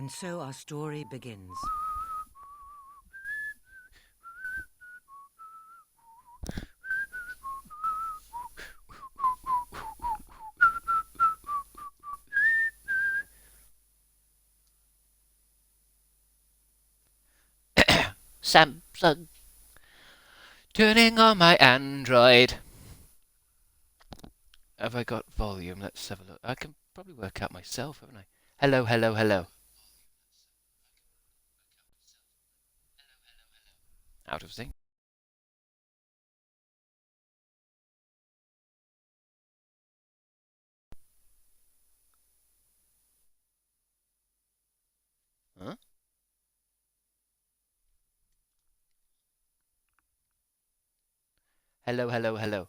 And so our story begins. Samsung. Turning on my Android. Have I got volume? Let's have a look. I can probably work out myself, haven't I? Hello, hello, hello. Out of sync. Huh? Hello, hello, hello.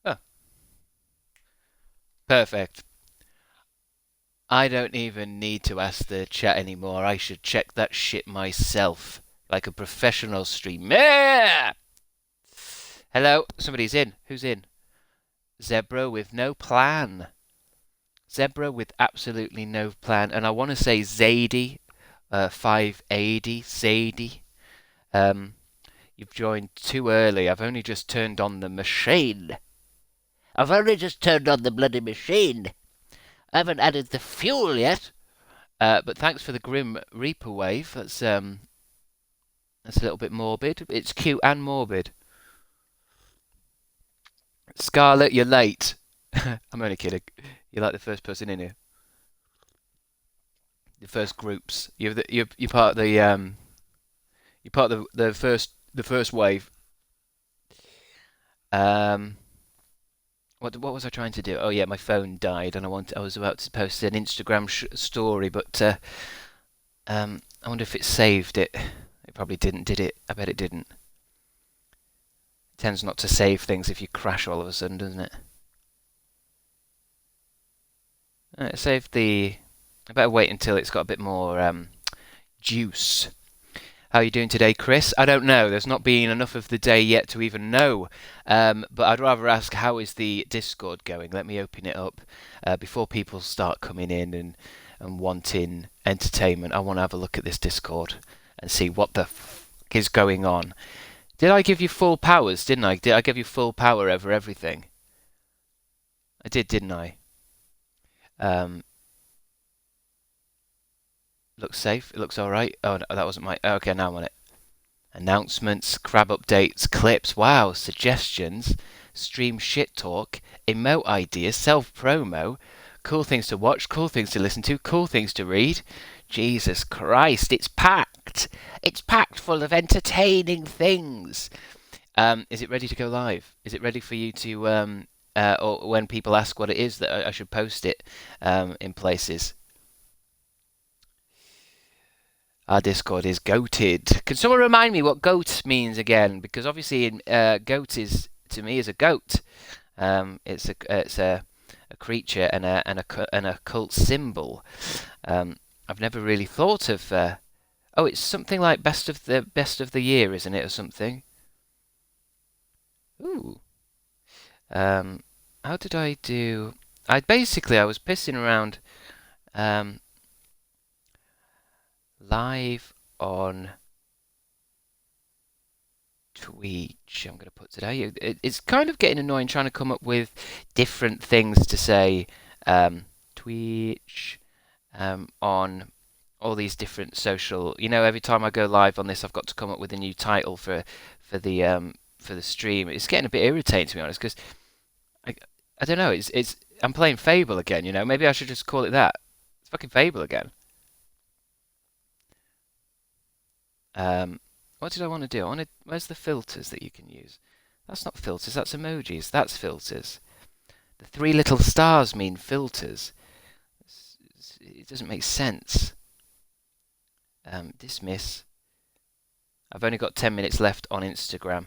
Oh, perfect. I don't even need to ask the chat anymore. I should check that shit myself. Like a professional streamer. Hello, somebody's in. Who's in? Zebra with no plan. Zebra with absolutely no plan. And I want to say Zadie, 580, Zadie. Um, you've joined too early. I've only just turned on the machine. I've only just turned on the bloody machine. I haven't added the fuel yet. But thanks for the Grim Reaper wave. That's a little bit morbid. It's cute and morbid. Scarlett, you're late. I'm only kidding. You're like the first person in here. The first groups. You're part of you're part of the first wave. Um, what was I trying to do? Oh yeah, my phone died, and I was about to post an Instagram story, but I wonder if it saved it. It probably didn't, did it? I bet it didn't. It tends not to save things if you crash all of a sudden, doesn't it? It saved the. I better wait until it's got a bit more juice. How are you doing today, Chris? I don't know. There's not been enough of the day yet to even know. But I'd rather ask, how is the Discord going? Let me open it up before people start coming in and wanting entertainment. I want to have a look at this Discord and see what the is going on. Did I give you full powers, didn't I? Did I give you full power over everything? I did, didn't I? Um, looks safe. It looks all right. Oh, no, that wasn't my. Okay, now I'm on it. Announcements, crab updates, clips, wow, suggestions, stream shit talk, emote ideas, self promo, cool things to watch, cool things to listen to, cool things to read. Jesus Christ, it's packed. It's packed full of entertaining things. Is it ready to go live? Is it ready for you to, or when people ask what it is, that I should post it in places? Our Discord is goated. Can someone remind me what goat means again? Because obviously, goat is to me is a goat. It's a creature and a cult symbol. I've never really thought of. Oh, it's something like best of the year, isn't it, or something? Ooh. Um, how did I do? I was pissing around um, live on Twitch. I'm going to put today. It's kind of getting annoying trying to come up with different things to say. Twitch on all these different social. Every time I go live on this, I've got to come up with a new title for the stream. It's getting a bit irritating, to be honest, because I I don't know. It's I'm playing Fable again. Maybe I should just call it that. It's fucking Fable again. Um, what did I want to do? Where's the filters that you can use? That's not filters, that's emojis. That's filters. The three little stars mean filters. It doesn't make sense. Dismiss. I've only got 10 minutes left on Instagram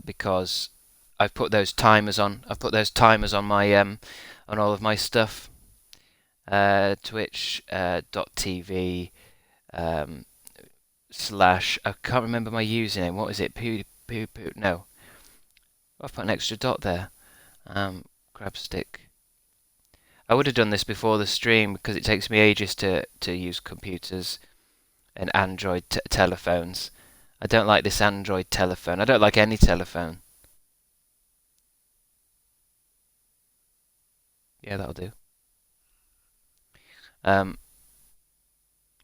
because I've put those timers on. I've put those timers on my on all of my stuff. Twitch.tv slash. I can't remember my username. What is it? No. I've put an extra dot there. Crabstick. I would have done this before the stream because it takes me ages to use computers and Android telephones. I don't like this Android telephone. I don't like any telephone. Yeah, that'll do. Um,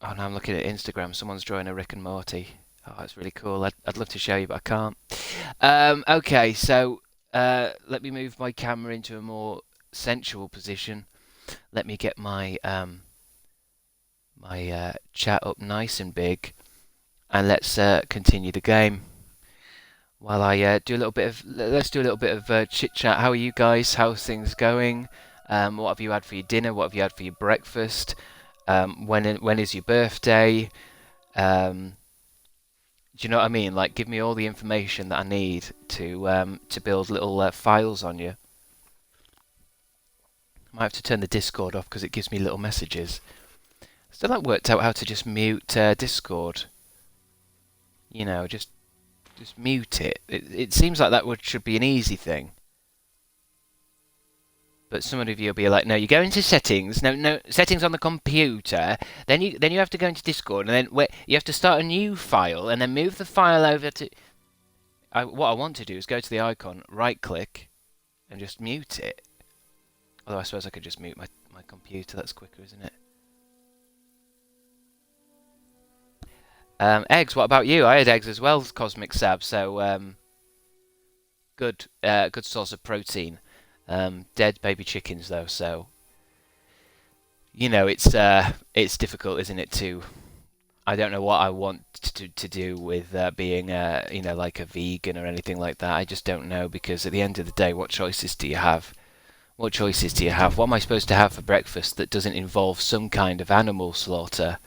oh, now I'm looking at Instagram. Someone's drawing a Rick and Morty. Oh, that's really cool. I'd love to show you, but I can't. Okay, so let me move my camera into a more sensual position. Let me get my chat up nice and big, and let's continue the game. While I do a little bit of, let's do a little bit of chit chat. How are you guys? How's things going? What have you had for your dinner? What have you had for your breakfast? When is your birthday? Do you know what I mean? Like, give me all the information that I need to build little files on you. Might have to turn the Discord off because it gives me little messages. Still not worked out how to just mute Discord. You know, just mute it. It seems like that should be an easy thing. But some of you will be like, no, you go into settings. No, settings on the computer. Then you have to go into Discord, and then you have to start a new file, and then move the file over to. What I want to do is go to the icon, right-click, and just mute it. Although I suppose I could just mute my computer. That's quicker, isn't it? Eggs. What about you? I had eggs as well, Cosmic Sab. So good source of protein. Dead baby chickens though, so you know it's difficult, isn't it? I don't know what I want to do with being you know, like a vegan or anything like that. I just don't know, because at the end of the day, what choices do you have? What choices do you have? What am I supposed to have for breakfast that doesn't involve some kind of animal slaughter?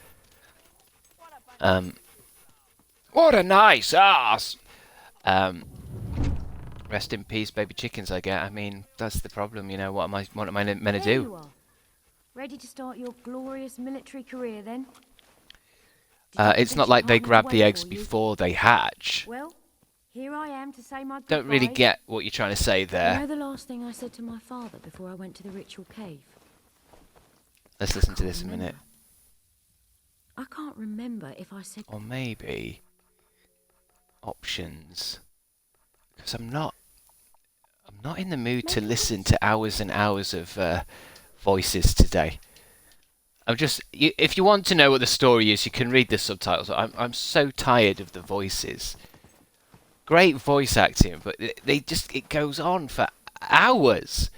What a nice ass! Rest in peace, baby chickens. I mean, that's the problem. You know, what am I meant to do? You are. Ready to start your glorious military career, then? It's not like they grab the eggs before they hatch. Well, here I am to say my goodbyes. Don't really get what you're trying to say there. You know the last thing I said to my father before I went to the ritual cave? Let's listen to this a minute. I can't remember if I said... Or maybe options. Because I'm not in the mood to listen to hours and hours of voices today. If you want to know what the story is, you can read the subtitles. I'm so tired of the voices. Great voice acting, but it goes on for hours.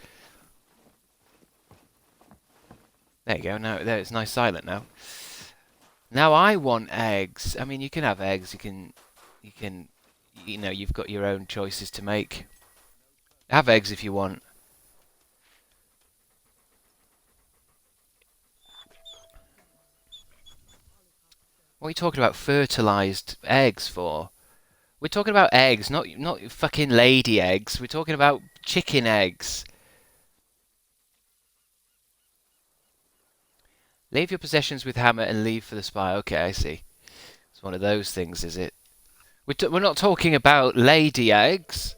There you go. Now there, it's nice silent now. Now I want eggs. I mean, you can have eggs. You can, you know, you've got your own choices to make. Have eggs if you want. What are you talking about fertilized eggs for? We're talking about eggs, not fucking lady eggs. We're talking about chicken eggs. Leave your possessions with Hammer and leave for the spy. Okay, I see. It's one of those things, is it? We're not talking about lady eggs.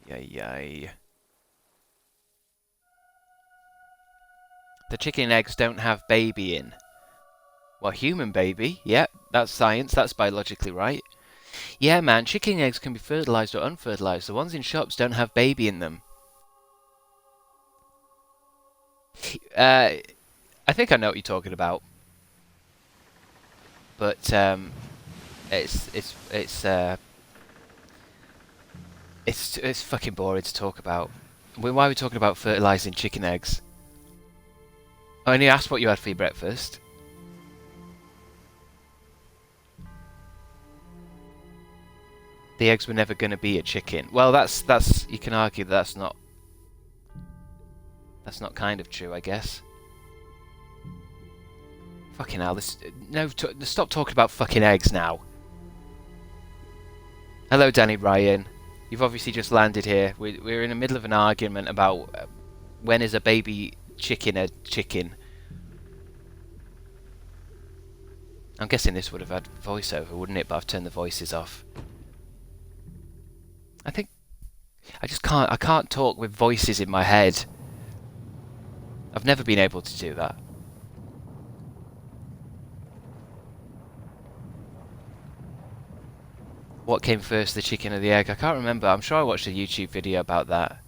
Yay. The chicken eggs don't have baby in. Well, human baby. Yep, that's science. That's biologically right. Yeah, man, chicken eggs can be fertilized or unfertilized. The ones in shops don't have baby in them. I think I know what you're talking about. But it's fucking boring to talk about. Why are we talking about fertilizing chicken eggs? I only asked what you had for your breakfast. The eggs were never going to be a chicken. Well, that's you can argue that's not kind of true, I guess. Fucking hell! Stop talking about fucking eggs now. Hello, Danny Ryan. You've obviously just landed here. We're in the middle of an argument about when is a baby chicken a chicken. I'm guessing this would have had voiceover, wouldn't it? But I've turned the voices off. I can't talk with voices in my head. I've never been able to do that. What came first, the chicken or the egg? I can't remember. I'm sure I watched a YouTube video about that.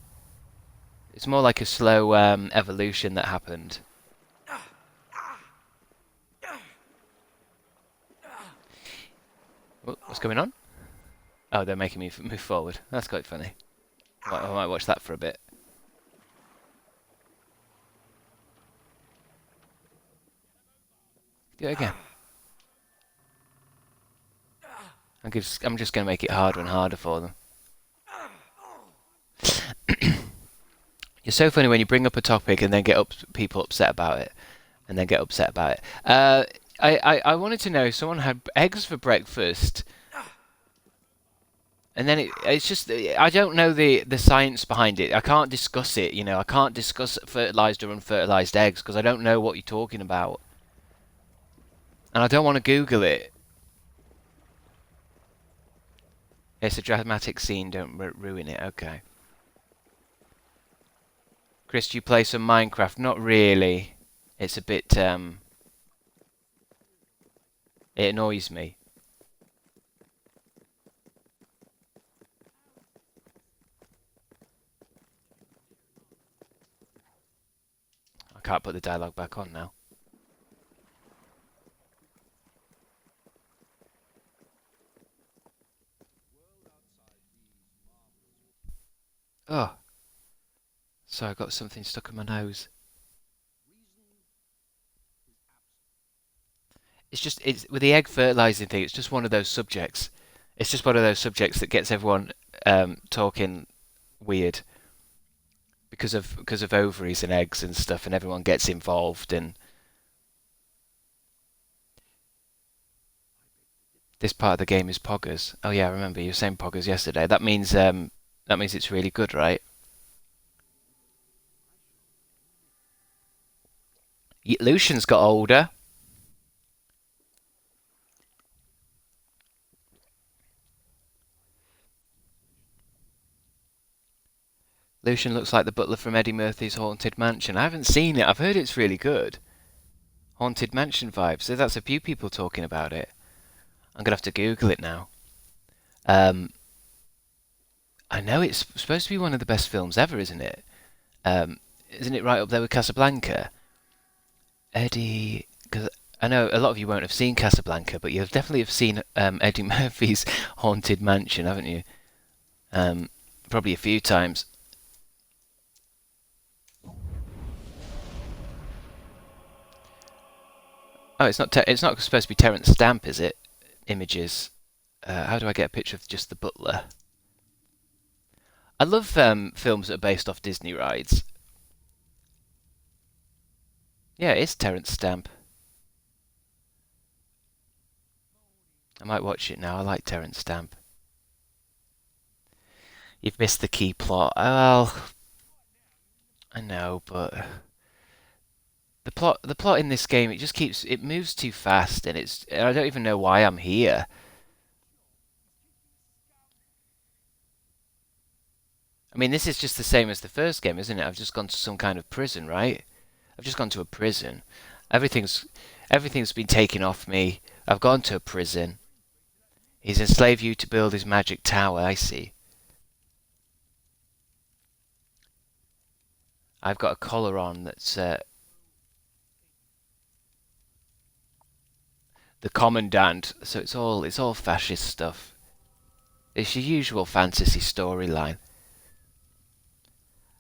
It's more like a slow evolution that happened. What's going on? Oh, they're making me move forward. That's quite funny. I might watch that for a bit. Do it again. I'm just going to make it harder and harder for them. You're so funny when you bring up a topic and then get people upset about it, and then get upset about it. I wanted to know, someone had eggs for breakfast, and then it's just, I don't know the science behind it. I can't discuss it, you know. I can't discuss fertilised or unfertilised eggs because I don't know what you're talking about, and I don't want to Google it. It's a dramatic scene. Don't ruin it. Okay. Chris, do you play some Minecraft? Not really. It's a bit, it annoys me. I can't put the dialogue back on now. Oh. So I got something stuck in my nose. It's with the egg fertilizing thing. It's just one of those subjects. It's just one of those subjects that gets everyone talking weird because of ovaries and eggs and stuff, and everyone gets involved. And this part of the game is poggers. Oh yeah, I remember you were saying poggers yesterday. That means it's really good, right? Lucian's got older. Lucian looks like the butler from Eddie Murphy's Haunted Mansion. I haven't seen it. I've heard it's really good. Haunted Mansion vibes. So that's a few people talking about it. I'm gonna have to Google it now. I know it's supposed to be one of the best films ever, isn't it? Isn't it right up there with Casablanca? Eddie, because I know a lot of you won't have seen Casablanca, but you definitely have seen Eddie Murphy's Haunted Mansion, haven't you? Probably a few times. Oh, it's not supposed to be Terence Stamp, is it? Images. How do I get a picture of just the butler? I love films that are based off Disney rides. Yeah, it's Terence Stamp. I might watch it now. I like Terence Stamp. You've missed the key plot. Well, I know, but the plot in this game, it moves too fast, and I don't even know why I'm here. I mean, this is just the same as the first game, isn't it? I've just gone to some kind of prison, right? I've just gone to a prison. Everything's been taken off me. I've gone to a prison. He's enslaved you to build his magic tower, I see. I've got a collar on that's the commandant, so it's all fascist stuff. It's your usual fantasy storyline.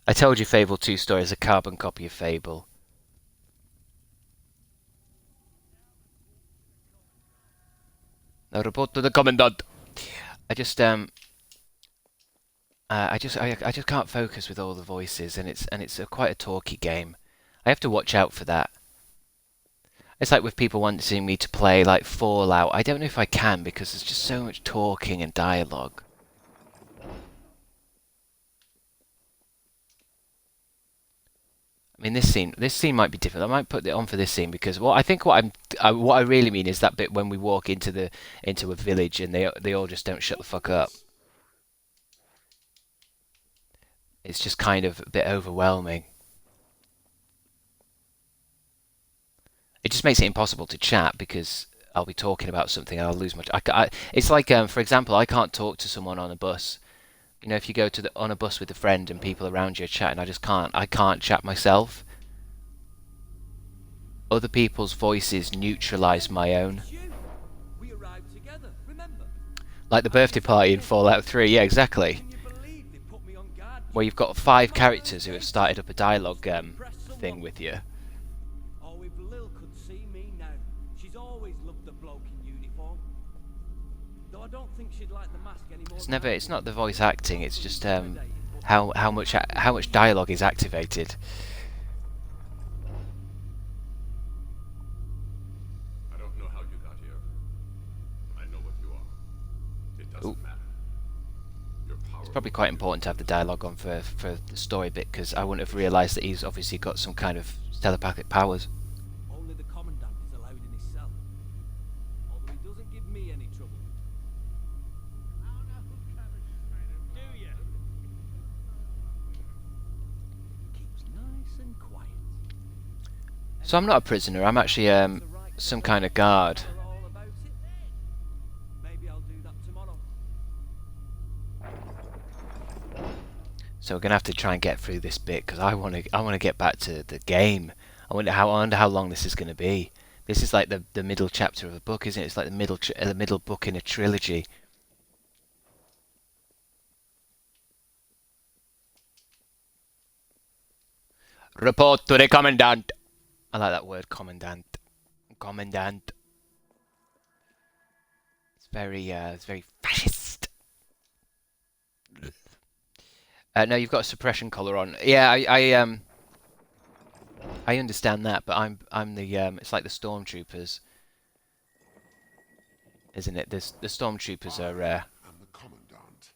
I told you Fable 2 story is a carbon copy of Fable. Now report to the commandant. I just I just can't focus with all the voices, and it's quite a talky game. I have to watch out for that. It's like with people wanting me to play like Fallout. I don't know if I can because there's just so much talking and dialogue. I mean, this scene might be different. I might put it on for this scene because what I really mean is that bit when we walk into a village and they all just don't shut the fuck up. it's just kind of a bit overwhelming. It just makes it impossible to chat because I'll be talking about something and I'll lose my. It's like, for example, I can't talk to someone on a bus. You know, if you go on a bus with a friend and people around you are chatting, I just can't. I can't chat myself. Other people's voices neutralise my own. Like the birthday party in Fallout 3, yeah, exactly. Where you've got 5 characters who have started up a dialogue thing with you. Oh, if Lil could see me now, she's always loved the bloke in uniform. Though I don't think she'd like the mask anymore. It's not the voice acting. It's just how much dialogue is activated. I don't know how you got here. I know what you are. It doesn't matter. Your power. It's probably quite important to have the dialogue on for the story bit, because I wouldn't have realised that he's obviously got some kind of telepathic powers. Only the commandant is allowed in his cell. Although he doesn't give me any trouble. Do you? Keeps nice and quiet. So I'm not a prisoner. I'm actually some kind of guard. All about it. Maybe I'll do that tomorrow. So we're gonna have to try and get through this bit because I want to get back to the game. I wonder how long this is gonna be. This is like the middle chapter of a book, isn't it? It's like the middle book in a trilogy. Report to the commandant. I like that word, commandant. Commandant. It's very fascist. No, you've got a suppression collar on. Yeah, I understand that, but I'm the it's like the stormtroopers, isn't it? The stormtroopers are. I'm the commandant.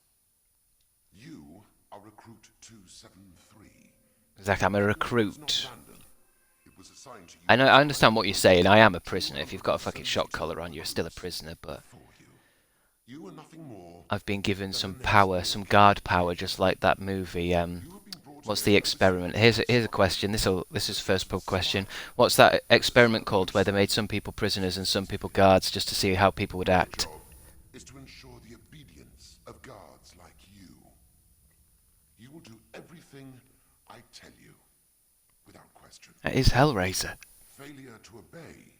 You are recruit 273. Exactly, I'm a recruit. It was assigned to you. I understand what you're saying. I am a prisoner. If you've got a fucking shock collar on, you're still a prisoner. But For you. You are nothing more. I've been given some power, some guard power, just like that movie. What's the experiment? Here's a question. This is first pub question. What's that experiment called where they made some people prisoners and some people guards just to see how people would act? Job is to ensure the obedience of guards like you. You will do everything I tell you, without question. That is Hellraiser. Failure to obey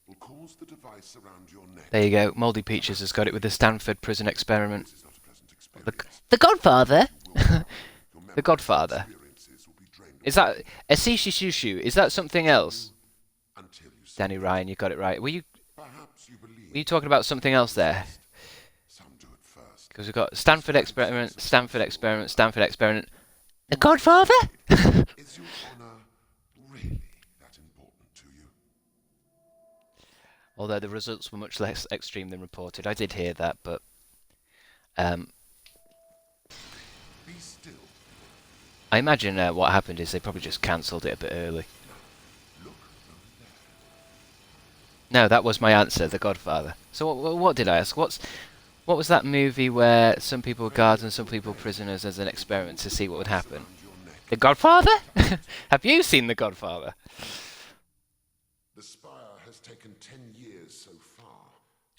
will cause the device around your neck. There you go. Moldy Peaches has got it with the Stanford prison experiment. This is not a pleasant experience. The Godfather? Your memory The Godfather. experiences will be drained Is that Asishi Shushu? Is that something else? until you see. Danny Ryan, you got it right. Were you Perhaps you believe talking about something else there? some do it first. Because we've got Stanford experiment, Stanford experiment, Stanford experiment. The Godfather? Is your honor really that important to you? Although the results were much less extreme than reported. I did hear that, but Be still. I imagine what happened is they probably just cancelled it a bit early. Look over there. No, that was my answer, The Godfather. So what did I ask? What was that movie where some people were guards and some people prisoners as an experiment to see what would happen? Around your neck. The Godfather? Have you seen The Godfather? The spire has taken 10 years so far.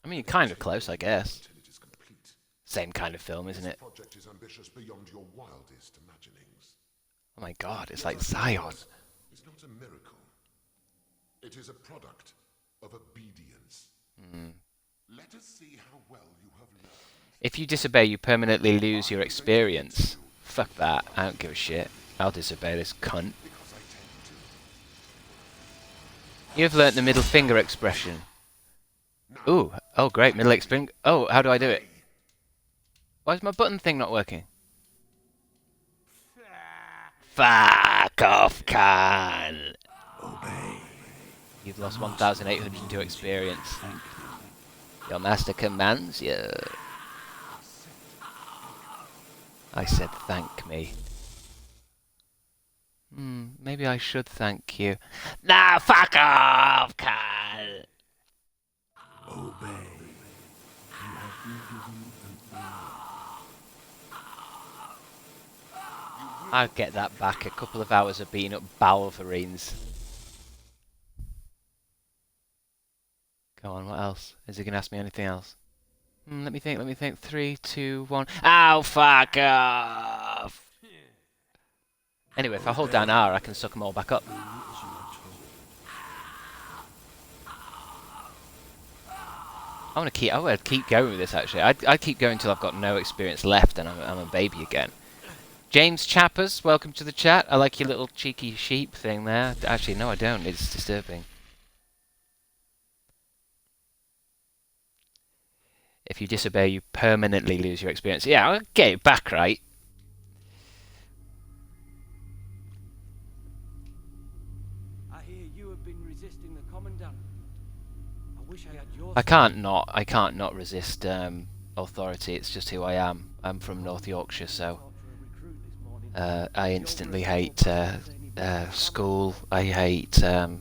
I mean, you're kind of close, I guess. Until it is complete. Same kind of film, isn't This it? project is ambitious beyond your wildest imaginings. Oh my god, it's like Zion. It's not a miracle. It is a product of obedience. Let us see how well you have learned. If you disobey, you permanently lose your experience. Fuck that. I don't give a shit. I'll disobey this cunt. Because I tend to. You've learnt the middle finger expression. Ooh. Oh, great. Middle finger. Oh, how do I do it? Why is my button thing not working? Fuck off, Khan. You've lost 1,802 experience. Your master commands you. I said thank me. Maybe I should thank you. Nah, fuck off, Khan. You I'll get that back. A couple of hours of beating up Balverines. Go on, what else? Is he going to ask me anything else? Let me think. 3, 2, 1. Ow, fuck off! Anyway, if I hold down R, I can suck them all back up. I want to keep going with this, actually. I'd keep going until I've got no experience left and I'm a baby again. James Chappers, welcome to the chat. I like your little cheeky sheep thing there. Actually, no, I don't. It's disturbing. If you disobey, you permanently lose your experience. Yeah, I'll get it back, right? I hear you have been resisting the commandant. I wish I had your... I can't not resist authority. It's just who I am. I'm from North Yorkshire, so I instantly hate school. I hate the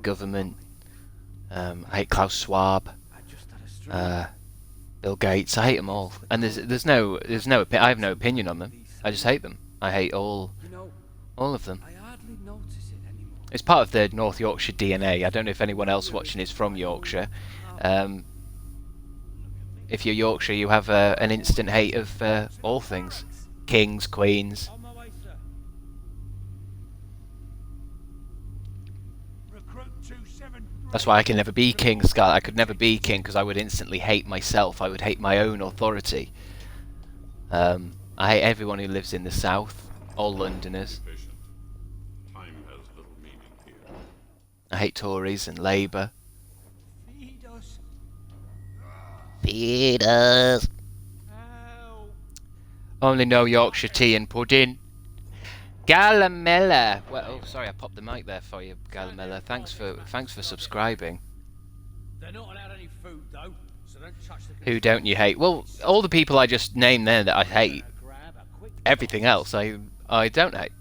government. I hate Klaus Schwab. Bill Gates. I hate them all, and I have no opinion on them. I just hate them. I hate all of them. I hardly notice it anymore. It's part of the North Yorkshire DNA. I don't know if anyone else watching is from Yorkshire. If you're Yorkshire, you have an instant hate of all things. Kings, queens. On my way, sir. Recruit 27. That's why I can never be king, Scarlet. I could never be king because I would instantly hate myself. I would hate my own authority. I hate everyone who lives in the south. All Londoners. Time has little meaning here. I hate Tories and Labour. Feed us. Feed us. Help. Only know Yorkshire tea and pudding. Galamella. Well, oh, sorry, I popped the mic there for you, Galamella. Thanks for subscribing. They're not allowed any food though, so don't touch the... Who don't you hate? Well, all the people I just named there that I hate. Grab a quick... Everything else I don't hate.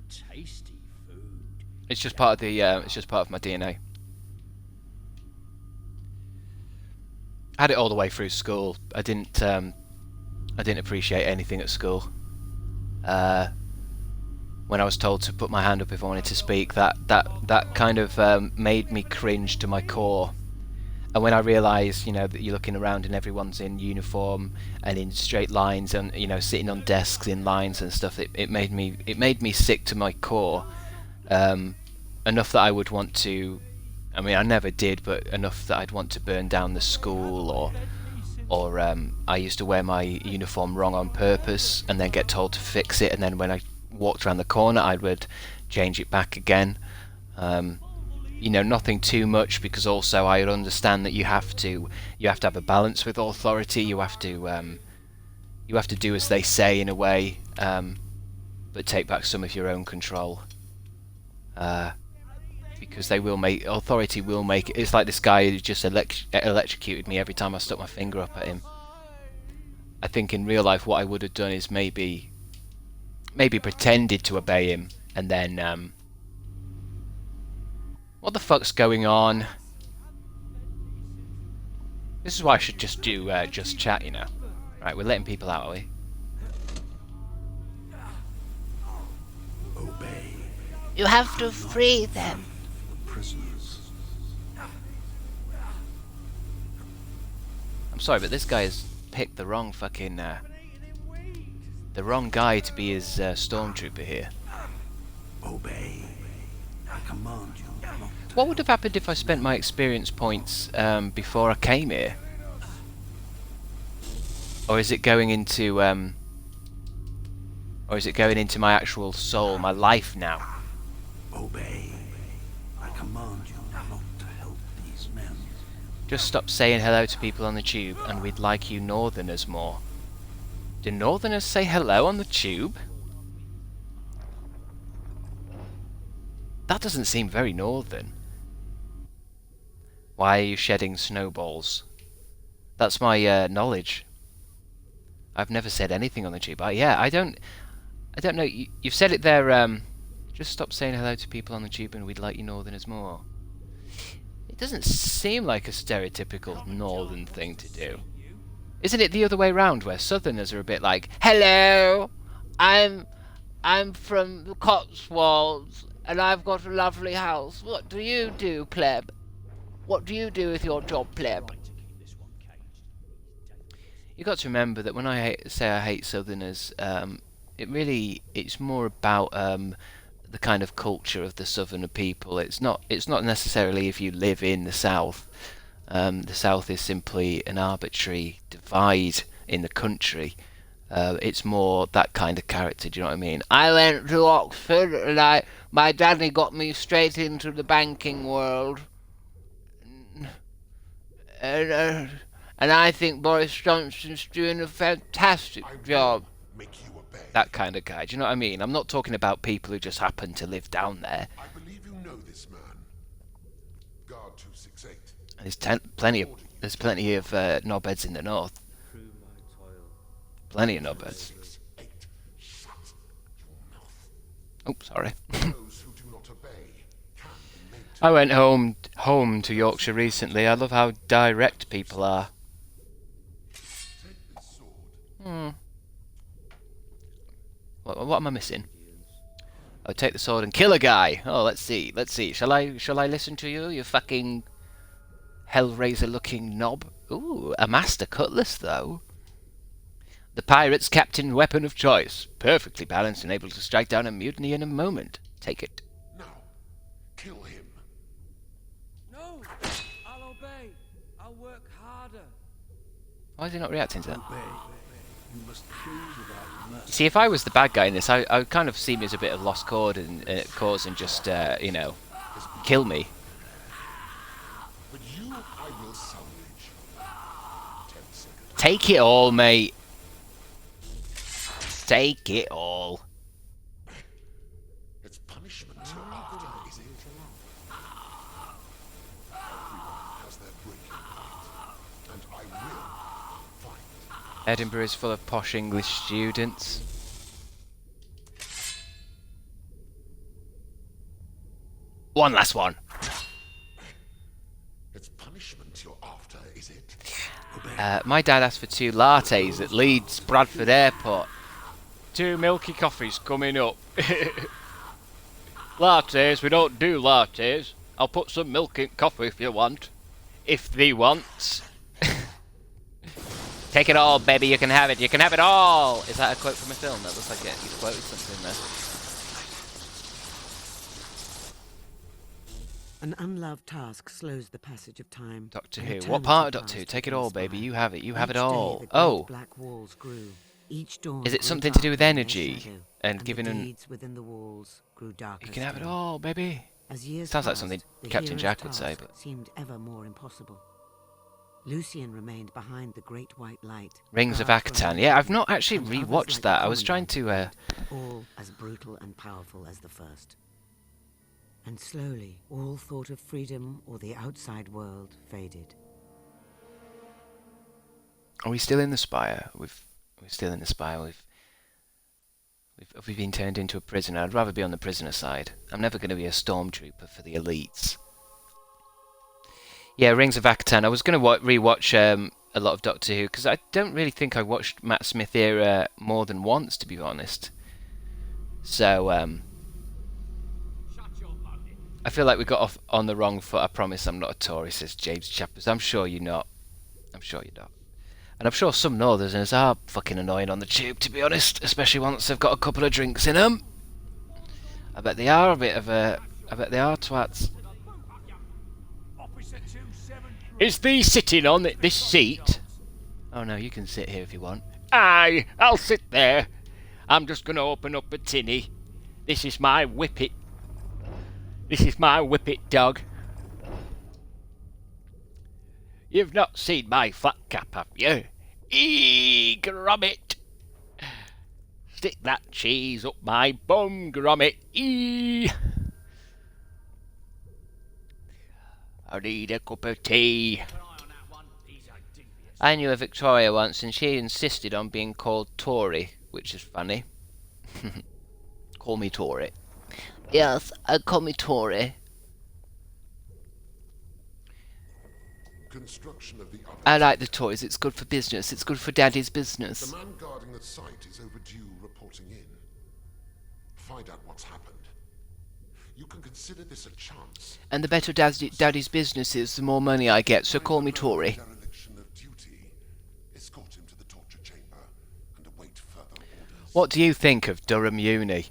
Tasty food. It's just part of the it's just part of my DNA. I had it all the way through school. I didn't appreciate anything at school. When I was told to put my hand up if I wanted to speak, that kind of made me cringe to my core. And when I realised, that you're looking around and everyone's in uniform and in straight lines and sitting on desks in lines and stuff, it made me sick to my core. Enough that I would want to. I mean, I never did, but enough that I'd want to burn down the school, or I used to wear my uniform wrong on purpose and then get told to fix it, and then when I walked around the corner I would change it back again. Nothing too much, because also I understand that you have to have a balance with authority. You have to do as they say in a way, but take back some of your own control. Because authority will make it. It's like this guy who just electrocuted me every time I stuck my finger up at him. I think in real life what I would have done is maybe pretended to obey him, and then what the fuck's going on? This is why I should just do just chat, Right, we're letting people out, are we? Obey. You have to free them. Prisoners. I'm sorry, but this guy has picked the wrong fucking the wrong guy to be his stormtrooper here. Obey. I command you not to. What would have happened if I spent my experience points before I came here? Or is it going into my actual soul, my life now? Obey. I command you not to help these men. Just stop saying hello to people on the tube and we'd like you northerners more. Do northerners say hello on the tube? That doesn't seem very northern. Why are you shedding snowballs? That's my knowledge. I've never said anything on the tube. I don't know. You've said it there. Just stop saying hello to people on the tube and we'd like you northerners more. It doesn't seem like a stereotypical northern thing to do. Isn't it the other way round, where southerners are a bit like, hello, I'm from the Cotswolds, and I've got a lovely house. What do you do, pleb? What do you do with your job, pleb? You got to remember that when say I hate Southerners, it's more about the kind of culture of the Southerner people. It's not necessarily if you live in the South. The South is simply an arbitrary divide in the country. It's more that kind of character, do you know what I mean? I went to Oxford and my daddy got me straight into the banking world. And I think Boris Johnson's doing a fantastic job. Make you obey. That kind of guy, do you know what I mean? I'm not talking about people who just happen to live down there. I believe you know this man. Guard 268. There's plenty of knobheads in the north. Plenty of knobheads. 268. Shut your mouth. Oh, sorry. Those who do not obey can be made to. I went home to Yorkshire recently. I love how direct people are. Take this sword. What am I missing? Oh, take the sword and kill a guy. Oh, let's see. Shall I listen to you, you fucking Hellraiser-looking knob? Ooh, a master cutlass though. The pirate's captain weapon of choice, perfectly balanced and able to strike down a mutiny in a moment. Take it. Now, kill him. No! I'll obey. I'll work harder. Why is he not reacting to that? Obey. You must kill without mercy. See, if I was the bad guy in this, I would kind of see me as a bit of lost cause and just, kill me. But you I will salvage. 10 seconds. Take it all, mate. Take it all. It's punishment you're after, is it? Everyone has their breaking point. And I will fight. Edinburgh is full of posh English students. One last one. It's punishment you're after, is it? My dad asked for 2 lattes at Leeds Bradford Airport. 2 milky coffees coming up. Lattes, we don't do lattes. I'll put some milk in coffee if you want. If thee wants. Take it all, baby, you can have it. You can have it all! Is that a quote from a film? That looks like it. You quoted something there. An unloved task slows the passage of time. Doctor An Who. eternity What part of Doctor Who? passed Take it within all, baby. spire. You have it. You have it Each day all. the great Oh! black walls grew. Each dawn Is it grew something to do with darker in their energy? shadow, And the giving an... deeds within the walls grew darker. You can have it still. all, baby. As years Sounds like passed, something the Captain hero's Jack would say, task but... seemed ever more impossible. Lucien remained behind the great white light. Rings of guard for Akatan. an Yeah, I've enemy, not actually and others rewatched like that. the I was trying Commandant, to, all as brutal and powerful as the first. And slowly, all thought of freedom or the outside world faded. Are we still in the Spire? We're still in the Spire. We've been turned into a prisoner. I'd rather be on the prisoner side. I'm never going to be a stormtrooper for the elites. Yeah, Rings of Akatan. I was going to rewatch a lot of Doctor Who because I don't really think I watched Matt Smith era more than once, to be honest. So I feel like we got off on the wrong foot. I promise I'm not a Tory, says James Chappers. I'm sure you're not. I'm sure you're not. And I'm sure some Northerners are fucking annoying on the tube, to be honest, especially once they've got a couple of drinks in them. I bet they are a bit of a... I bet they are twats. Is thee sitting on this seat? Oh no, you can sit here if you want. Aye, I'll sit there. I'm just going to open up a tinny. This is my whippet. This is my whippet dog. You've not seen my flat cap, have you? Eee, grommet. Stick that cheese up my bum, grommet. Eee. I need a cup of tea. I knew a Victoria once and she insisted on being called Tory, which is funny. Call me Tory. Yes, call me Tory. Construction of the upper I like the toys. It's good for business. It's good for Daddy's business. The man guarding the site is overdue reporting in. Find out what's happened. You can consider this a chance. And the better Daddy's business is, the more money I get. So call me Tory. Dereliction of duty. Escort him to the torture chamber and await further orders. What do you think of Durham Uni?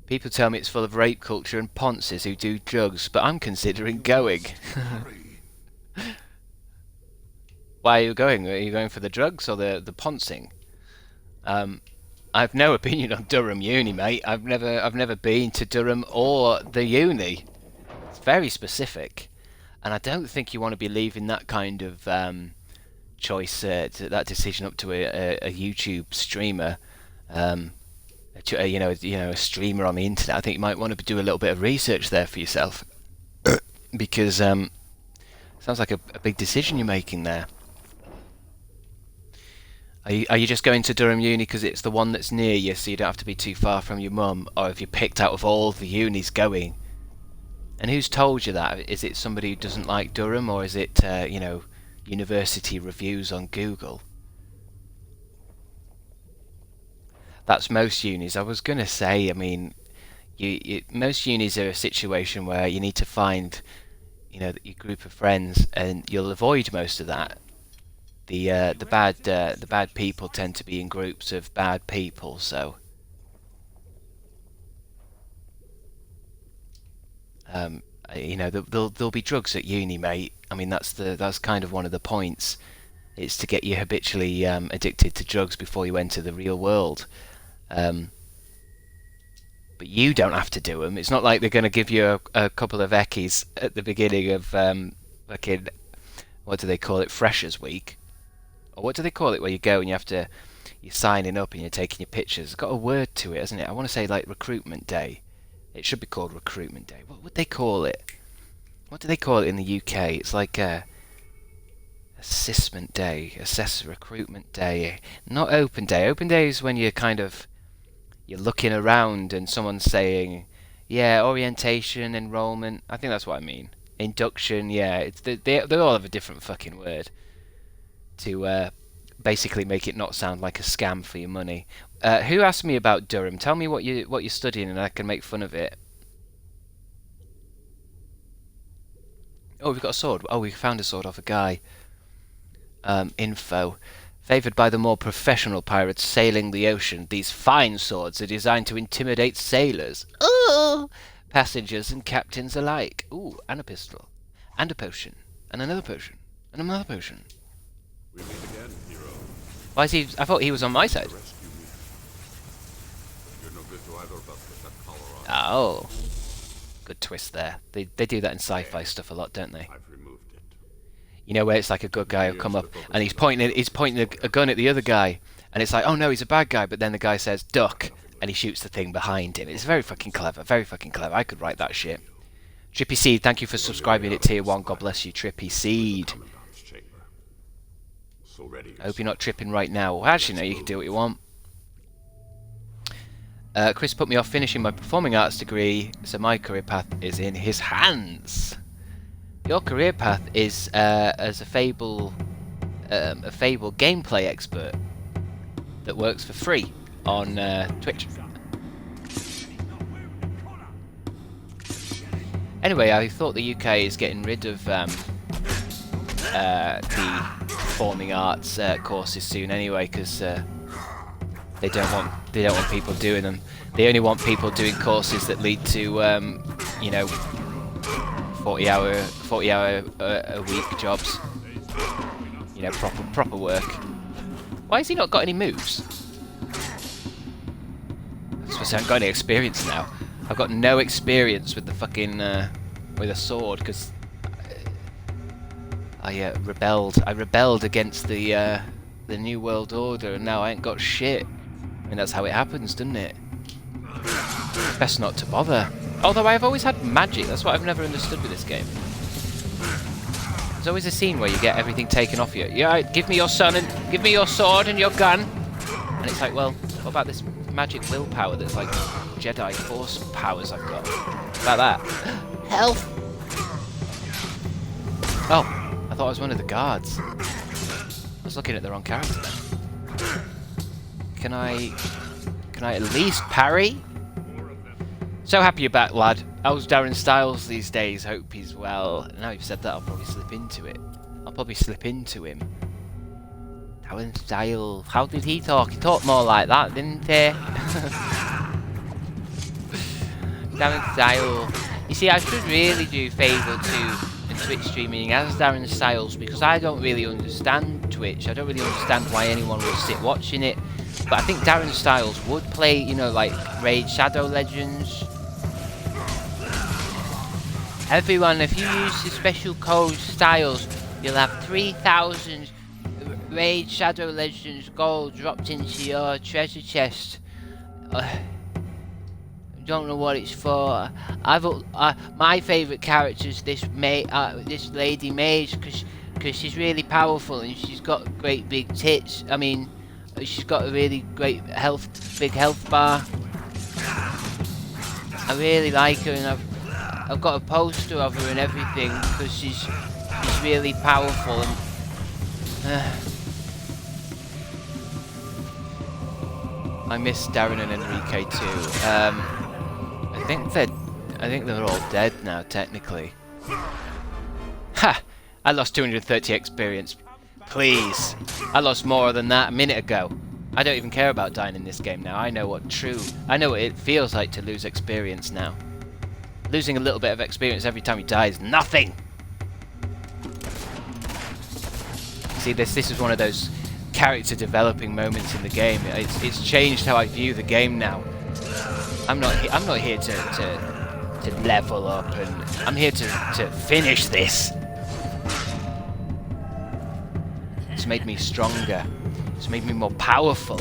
People tell me it's full of rape culture and ponces who do drugs, but I'm considering going. Hurry. Why are you going? Are you going for the drugs or the poncing? I've no opinion on Durham Uni, mate. I've never been to Durham or the uni. It's very specific, and I don't think you want to be leaving that kind of choice, that decision up to a YouTube streamer, a streamer on the internet. I think you might want to do a little bit of research there for yourself, because sounds like a big decision you're making there. Are you just going to Durham Uni because it's the one that's near you, so you don't have to be too far from your mum, or have you picked out of all the unis going? And who's told you that? Is it somebody who doesn't like Durham, or is it university reviews on Google? That's most unis. I was gonna say, I mean, most unis are a situation where you need to find, your group of friends, and you'll avoid most of that. The bad people tend to be in groups of bad people, so there'll be drugs at uni, mate. I mean, that's kind of one of the points. It's to get you habitually addicted to drugs before you enter the real world. But you don't have to do them. It's not like they're going to give you a couple of eckies at the beginning of fucking, what do they call it, Freshers Week. Or what do they call it where you go and you're signing up and you're taking your pictures? It's got a word to it, hasn't it? I want to say like recruitment day. It should be called recruitment day. What would they call it? What do they call it in the UK? It's like assessment day, recruitment day. Not open day. Open day is when you're looking around and someone's saying, yeah, orientation, enrollment. I think that's what I mean. Induction, yeah. They all have a different fucking word to basically make it not sound like a scam for your money. Who asked me about Durham? Tell me what you're studying, and I can make fun of it. Oh, we've got a sword. Oh, we found a sword off a guy. Info. Favoured by the more professional pirates sailing the ocean, these fine swords are designed to intimidate sailors. Ooh! Passengers and captains alike. Ooh, and a pistol. And a potion. And another potion. And another potion. We meet again, hero. Why is he? I thought he was on my side. Rescue me. You're no good to either of us with that collar on. Oh, good twist there. They do that in sci-fi stuff a lot, don't they? I've removed it. You know, where it's like a good guy will come up and he's pointing a gun at the other guy, and it's like, oh no, he's a bad guy, but then the guy says duck, and he shoots the thing behind him. It's very fucking clever. Very fucking clever. I could write that shit. Trippy Seed, thank you for subscribing at tier 1. God bless you, Trippy Seed. So ready. I hope you're not tripping right now. Well, actually, no, you can do what you want. Chris put me off finishing my performing arts degree, so my career path is in his hands. Your career path is as a Fable gameplay expert that works for free on Twitch. Anyway, I thought the UK is getting rid of the performing arts courses soon anyway, because they don't want people doing them. They only want people doing courses that lead to 40 hour a week jobs. Proper work. Why has he not got any moves? I suppose I haven't got any experience now. I've got no experience with the fucking with a sword because I rebelled against the New World Order, and now I ain't got shit. I mean, that's how it happens, doesn't it? Best not to bother. Although I've always had magic. That's what I've never understood with this game. There's always a scene where you get everything taken off you. Yeah, give me your son and give me your sword and your gun. And it's like, well, what about this magic willpower that's like Jedi Force powers I've got? What about that? Health. Oh, I thought I was one of the guards. I was looking at the wrong character then. Can I at least parry? So happy you're back, lad. How's Darren Styles these days? Hope he's well. Now you've said that, I'll probably slip into it. I'll probably slip into him. Darren Styles. How did he talk? He talked more like that, didn't he? Darren Styles. You see, I should really do Fable 2 and Twitch streaming as Darren Styles because I don't really understand Twitch. I don't really understand why anyone would sit watching it. But I think Darren Styles would play, you know, like Raid Shadow Legends. Everyone, if you use the special code STYLES, you'll have 3,000 Raid Shadow Legends gold dropped into your treasure chest. Don't know what it's for. My favourite character is this lady mage because she's really powerful and she's got great big tits. I mean, she's got a really great big health bar. I really like her, and I've got a poster of her and everything because she's really powerful. And I miss Darren and Enrique too. I think they're all dead now, technically. Ha! I lost 230 experience. Please. I lost more than that a minute ago. I don't even care about dying in this game now. I know what it feels like to lose experience now. Losing a little bit of experience every time you die is nothing. See, this is one of those character developing moments in the game. It's changed how I view the game now. I'm not here to level up, and I'm here to finish this. It's made me stronger. It's made me more powerful.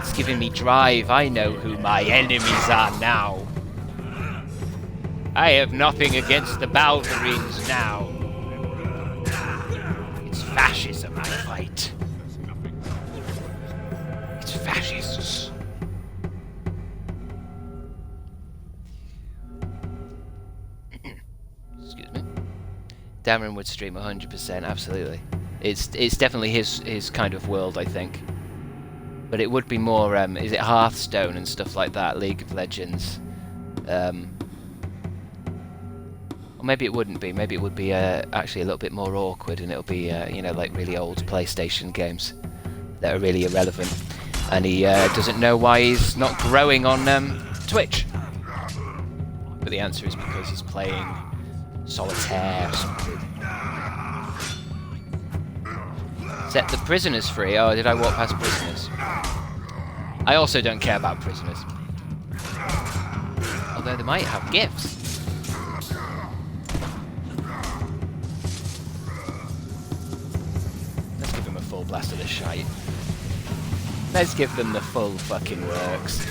It's given me drive. I know who my enemies are now. I have nothing against the Balverines now. It's fascism I fight. It's fascists. Excuse me. Darren would stream 100%, absolutely. It's definitely his kind of world, I think. But it would be more, is it Hearthstone and stuff like that, League of Legends. Or maybe it wouldn't be. Maybe it would be actually a little bit more awkward, and it'll be, you know, like really old PlayStation games that are really irrelevant. And he doesn't know why he's not growing on Twitch. But the answer is because he's playing Solitaire or something. Set the prisoners free. Oh, did I walk past prisoners? I also don't care about prisoners. Although they might have gifts. Let's give them a full blast of the shite. Let's give them the full fucking works.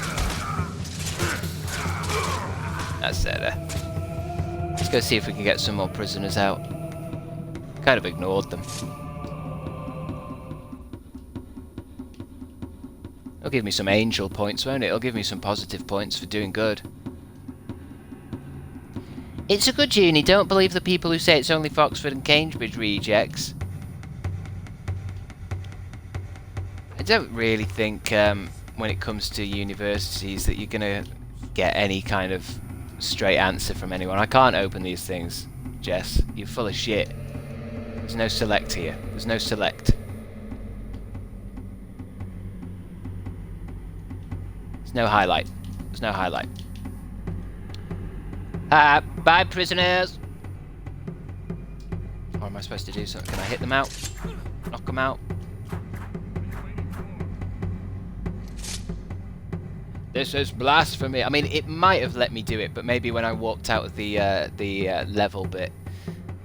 That's better. Let's go see if we can get some more prisoners out. Kind of ignored them. It'll give me some angel points, won't it? It'll give me some positive points for doing good. It's a good uni. Don't believe the people who say it's only for Oxford and Cambridge rejects. I don't really think when it comes to universities that you're going to get any kind of straight answer from anyone. I can't open these things, Jess. You're full of shit. There's no select here. There's no select. There's no highlight. There's no highlight. Bye, prisoners! Or am I supposed to do something? Can I hit them out? Knock them out? This is blasphemy. I mean, it might have let me do it, but maybe when I walked out of the level bit,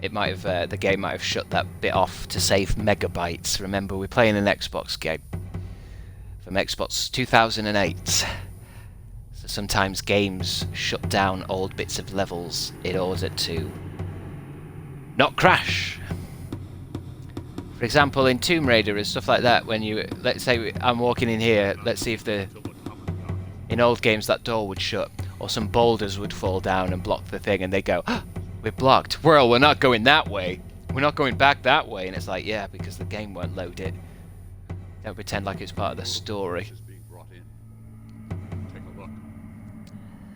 it might have the game might have shut that bit off to save megabytes. Remember, we're playing an Xbox game from Xbox 2008. So sometimes games shut down old bits of levels in order to not crash. For example, in Tomb Raider and stuff like that, when you, let's say I'm walking in here, let's see if in old games that door would shut, or some boulders would fall down and block the thing, and they go, oh, we're blocked. Well, we're not going that way. we're not going back that way. And it's like, yeah, because the game won't load it. Don't pretend like it's part of the story. Is being brought in. Take a look.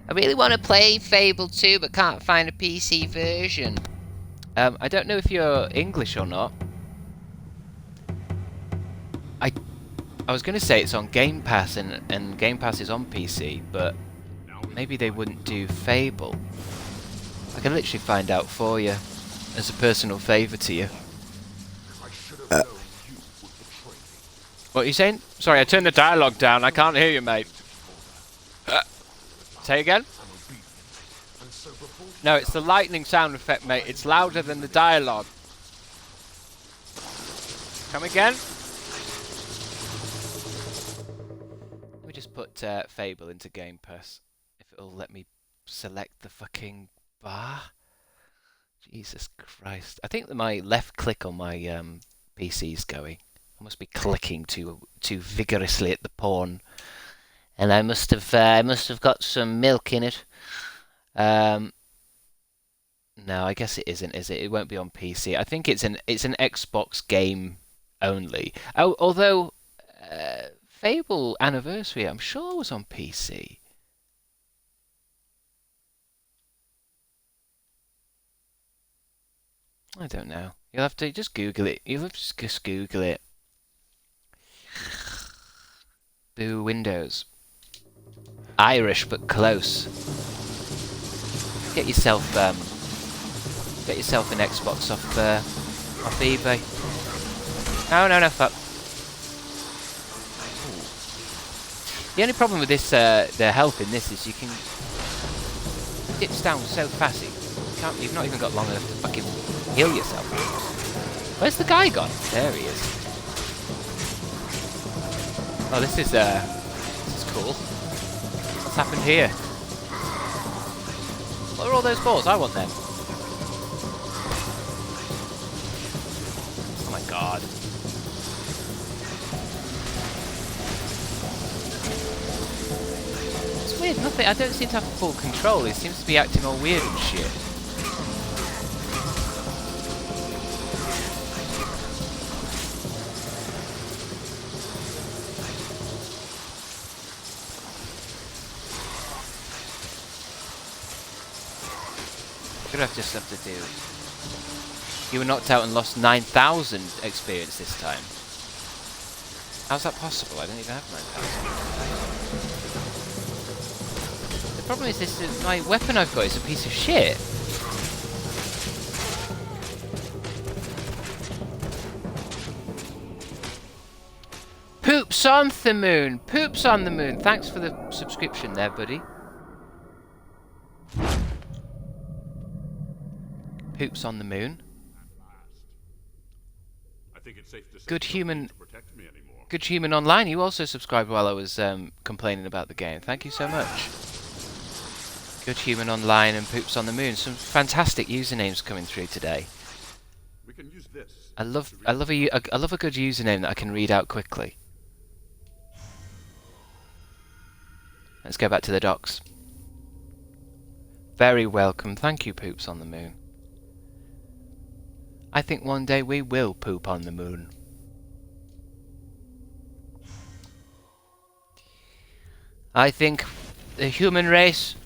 I really want to play Fable 2, but can't find a PC version. I don't know if you're English or not. I was going to say it's on Game Pass, and Game Pass is on PC, but maybe they wouldn't do Fable. I can literally find out for you, as a personal favour to you. I should have known you would betray me. What are you saying? Sorry, I turned the dialogue down. I can't hear you, mate. Say again? I'm obedient. And so before you No, it's the lightning sound effect, mate. It's louder than the dialogue. Come again? Let me just put Fable into Game Pass. If it'll let me select the fucking bar. Jesus Christ. I think that my left click on my PC's going. I must be clicking too vigorously at the porn. And I must have got some milk in it. No, I guess it isn't, is it? It won't be on PC. I think it's an Xbox game only. Oh, although Fable Anniversary, I'm sure was on PC. I don't know. You'll have to just Google it. You'll have to just Google it. Boo Windows. Irish but close. Get yourself an Xbox off eBay. No, fuck. The only problem with this, the health in this, is you can dips down so fast. You've not even got long enough to fucking heal yourself. Where's the guy gone? There he is. Oh, this is cool. What's happened here? What are all those balls? I want them. Oh my god. It's weird, nothing. I don't seem to have full control. It seems to be acting all weird and shit. I've just have to do. You were knocked out and lost 9,000 experience this time. How's that possible? I don't even have 9,000. The problem is this: my weapon I've got is a piece of shit. Poops on the moon. Poops on the moon. Thanks for the subscription there, buddy. Poops on the moon. I think it's safe to say Good you don't human. need to protect me anymore. Good Human Online. You also subscribed while I was complaining about the game. Thank you so much. Good Human Online and Poops on the Moon. Some fantastic usernames coming through today. We can use this. I love a good username that I can read out quickly. Let's go back to the docks. Very welcome. Thank you, Poops on the Moon. I think one day we will poop on the moon. I think the human race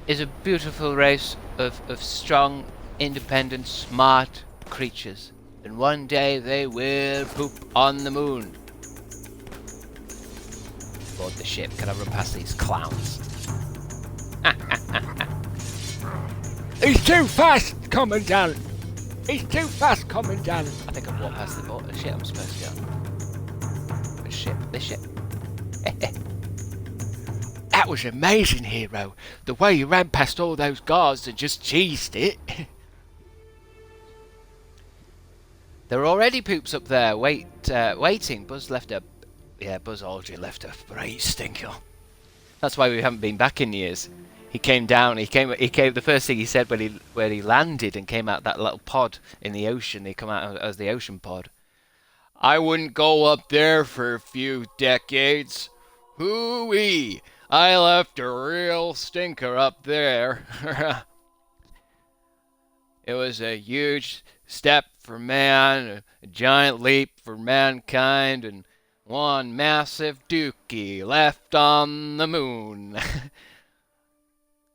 is a beautiful race of strong, independent, smart creatures. And one day they will poop on the moon. Board the ship. Can I run past these clowns? He's too fast, Commandant! He's too fast, Commandant! I think I've walked past the boat. Shit, I'm supposed to go. This ship. That was amazing, hero. The way you ran past all those guards and just cheesed it. There are already poops up there, waiting. Buzz left a... Yeah, Buzz Aldrin left a great stinker. That's why we haven't been back in years. He came down. He came. The first thing he said when he landed and came out that little pod in the ocean. He come out as the ocean pod. I wouldn't go up there for a few decades. Hoo-wee! I left a real stinker up there. It was a huge step for man, a giant leap for mankind, and one massive dookie left on the moon.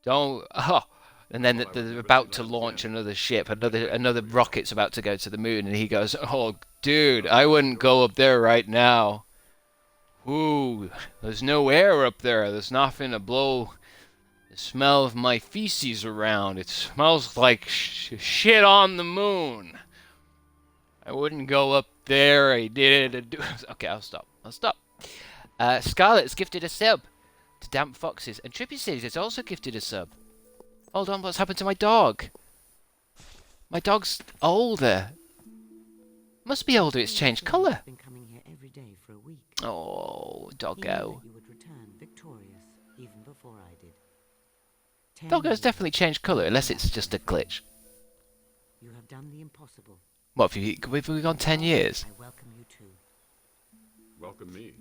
Don't. Oh. And then they're about to launch another ship, another rocket's about to go to the moon, and he goes, "Oh, dude, I wouldn't go up there right now. Ooh, there's no air up there. There's nothing to blow the smell of my feces around. It smells like shit on the moon. I wouldn't go up there. I did it." Okay, I'll stop. Scarlett's gifted a sub to Damp Foxes, and Trippy Series has also gifted a sub. Hold on, what's happened to my dog? My dog's older. Must be older, it's changed colour. Been coming here every day for a week. Oh, He knew doggo. that you would return victorious, even before I did. 10 Doggo's years, definitely changed colour, unless it's just a glitch. You have done the impossible. What, have we gone 10 years? I welcome you too. Welcome me.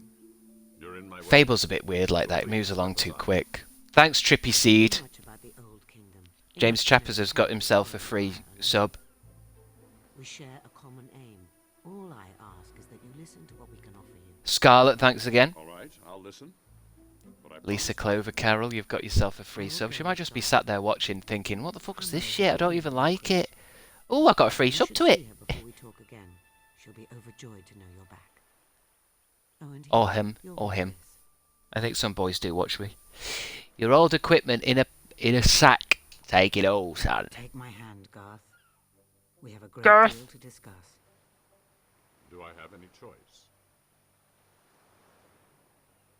You're in my way. Fable's a bit weird like that, it moves along too quick. Thanks, Trippy Seed. Much about the old kingdom. James Chappers has got himself a free sub. We share a common aim. All I ask is that you listen to what we can offer you. Scarlett, thanks again. All right, I'll listen. But I Lisa promise Clover Carroll, you've got yourself a free sub. She might just be sat there watching, thinking, what the fuck's this shit? I don't even like it. Oh, I got a free You sub should to see it. her before we talk again. She'll be overjoyed to know you're back. Oh, and Or here, him, your or him. voice. I think some boys do watch me. Your old equipment in a sack. Take it all, son. Take my hand, Garth. We have a great Garth. deal to discuss. Do I have any choice?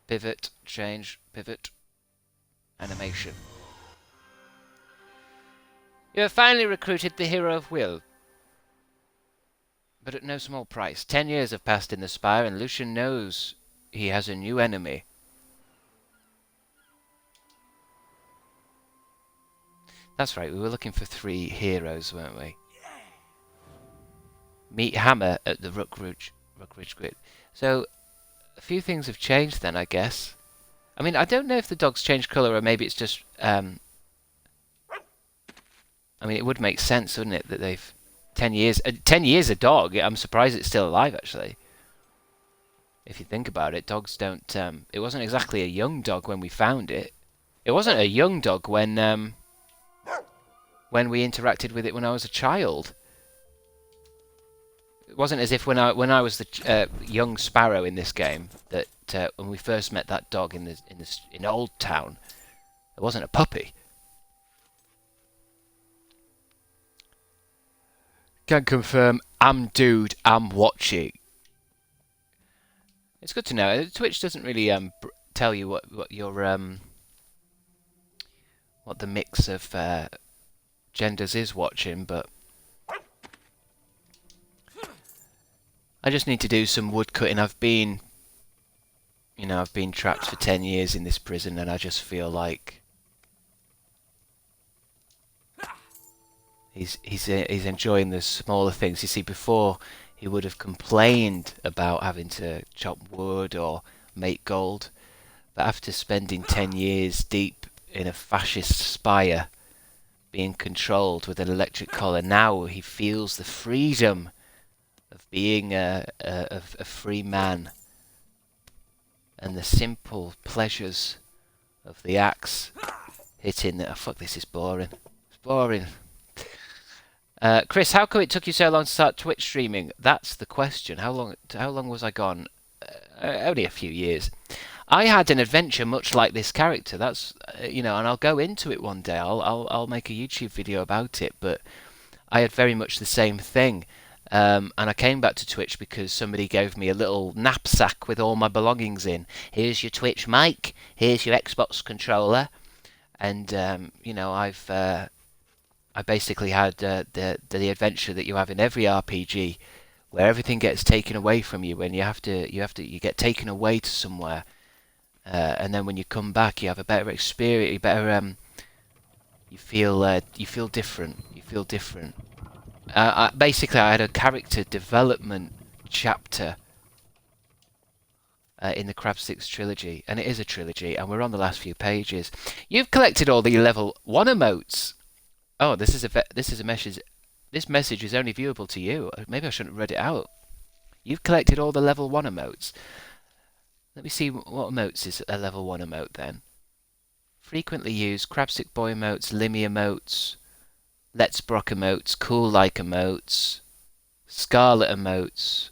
Pivot, change, pivot. Animation. You have finally recruited the hero of Will. But at no small price. 10 years have passed in the Spire, and Lucian knows he has a new enemy. That's right, we were looking for 3 heroes, weren't we? Meet Hammer at the Rookridge Grid. So, a few things have changed then, I guess. I mean, I don't know if the dog's changed colour or maybe it's just... I mean, it would make sense, wouldn't it, that they've... 10 years... 10 years a dog, I'm surprised it's still alive, actually. If you think about it, dogs don't... it wasn't exactly a young dog when we found it. It wasn't a young dog when we interacted with it when I was a child. It wasn't as if when I was the young Sparrow in this game that when we first met that dog in Old Town, it wasn't a puppy. Can confirm. I'm dude. I'm watching. It's good to know. Twitch doesn't really tell you what your what the mix of genders is watching, but I just need to do some wood cutting. I've been trapped for 10 years in this prison, and I just feel like he's enjoying the smaller things. You see, before he would have complained about having to chop wood or make gold, but after spending 10 years deep in a fascist spire, being controlled with an electric collar, now he feels the freedom of being a free man and the simple pleasures of the axe hitting. Oh, fuck, this is boring. It's boring. Chris, how come it took you so long to start Twitch streaming? That's the question. How long was I gone? Only a few years. I had an adventure much like this character. That's and I'll go into it one day. I'll make a YouTube video about it. But I had very much the same thing. And I came back to Twitch because somebody gave me a little knapsack with all my belongings in. Here's your Twitch mic. Here's your Xbox controller. And I basically had the adventure that you have in every RPG, where everything gets taken away from you when you get taken away to somewhere, and then when you come back, you have a better experience. You feel different. You feel different. Basically, I had a character development chapter in the Crabstickz trilogy, and it is a trilogy, and we're on the last few pages. You've collected all the level 1 emotes. Oh, this is a This message is only viewable to you. Maybe I shouldn't have read it out. You've collected all the level 1 emotes. Let me see what emotes is a level 1 emote then. Frequently used Crabstickz boy emotes, Limmy emotes, Let's Brock emotes, Cool Like emotes, Scarlet emotes,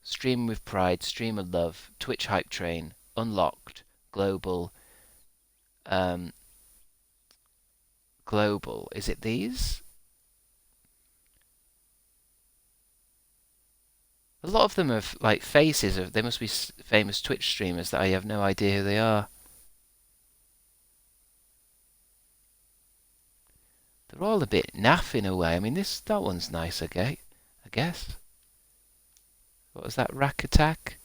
Stream with Pride, Stream of Love, Twitch Hype Train, Unlocked, Global. Global. Is it these? A lot of them have like faces of. They must be famous Twitch streamers that I have no idea who they are. They're all a bit naff in a way. I mean, that one's nice, okay? I guess. What was that? Rack Attack?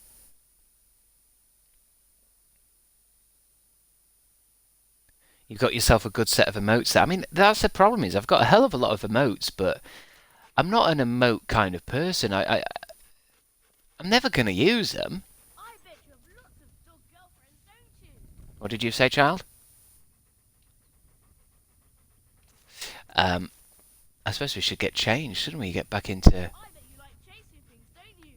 You've got yourself a good set of emotes there. I mean, that's the problem is I've got a hell of a lot of emotes, but I'm not an emote kind of person. I'm never going to use them. I bet you have lots of dog girlfriends, don't you? What did you say, child? I suppose we should get changed, shouldn't we? Get back into... I bet you like chasing things, don't you?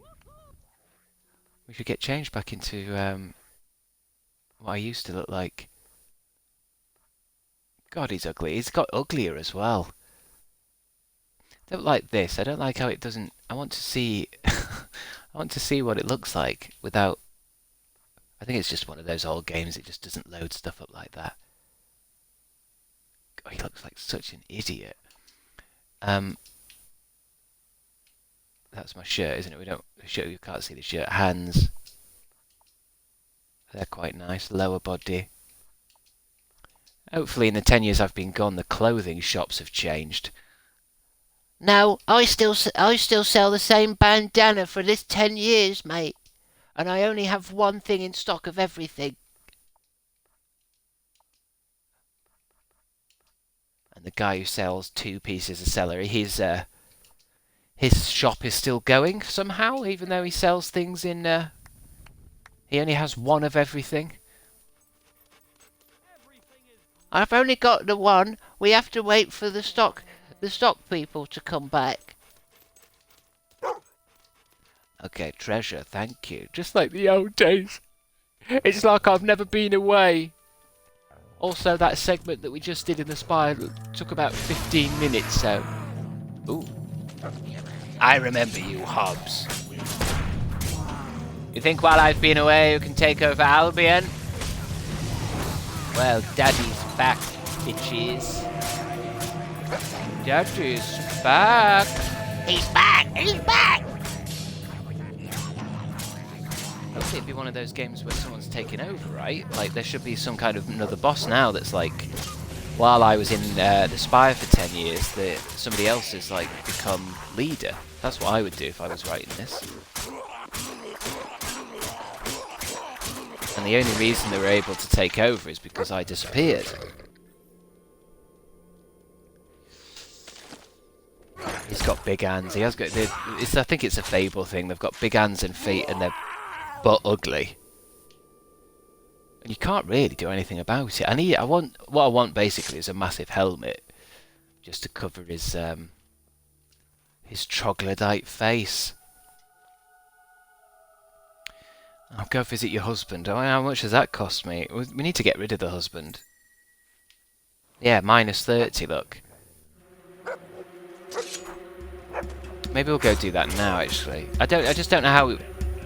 We should get changed back into what I used to look like. God, he's ugly. He's got uglier as well. I don't like this. I don't like how it doesn't... I want to see... I want to see what it looks like without... I think it's just one of those old games. It just doesn't load stuff up like that. God, he looks like such an idiot. That's my shirt, isn't it? We don't show you can't see the shirt. Hands. They're quite nice. Lower body. Hopefully in the 10 years I've been gone, the clothing shops have changed. No, I still sell the same bandana for this 10 years, mate. And I only have one thing in stock of everything. And the guy who sells 2 pieces of celery, his shop is still going somehow, even though he sells things in... he only has one of everything. I've only got the one. We have to wait for the stock people to come back. Okay, treasure, thank you. Just like the old days. It's like I've never been away. Also, that segment that we just did in the spire took about 15 minutes, so... Ooh. I remember you, Hobbs. You think while I've been away you can take over Albion? Well, Daddy's back, bitches. Daddy's back. He's back! He's back! Hopefully it'd be one of those games where someone's taking over, right? Like, there should be some kind of another boss now that's like... While I was in the Spire for 10 years, somebody else has, like, become leader. That's what I would do if I was writing this. And the only reason they were able to take over is because I disappeared. He's got big hands. He has got... I think it's a Fable thing. They've got big hands and feet and they're butt ugly. And you can't really do anything about it. What I want basically is a massive helmet. Just to cover his troglodyte face. I'll go visit your husband. Oh, how much does that cost me? We need to get rid of the husband. Yeah, minus 30, look. Maybe we'll go do that now, actually. I just don't know how we...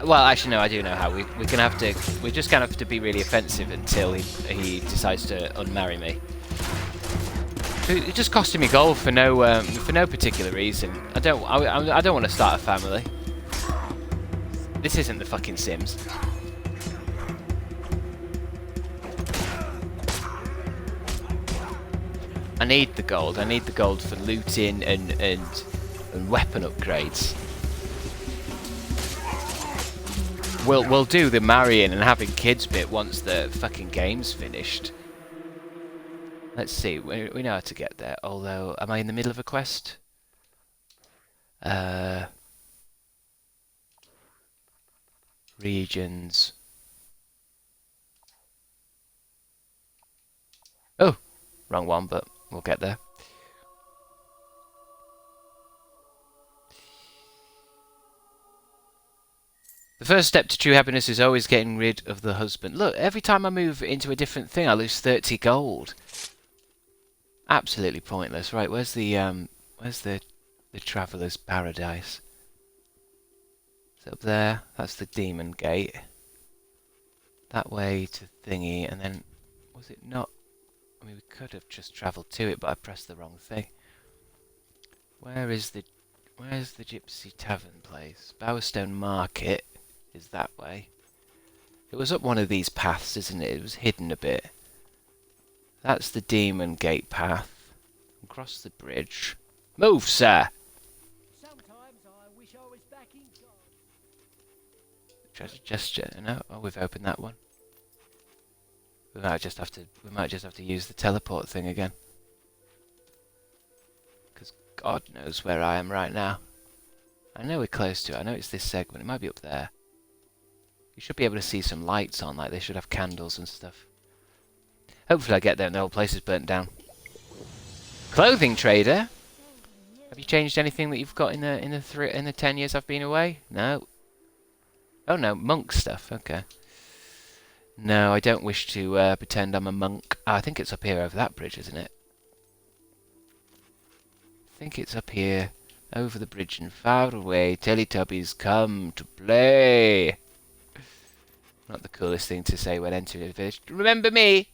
Well, actually, no, I do know how. We're just gonna have to be really offensive until he decides to unmarry me. It just costing me gold for no particular reason. I don't want to start a family. This isn't the fucking Sims. I need the gold. I need the gold for looting and weapon upgrades. We'll do the marrying and having kids bit once the fucking game's finished. Let's see. We know how to get there. Although, am I in the middle of a quest? Regions. Oh, wrong one, but we'll get there. The first step to true happiness is always getting rid of the husband. Look, every time I move into a different thing, I lose 30 gold. Absolutely pointless. Right, where's the traveller's paradise? It's up there. That's the demon gate. That way to thingy, and then was it not? I mean, we could have just travelled to it, but I pressed the wrong thing. Where's the Gypsy Tavern place? Bowerstone Market is that way. It was up one of these paths, isn't it? It was hidden a bit. That's the Demon Gate path. Across the bridge. Move, sir! Sometimes I wish I was back in charge. Treasure gesture. No, oh, we've opened that one. We might just have to use the teleport thing again. Because God knows where I am right now. I know we're close to it. I know it's this segment. It might be up there. You should be able to see some lights on, like they should have candles and stuff. Hopefully I get there and the whole place is burnt down. Clothing trader? Have you changed anything that you've got in the 10 years I've been away? No. Oh no, monk stuff. Okay. No, I don't wish to pretend I'm a monk. I think it's up here over that bridge, isn't it? I think it's up here over the bridge and far away. Teletubbies come to play. Not the coolest thing to say when entering a village. Remember me?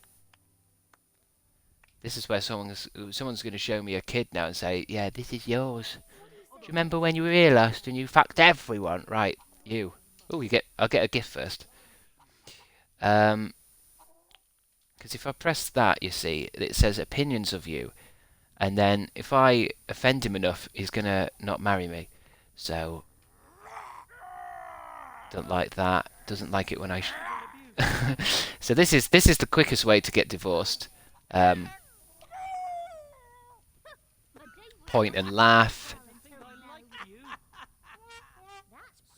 This is where someone's going to show me a kid now and say, yeah, this is yours. Do you remember when you were here last and you fucked everyone? Right, you. Oh, I'll get a gift first. Because if I press that, you see, it says opinions of you. And then if I offend him enough, he's going to not marry me. So, don't like that. Doesn't like it when I... So this is the quickest way to get divorced. Point and laugh.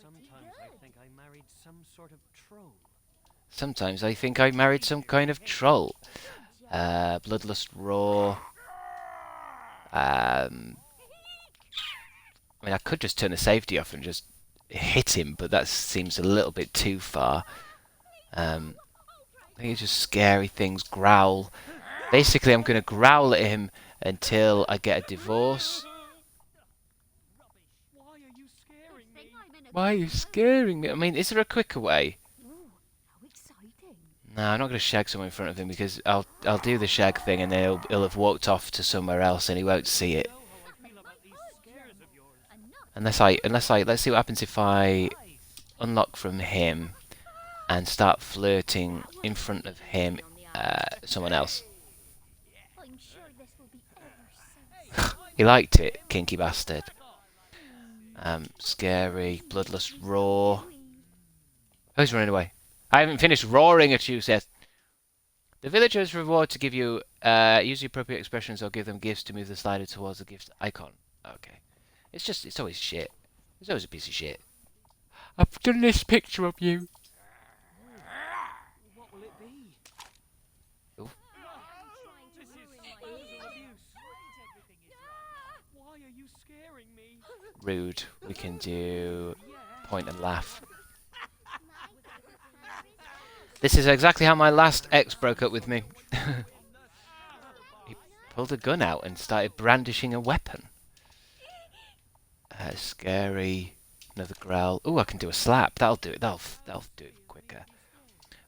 Sometimes I think I married some sort of troll. Sometimes I think I married some kind of troll. Bloodlust roar. I mean, I could just turn the safety off and just hit him, but that seems a little bit too far. I think it's just scary things. Growl. Basically, I'm going to growl at him until I get a divorce. Why are you scaring me? Why are you scaring me? I mean, is there a quicker way? How exciting. No, I'm not going to shag someone in front of him because I'll do the shag thing and then he'll have walked off to somewhere else and he won't see it. Unless I let's see what happens if I unlock from him and start flirting in front of him, someone else. I'm sure this will be ever so He liked it, kinky bastard. Scary, bloodlust roar. Oh, he's running away. I haven't finished roaring at you, Seth. The villagers reward to give you, use the appropriate expressions or give them gifts to move the slider towards the gift icon. Okay. It's always shit. It's always a piece of shit. I've done this picture of you. What will it be? Ooh. This is spousal abuse. Why are you scaring me? Rude. We can do point and laugh. This is exactly how my last ex broke up with me. He pulled a gun out and started brandishing a weapon. Scary. Another growl. Oh, I can do a slap. That'll do it. That'll do it quicker.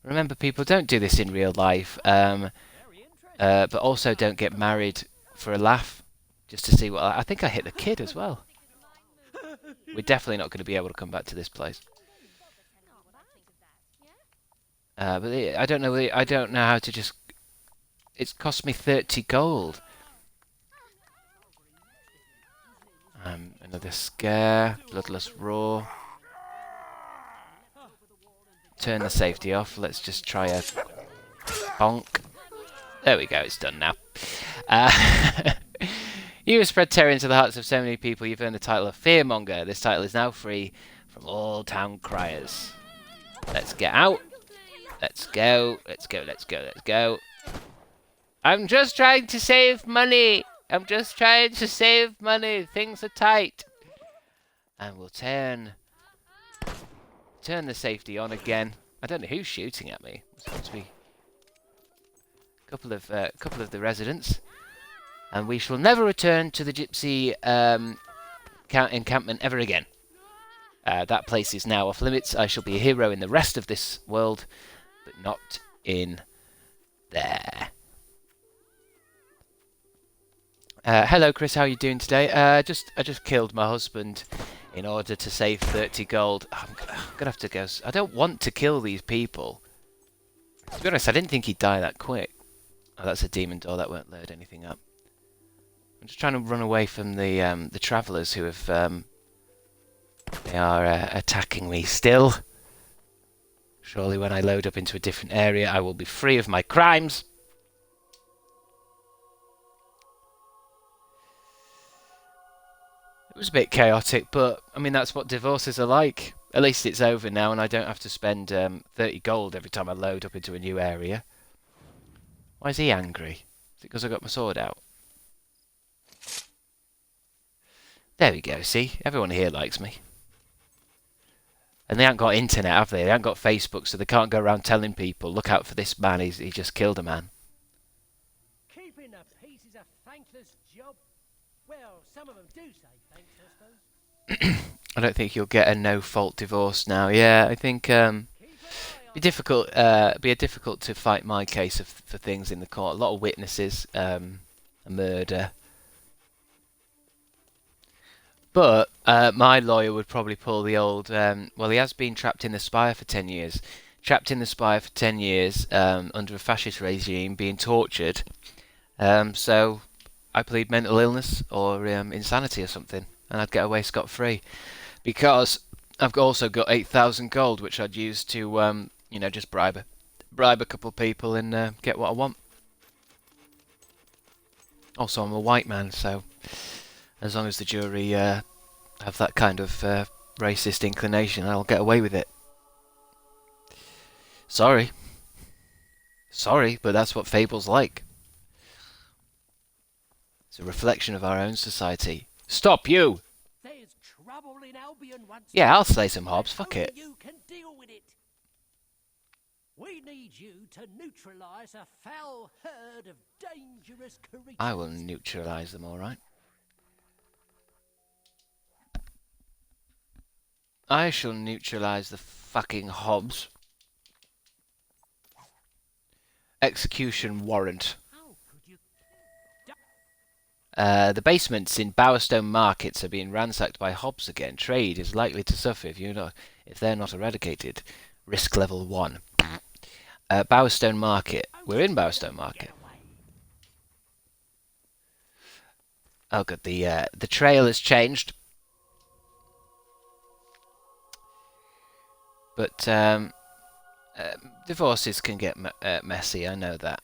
Remember, people, don't do this in real life. But also don't get married for a laugh. Just to see what... I think I hit the kid as well. We're definitely not going to be able to come back to this place. But I don't know how to just... It's cost me 30 gold. Another scare. Bloodlust roar. Turn the safety off. Let's just try a bonk. There we go. It's done now. You have spread terror into the hearts of so many people. You've earned the title of Fearmonger. This title is now free from all town criers. Let's get out. Let's go. Let's go. Let's go. Let's go. I'm just trying to save money. I'm just trying to save money. Things are tight. And we'll turn turn the safety on again. I don't know who's shooting at me. It's got to be a couple of the residents. And we shall never return to the gypsy encampment ever again. That place is now off limits. I shall be a hero in the rest of this world, but not in there. Hello, Chris. How are you doing today? I just killed my husband in order to save 30 gold. I'm gonna have to go. I don't want to kill these people. To be honest, I didn't think he'd die that quick. Oh, that's a demon door. That won't load anything up. I'm just trying to run away from the travellers who have they are attacking me still. Surely when I load up into a different area I will be free of my crimes. It was a bit chaotic, but I mean that's what divorces are like. At least it's over now and I don't have to spend 30 gold every time I load up into a new area. Why is he angry? Is it because I got my sword out? There we go, see? Everyone here likes me. And they haven't got internet, have they? They haven't got Facebook, so they can't go around telling people, look out for this man, he just killed a man. Keeping the peace is a thankless job. Well, some of them do say thanks, I suppose. I don't think you'll get a no-fault divorce now. Yeah, I think be difficult to fight my case for things in the court. A lot of witnesses, a murder. But my lawyer would probably pull the old, well, he has been trapped in the Spire for 10 years. Trapped in the Spire for 10 years under a fascist regime, being tortured. So I plead mental illness or insanity or something, and I'd get away scot-free. Because I've also got 8,000 gold, which I'd use to, you know, just bribe a couple of people and get what I want. Also, I'm a white man, so as long as the jury have that kind of racist inclination, I'll get away with it. Sorry, but that's what Fable's like. It's a reflection of our own society. Stop, you! There's trouble in Albion once. Yeah, I'll slay some hobs, fuck it. You can deal with it. We need you to neutralise a foul herd of dangerous creatures. I will neutralise them, alright. I shall neutralise the fucking hobs. Execution warrant. How could you? The basements in Bowerstone markets are being ransacked by hobs again. Trade is likely to suffer if they're not eradicated. Risk level 1. Bowerstone Market. We're in Bowerstone Market. Oh good, the trail has changed. But divorces can get messy. I know that.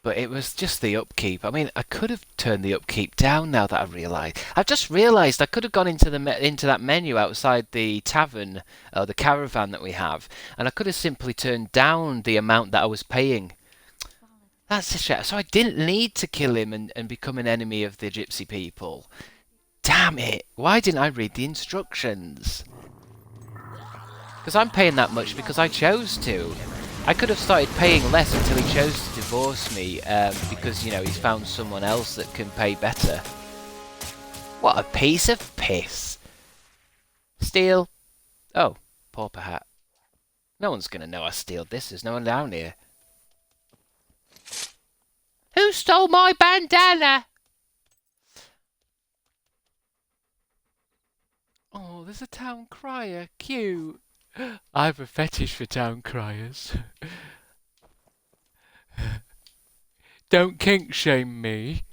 But it was just the upkeep. I mean, I could have turned the upkeep down now that I've just realised I could have gone into that menu outside the tavern, or the caravan that we have, and I could have simply turned down the amount that I was paying. That's a shame. So I didn't need to kill him and become an enemy of the gypsy people. Damn it! Why didn't I read the instructions? Because I'm paying that much because I chose to. I could have started paying less until he chose to divorce me because, you know, he's found someone else that can pay better. What a piece of piss. Steal. Oh, pauper hat. No one's going to know I steal this. There's no one down here. Who stole my bandana? Oh, there's a town crier. Cute. I have a fetish for town criers. Don't kink shame me.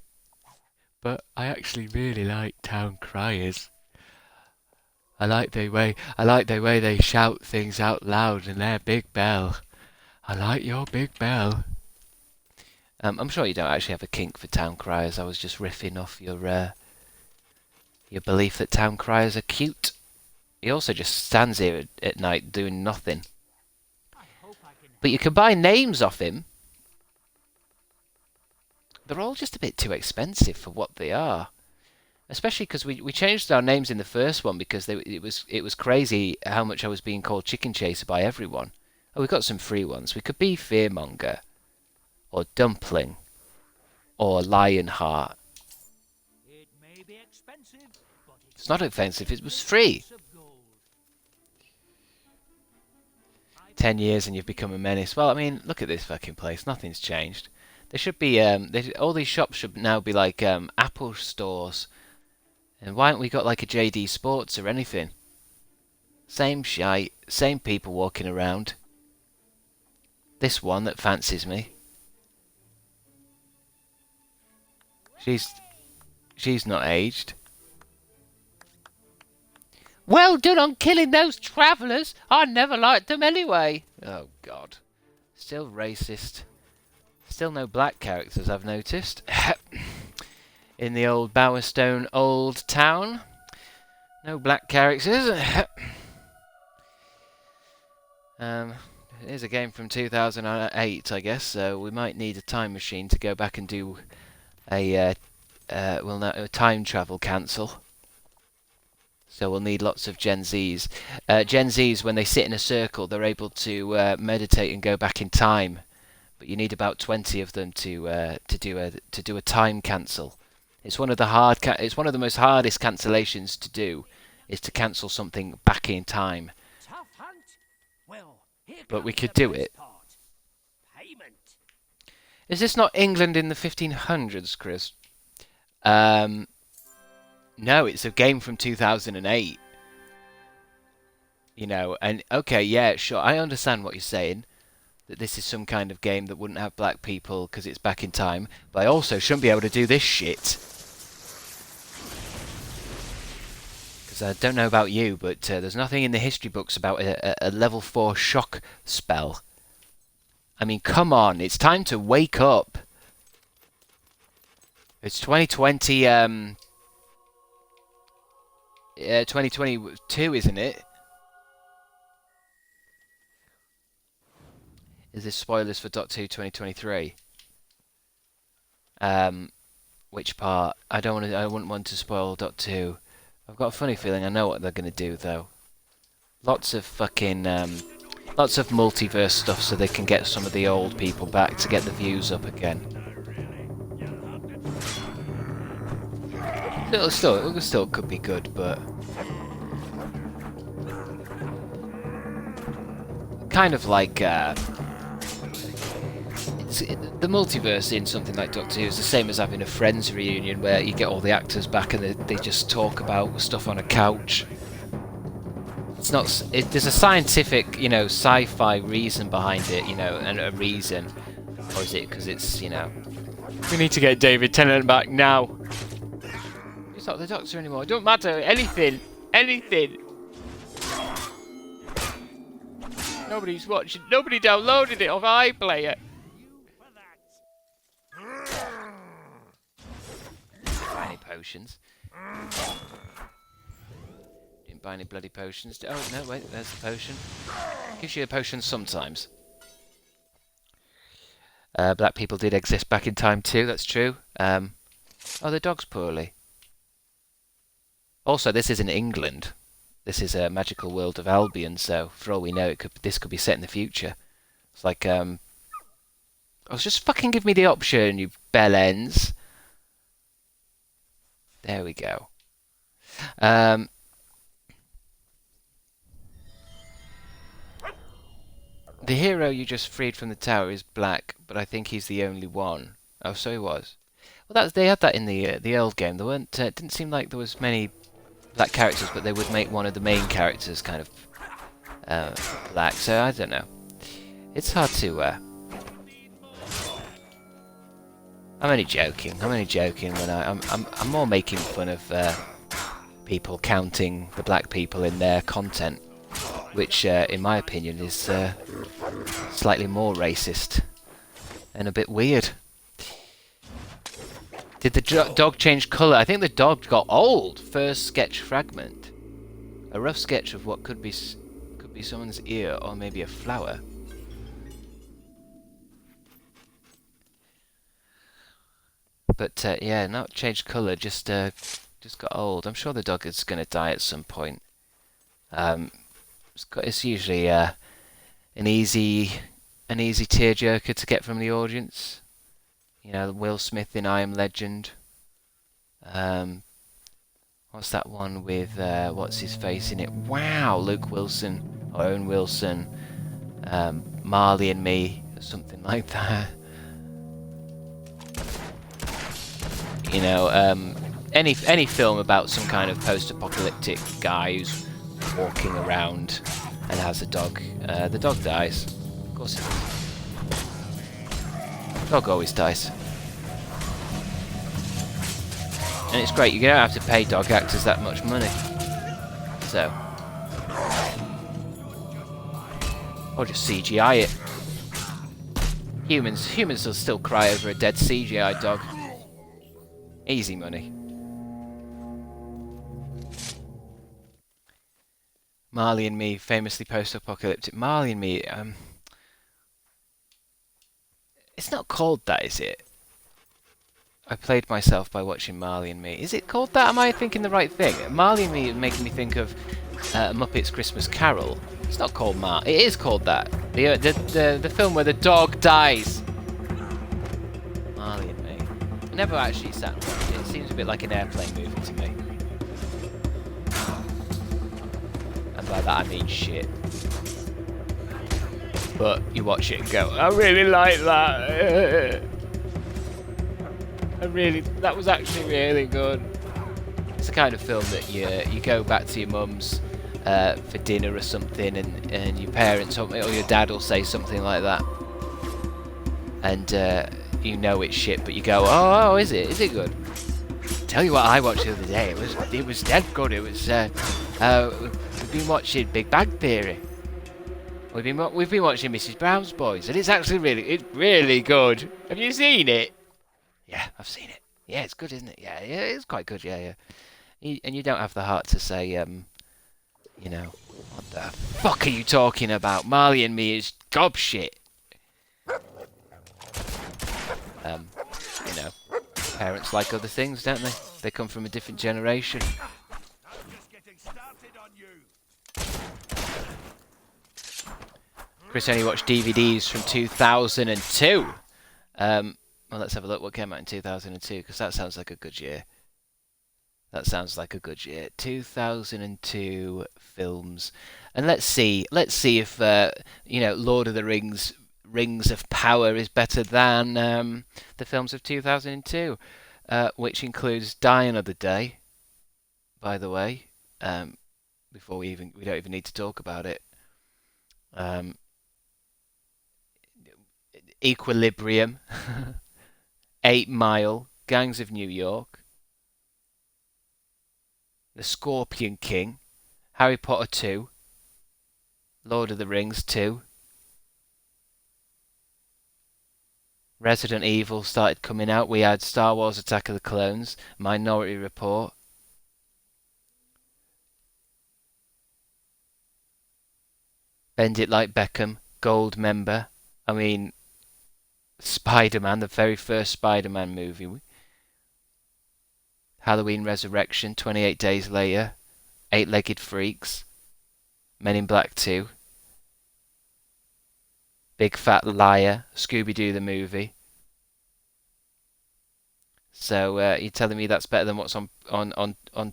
But I actually really like town criers. I like their way they shout things out loud in their big bell. I like your big bell. I'm sure you don't actually have a kink for town criers. I was just riffing off your belief that town criers are cute. He also just stands here at night doing nothing. But you can buy names off him. They're all just a bit too expensive for what they are. Especially because we changed our names in the first one because it was crazy how much I was being called Chicken Chaser by everyone. Oh, we got some free ones. We could be Fearmonger, or Dumpling, or Lionheart. It may be expensive, but It's not offensive. It was free. 10 years and you've become a menace. Well, I mean, look at this fucking place. Nothing's changed. There should be all these shops should now be like Apple stores. And why haven't we got like a JD Sports or anything? Same shite, same people walking around. This one that fancies me. She's not aged. Well done on killing those travellers. I never liked them anyway. Oh God. Still racist. Still no black characters, I've noticed. In the old Bowerstone Old Town. No black characters. Here's a game from 2008, I guess, so we might need a time machine to go back and do a time travel cancel. So we'll need lots of Gen Zs. Gen Zs, when they sit in a circle, they're able to meditate and go back in time. But you need about 20 of them to do a time cancel. It's one of the most hardest cancellations to do, is to cancel something back in time. tough hunt. Well, here But we comes could the do best it. part. Payment. Is this not England in the 1500s, Chris? No, it's a game from 2008. You know, and okay, yeah, sure, I understand what you're saying. That this is some kind of game that wouldn't have black people because it's back in time. But I also shouldn't be able to do this shit. Because I don't know about you, but there's nothing in the history books about a level 4 shock spell. I mean, come on, it's time to wake up. It's 2020, 2022, isn't it? Is this spoilers for .2 2023? Which part? I wouldn't want to spoil .2. I've got a funny feeling I know what they're gonna do though. Lots of fucking lots of multiverse stuff so they can get some of the old people back to get the views up again. It still could be good, but kind of like the multiverse in something like Doctor Who is the same as having a Friends reunion where you get all the actors back and they just talk about stuff on a couch. It's not. There's a scientific, you know, sci-fi reason behind it, you know, and a reason, or is it because it's, you know, we need to get David Tennant back now. He's not the Doctor anymore. It don't matter. Anything. Nobody's watching. Nobody downloaded it off iPlayer. Buy any potions? Didn't buy any bloody potions. Oh no, wait. There's the potion. Gives you a potion sometimes. Black people did exist back in time too. That's true. Oh, the dog's poorly. Also, this isn't England. This is a magical world of Albion, so for all we know, this could be set in the future. It's like, oh, just fucking give me the option, you bellends. There we go. The hero you just freed from the tower is black, but I think he's the only one. Oh, so he was. Well, they had that in the old game. There weren't. It didn't seem like there was many black characters, but they would make one of the main characters kind of black. So I don't know. It's hard to. I'm only joking. When I'm more making fun of people counting the black people in their content, which, in my opinion, is slightly more racist and a bit weird. Did the dog change colour? I think the dog got old. First sketch fragment. A rough sketch of what could be someone's ear or maybe a flower. But yeah, not changed colour. Just just got old. I'm sure the dog is going to die at some point. It's usually an easy tearjerker to get from the audience. You know, Will Smith in I Am Legend. What's that one with what's his face in it? Wow, Luke Wilson or Owen Wilson, Marley and Me, or something like that. You know, any film about some kind of post-apocalyptic guy who's walking around and has a dog. The dog dies. Of course it does. Dog always dies. And it's great, you don't have to pay dog actors that much money. So. Or just CGI it. Humans will still cry over a dead CGI dog. Easy money. Marley and Me, famously post-apocalyptic. Marley and Me, it's not called that, is it? I played myself by watching Marley and Me. Is it called that? Am I thinking the right thing? Marley and Me is making me think of Muppets Christmas Carol. It's not called It is called that. The film where the dog dies. Marley and Me. I never actually sat and watched it. It seems a bit like an airplane movie to me. And by that I mean shit. But you watch it and go, I really like that. That was actually really good. It's the kind of film that you go back to your mum's for dinner or something, and your parents or your dad will say something like that, and you know it's shit, but you go, oh, is it? Is it good? Tell you what, I watched the other day. It was dead good. It was we've been watching Big Bang Theory. We've been watching Mrs. Brown's Boys, and it's really good. Have you seen it? Yeah, I've seen it. Yeah, it's good, isn't it? Yeah, it's quite good. Yeah. And you don't have the heart to say, you know, what the fuck are you talking about? Marley and Me is gobshit. You know, parents like other things, don't they? They come from a different generation. Chris only watched DVDs from 2002. Well, let's have a look what came out in 2002, because that sounds like a good year. 2002 films. And let's see if, you know, Lord of the Rings, Rings of Power is better than the films of 2002, which includes Die Another Day, by the way, before we don't even need to talk about it. Equilibrium. 8 Mile, Gangs of New York, The Scorpion King, Harry Potter 2, Lord of the Rings 2, Resident Evil started coming out. We had Star Wars Attack of the Clones, Minority Report, Bend It Like Beckham, Gold Member. I mean, Spider-Man, the very first Spider-Man movie. Halloween Resurrection, 28 Days Later, Eight-Legged Freaks, Men in Black 2, Big Fat Liar, Scooby-Doo the movie. So you're telling me that's better than what's on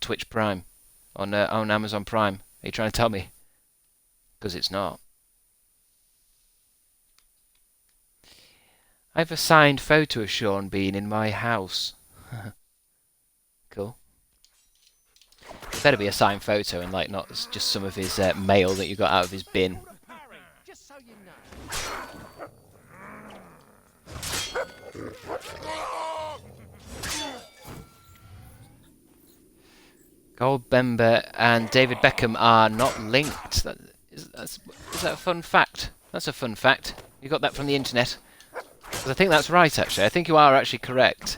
Twitch Prime, on Amazon Prime? Are you trying to tell me? Because it's not. I have a signed photo of Sean Bean in my house. Cool. It better be a signed photo and like not just some of his mail that you got out of his bin. Goldmember and David Beckham are not linked. Is that a fun fact? That's a fun fact. You got that from the internet. Because I think that's right, actually. I think you are actually correct.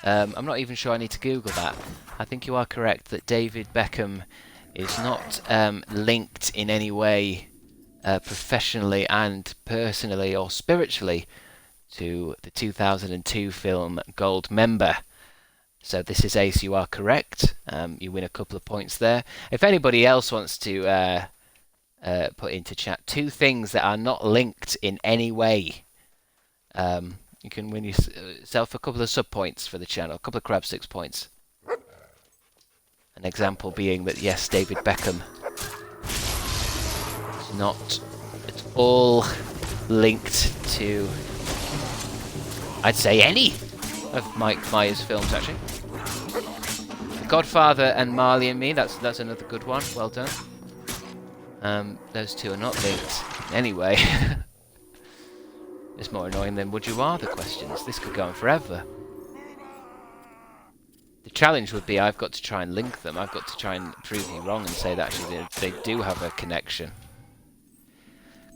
I'm not even sure I need to Google that. I think you are correct that David Beckham is not linked in any way, professionally and personally or spiritually, to the 2002 film Goldmember. So this is Ace, you are correct. You win a couple of points there. If anybody else wants to put into chat 2 things that are not linked in any way, you can win yourself a couple of sub-points for the channel, a couple of Crabstickz points. An example being that, yes, David Beckham is not at all linked to, I'd say, any of Mike Myers' films, actually. The Godfather and Marley and Me, that's another good one. Well done. Those 2 are not linked anyway. It's more annoying than Would You Rather questions. This could go on forever. The challenge would be I've got to try and link them. I've got to try and prove you wrong and say that actually they do have a connection.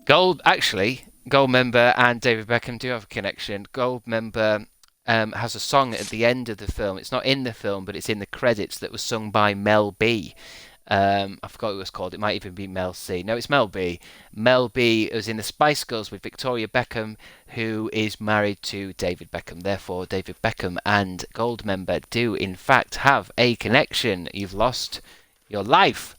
Gold member and David Beckham do have a connection. Gold member has a song at the end of the film. It's not in the film, but it's in the credits, that was sung by Mel B. I forgot what it was called. It might even be Mel C. No, it's Mel B. Mel B was in the Spice Girls with Victoria Beckham, who is married to David Beckham. Therefore, David Beckham and Gold member do, in fact, have a connection. You've lost your life.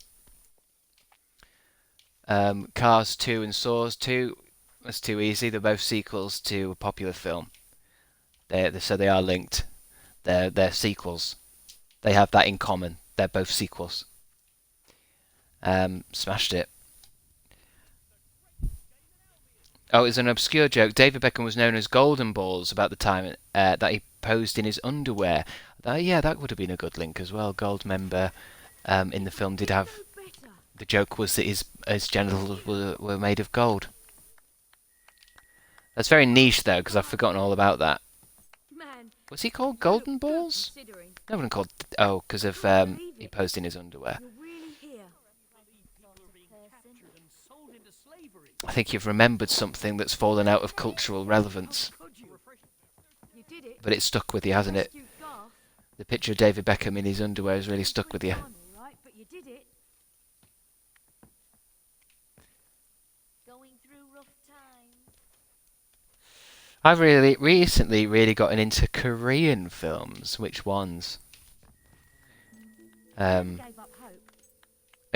Cars 2 and Saws 2. That's too easy. They're both sequels to a popular film. So they are linked. They're sequels. They have that in common. They're both sequels. Smashed it. Oh, it's an obscure joke. David Beckham was known as Golden Balls about the time that he posed in his underwear. Yeah, that would have been a good link as well. Gold member in the film did have... The joke was that his genitals were made of gold. That's very niche, though, because I've forgotten all about that. Was he called Golden Balls? No one called... Oh, because of he posed in his underwear. I think you've remembered something that's fallen out of cultural relevance. But it's stuck with you, hasn't it? The picture of David Beckham in his underwear has really stuck with you. I've recently gotten into Korean films. Which ones? Are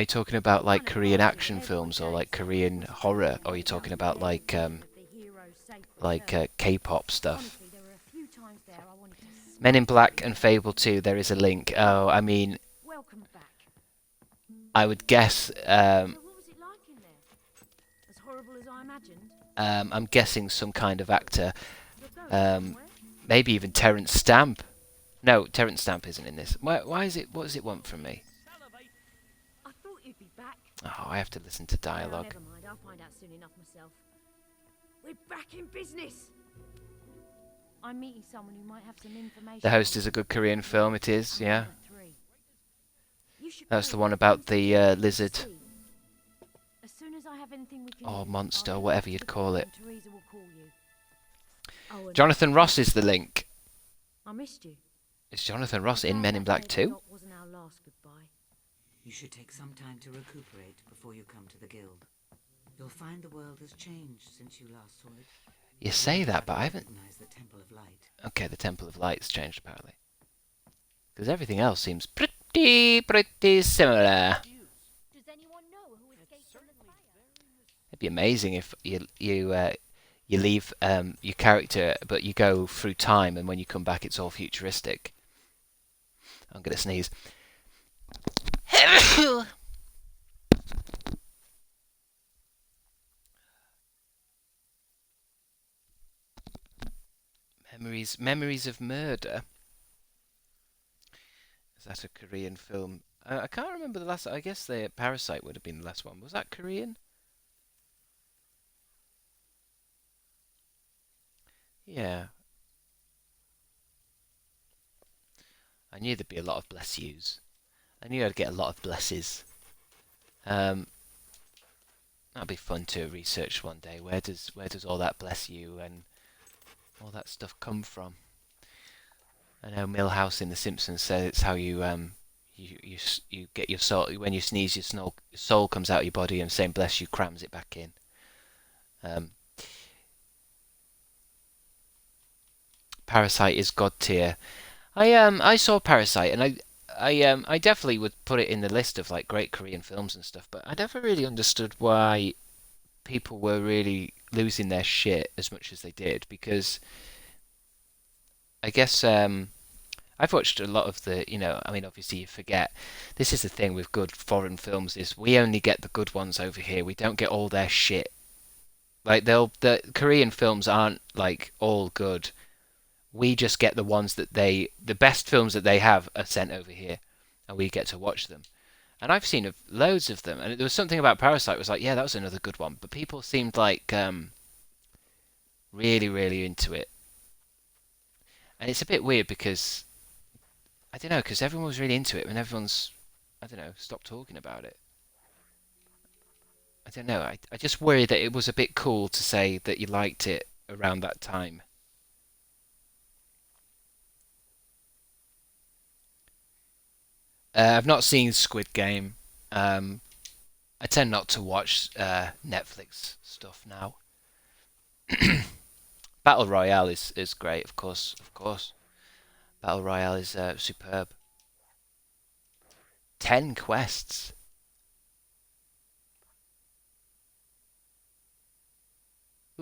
you talking about like Korean action films or like Korean horror? Or are you talking about like K-pop stuff? Men in Black and Fable 2, there is a link. Oh, I mean, I would guess... I'm guessing some kind of actor. Maybe even Terence Stamp. No, Terence Stamp isn't in this. Why is it? What does it want from me? Oh, I have to listen to dialogue. Never mind, I'll find out soon enough myself. We're back in business. I'm meeting someone who might have some information. The Host is a good Korean film. It is, yeah. That's the one about the lizard. Or monster, whatever you'd call it. Jonathan Ross is the link. I missed you. Is Jonathan Ross in Men in Black 2? You should take some time to recuperate before you come to the guild. You'll find the world has changed since you last saw it. You say that, but I haven't... The Temple of Light. Okay, the Temple of Light's changed, apparently. Because everything else seems pretty similar. It'd be amazing if you leave your character, but you go through time, and when you come back, it's all futuristic. I'm gonna sneeze. Memories of Murder. Is that a Korean film? I can't remember the last. I guess the Parasite would have been the last one. Was that Korean? Yeah. I knew there'd be a lot of bless yous. I knew I'd get a lot of blesses. That'd be fun to research one day. Where does all that bless you and all that stuff come from? I know Milhouse in The Simpsons says it's how you get your soul when you sneeze. Your soul comes out of your body, and saying bless you crams it back in. Parasite is God tier. I saw Parasite, and I definitely would put it in the list of like great Korean films and stuff. But I never really understood why people were really losing their shit as much as they did, because I guess I've watched a lot of the, I mean, obviously you forget. This is the thing with good foreign films is we only get the good ones over here. We don't get all their shit. Like the Korean films aren't like all good. We just get the ones that the best films that they have are sent over here, and we get to watch them. And I've seen loads of them, and there was something about Parasite was like, yeah, that was another good one. But people seemed like really, really into it, and it's a bit weird because I don't know, because everyone was really into it, and everyone's, I don't know, stopped talking about it. I don't know. I just worry that it was a bit cool to say that you liked it around that time. I've not seen Squid Game. I tend not to watch Netflix stuff now. Battle Royale is great, of course, of course. Battle Royale is superb. 10 quests.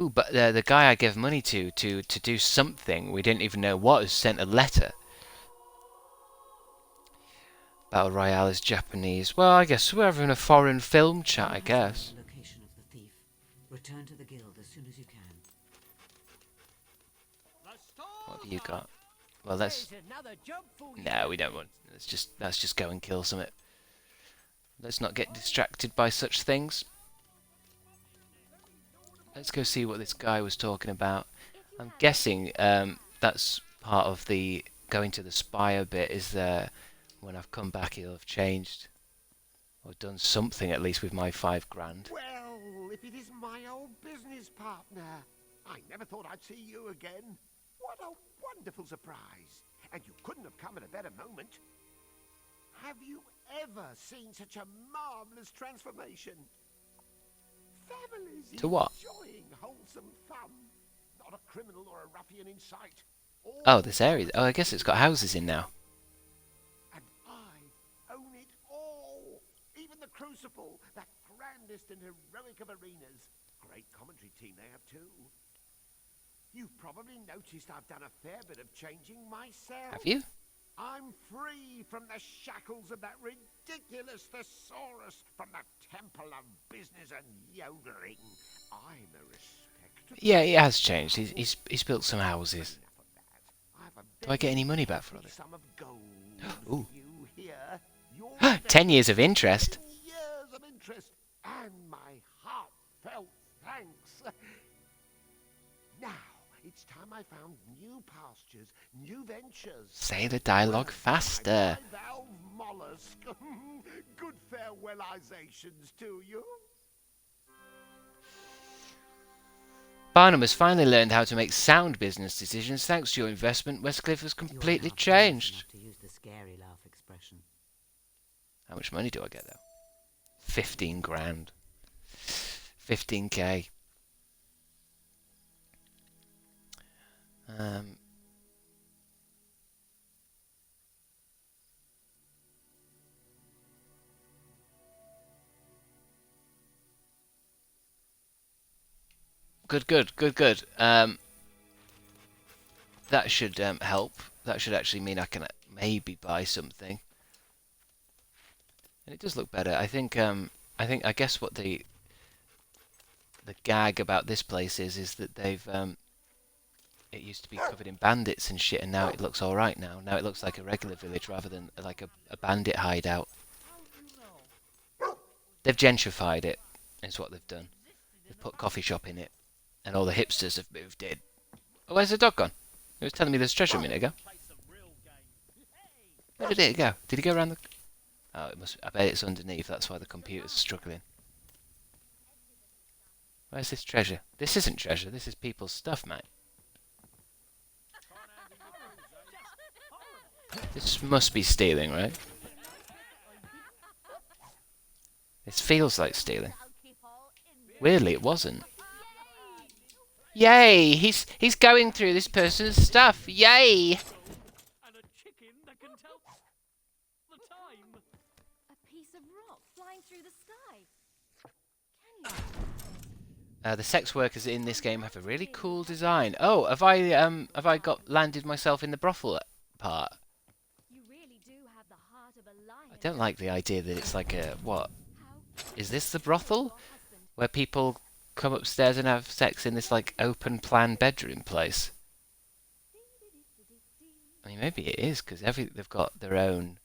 Ooh, but the guy I gave money to do something we didn't even know what has sent a letter. Battle Royale is Japanese. Well, I guess we're having a foreign film chat, I guess. The location of the thief. Return to the guild as soon as you can. What have you got? Well, let's... No, we don't want... Let's just go and kill something. Let's not get distracted by such things. Let's go see what this guy was talking about. I'm guessing that's part of the going to the spire bit, is when I've come back he'll have changed. Or done something at least with my £5 grand. Well, if it isn't my old business partner. I never thought I'd see you again. What a wonderful surprise. And you couldn't have come at a better moment. Have you ever seen such a marvelous transformation? Families To what? enjoying wholesome fun. Not a criminal or a ruffian in sight. Oh, this area. Oh, I guess it's got houses in now. And I own it all. Even the Crucible, that grandest and heroic of arenas. Great commentary team they have too. You've probably noticed I've done a fair bit of changing myself. Have you? I'm free from the shackles of that ridiculous thesaurus, from the temple of business and yodeling. I'm a respectable... Yeah, it has changed. He's built some houses. Do I get any money back for it? Ooh. 10 years of interest. 10 years of interest and my heartfelt thanks. Now, it's time I found new pastures, new ventures. Say the dialogue faster. My valve mollusk. Good farewellizations to you. Barnum has finally learned how to make sound business decisions. Thanks to your investment, Westcliff has completely changed. To use the scary laugh expression. How much money do I get, though? 15 grand. 15k. Good. That should help. That should actually mean I can maybe buy something. And it does look better. I guess what the gag about this place is that they've it used to be covered in bandits and shit, and now it looks all right now. Now it looks like a regular village rather than like a bandit hideout. They've gentrified it, is what they've done. They've put coffee shop in it, and all the hipsters have moved in. Oh, where's the dog gone? He was telling me there's treasure a minute ago. Where did it go? Did he go around the... Oh, it must... I bet it's underneath, that's why the computer's struggling. Where's this treasure? This isn't treasure, this is people's stuff, mate. This must be stealing, right? This feels like stealing. Weirdly, it wasn't. Yay! He's going through this person's stuff. Yay! The sex workers in this game have a really cool design. Oh, have I got landed myself in the brothel part? You really do have the heart of a lion. I don't like the idea that it's like a what? Is this the brothel where people come upstairs and have sex in this like open plan bedroom place? I mean, maybe it is because they've got their own.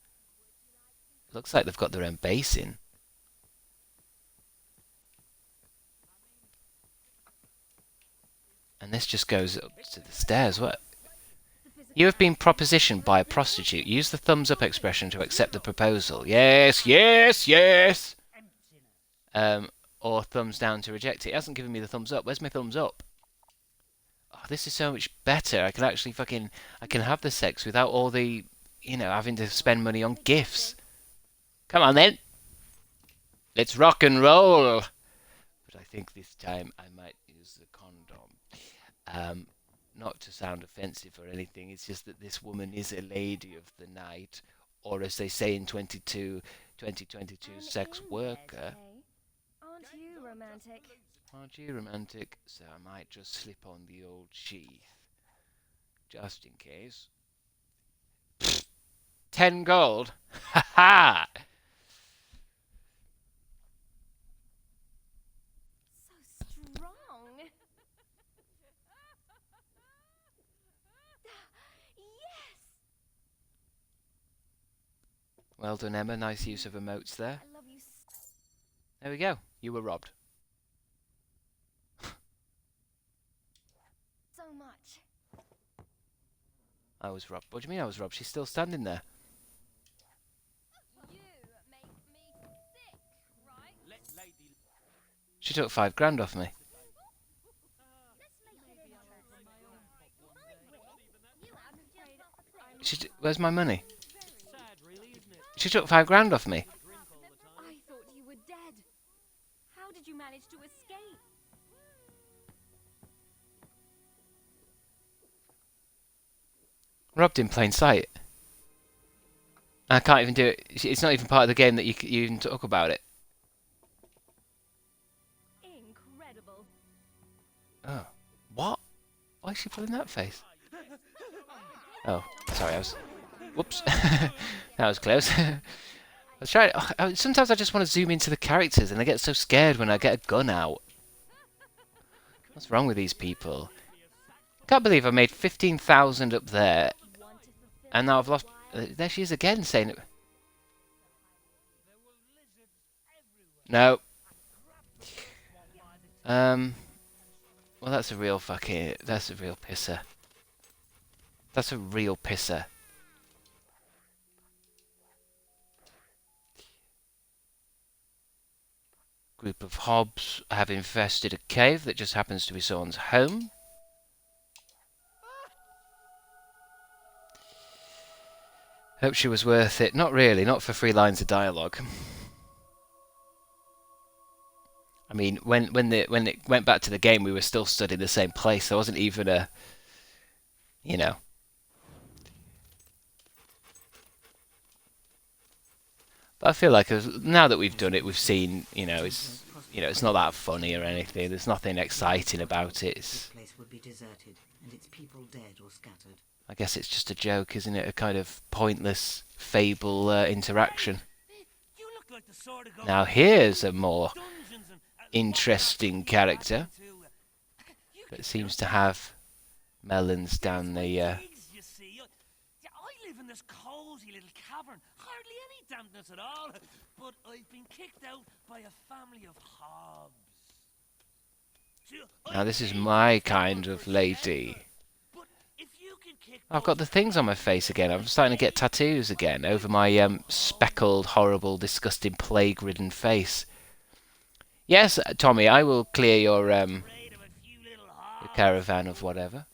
Looks like they've got their own basin. And this just goes up to the stairs. What? You have been propositioned by a prostitute. Use the thumbs up expression to accept the proposal. Yes, yes, yes. Or thumbs down to reject it. It hasn't given me the thumbs up. Where's my thumbs up? Oh, this is so much better. I can actually I can have the sex without all the, having to spend money on gifts. Come on then. Let's rock and roll. But I think this time I might use the condom. Not to sound offensive or anything, it's just that this woman is a lady of the night, or as they say in 2022, sex worker. Aren't you romantic? Aren't you romantic? So I might just slip on the old sheath, just in case. 10 gold? Ha ha! So strong. Yes. Well done, Emma. Nice use of emotes there. I love you There we go. You were robbed. so much. I was robbed. What do you mean I was robbed? She's still standing there. You make me sick, right? She took 5 grand off me. Where's my money? She took 5 grand off me. I thought you were dead. How did you manage to escape? Robbed in plain sight. I can't even do it. It's not even part of the game that you even talk about it. Incredible. Oh. What? Why is she pulling that face? Oh, sorry, I was... Whoops. That was close. I was trying... sometimes I just want to zoom into the characters and I get so scared when I get a gun out. What's wrong with these people? I can't believe I made 15,000 up there. And now I've lost... there she is again saying it. No. Well, that's a real fucking... That's a real pisser. That's a real pisser. Group of hobs have infested a cave that just happens to be someone's home. Hope she was worth it. Not really, not for 3 lines of dialogue. I mean, when it went back to the game, we were still stood in the same place. There wasn't even a, But I feel like now that we've done it, we've seen, it's not that funny or anything. There's nothing exciting about it. This place would be deserted, and its people dead or scattered. I guess it's just a joke, isn't it? A kind of pointless fable interaction. You look like the sort of Now here's a more interesting character that seems to have melons down the... You see, I live in this cosy little cavern, hardly any dampness at all, but I've been kicked out by a family of hobs. Now this is my kind of lady. I've got the things on my face again. I'm starting to get tattoos again over my speckled, horrible, disgusting, plague-ridden face. Yes, Tommy, I will clear your caravan of whatever.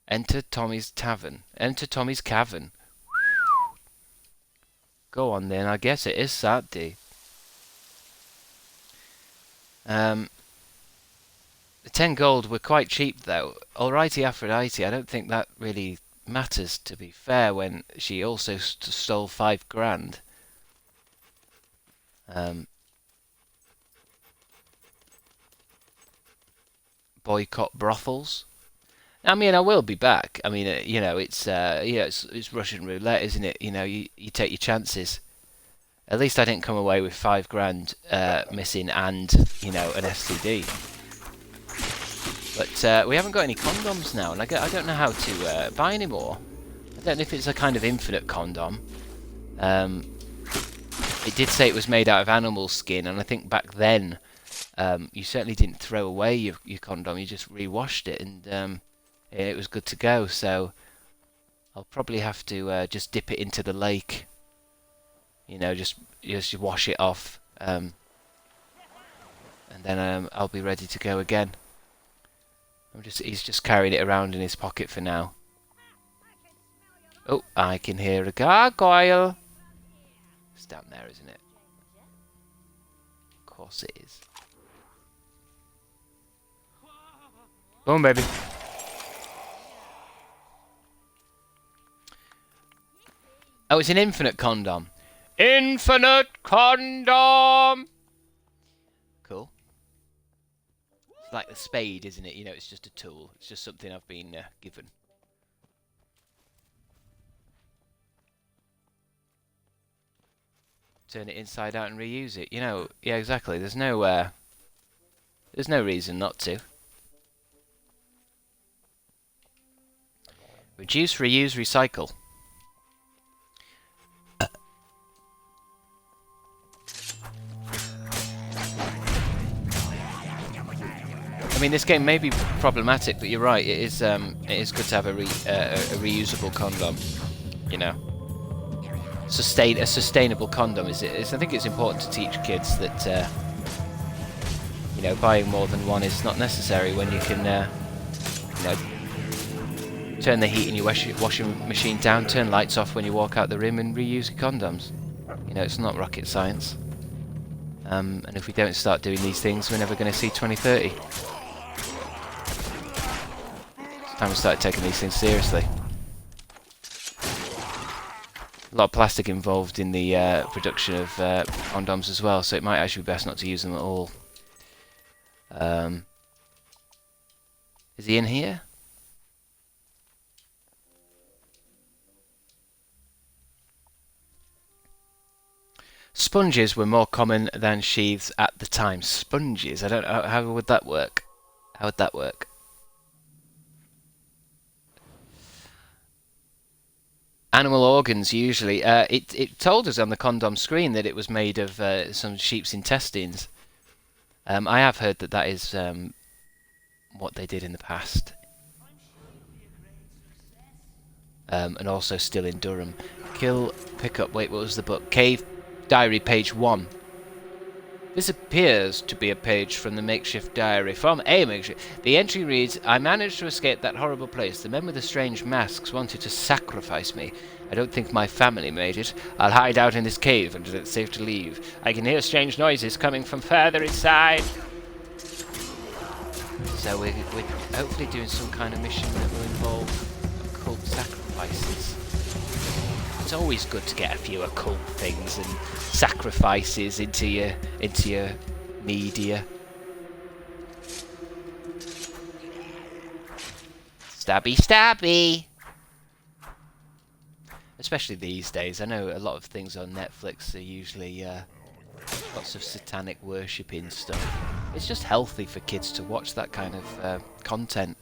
Enter Tommy's tavern. Enter Tommy's cavern. Go on then, I guess it is Saturday. The 10 gold were quite cheap though. Alrighty Aphrodite, I don't think that really matters, to be fair, when she also stole 5 grand. boycott brothels. I mean, I will be back. I mean, you know, it's Russian roulette, isn't it? You know, you take your chances. At least I didn't come away with $5,000 missing and, you know, an STD. But we haven't got any condoms now, and I don't know how to buy any more. I don't know if it's a kind of infinite condom. It did say it was made out of animal skin, and I think back then you certainly didn't throw away your condom. You just re-washed it, and it was good to go. So I'll probably have to just dip it into the lake. You know, just wash it off, and then I'll be ready to go again. He's just carrying it around in his pocket for now. Oh, I can hear a gargoyle. It's down there, isn't it? Of course it is. Come on, baby. Oh, it's an infinite condom. Infinite condom! Cool. It's like the spade, isn't it? You know, it's just a tool. It's just something I've been given. Turn it inside out and reuse it. You know, yeah, exactly. There's no reason not to. Reduce, reuse, recycle. I mean, this game may be problematic, but you're right. It is good to have a reusable condom. You know, a sustainable condom. I think it's important to teach kids that you know, buying more than one is not necessary when you can you know, turn the heat in your washing machine down, turn lights off when you walk out the room, and reuse your condoms. You know, it's not rocket science. And if we don't start doing these things, we're never going to see 2030. It's time we started taking these things seriously. A lot of plastic involved in the production of condoms as well, so it might actually be best not to use them at all. Is he in here? Sponges were more common than sheaths at the time. Sponges? I don't know. How would that work? How would that work? Animal organs, usually. It told us on the condom screen that it was made of some sheep's intestines. I have heard that is what they did in the past. And also still in Durham. Kill, pick up, wait, what was the book? Cave Diary, page 1. This appears to be a page from the makeshift diary. From a makeshift. The entry reads, I managed to escape that horrible place. The men with the strange masks wanted to sacrifice me. I don't think my family made it. I'll hide out in this cave until it's safe to leave. I can hear strange noises coming from further inside. So we're hopefully doing some kind of mission that will involve occult sacrifices. It's always good to get a few occult things and sacrifices into your media. Stabby, stabby. Especially these days. I know a lot of things on Netflix are usually lots of satanic worshipping stuff. It's just healthy for kids to watch that kind of content.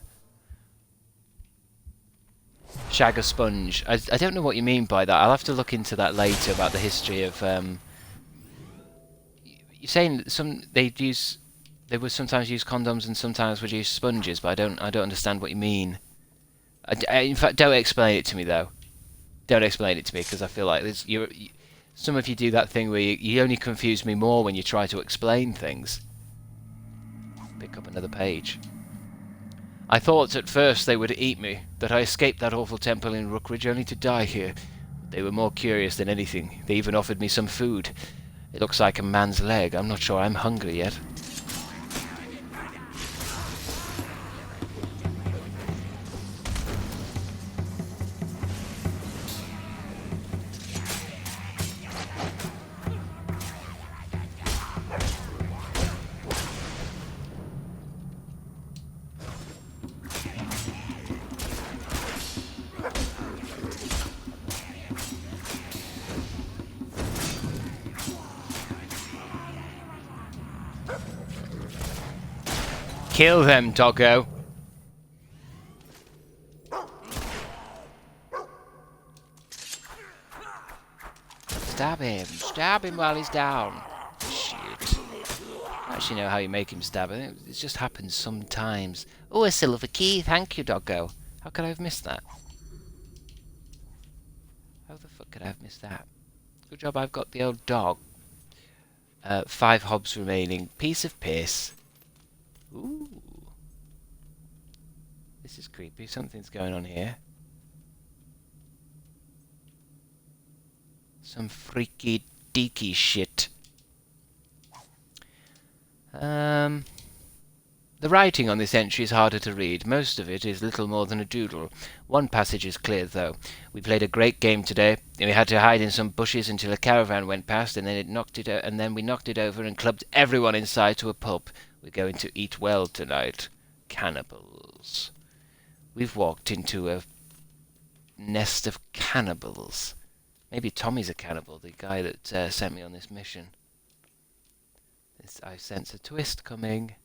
Shag a sponge. I don't know what you mean by that. I'll have to look into that later about the history of. You're saying they would sometimes use condoms and sometimes would use sponges, but I don't understand what you mean. In fact, don't explain it to me though. Don't explain it to me because I feel like some of you do that thing where you only confuse me more when you try to explain things. Pick up another page. I thought at first they would eat me, that I escaped that awful temple in Rookridge only to die here. They were more curious than anything. They even offered me some food. It looks like a man's leg. I'm not sure I'm hungry yet. Kill them, doggo. Stab him. Stab him while he's down. Shit. I don't actually know how you make him stab. I think it just happens sometimes. Oh, a silver key. Thank you, doggo. How could I have missed that? How the fuck could I have missed that? Good job I've got the old dog. 5 hobs remaining. Piece of piss. Ooh. This is creepy. Something's going on here. Some freaky deaky shit. The writing on this entry is harder to read. Most of it is little more than a doodle. One passage is clear, though. We played a great game today. We had to hide in some bushes until a caravan went past, and then we knocked it over and clubbed everyone inside to a pulp. We're going to eat well tonight. Cannibals. We've walked into a nest of cannibals. Maybe Tommy's a cannibal, the guy that sent me on this mission. I sense a twist coming.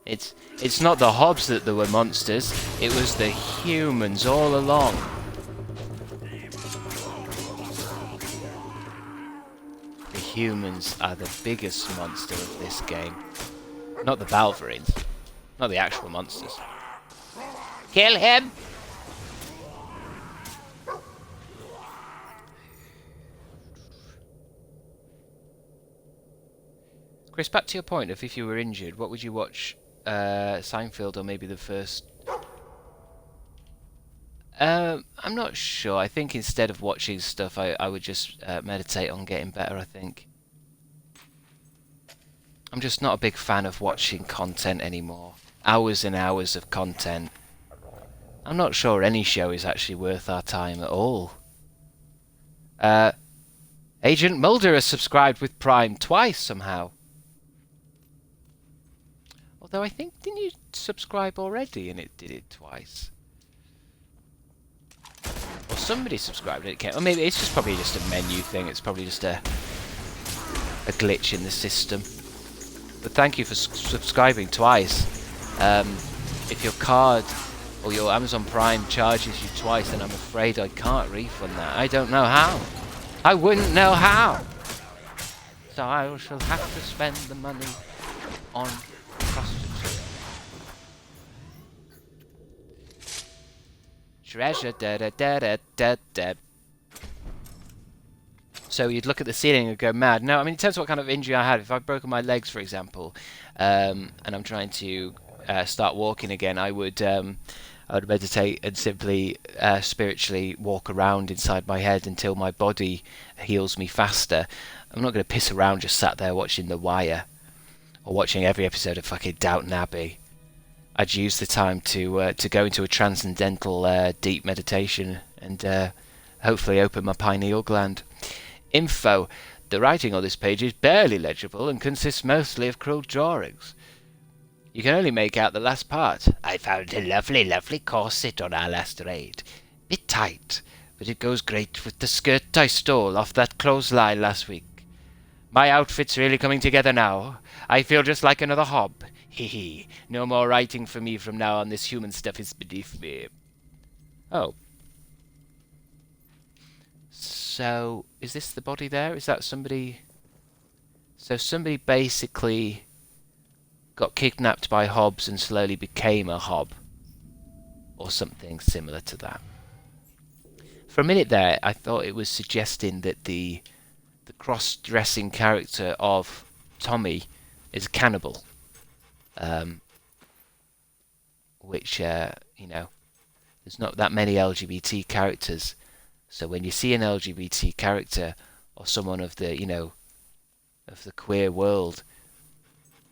It's not the hobs that there were monsters. It was the humans all along. The humans are the biggest monster of this game. Not the Balverines. Not the actual monsters. Kill him! Chris, back to your point of if you were injured, what would you watch? Seinfeld or maybe the first... I'm not sure. I think instead of watching stuff, I would just meditate on getting better, I think. I'm just not a big fan of watching content anymore. Hours and hours of content. I'm not sure any show is actually worth our time at all. Agent Mulder has subscribed with Prime twice somehow. Although I think, didn't you subscribe already and it did it twice? Or somebody subscribed and it came... Or maybe it's just probably just a menu thing. It's probably just a glitch in the system. But thank you for subscribing twice. If your card or your Amazon Prime charges you twice, then I'm afraid I can't refund that. I don't know how. I wouldn't know how. So I shall have to spend the money on prostitutes. Treasure, da da da da da da. So you'd look at the ceiling and go mad. No, I mean, it depends what kind of injury I had. If I've broken my legs, for example, and I'm trying to start walking again, I would meditate and simply spiritually walk around inside my head until my body heals me faster. I'm not going to piss around just sat there watching The Wire or watching every episode of fucking Downton Abbey. I'd use the time to go into a transcendental deep meditation and hopefully open my pineal gland. Info. The writing on this page is barely legible and consists mostly of crude drawings. You can only make out the last part. I found a lovely, lovely corset on our last raid. Bit tight, but it goes great with the skirt I stole off that clothesline last week. My outfit's really coming together now. I feel just like another hob. Hee hee. No more writing for me from now on. This human stuff is beneath me. Oh. So, is this the body there? Is that somebody... So somebody basically got kidnapped by hobs and slowly became a hob. Or something similar to that. For a minute there, I thought it was suggesting that the cross-dressing character of Tommy is a cannibal. Which, you know, there's not that many LGBT characters. So when you see an LGBT character or someone of the, you know, of the queer world,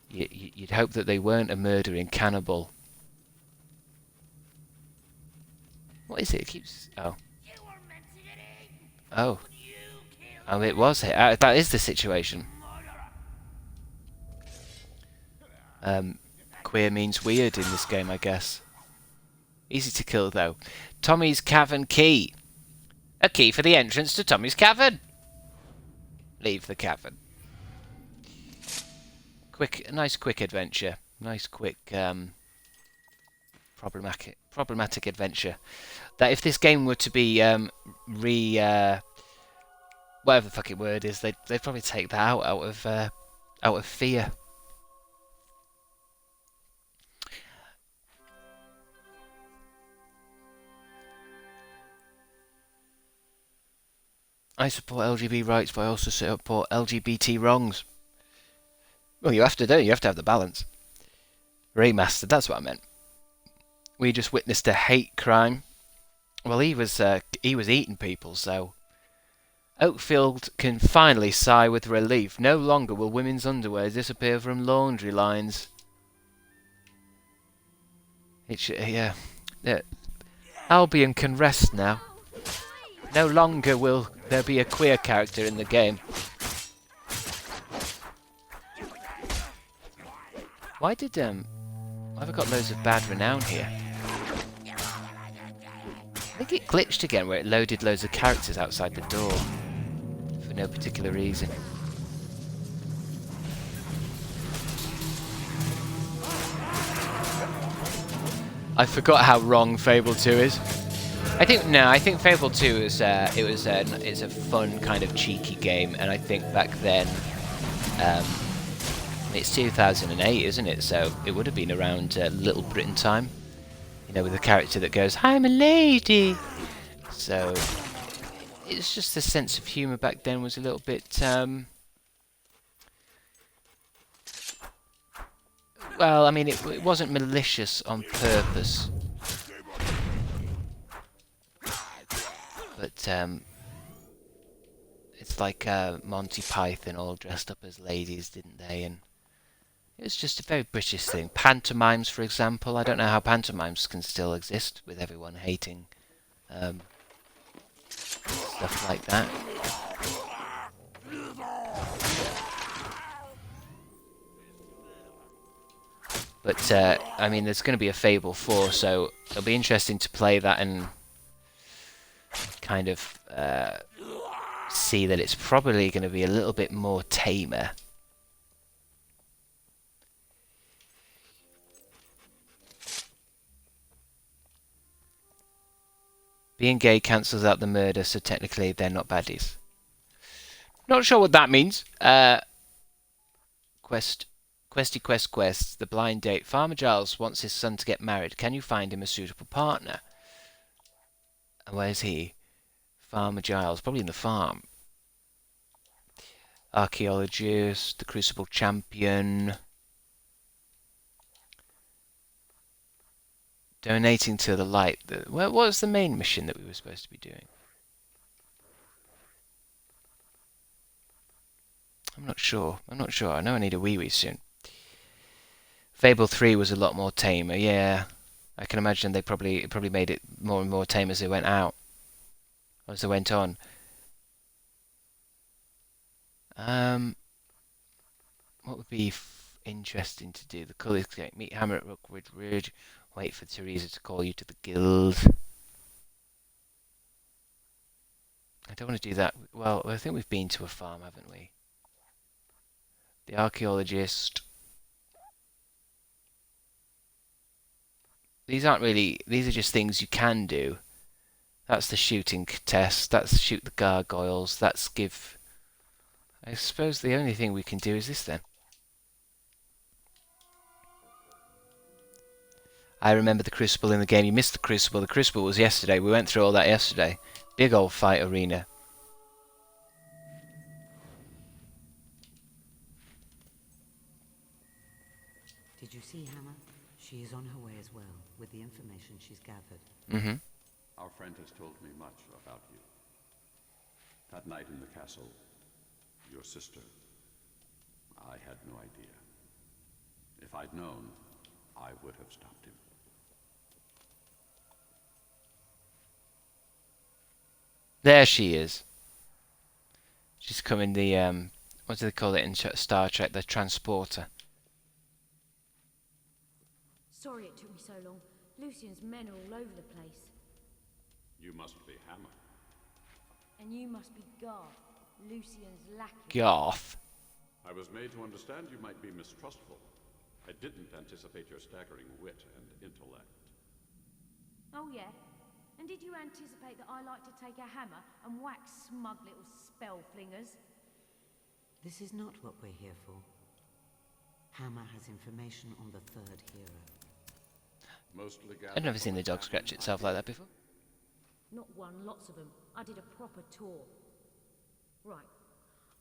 you'd hope that they weren't a murdering cannibal. What is it? It keeps... Oh. Oh. Oh, it was. That is the situation. Queer means weird in this game, I guess. Easy to kill, though. Tommy's Cavern Key. A key for the entrance to Tommy's Cavern. Leave the cavern. A nice quick adventure. Nice quick problematic adventure. That if this game were to be whatever the fucking word is, they'd probably take that out of fear. I support LGBT rights, but I also support LGBT wrongs. Well, you have to, don't you? You have to have the balance. Remastered, that's what I meant. We just witnessed a hate crime. Well, he was eating people, so Oakfield can finally sigh with relief. No longer will women's underwear disappear from laundry lines. Yeah. Albion can rest now. No longer will there be a queer character in the game. Why have I got loads of bad renown here? I think it glitched again where it loaded loads of characters outside the door. For no particular reason. I forgot how wrong Fable 2 is. I think Fable 2 is it's a fun kind of cheeky game, and I think back then it's 2008, isn't it? So it would have been around Little Britain time. You know, with a character that goes, "I'm a lady." So it's just the sense of humour back then was a little bit. Well, I mean, it wasn't malicious on purpose, but it's like Monty Python all dressed up as ladies, didn't they? And it was just a very British thing. Pantomimes, for example. I don't know how pantomimes can still exist with everyone hating stuff like that. But, I mean, there's going to be a Fable 4, so it'll be interesting to play that and kind of see that it's probably going to be a little bit more tamer. Being gay cancels out the murder, so technically they're not baddies. Not sure what that means. Quest. The blind date. Farmer Giles wants his son to get married. Can you find him a suitable partner? And where's he? Farmer Giles. Probably in the farm. Archaeologist. The Crucible Champion. Donating to the light. What was the main mission that we were supposed to be doing? I'm not sure. I know I need a wee soon. Fable 3 was a lot more tamer. Yeah, I can imagine it probably made it more and more tame as they went out, as they went on. What would be interesting to do? The colours game. Meet Hammer at Rookwood Ridge. Wait for Teresa to call you to the guild. I don't want to do that. Well, I think we've been to a farm, haven't we? The archaeologist. These aren't really. These are just things you can do. That's the shooting test. That's shoot the gargoyles. That's give. I suppose the only thing we can do is this then. I remember the Crucible in the game. You missed the Crucible. The Crucible was yesterday. We went through all that yesterday. Big old fight arena. Did you see Hammer? She is on her way as well, with the information she's gathered. Mm-hmm. Our friend has told me much about you. That night in the castle, your sister, I had no idea. If I'd known, I would have stopped him. There she is. She's come in the, what do they call it in Star Trek? The transporter. Sorry it took me so long. Lucian's men are all over the place. You must be Hammer. And you must be Garth, Lucian's lackey. Garth. I was made to understand you might be mistrustful. I didn't anticipate your staggering wit and intellect. Oh, yeah? And did you anticipate that I like to take a hammer and whack smug little spell flingers? This is not what we're here for. Hammer has information on the third hero. Mostly I've never seen the dog scratch itself like that before. Not one, lots of them. I did a proper tour. Right.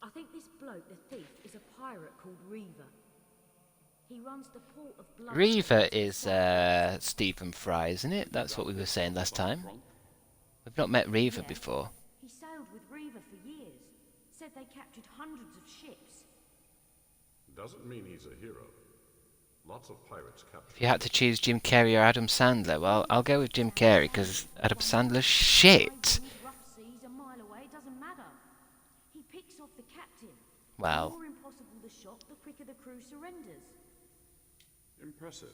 I think this bloke, the thief, is a pirate called Reaver. He runs the port of Blood. Reaver is Stephen Fry, isn't it? That's what we were saying last time. We've not met Reaver before. He sailed with Reaver for years. Said they captured hundreds of ships. Doesn't mean he's a hero. Lots of pirates capture. If you had to choose Jim Carrey or Adam Sandler, well, I'll go with Jim Carrey because Adam Sandler's shit. Rough seas a mile away, it doesn't matter. He picks off the captain. Well. The more impossible the shot, the quicker the crew surrenders. Impressive.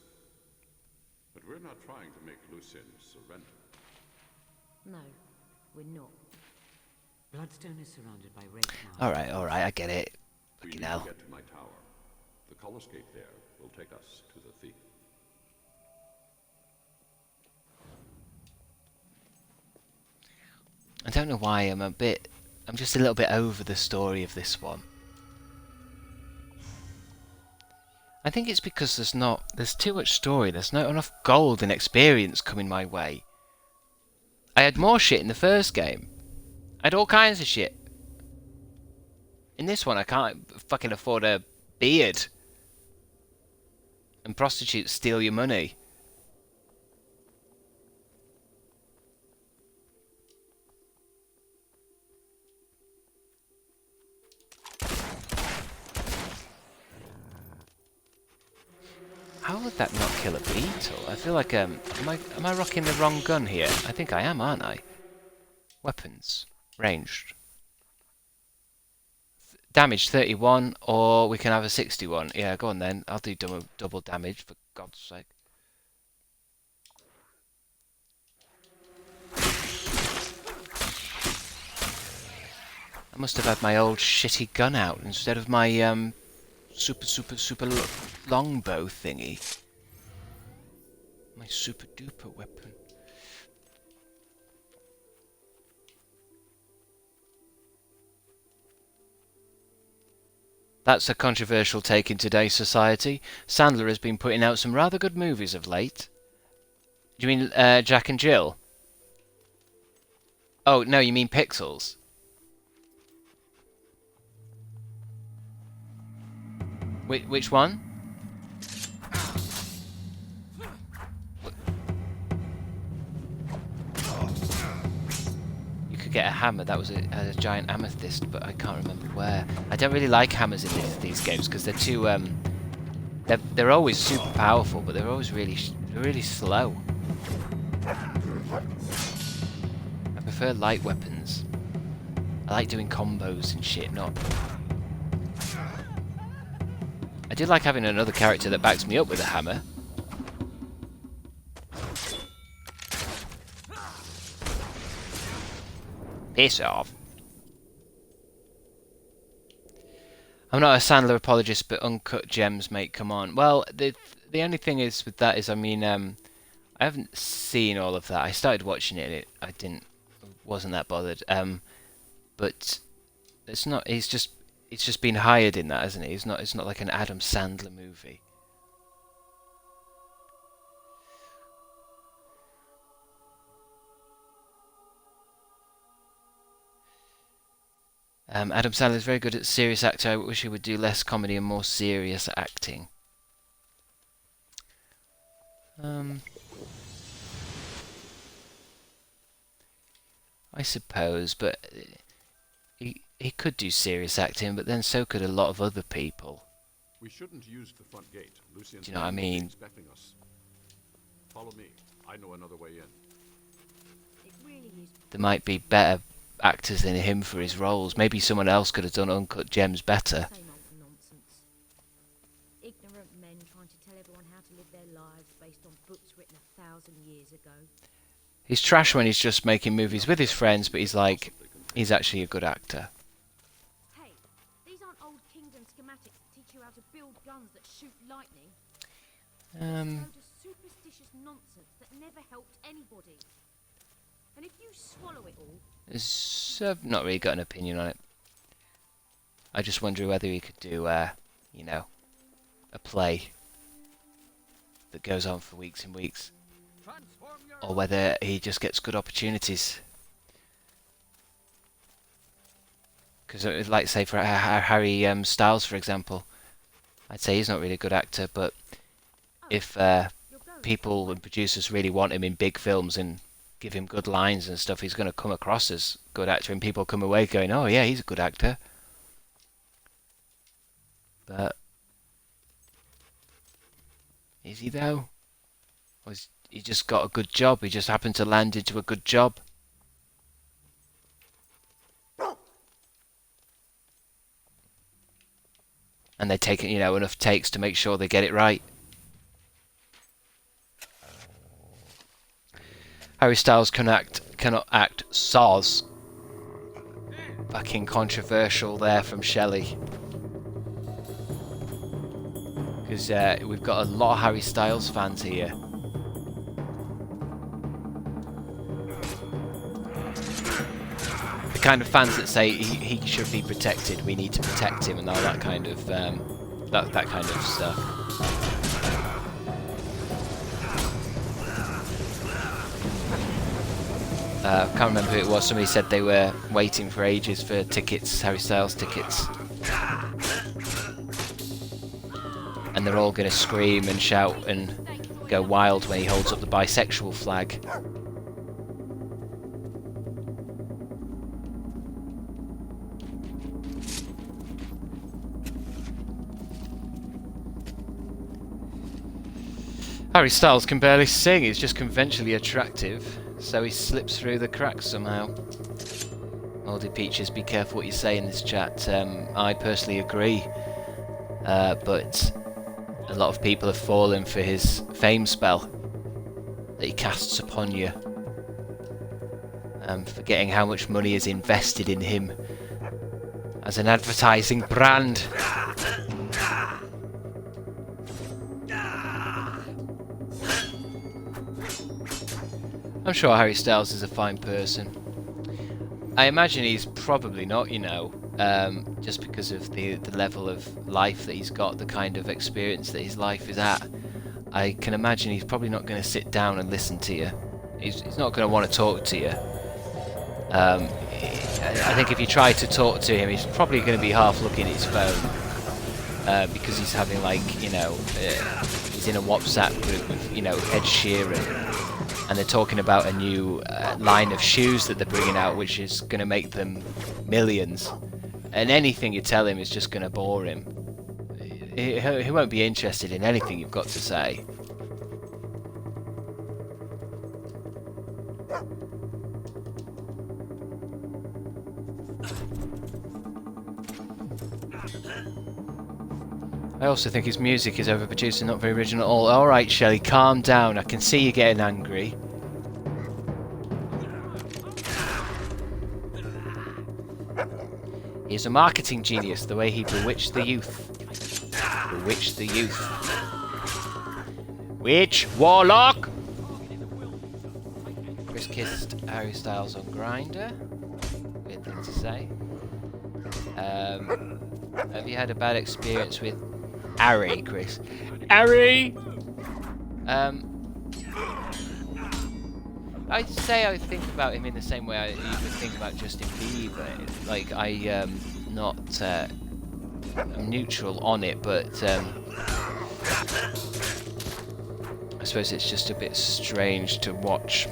But we're not trying to make Lucien surrender. No, we're not. Bloodstone is surrounded by red mountains. Alright, I get it. We Fucking need hell. to get to my tower. The colors gate there will take us to the thief. I don't know why I'm just a little bit over the story of this one. I think it's because there's too much story, there's not enough gold and experience coming my way. I had more shit in the first game. I had all kinds of shit. In this one I can't fucking afford a beard. And prostitutes steal your money. How would that not kill a beetle? I feel like am I rocking the wrong gun here? I think I am, aren't I? Weapons. Ranged. Damage 31, or we can have a 61. Yeah, go on then. I'll do double damage, for God's sake. I must have had my old shitty gun out instead of my super longbow thingy. My super duper weapon. That's a controversial take in today's society. Sandler has been putting out some rather good movies of late. Do you mean Jack and Jill? Oh, no, you mean Pixels. Which one? You could get a hammer. That was a giant amethyst, but I can't remember where. I don't really like hammers in these games because they're too they're always super powerful, but they're always really slow. I prefer light weapons. I like doing combos and shit, not. I do like having another character that backs me up with a hammer. Piss off. I'm not a Sandler apologist, but Uncut Gems, mate, come on. Well, the only thing is with that is, I mean, I haven't seen all of that. I started watching it, and wasn't that bothered. But it's not. It's just been hired in that, hasn't it? It's not like an Adam Sandler movie. Adam Sandler is very good at serious acting. I wish he would do less comedy and more serious acting. I suppose, but he could do serious acting, but then so could a lot of other people. We shouldn't use the front gate. Lucien's Do you know what I mean? expecting us. Follow me. I know another way in. It really is. There might be better actors than him for his roles. Maybe someone else could have done Uncut Gems better. Same old nonsense. Ignorant men trying to tell everyone how to live their lives based on books written 1,000 years ago. He's trash when he's just making movies with his friends, but he's actually a good actor. Hey, these aren't old Kingdom schematics that teach you how to build guns that shoot lightning. It's a Um, load of superstitious nonsense that never helped anybody. And if you swallow it all, I've not really got an opinion on it. I just wonder whether he could do, you know, a play that goes on for weeks and weeks, or whether he just gets good opportunities. Because, like, say for Harry Styles, for example, I'd say he's not really a good actor, but if people and producers really want him in big films and give him good lines and stuff, he's going to come across as a good actor, and people come away going, "Oh yeah, he's a good actor." But is he though? Or has he just got a good job? He just happened to land into a good job. And they take, you know, enough takes to make sure they get it right. Harry Styles cannot act soz. Fucking controversial there from Shelley. Because we've got a lot of Harry Styles fans here. The kind of fans that say he should be protected, we need to protect him, and all that kind of that kind of stuff. I can't remember who it was. Somebody said they were waiting for ages for tickets, Harry Styles tickets. And they're all going to scream and shout and go wild when he holds up the bisexual flag. Harry Styles can barely sing, he's just conventionally attractive, so he slips through the cracks somehow. Moldy Peaches, be careful what you say in this chat. I personally agree, but a lot of people have fallen for his fame spell that he casts upon you, forgetting how much money is invested in him as an advertising brand. I'm sure Harry Styles is a fine person. I imagine he's probably not, you know, just because of the level of life that he's got, the kind of experience that his life is at. I can imagine he's probably not going to sit down and listen to you. He's not going to want to talk to you. I think if you try to talk to him, he's probably going to be half looking at his phone, because he's having, like, you know, he's in a WhatsApp group with, you know, Ed Sheeran. And they're talking about a new line of shoes that they're bringing out, which is going to make them millions. And anything you tell him is just going to bore him. He won't be interested in anything you've got to say. I also think his music is overproduced and not very original at all. Alright, Shelley, calm down. I can see you getting angry. He's a marketing genius, the way he bewitched the youth. Bewitched the youth. Witch! Warlock! Chris kissed Harry Styles on Grindr. Weird thing to say. Have you had a bad experience with Harry, Chris? Harry! I'd say I think about him in the same way you would think about Justin Bieber. Like, I'm neutral on it, but I suppose it's just a bit strange to watch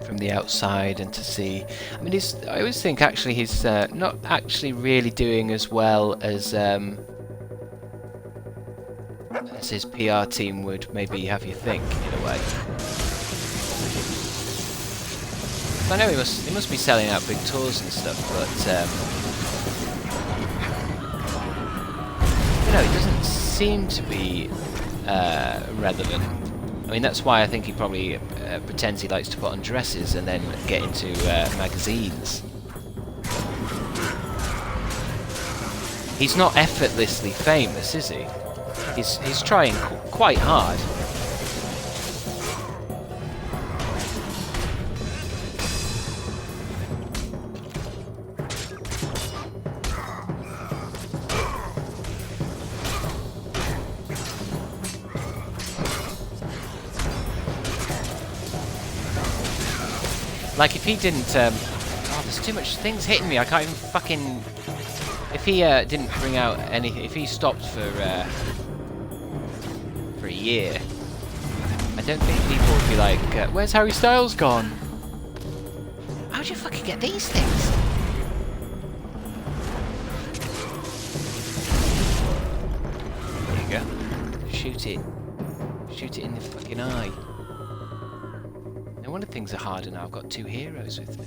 from the outside and to see. I mean, I always think actually he's not actually really doing as well as his PR team would maybe have you think, in a way. I know he must be selling out big tours and stuff, but you know, he doesn't seem to be relevant. I mean, that's why I think he probably pretends he likes to put on dresses and then get into magazines. He's not effortlessly famous, is he? He's trying quite hard. Like, if he didn't, oh, there's too much things hitting me, I can't even fucking... If he didn't bring out anything, if he stopped for a year, I don't think people would be like, where's Harry Styles gone? How'd you fucking get these things? There you go. Shoot it. Shoot it in the fucking eye. No wonder things are harder now. I've got 2 heroes with me.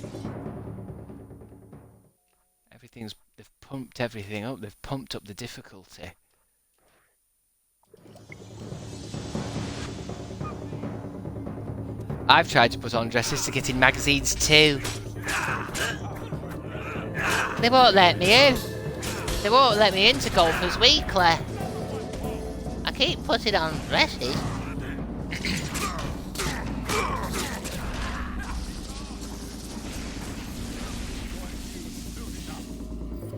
They've pumped everything up. They've pumped up the difficulty. I've tried to put on dresses to get in magazines too. They won't let me in. They won't let me into Golfers Weekly. I keep putting on dresses.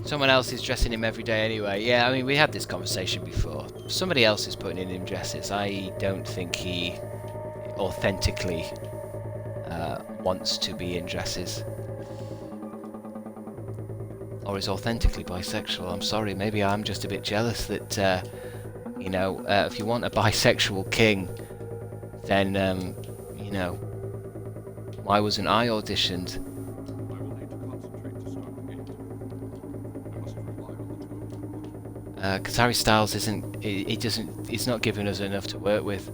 Someone else is dressing him every day anyway. Yeah, I mean, we had this conversation before. Somebody else is putting in him dresses. I don't think he authentically wants to be in dresses. Or is authentically bisexual. I'm sorry, maybe I'm just a bit jealous that, you know, if you want a bisexual king, then, you know, why wasn't I auditioned? Because Harry Styles isn't, he's not giving us enough to work with.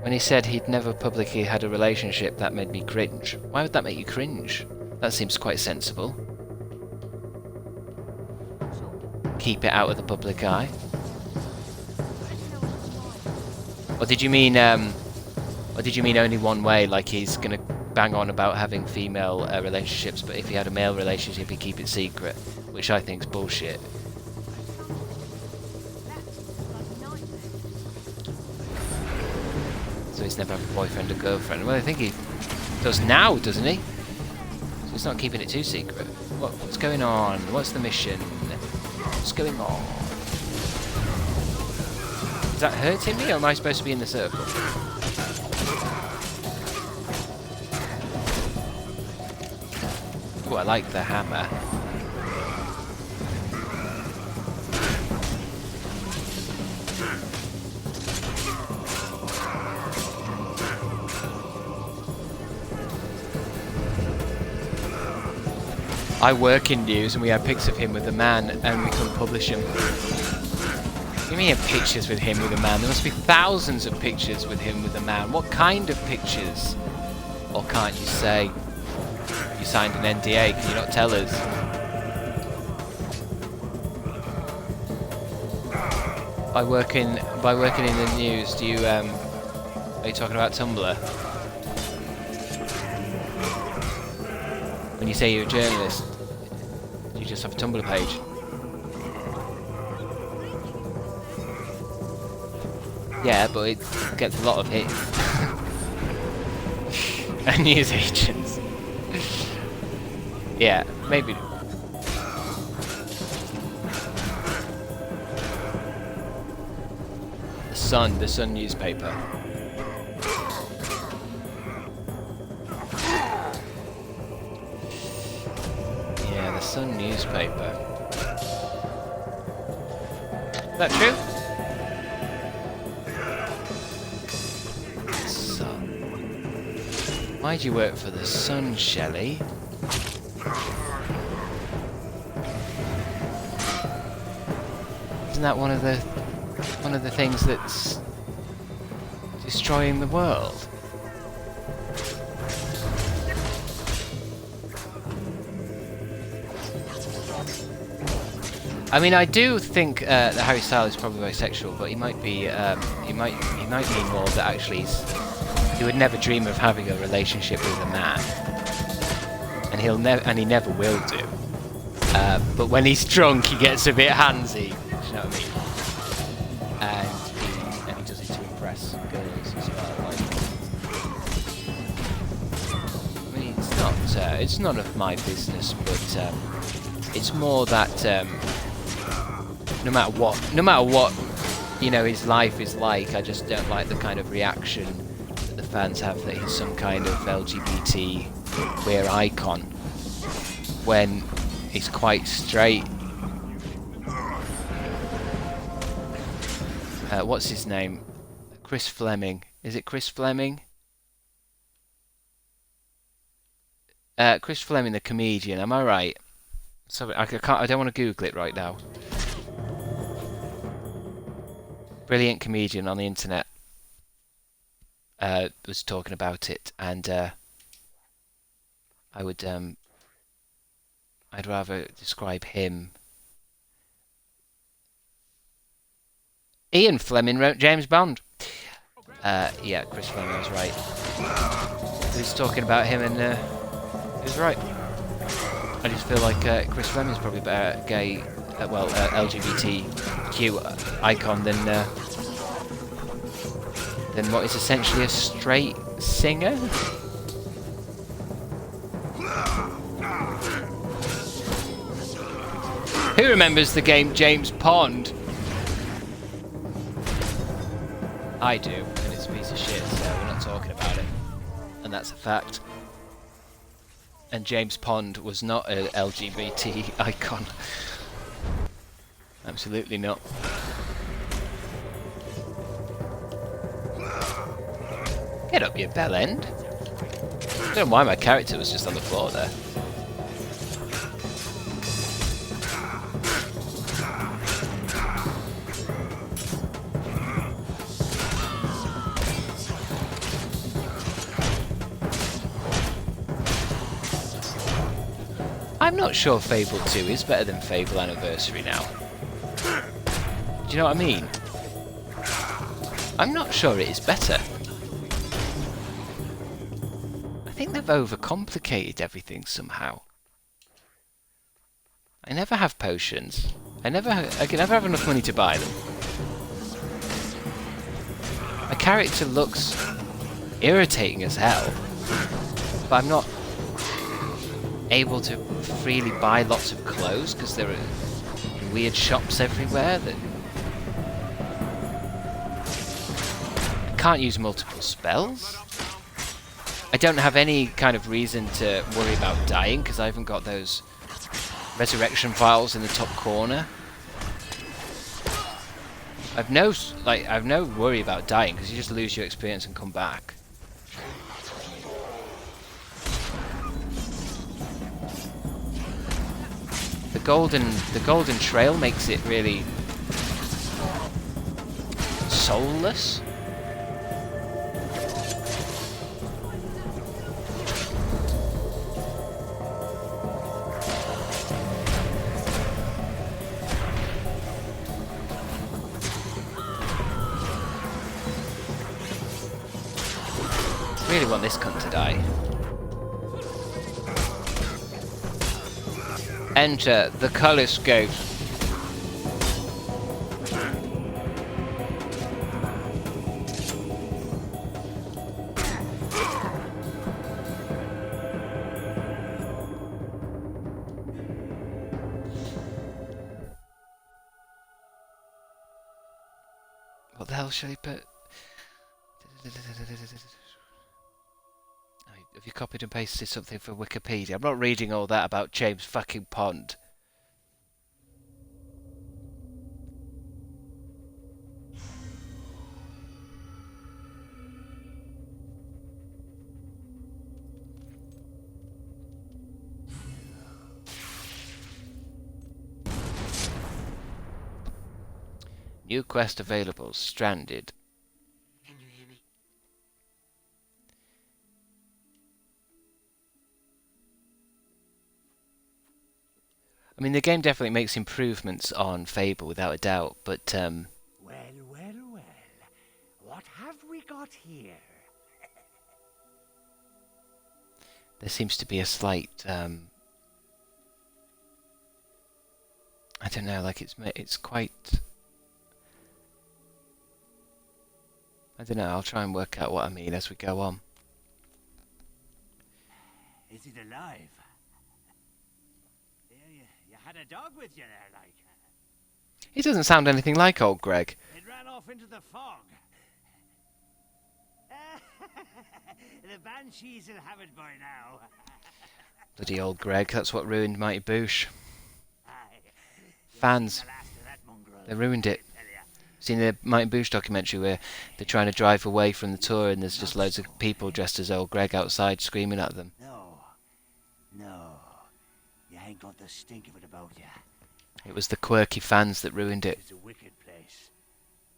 When he said he'd never publicly had a relationship, that made me cringe. Why would that make you cringe? That seems quite sensible. Keep it out of the public eye. Or did you mean only one way, like he's gonna bang on about having female relationships, but if he had a male relationship, he'd keep it secret, which I think's bullshit. So he's never had a boyfriend or girlfriend. Well, I think he does now, doesn't he? So he's not keeping it too secret. What's going on? What's the mission? What's going on? Is that hurting me, or am I supposed to be in the circle? Oh, I like the hammer. I work in news and we have pics of him with a man and we couldn't publish them. Give me pictures with him with a man. There must be thousands of pictures with him with a man. What kind of pictures? Or can't you say? You signed an NDA, can you not tell us? By working in the news, do you are you talking about Tumblr? When you say you're a journalist, do you just have a Tumblr page? Yeah, but it gets a lot of hits. And news agents. Yeah, maybe. The Sun newspaper. Yeah, the Sun newspaper. Is that true? Why'd you work for the Sun, Shelley? Isn't that one of the things that's destroying the world? I mean, I do think that Harry Styles is probably bisexual, but he might be he might mean more that actually he would never dream of having a relationship with a man, and he never will do. But when he's drunk, he gets a bit handsy. Do you know what I mean? And he does it to impress girls as well. Like, I mean, it's none of my business, but it's more that no matter what, you know, his life is like, I just don't like the kind of reaction that the fans have that he's some kind of LGBT queer icon when he's quite straight. What's his name? Chris Fleming. Is it Chris Fleming? Chris Fleming, the comedian. Am I right? Sorry, I don't want to Google it right now. Brilliant comedian on the internet was talking about it, and I'd rather describe him. Ian Fleming wrote James Bond. Yeah, Chris Fleming was right. He was talking about him, and he was right. I just feel like Chris Fleming's probably a better gay, LGBTQ icon than what is essentially a straight singer. Who remembers the game James Pond? I do, and it's a piece of shit, so we're not talking about it. And that's a fact. And James Pond was not an LGBT icon. Absolutely not. Get up, you bellend. I don't know why my character was just on the floor there. I'm not sure Fable 2 is better than Fable Anniversary now. Do you know what I mean? I'm not sure it is better. I think they've overcomplicated everything somehow. I never have potions. I can never have enough money to buy them. My character looks irritating as hell, but I'm not able to freely buy lots of clothes because there are weird shops everywhere that I can't use multiple spells. I don't have any kind of reason to worry about dying because I haven't got those resurrection vials in the top corner. I've no worry about dying because you just lose your experience and come back. The golden trail makes it really soulless. Really want this cunt to die. Enter the colour scope. What the hell shall I put? Have you copied and pasted something from Wikipedia? I'm not reading all that about James fucking Pond. New quest available. Stranded. Can you hear me? I mean, the game definitely makes improvements on Fable, without a doubt, but Well, well, well. What have we got here? there seems to be a slight, I don't know, like it's quite, I don't know, I'll try and work out what I mean as we go on. Is it alive? You had a dog with you there, like. He doesn't sound anything like old Greg. It ran off into the fog. The banshees will have it by now. Bloody old Greg, that's what ruined Mighty Boosh. Aye. Fans, The last of that mongrel, they ruined it. I tell ya. Seen the Mighty Boosh documentary where they're trying to drive away from the tour and there's just loads of people dressed as old Greg outside screaming at them. No. You ain't got the stink of it about you. It was the quirky fans that ruined it. It's a wicked place.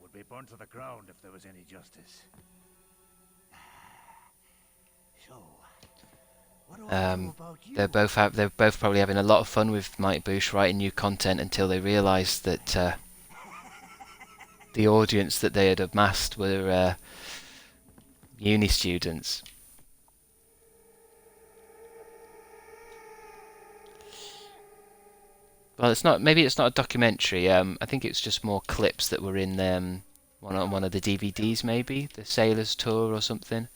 Would be burnt to the ground if there was any justice. So, what do I do about you? They're both probably having a lot of fun with Mighty Boosh writing new content until they realised that the audience that they had amassed were uni students. Well, it's not. Maybe it's not a documentary. I think it's just more clips that were in one of the DVDs, maybe the Sailors Tour or something.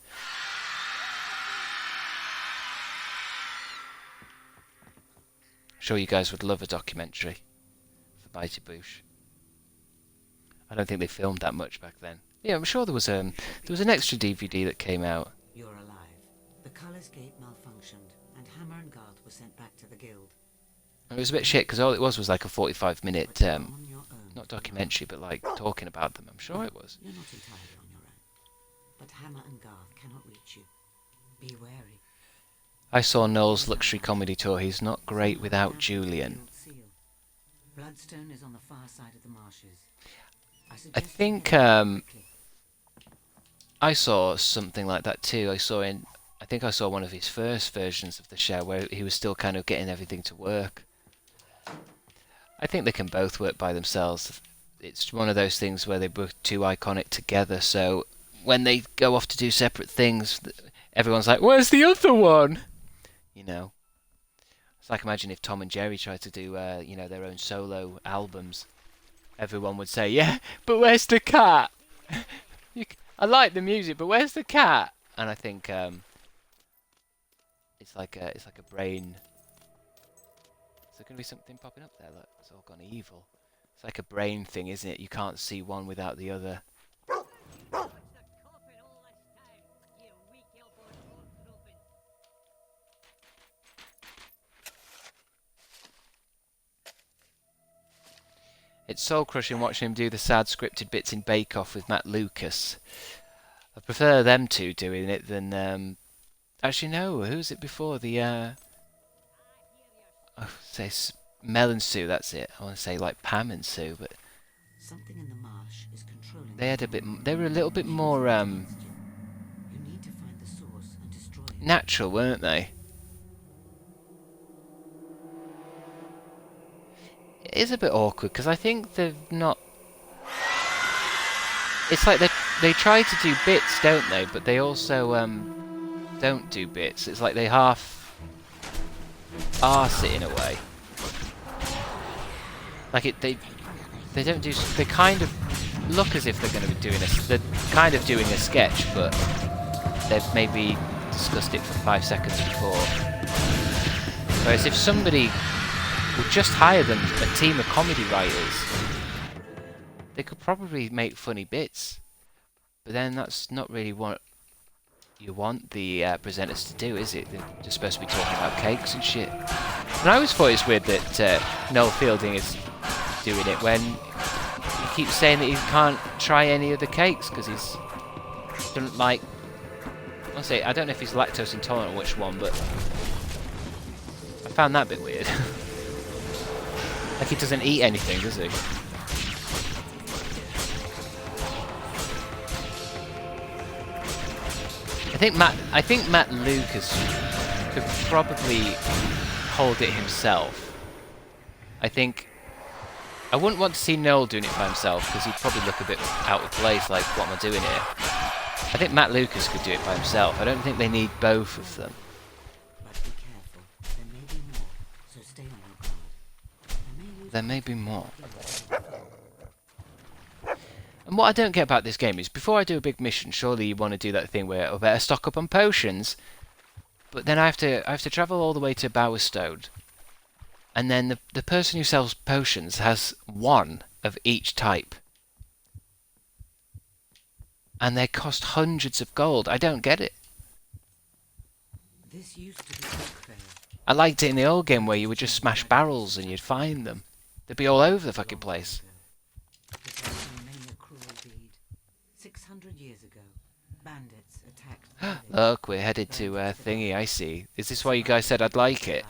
I'm sure you guys would love a documentary for Mighty Boosh. I don't think they filmed that much back then. Yeah, I'm sure there was an extra DVD that came out. You're alive. The Culler's Gate malfunctioned, and Hammer and Garth were sent back to the guild. It was a bit shit because all it was like a 45-minute, But you're on your own. not documentary, but like talking about them. I'm sure it was. You're not entirely on your own. But Hammer and Garth cannot reach you. Be wary. I saw Noel's luxury comedy tour. He's not great without Julian. Bloodstone is on the far side of the marshes. I think I saw something like that too. I think I saw one of his first versions of the show where he was still kind of getting everything to work. I think they can both work by themselves. It's one of those things where they were too iconic together, so when they go off to do separate things, everyone's like, "Where's the other one?" You know. It's like, imagine if Tom and Jerry tried to do, their own solo albums. Everyone would say, "Yeah, but where's the cat? I like the music, but where's the cat?" And I think it's like a brain. Is there going to be something popping up there? Look, it's all gone evil. It's like a brain thing, isn't it? You can't see one without the other. It's soul-crushing watching him do the sad scripted bits in Bake Off with Matt Lucas. I prefer them two doing it than... Actually, no. Who's it before? Say Mel and Sue, that's it. I want to say like Pam and Sue, but... Something in the marsh is controlling. They were a little bit more You need to find the source and destroy it. natural, weren't they? It is a bit awkward because I think they've not. It's like they try to do bits, don't they? But they also don't do bits. It's like they half arse it in a way. Like they don't do. They kind of look as if they're going to be doing they're kind of doing a sketch, but they've maybe discussed it for 5 seconds before. Whereas if somebody would just hire them a team of comedy writers, they could probably make funny bits. But then that's not really what you want the presenters to do, is it? They're just supposed to be talking about cakes and shit. And I always thought it's weird that Noel Fielding is doing it when he keeps saying that he can't try any of the cakes because he doesn't like... I don't know if he's lactose intolerant or which one, but I found that a bit weird. Like he doesn't eat anything, does he? I think Matt Lucas could probably hold it himself. I think I wouldn't want to see Noel doing it by himself because he'd probably look a bit out of place, like, what am I doing here? I think Matt Lucas could do it by himself. I don't think they need both of them. But be careful. There may be more, so stay on your guard. There may be more. And what I don't get about this game is, before I do a big mission, surely you want to do that thing where I better stock up on potions. But then I have to travel all the way to Bowerstone. And then the person who sells potions has one of each type. And they cost hundreds of gold. I don't get it. This used to be fair. I liked it in the old game where you would just smash barrels and you'd find them. They'd be all over the fucking place. This was many a cruel deed. 600 years ago, bandits attacked the village. Look, we're headed to Thingy, I see. Is this why you guys said I'd like it?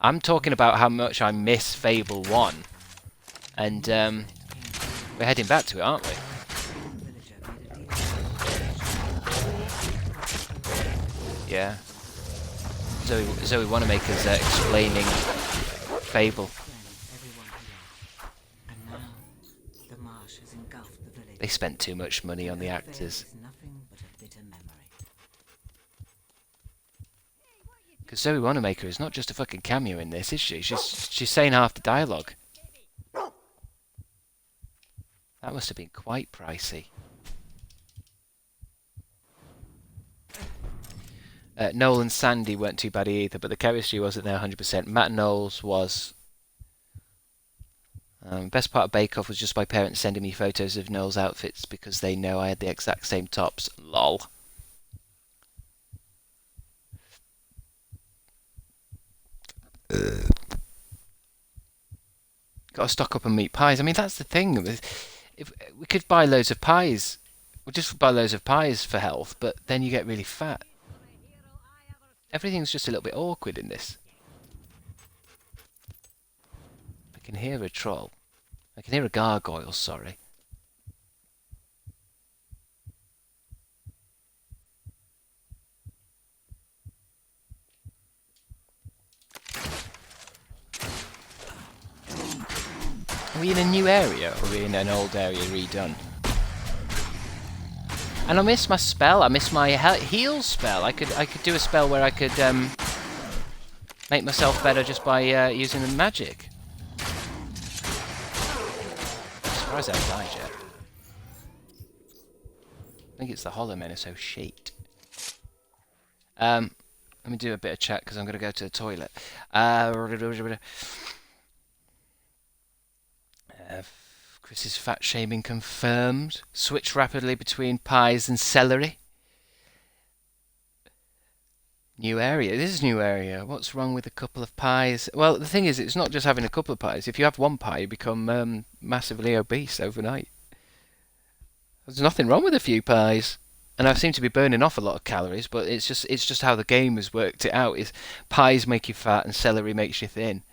I'm talking about how much I miss Fable 1. And we're heading back to it, aren't we? Yeah. Zoe Wanamaker's explaining Fable. They spent too much money on the actors. Because Zoe Wanamaker is not just a fucking cameo in this, is she? She's saying half the dialogue. That must have been quite pricey. Noel and Sandy weren't too bad either, but the chemistry wasn't there 100%. Matt Knowles was. Best part of Bake Off was just my parents sending me photos of Noel's outfits because they know I had the exact same tops. Lol. Got to stock up on meat pies. I mean, that's the thing. If we could buy loads of pies, we'll just buy loads of pies for health, but then you get really fat. Everything's just a little bit awkward in this. I can hear a troll. I can hear a gargoyle, sorry. Are we in a new area, or are we in an old area redone? And I miss my spell. I miss my heal spell. I could do a spell where I could make myself better just by using the magic. I'm surprised I haven't died yet. I think it's the Hollow Men are so shit. Let me do a bit of chat because I'm going to go to the toilet. Chris's fat shaming confirmed. Switch rapidly between pies and celery. New area. This is new area. What's wrong with a couple of pies? Well, the thing is, it's not just having a couple of pies. If you have one pie, you become massively obese overnight. There's nothing wrong with a few pies. And I seem to be burning off a lot of calories, but it's just how the game has worked it out. Is pies make you fat and celery makes you thin.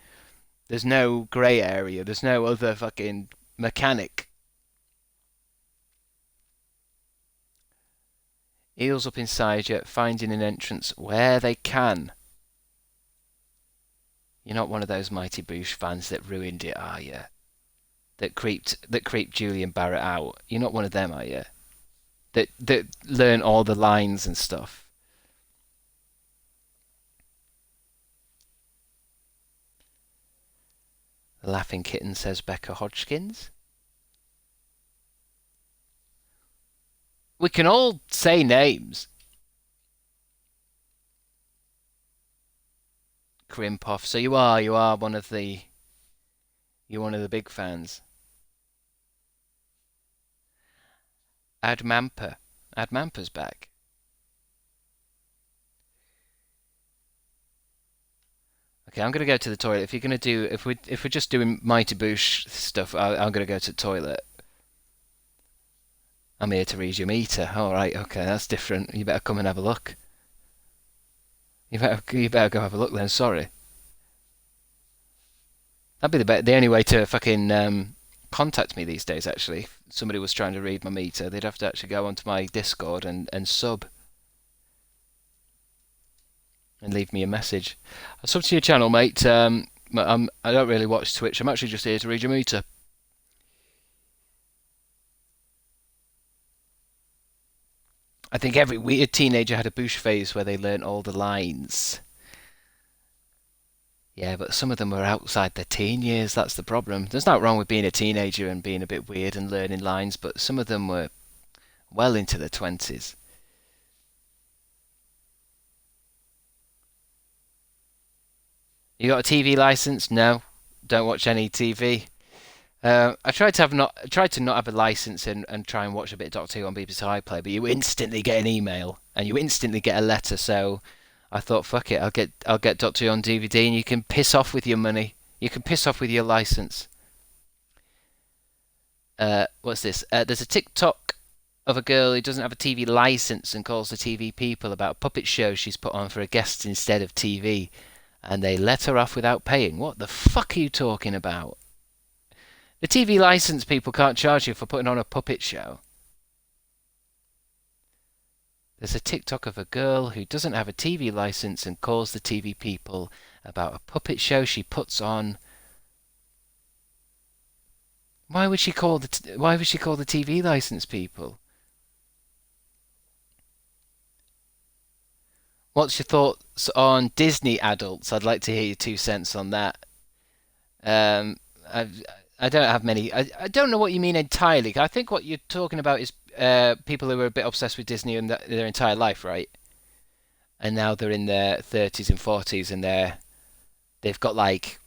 There's no grey area. There's no other fucking mechanic. Eels up inside you, finding an entrance where they can. You're not one of those Mighty Boosh fans that ruined it, are you? That creeped Julian Barrett out. You're not one of them, are you? That learn all the lines and stuff. The Laughing Kitten says Becca Hodgkins. We can all say names. Krimpoff. So you are one of the. You're one of the big fans. Admampa. Admampa's back. Okay, I'm gonna go to the toilet. If you're gonna do, if we're just doing Mighty Boosh stuff, I'm gonna go to the toilet. I'm here to read your meter. All right, okay, that's different. You better come and have a look. You better go have a look then. Sorry. That'd be the only way to fucking contact me these days. Actually, if somebody was trying to read my meter, they'd have to actually go onto my Discord and sub. And leave me a message. I'll sub to your channel, mate. I don't really watch Twitch. I'm actually just here to read your meter. I think every weird teenager had a Bush phase where they learnt all the lines. Yeah, but some of them were outside their teen years. That's the problem. There's nothing wrong with being a teenager and being a bit weird and learning lines, but some of them were well into their 20s. You got a TV license? No, don't watch any TV. I tried to not have a license and try and watch a bit of Doctor Who on BBC iPlayer, but you instantly get an email and you instantly get a letter. So I thought, fuck it, I'll get Doctor Who on DVD, and you can piss off with your money. You can piss off with your license. What's this? There's a TikTok of a girl who doesn't have a TV license and calls the TV people about a puppet show she's put on for a guest instead of TV, and they let her off without paying. What the fuck are you talking about? The TV license people can't charge you for putting on a puppet show. There's a TikTok of a girl who doesn't have a TV license and calls the TV people about a puppet show she puts on. Why would she call the TV license people? What's your thoughts on Disney adults? I'd like to hear your 2 cents on that. Um, I don't have many. I don't know what you mean entirely. I think what you're talking about is people who are a bit obsessed with Disney in their entire life, right? And now they're in their 30s and 40s, and they've got like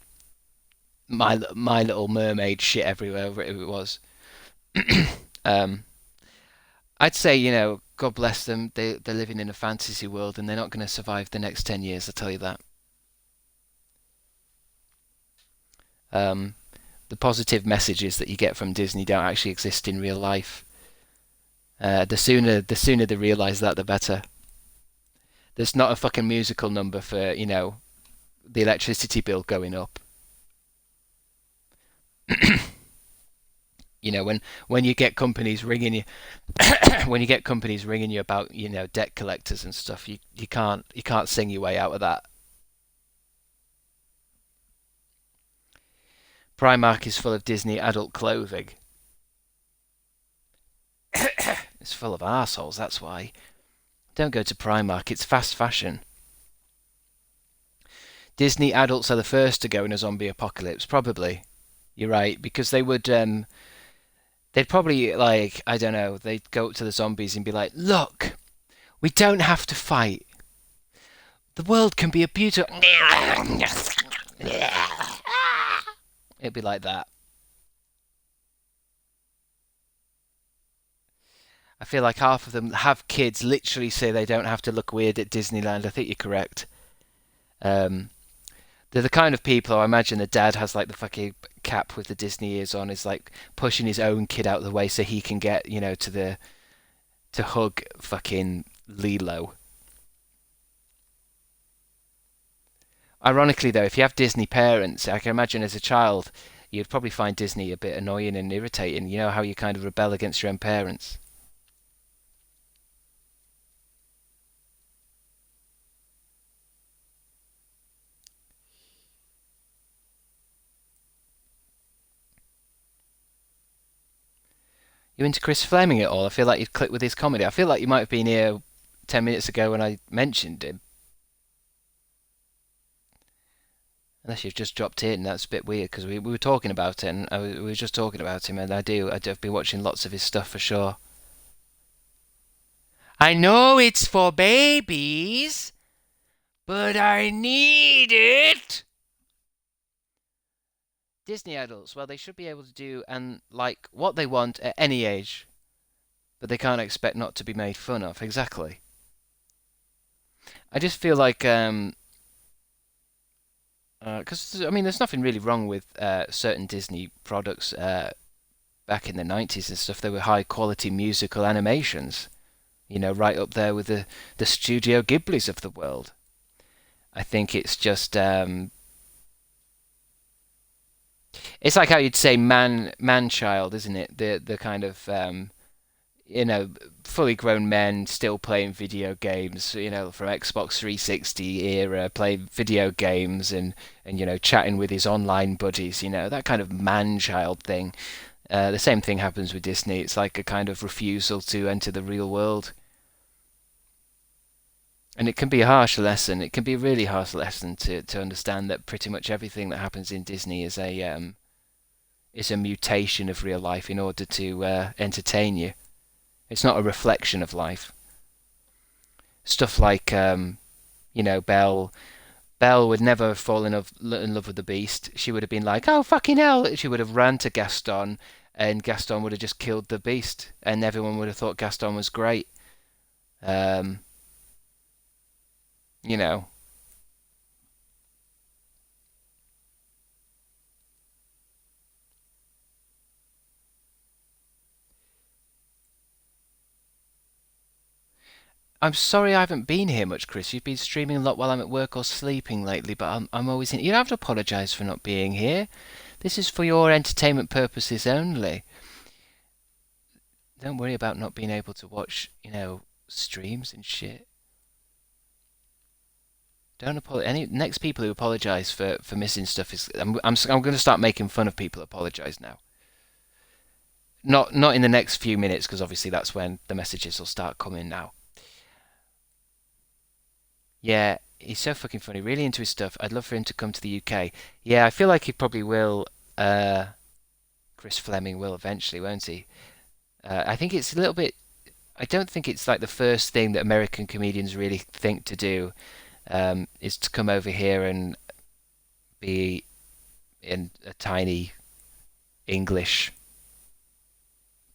My Little Mermaid shit everywhere, whatever it was. um, I'd say, God bless them. They're living in a fantasy world, and they're not going to survive the next 10 years. I'll tell you that. The positive messages that you get from Disney don't actually exist in real life. The sooner they realise that, the better. There's not a fucking musical number for, the electricity bill going up. When you get companies ringing you, when you get companies ringing you about, debt collectors and stuff, you can't sing your way out of that. Primark is full of Disney adult clothing. It's full of arseholes, that's why. Don't go to Primark, it's fast fashion. Disney adults are the first to go in a zombie apocalypse, probably. You're right, because they would, they'd probably, I don't know, they'd go up to the zombies and be like, look, we don't have to fight. The world can be a beautiful... It'd be like that. I feel like half of them have kids literally say they don't have to look weird at Disneyland. I think you're correct. They're the kind of people, I imagine the dad has like the fucking cap with the Disney ears on, is like pushing his own kid out of the way so he can get, to hug fucking Lilo. Ironically though, if you have Disney parents, I can imagine as a child, you'd probably find Disney a bit annoying and irritating. You know how you kind of rebel against your own parents. You into Chris Fleming at all? I feel like you'd click with his comedy. I feel like you might have been here 10 minutes ago when I mentioned him. Unless you've just dropped in, that's a bit weird because we were talking about it, and we were just talking about him, and I've been watching lots of his stuff for sure. I know it's for babies, but I need it. Disney adults, well, they should be able to do and like what they want at any age, but they can't expect not to be made fun of. Exactly. I just feel like, because I mean, there's nothing really wrong with certain Disney products back in the 90s and stuff. They were high quality musical animations, right up there with the Studio Ghiblis of the world. I think it's just it's like how you'd say man child, isn't it? The kind of fully grown men still playing video games, you know, from Xbox 360 era, playing video games and you know, chatting with his online buddies, you know, that kind of man-child thing. The same thing happens with Disney. It's like a kind of refusal to enter the real world. And it can be a harsh lesson. It can be a really harsh lesson to understand that pretty much everything that happens in Disney is a mutation of real life in order to entertain you. It's not a reflection of life. Stuff like, you know, Belle would never fall in love with the Beast. She would have been like, oh, fucking hell. She would have ran to Gaston, and Gaston would have just killed the Beast, and everyone would have thought Gaston was great. Um, you know. I'm sorry I haven't been here much, Chris. You've been streaming a lot while I'm at work or sleeping lately, but I'm always in. You don't have to apologise for not being here. This is for your entertainment purposes only. Don't worry about not being able to watch, you know, streams and shit. Don't apologize. Any next people who apologise for missing stuff is I'm going to start making fun of people who apologise now. Not in the next few minutes because obviously that's when the messages will start coming now. Yeah, he's so fucking funny. Really into his stuff. I'd love for him to come to the UK. Yeah, I feel like he probably will. Chris Fleming will eventually, won't he? I think it's a little bit. I don't think it's like the first thing that American comedians really think to do, is to come over here and be in a tiny English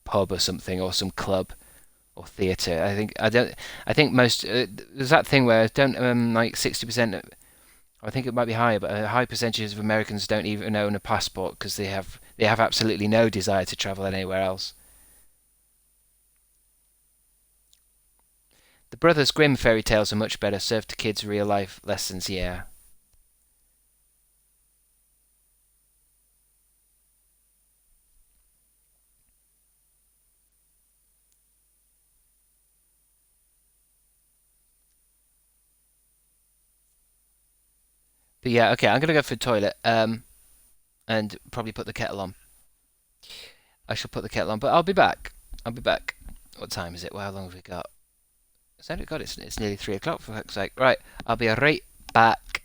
pub or something, or some club or theatre. I think I don't. I think most there's that thing where don't like 60%. I think it might be higher, but a high percentage of Americans don't even own a passport because they have absolutely no desire to travel anywhere else. The Brothers Grimm fairy tales are much better, served to kids real life lessons, yeah. But yeah, okay, I'm gonna go for the toilet, and probably put the kettle on. I shall put the kettle on, but I'll be back. I'll be back. What time is it? Well, how long have we got? Has that got? It's nearly 3 o'clock for fuck's sake. Right, I'll be right back.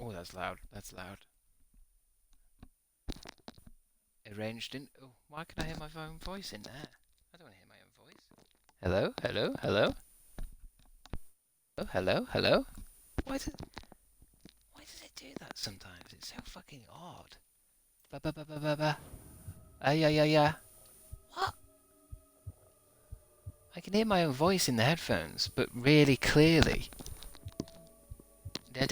Oh, that's loud. That's loud. Arranged in. Oh, why can I hear my own voice in there? I don't want to hear my own voice. Hello, hello, hello. Oh, hello, hello. Why does it do that sometimes? It's so fucking odd. Ba ba ba ba ba ba. Yeah, yeah, yeah. What? I can hear my own voice in the headphones, but really clearly. It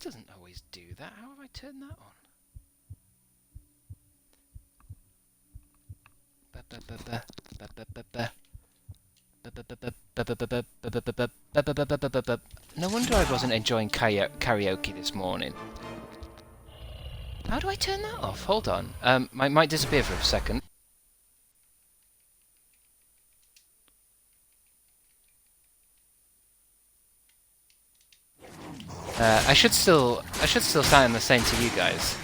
doesn't always do that. How have I turned that on? No wonder I wasn't enjoying karaoke this morning. How do I turn that off? Hold on. Might disappear for a second. I should still sound the same to you guys.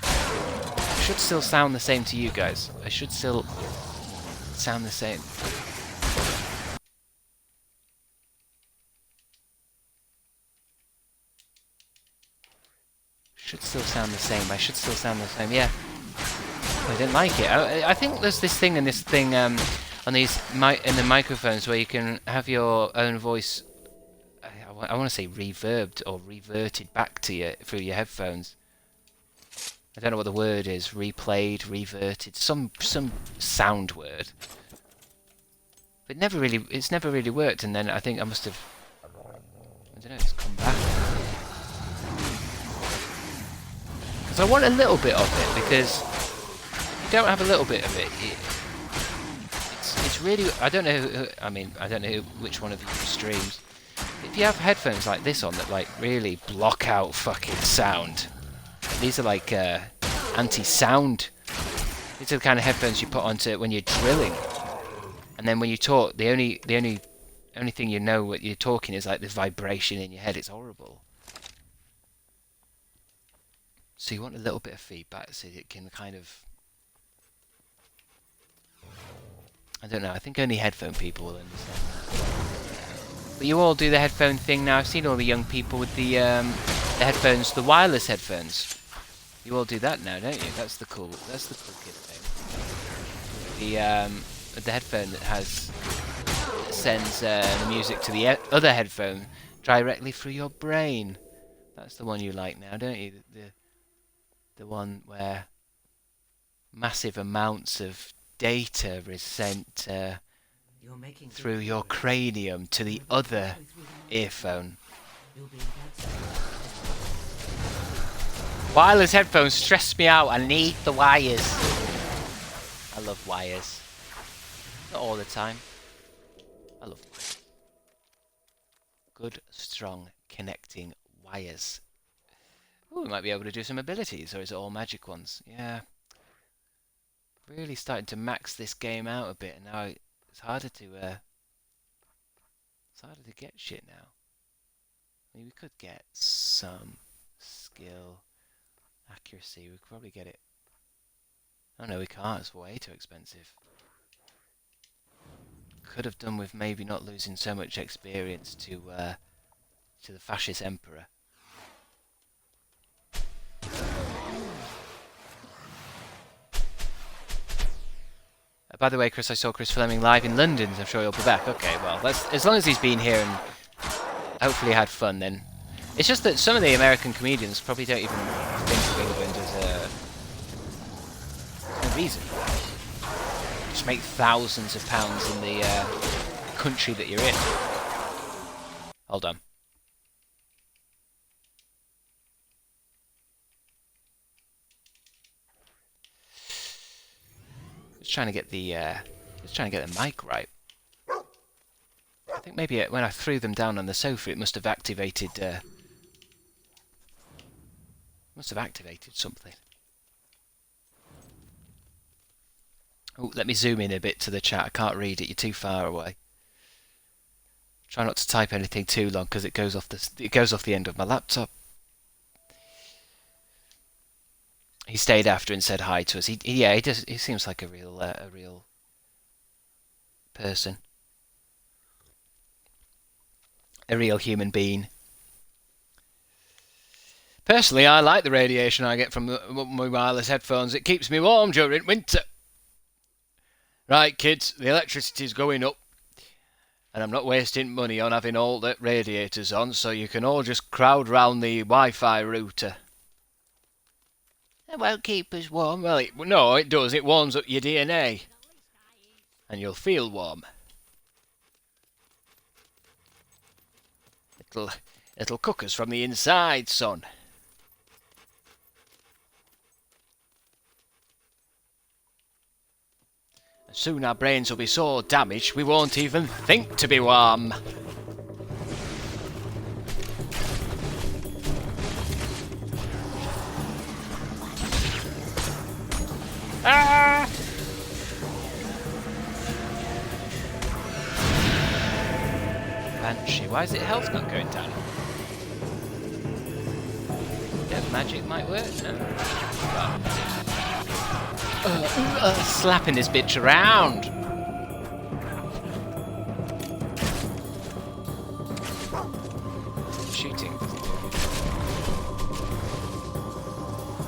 I should still sound the same to you guys. I should still sound the same. Should still sound the same. I should still sound the same. Yeah. I didn't like it. I think there's this thing and this thing on these in the microphones where you can have your own voice. I want to say reverbed or reverted back to you through your headphones. I don't know what the word is. Replayed, reverted, some sound word. But it's never really worked. And then I think I must have. I don't know. It's come back. Because I want a little bit of it. Because if you don't have a little bit of it, it's really. I don't know. I don't know which one of you streams. If you have headphones like this on that like really block out fucking sound, these are like anti-sound. These are the kind of headphones you put onto when you're drilling, and then when you talk, the only thing you know what you're talking is like the vibration in your head. It's horrible. So you want a little bit of feedback so it can kind of. I don't know. I think only headphone people will understand that. But you all do the headphone thing now. I've seen all the young people with the headphones, the wireless headphones. You all do that now, don't you? That's the cool kid thing. The headphone that sends music to the other headphone directly through your brain. That's the one you like now, don't you? The one where massive amounts of data is sent. Through your cranium to the other earphone. Wireless headphones stress me out. I need the wires. I love wires. Not all the time. I love wires. Good, strong, connecting wires. Ooh, we might be able to do some abilities, or is it all magic ones? Yeah. Really starting to max this game out a bit, and now it's harder to get shit now. I mean, we could get some skill, accuracy. We could probably get it. Oh no, we can't. It's way too expensive. Could have done with maybe not losing so much experience to the fascist emperor. By the way, Chris, I saw Chris Fleming live in London. I'm sure he'll be back. Okay, well, as long as he's been here and hopefully had fun, then. It's just that some of the American comedians probably don't even think of England as no reason. Just make thousands of pounds in the country that you're in. Hold on. Just trying to get the mic right. I think maybe when I threw them down on the sofa, it must have activated something. Oh, let me zoom in a bit to the chat. I can't read it. You're too far away. Try not to type anything too long because it goes off the end of my laptop. He stayed after and said hi to us. He seems like a real person. a real human being. Personally, I like the radiation I get from my wireless headphones. It keeps me warm during winter. Right, kids, the electricity's going up. And I'm not wasting money on having all the radiators on, so you can all just crowd round the Wi-Fi router. It won't keep us warm. Well, no, it does. It warms up your DNA. And you'll feel warm. It'll cook us from the inside, son. Soon our brains will be so damaged we won't even think to be warm. Ah! Banshee, why is it health not going down? Death magic might work, no? Slapping this bitch around. Shooting.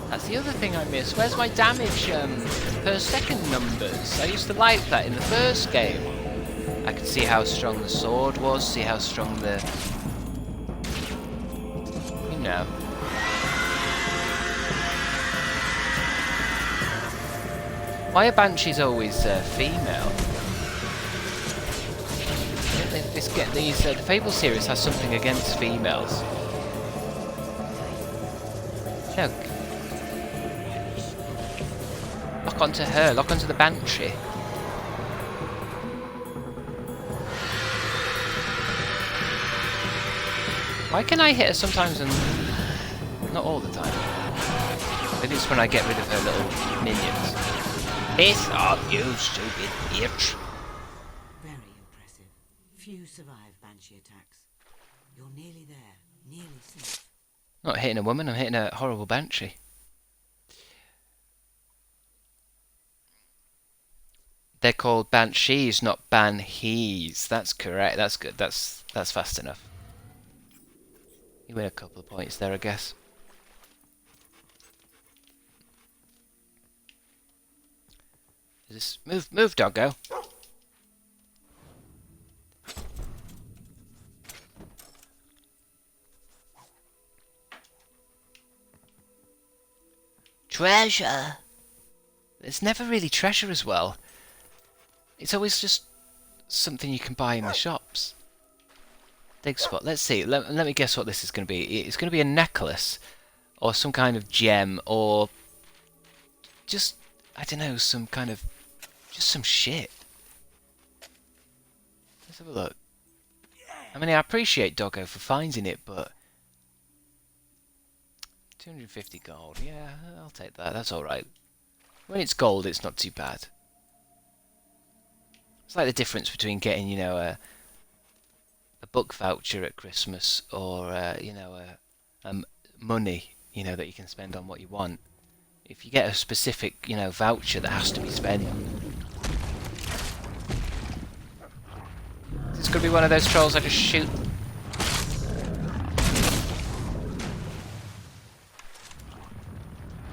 That's the other thing I miss. Where's my damage per second numbers? I used to like that in the first game. I could see how strong the sword was, see how strong the... you know. Why are banshees always female? The Fable series has something against females. Look. Lock onto her, lock onto the banshee. Why can I hit her sometimes and not all the time? Maybe it's when I get rid of her little minions. Piss off, you stupid bitch! Very impressive. Few survive banshee attacks. You're nearly there, nearly safe. Not hitting a woman, I'm hitting a horrible banshee. They're called banshees, not banhees. That's correct. That's good. That's fast enough. You win a couple of points there, I guess. Is this move, doggo? Treasure. It's never really treasure as well. It's always just something you can buy in the shops. Dig spot. Let's see. Let me guess what this is going to be. It's going to be a necklace, or some kind of gem, or just, I don't know, some kind of, just some shit. Let's have a look. I mean, I appreciate Doggo for finding it, but 250 gold. Yeah, I'll take that. That's all right. When it's gold, it's not too bad. It's like the difference between getting, you know, a book voucher at Christmas, or you know, money, you know, that you can spend on what you want. If you get a specific, you know, voucher that has to be spent, it's gonna be one of those trolls I just shoot.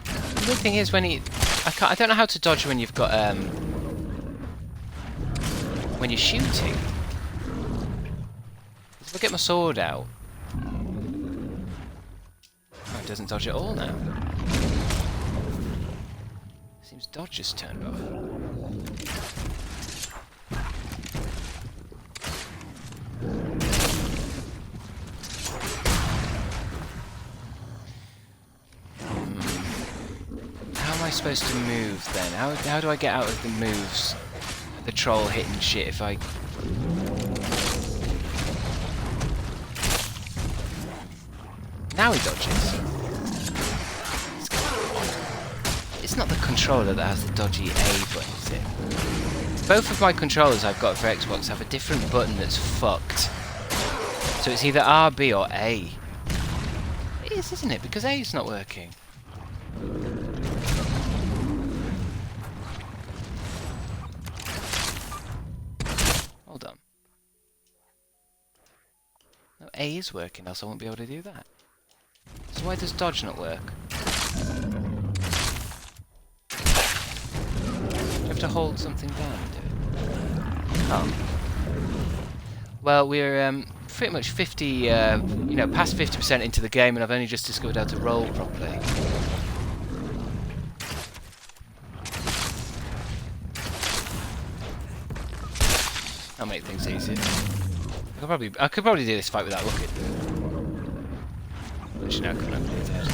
The good thing is when I don't know how to dodge when you've got when you're shooting. If I get my sword out, oh, it doesn't dodge at all now. Seems dodge is turned off. How am I supposed to move then? How do I get out of the moves? The troll hitting shit if I... Now he dodges. It's not the controller that has the dodgy A button, is it? Both of my controllers I've got for Xbox have a different button that's fucked. So it's either R, B or A. It is, isn't it? Because A is not working. Hold on. A is working, else I won't be able to do that. So why does dodge not work? You have to hold something down and do it. Oh. Well, we're pretty much 50, past 50% into the game, and I've only just discovered how to roll properly. That'll make things easier. I could probably do this fight without looking. Actually, no, I couldn't have played that.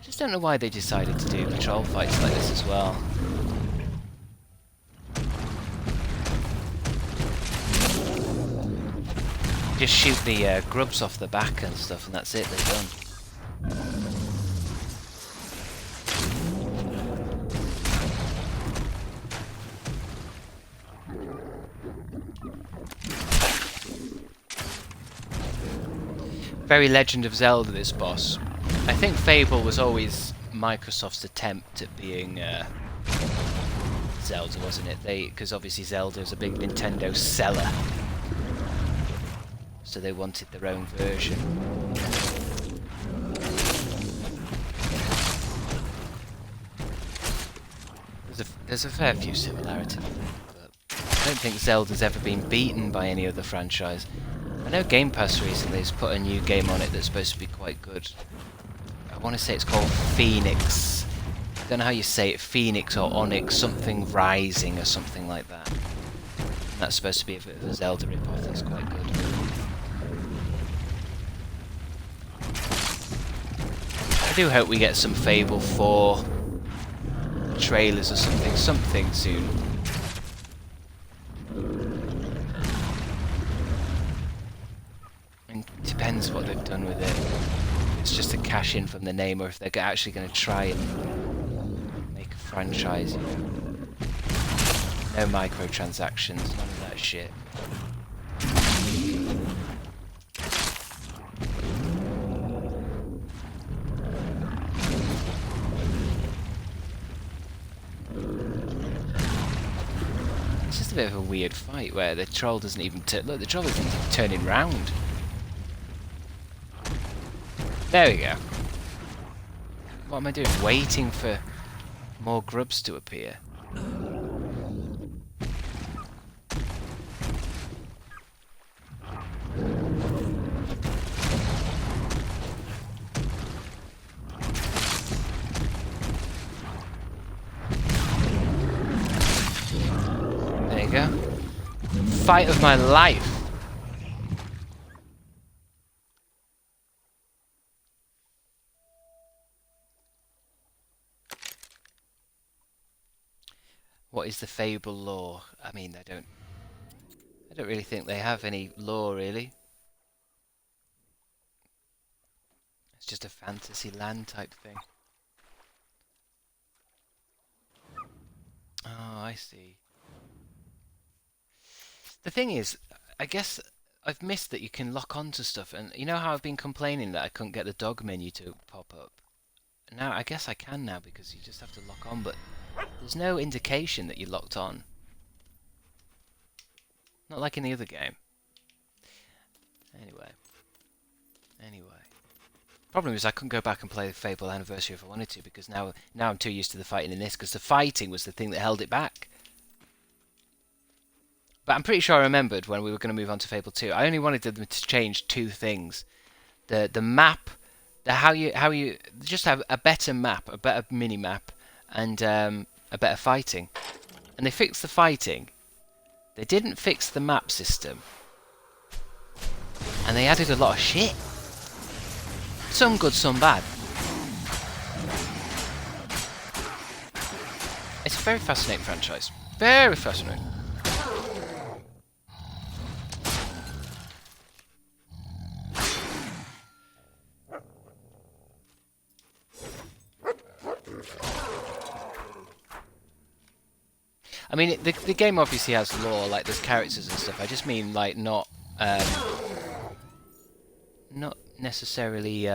Just don't know why they decided to do patrol fights like this as well. Just shoot the grubs off the back and stuff, and that's it. They're done. Very Legend of Zelda, this boss. I think Fable was always Microsoft's attempt at being Zelda, wasn't it? Because obviously Zelda is a big Nintendo seller, so they wanted their own version. There's a fair few similarities, but I don't think Zelda's ever been beaten by any other franchise. I know Game Pass recently has put a new game on it that's supposed to be quite good. I want to say it's called Phoenix. I don't know how you say it, Phoenix or Onyx, something Rising or something like that. And that's supposed to be a bit of a Zelda ripoff. That's quite good. I do hope we get some Fable 4 trailers or something soon. Depends what they've done with it. It's just a cash in from the name, or if they're actually going to try and make a franchise. You know. No microtransactions, none of that shit. It's just a bit of a weird fight where the troll doesn't even look, the troll isn't even turning round. There we go. What am I doing? Waiting for more grubs to appear. There you go. Fight of my life. What is the Fable lore? I mean, I don't really think they have any lore, really. It's just a fantasy land type thing. Oh, I see. The thing is, I guess I've missed that you can lock onto stuff, and you know how I've been complaining that I couldn't get the dog menu to pop up? Now, I guess I can now, because you just have to lock on, but there's no indication that you're locked on. Not like in the other game. Anyway. Problem is I couldn't go back and play the Fable Anniversary if I wanted to, because now I'm too used to the fighting in this, because the fighting was the thing that held it back. But I'm pretty sure I remembered when we were going to move on to Fable 2. I only wanted them to change two things. The map, how you just have a better map, a better mini map, and a better fighting. And they fixed the fighting. They didn't fix the map system. And they added a lot of shit. Some good, some bad. It's a very fascinating franchise. Very fascinating. I mean, the game obviously has lore, like there's characters and stuff. I just mean like not necessarily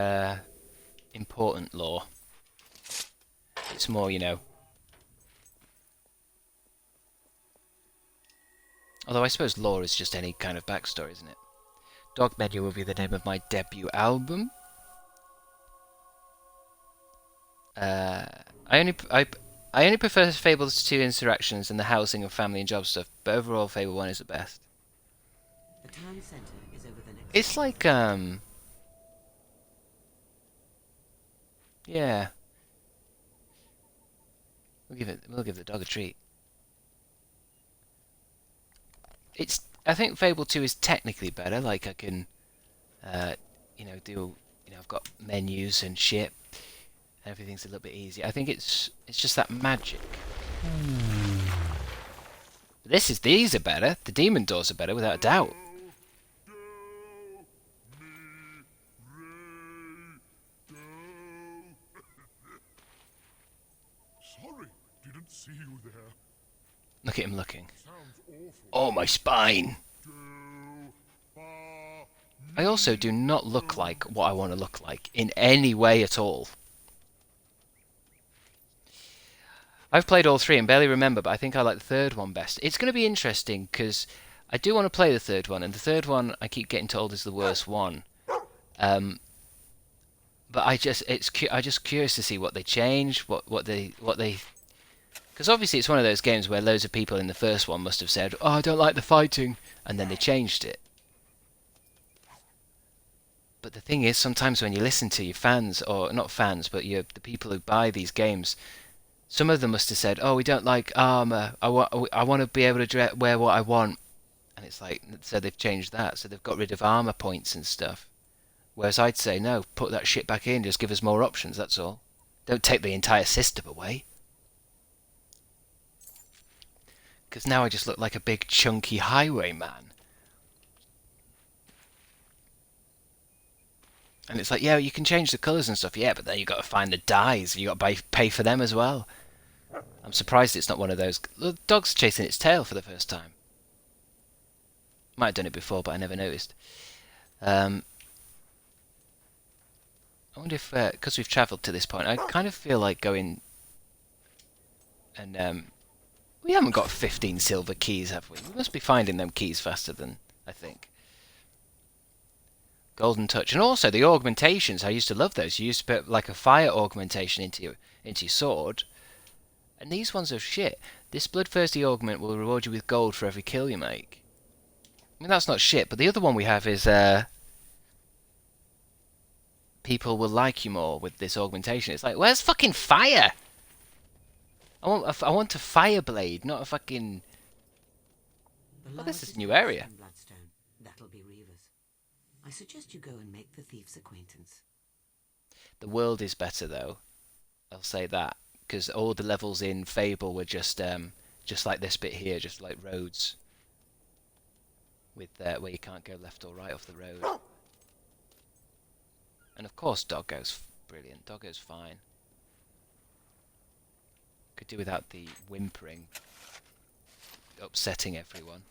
important lore. It's more, you know. Although I suppose lore is just any kind of backstory, isn't it? Dog Menu will be the name of my debut album. I only prefer Fables 2 interactions and the housing and family and job stuff, but overall Fable 1 is the best. The town center is over the next. It's like yeah. We'll give the dog a treat. I think Fable 2 is technically better, like I can I've got menus and shit. Everything's a little bit easier. I think it's just that magic. These are better. The demon doors are better without a doubt. Sorry, didn't see you there. Look at him looking. Sounds awful. Oh, my spine! I also do not look like what I want to look like in any way at all. I've played all three and barely remember, but I think I like the third one best. It's going to be interesting because I do want to play the third one, and the third one I keep getting told is the worst one. But I'm just curious to see what they change, what they. Because obviously it's one of those games where loads of people in the first one must have said, "Oh, I don't like the fighting," and then they changed it. But the thing is, sometimes when you listen to your fans, or not fans, but the people who buy these games, some of them must have said, "Oh, we don't like armor. I want to be able to wear what I want," and it's like, so they've changed that, so they've got rid of armor points and stuff. Whereas I'd say, no, put that shit back in, just give us more options. That's all. Don't take the entire system away. Because now I just look like a big chunky highwayman. And it's like, yeah, you can change the colours and stuff, yeah, but then you've got to find the dyes. You've got to pay for them as well. I'm surprised it's not one of those. The dog's chasing its tail for the first time. Might have done it before, but I never noticed. I wonder if, because we've travelled to this point, I kind of feel like going and, we haven't got 15 silver keys, have we? We must be finding them keys faster than I think. Golden touch, and also the augmentations. I used to love those. You used to put like a fire augmentation into your sword, and these ones are shit. This bloodthirsty augment will reward you with gold for every kill you make. I mean, that's not shit, but the other one we have is people will like you more with this augmentation. It's like, where's fucking fire? I want a fire blade, not a fucking. Oh, this is a new area. Bloodstone. That'll be Reaver's. I suggest you go and make the thief's acquaintance. The world is better though. I'll say that, because all the levels in Fable were just like this bit here, just like roads with where you can't go left or right off the road. And of course, Doggo's brilliant. Doggo's fine. Could do without the whimpering, upsetting everyone.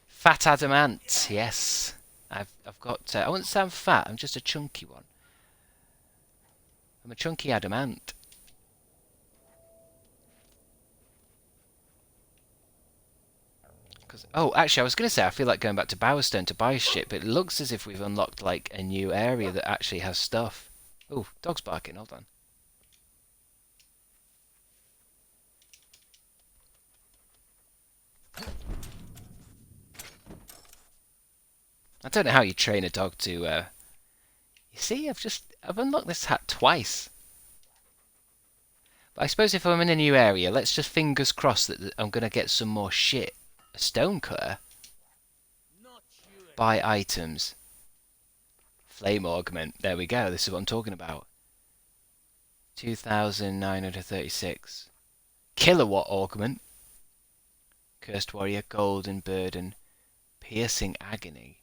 Fat adamant, yes. I've got. I wouldn't say I'm fat. I'm just a chunky one. I'm a chunky adamant. Oh, actually, I was going to say I feel like going back to Bowerstone to buy shit, but it looks as if we've unlocked like a new area that actually has stuff. Oh, dog's barking. Hold on. I don't know how you train a dog to. You see, I've unlocked this hat twice. But I suppose if I'm in a new area, let's just fingers crossed that I'm gonna get some more shit. A stone cutter. Buy items. Flame augment. There we go. This is what I'm talking about. 2,936. Kilowatt augment. Cursed warrior, golden burden, piercing agony.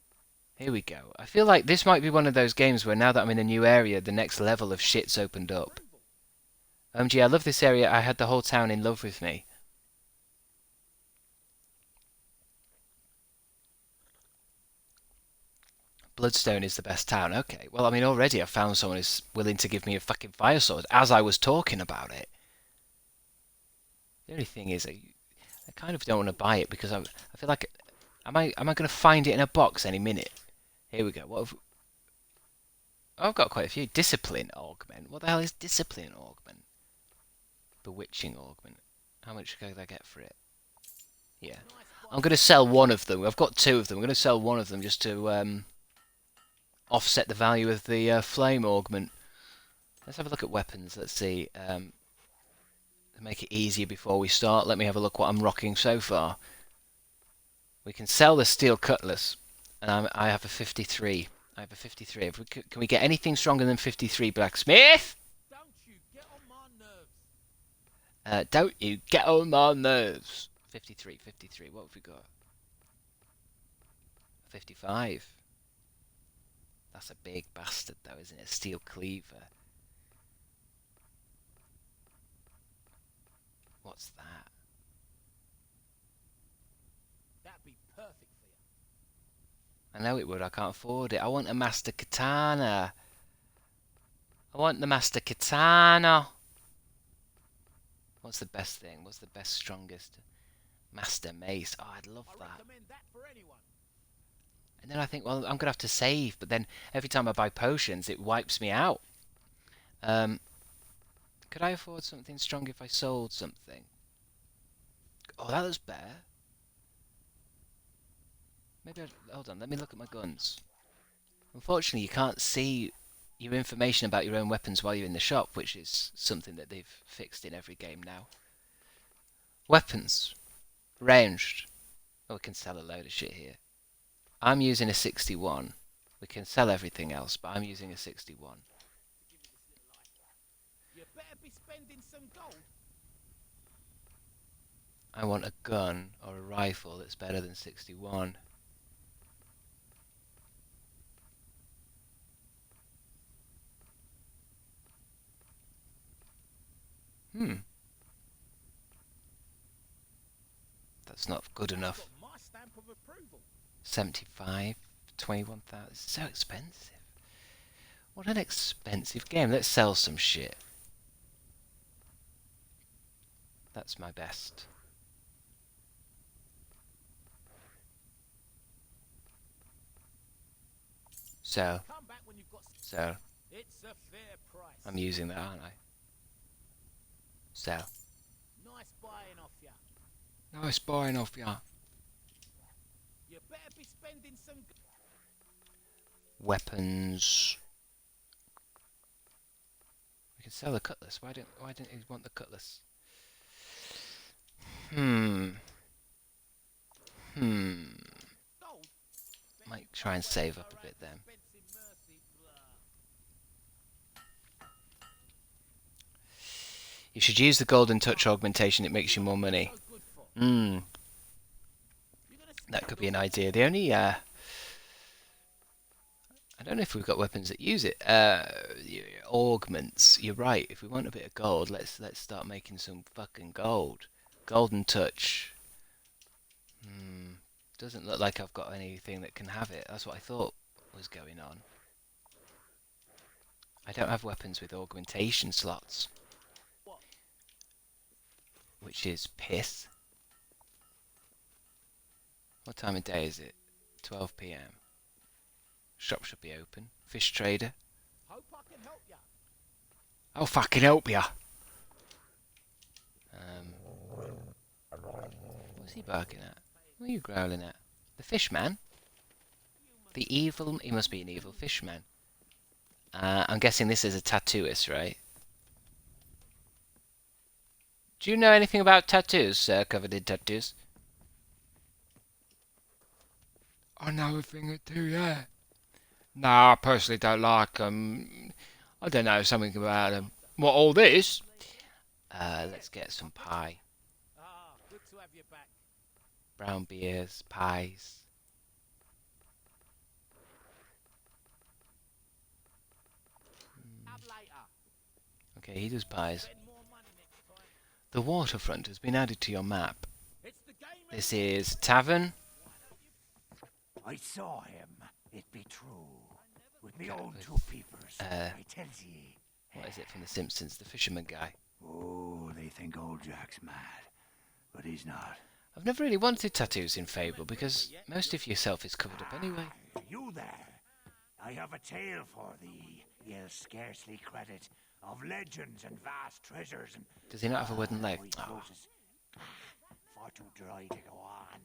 Here we go. I feel like this might be one of those games where now that I'm in a new area, the next level of shit's opened up. OMG, I love this area. I had the whole town in love with me. Bloodstone is the best town. Okay, well, I mean, already I've found someone who's willing to give me a fucking fire sword as I was talking about it. The only thing is, I kind of don't want to buy it because I feel like am I going to find it in a box any minute? Here we go. What have I've got quite a few. Discipline augment. What the hell is discipline augment? Bewitching augment. How much could I get for it? Yeah. I'm going to sell one of them. I've got two of them. I'm going to sell one of them just to offset the value of the flame augment. Let's have a look at weapons. Let's see. To make it easier before we start, let me have a look what I'm rocking so far. We can sell the steel cutlass, and I have a 53. I have a 53. Can we get anything stronger than 53, blacksmith? Don't you get on my nerves. Don't you get on my nerves. 53, 53. What have we got? 55. That's a big bastard, though, isn't it? Steel cleaver. What's that? That'd be perfect for you. I know it would. I can't afford it. I want a master katana. I want the master katana. What's the best thing? What's the best, strongest? Master mace. Oh, I'd love that. I recommend that for anyone. And then I think, well, I'm going to have to save. But then every time I buy potions, it wipes me out. Could I afford something strong if I sold something? Oh, that was better. Maybe hold on, let me look at my guns. Unfortunately, you can't see your information about your own weapons while you're in the shop, which is something that they've fixed in every game now. Weapons. Ranged. Oh, we can sell a load of shit here. I'm using a 61. We can sell everything else, but I'm using a 61. You better be spending some gold. I want a gun or a rifle that's better than 61. That's not good enough. Got my stamp of approval. 75, 21,000. So expensive. What an expensive game. Let's sell some shit. That's my best. So, Come back when you've got. It's a fair price. I'm using that, aren't I? So. Nice buying off ya. Nice buying off ya. You better be spending some. Weapons. We can sell the cutlass. Why didn't he want the cutlass? Gold. Might try and save up a bit then. You should use the golden touch augmentation. It makes you more money. That could be an idea. The only I don't know if we've got weapons that use it. Augments. You're right. If we want a bit of gold, let's start making some fucking gold. Golden touch. Doesn't look like I've got anything that can have it. That's what I thought was going on. I don't have weapons with augmentation slots. Which is piss. What time of day is it? 12 PM. Shop should be open. Fish trader. Hope I can help ya. I'll fucking help ya. What's he barking at? What are you growling at? The fish man? The evil... He must be an evil fish man. I'm guessing this is a tattooist, right? Do you know anything about tattoos, sir, covered in tattoos? I know a thing or two, yeah. No, I personally don't like them. I don't know, something about them. What, all this? Let's get some pie. Ah, good to have you back. Brown beers, pies. Have later. Okay, he does pies. Spend more money next time. The waterfront has been added to your map. It's the game. This is Tavern. I saw him. It be true. With me own with, two peepers. I tells ye. What is it from The Simpsons? The fisherman guy. Oh, they think old Jack's mad. But he's not. I've never really wanted tattoos in Fable because most of yourself is covered up anyway. You there? I have a tale for thee. You'll scarcely credit of legends and vast treasures and. Does he not have a wooden leg? My Oh. throat is far too dry to go on.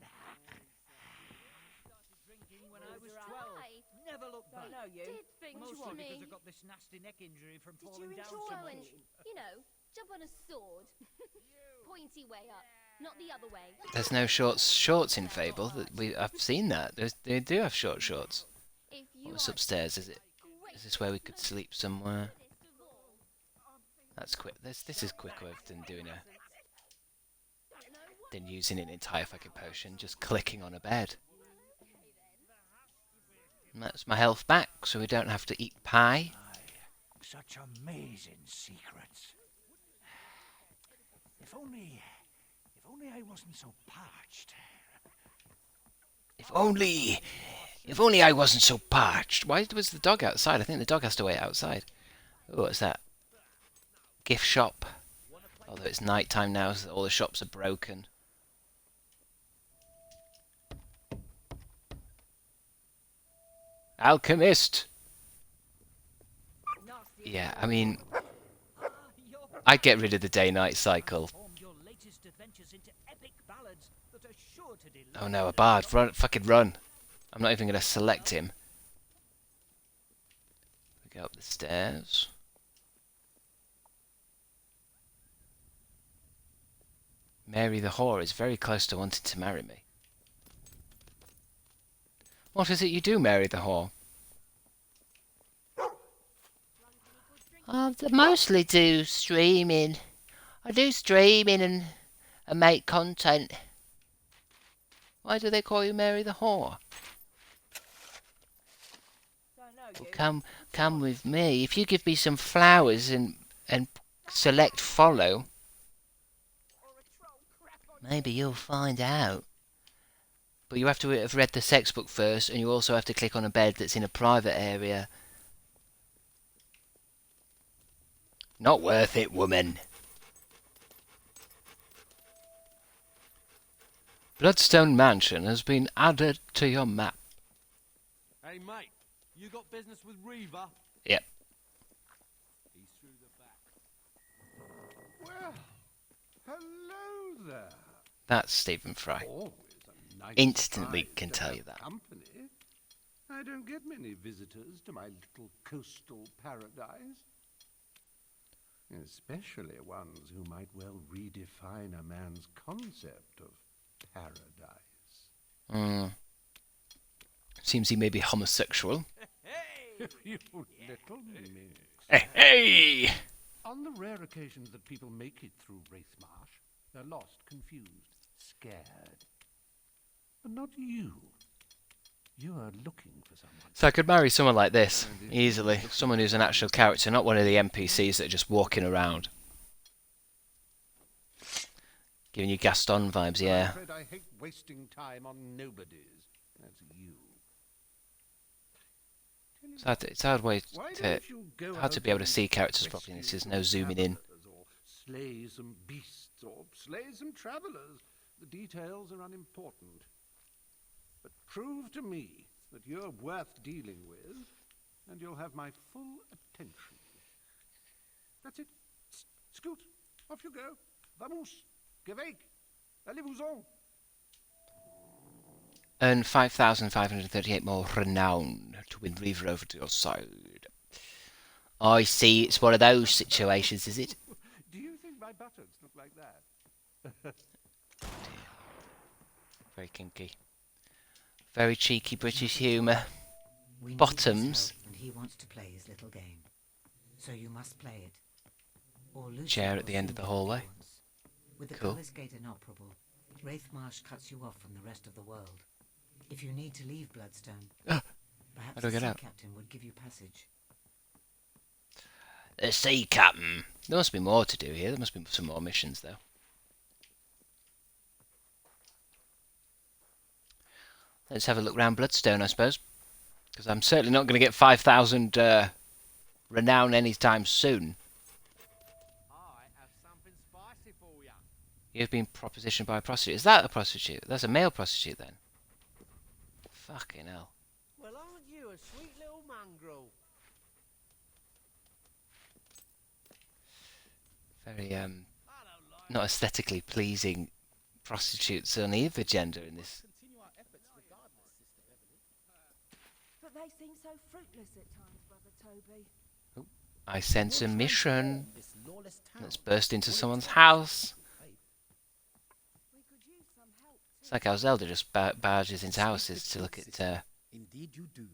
Drinking when I was 12. Never looked back. No, you. Did things Mostly to me. because I got this nasty neck injury from Did falling you down enjoy so when, much. you know, jump on a sword? Pointy way up, not the other way. There's no shorts in Fable. I've seen that. They do have shorts. If you What's are upstairs? Is this where we could sleep somewhere? greatest of all. That's quick. This is quicker than than using an entire fucking potion. Just clicking on a bed. And that's my health back, so we don't have to eat pie. Such amazing secrets. If only I wasn't so parched. If only I wasn't so parched. Why was the dog outside? I think the dog has to wait outside. Oh, what's that? Gift shop. Although it's night time now, so all the shops are broken. Alchemist! Yeah, I mean, I'd get rid of the day-night cycle. Oh no, a bard. Run, fucking run. I'm not even going to select him. We go up the stairs. Mary the whore is very close to wanting to marry me. What is it you do, Mary the whore? I mostly do streaming. I do streaming and make content. Why do they call you Mary the whore? Well, come with me. If you give me some flowers and select follow, maybe you'll find out. But you have to have read the sex book first, and you also have to click on a bed that's in a private area. Not worth it, woman. Bloodstone Mansion has been added to your map. Hey, mate, you got business with Reaver? Yep. He's through the back. Well, hello there. That's Stephen Fry. Always a nice Instantly surprise can to tell have you that. Company. I don't get many visitors to my little coastal paradise. Especially ones who might well redefine a man's concept of paradise. Seems he may be homosexual. You little miss. Hey, hey! On the rare occasions that people make it through Wraithmarsh, they're lost, confused, scared. But not you. You are looking for someone. So I could marry someone like this, easily. Someone who's an actual character, not one of the NPCs that are just walking around. Giving you Gaston vibes, yeah. I'm afraid I hate wasting time on nobodies. That's you. It's a hard way to be able to see characters properly. This is no zooming in. Or slay some beasts, or slay some travelers. The details are unimportant. But prove to me that you're worth dealing with, and you'll have my full attention. That's it. Scoot. Off you go. Vamos. Que veik. Allez-vous-en. Earn 5,538 more renown to win Reaver over to your side. I see, it's one of those situations, is it? Do you think my buttocks look like that? Very kinky. Very cheeky British humour. We need his Bottoms. help, and he wants to play his little game. So you must play it. Or Lucy Chair will at the end of soon the get hallway. yours. With the Cool. Palace Gate inoperable, Wraithmarsh cuts you off from the rest of the world. If you need to leave Bloodstone, How perhaps do I the get sea out? captain would give you passage. The sea captain. There must be more to do here. There must be some more missions, though. Let's have a look round Bloodstone, I suppose. Because I'm certainly not going to get 5,000 renown anytime soon. I have something spicy for you. You've been propositioned by a prostitute. Is that a prostitute? That's a male prostitute then. Fucking hell. Well, aren't you a sweet little mongrel? Very not aesthetically pleasing prostitutes on either gender in this. But they seem so fruitless at times, Brother Toby. Oh, I sense a mission. Let's burst into someone's house. It's like how Zelda just barges into houses to look at Indeed you do.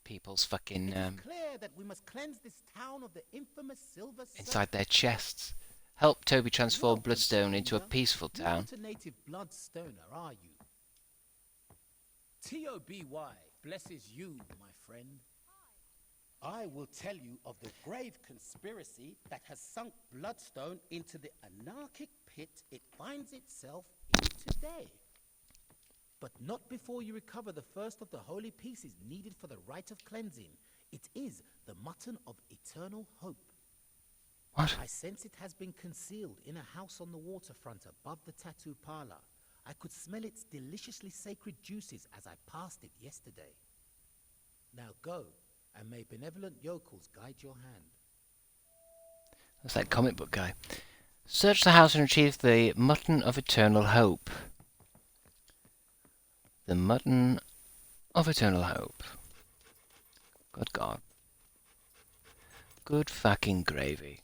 people's fucking Clear that we must cleanse this town of the infamous silver inside their chests. Help Toby transform Bloodstone into a peaceful You're town. not a native bloodstoner, are you? T-O-B-Y blesses you, my friend. I will tell you of the grave conspiracy that has sunk Bloodstone into the anarchic pit it finds itself in today. But not before you recover the first of the holy pieces needed for the rite of cleansing. It is the mutton of eternal hope. What? I sense it has been concealed in a house on the waterfront above the tattoo parlor. I could smell its deliciously sacred juices as I passed it yesterday. Now go, and may benevolent yokels guide your hand. That's that comic book guy. Search the house and retrieve the mutton of eternal hope. The mutton of eternal hope. Good God. Good fucking gravy.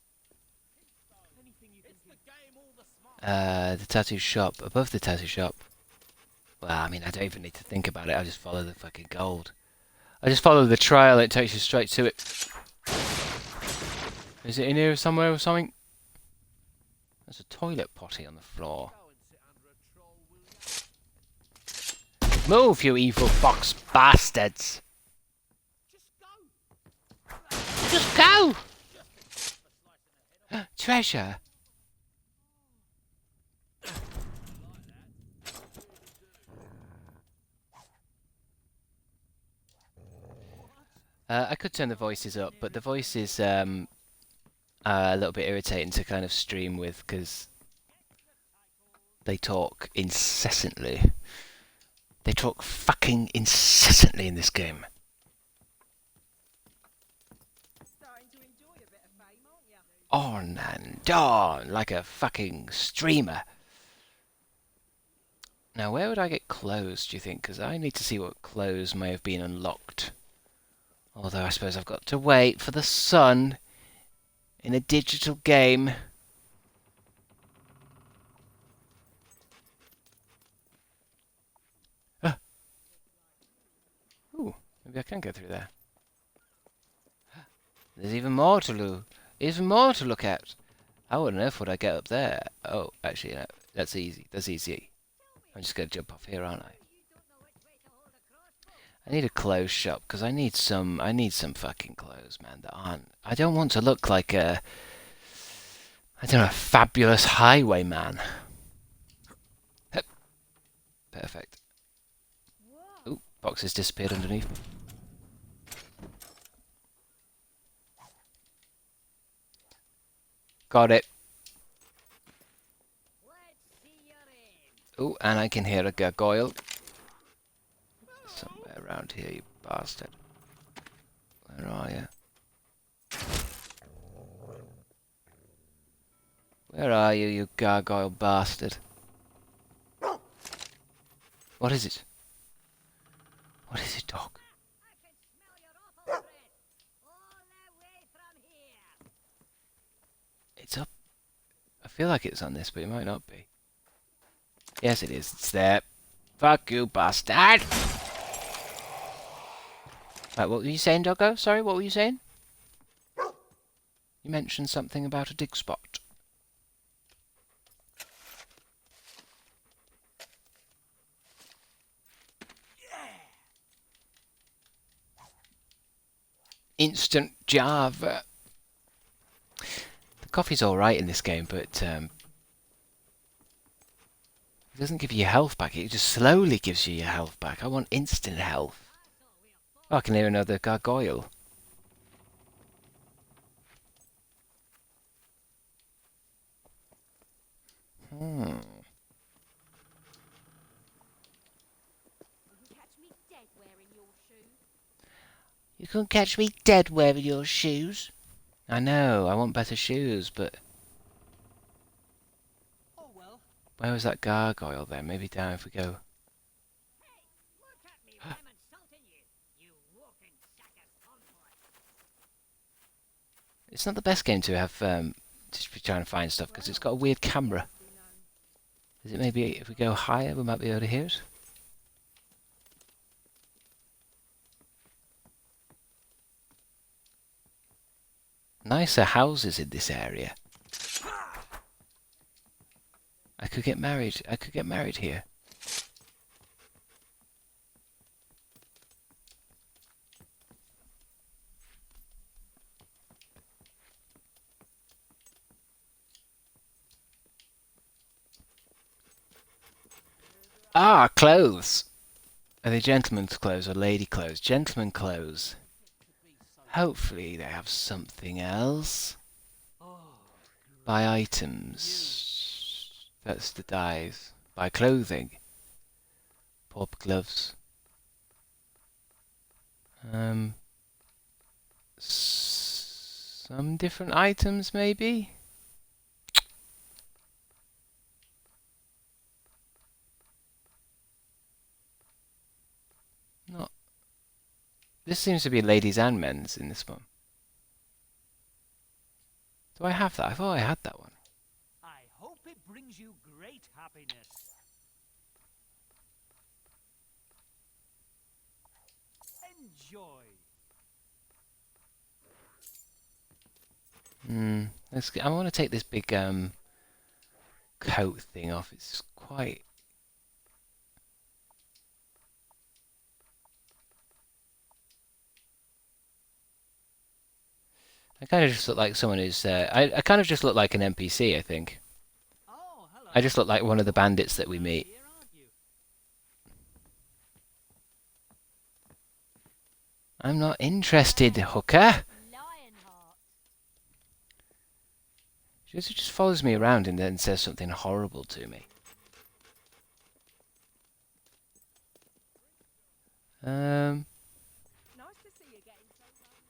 The tattoo shop. Above the tattoo shop. Well, I mean, I don't even need to think about it. I just follow the fucking gold. I just follow the trail and it takes you straight to it. Is it in here somewhere or something? There's a toilet potty on the floor. Move, you evil fox bastards! Just go! Treasure! I could turn the voices up, but the voice is a little bit irritating to kind of stream with because they talk incessantly. They talk fucking incessantly in this game. On and on, like a fucking streamer. Now, where would I get clothes, do you think? Because I need to see what clothes may have been unlocked. Although I suppose I've got to wait for the sun in a digital game. Ooh, maybe I can go through there. There's even more to look at. How on earth would I get up there? Oh, actually, no, that's easy. That's easy. I'm just gonna jump off here, aren't I? I need a clothes shop because I need some fucking clothes, man. That aren't. I don't want to look like a fabulous highwayman. Perfect. Ooh, boxes disappeared underneath me. Got it. Ooh, and I can hear a gargoyle. Somewhere around here, you bastard. Where are you? Where are you, you gargoyle bastard? What is it? What is it, dog? It's up. I feel like it's on this, but it might not be. Yes, it is. It's there. Fuck you, bastard! Right, what were you saying, doggo? Sorry, what were you saying? You mentioned something about a dig spot. Instant Java. The coffee's alright in this game, but it doesn't give you your health back. It just slowly gives you your health back. I want instant health. Oh, I can hear another gargoyle. You couldn't catch me dead wearing your shoes. I know, I want better shoes, but... Oh well. Where was that gargoyle then? Maybe down if we go... Look at me when I'm insulting you, you walking sack of cornflakes. It's not the best game to have, just be trying to find stuff, because it's got a weird camera. Is it maybe if we go higher, we might be able to hear it? Nicer houses in this area. I could get married. I could get married here. Ah, clothes. Are they gentlemen's clothes or lady clothes? Gentlemen clothes. Hopefully they have something else. Buy items. That's the dyes. Buy clothing. Pop gloves. Some different items maybe? Not. This seems to be ladies and men's in this one. Do I have that? I thought I had that one. I hope it brings you great happiness. Enjoy. I want to take this big coat thing off. It's quite... I kind of just look like someone who's... I kind of just look like an NPC, I think. Oh, hello. I just look like one of the bandits that we meet. Here, aren't you? I'm not interested, hooker. Lionheart. She just follows me around and then says something horrible to me. Nice to see you getting so well known.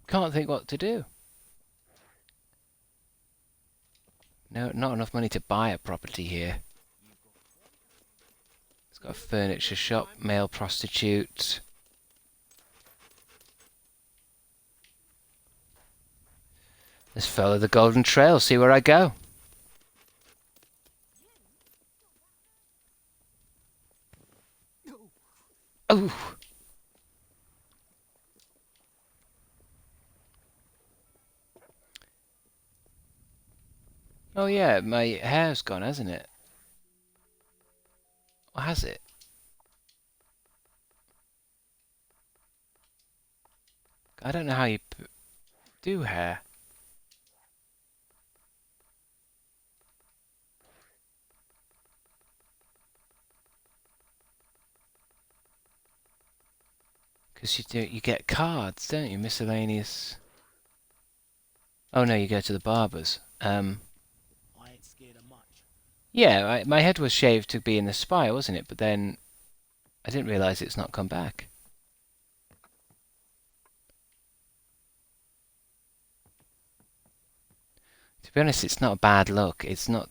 Can't think what to do. No, not enough money to buy a property here. It's got a furniture shop, male prostitute. Let's follow the golden trail, see where I go. Oh! Oh yeah, my hair's gone, hasn't it? Or has it? I don't know how you do hair. Because you get cards, don't you? Miscellaneous. Oh no, you go to the barbers. I ain't scared of much. Yeah, my head was shaved to be in the spire, wasn't it? But then I didn't realise it's not come back. To be honest, it's not a bad look. It's not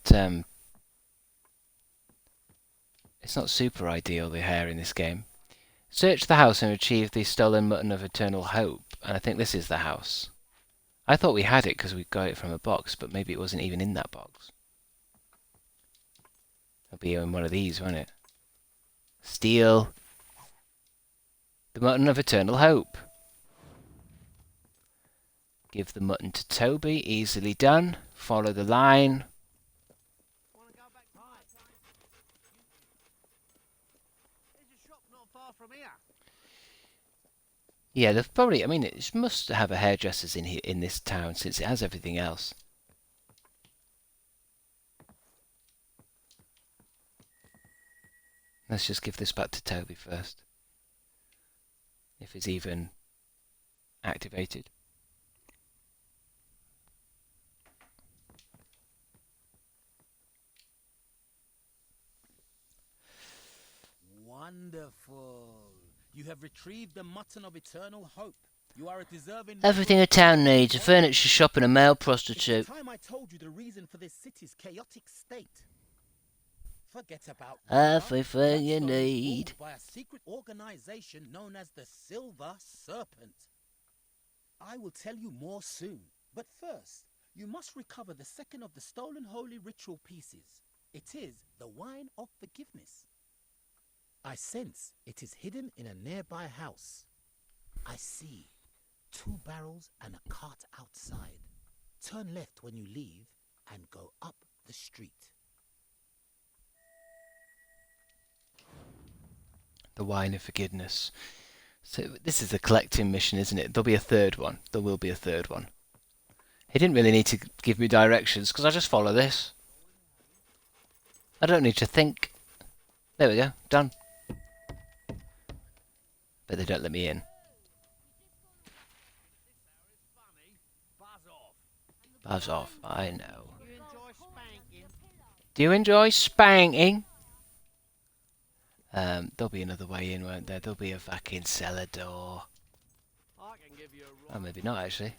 super ideal, the hair in this game. Search the house and retrieve the stolen mutton of eternal hope. And I think this is the house. I thought we had it because we got it from a box, but maybe it wasn't even in that box. It'll be in one of these, won't it? Steal the mutton of eternal hope. Give the mutton to Toby. Easily done. Follow the line. Want to go back to my time? There's a shop not far from here. Yeah, they've probably... I mean, it must have a hairdresser's in here in this town since it has everything else. Let's just give this back to Toby first. If it's even activated. Wonderful. You have retrieved the mutton of eternal hope. You are a deserving... Everything a town needs, a furniture shop and a male prostitute. It's time I told you the reason for this city's chaotic state. Forget about everything you need. By a secret organization known as the Silver Serpent. I will tell you more soon, but first, you must recover the second of the stolen holy ritual pieces. It is the wine of forgiveness. I sense it is hidden in a nearby house. I see 2 barrels and a cart outside. Turn left when you leave and go up the street. The wine of forgiveness. So this is a collecting mission, isn't it? There'll be a third one. There will be a third one. He didn't really need to give me directions because I just follow this. I don't need to think. There we go. Done. But they don't let me in. Buzz off. I know. Do you enjoy spanking? There'll be another way in, won't there? There'll be a fucking cellar door. Oh, maybe not, actually. I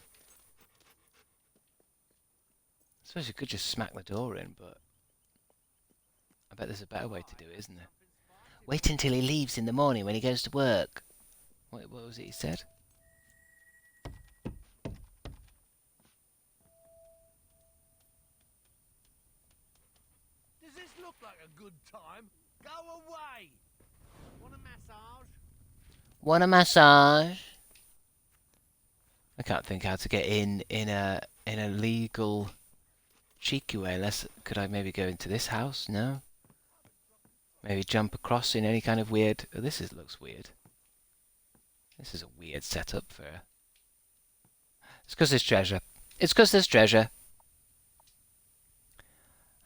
suppose you could just smack the door in, but... I bet there's a better way to do it, isn't there? Wait until he leaves in the morning when he goes to work. What was it he said? Does this look like a good time? Go away! Want a massage? Want a massage? I can't think how to get in a legal, cheeky way. Unless, could I maybe go into this house? No. Maybe jump across in any kind of weird. Oh, looks weird. This is a weird setup for. It's because there's treasure. It's because there's treasure.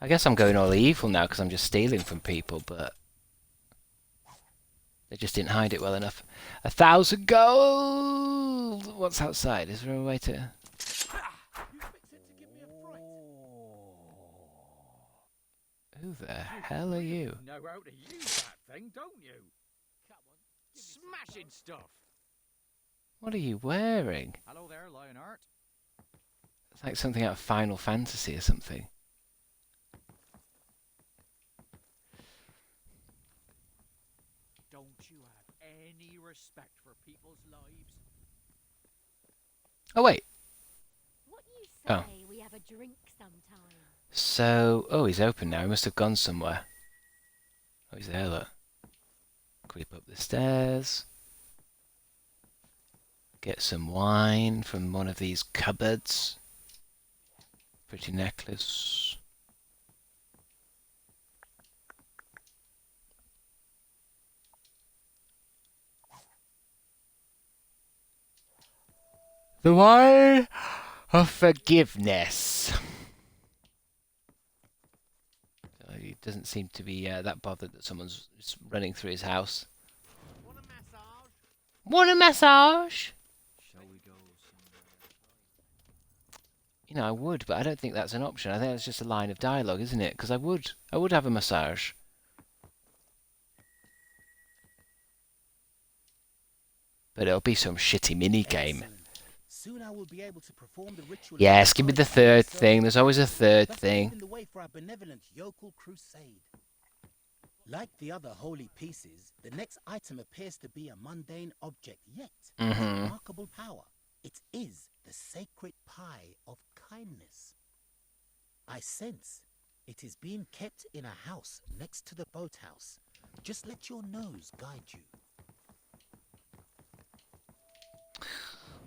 I guess I'm going all evil now because I'm just stealing from people, but they just didn't hide it well enough. 1,000 gold! What's outside? Is there a way to... Who the hell are you? Know how to use that thing, don't you? Come on, smashing stuff. What are you wearing? Hello there, Lionheart. It's like something out of Final Fantasy or something. Don't you have any respect for people's lives? Oh, wait. What you say? Oh. We have a drink sometime. So... Oh, he's open now. He must have gone somewhere. Oh, he's there, look. Creep up the stairs. Get some wine from one of these cupboards. Pretty necklace. The wine of forgiveness. He doesn't seem to be that bothered that someone's running through his house. Want a massage? Want a massage? Shall we go somewhere? You know, I would, but I don't think that's an option. I think that's just a line of dialogue, isn't it? Because I would have a massage. But it'll be some shitty mini game. Soon I will be able to perform the ritual. Yes, give me the third thing. There's always a third thing. The way for our benevolent yokel crusade. Like the other holy pieces, the next item appears to be a mundane object, yet has remarkable power. It is the sacred pie of kindness. I sense it is being kept in a house next to the boathouse. Just let your nose guide you.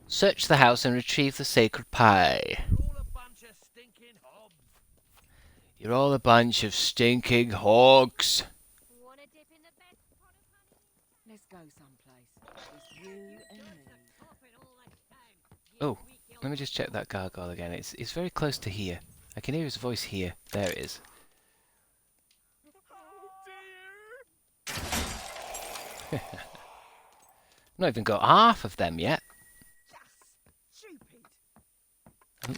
Search the house and retrieve the sacred pie. You're all a bunch of stinking hobs. You're all a bunch of stinking hogs. Wanna dip in the best pot of honey? Let's go someplace. It's you and me. Oh, let me just check that gargoyle again. It's very close to here. I can hear his voice here. There it is. Not even got half of them yet. Oh.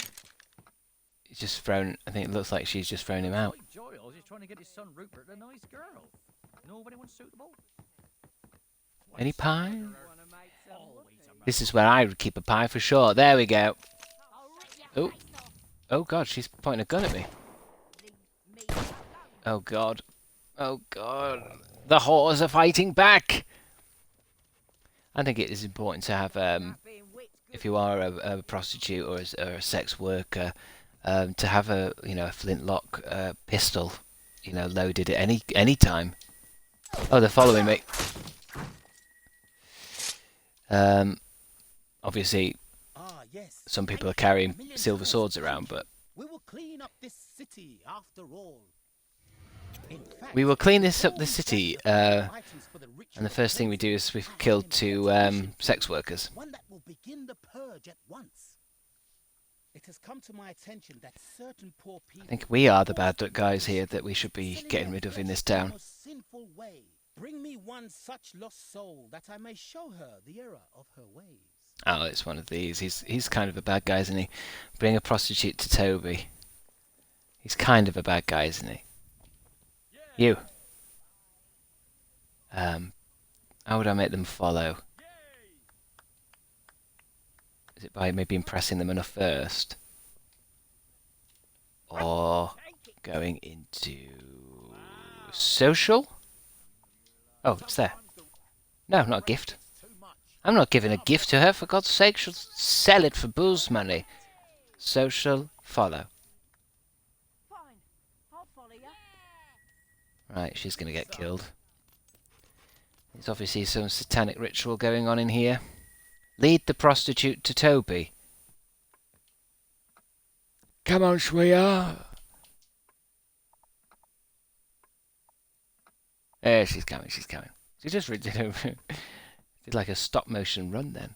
He's just thrown. I think it looks like she's just thrown him out. Giles is trying to get his son Rupert a nice girl. Know of anyone suitable? Any pie? This is where I would keep a pie for sure. There we go. Oh. Oh god, she's pointing a gun at me. Oh god. Oh god. The whores are fighting back! I think it is important to have, if you are a prostitute or a sex worker, to have a flintlock pistol, loaded at any time. Oh, they're following me. Obviously, some people are carrying silver swords around, but we will clean up this city after all. We will clean this up the city, and the first thing we do is we've killed 2 sex workers. One that will begin the purge at once. It has come to my attention that certain poor people, I think we are the bad guys here that we should be getting rid of in this town. sinful way. Bring me one such lost soul that I may show her the error of her ways. Oh, it's one of these. He's kind of a bad guy, isn't he? Bring a prostitute to Toby. He's kind of a bad guy, isn't he? You. How would I make them follow? Is it by maybe impressing them enough first? Or going into social? Oh, it's there. No, not a gift. I'm not giving a gift to her, for God's sake. She'll sell it for booze money. Social, follow. Right, she's going to get killed. There's obviously some satanic ritual going on in here. Lead the prostitute to Toby. Come on, sweetheart. There, she's coming, she's coming. She just did like a stop motion run then.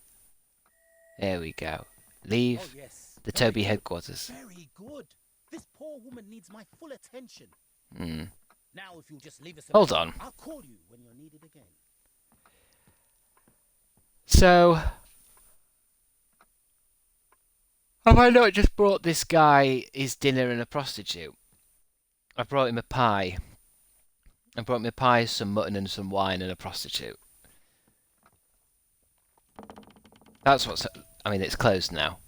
There we go. Leave the Toby headquarters. Very good. This poor woman needs my full attention. Now, if you'll just leave us Hold alone, on. I'll call you when you're needed again. So, have I not just brought this guy his dinner and a prostitute? I brought him a pie. I brought him a pie, some mutton and some wine and a prostitute. That's what's... I mean, it's closed now.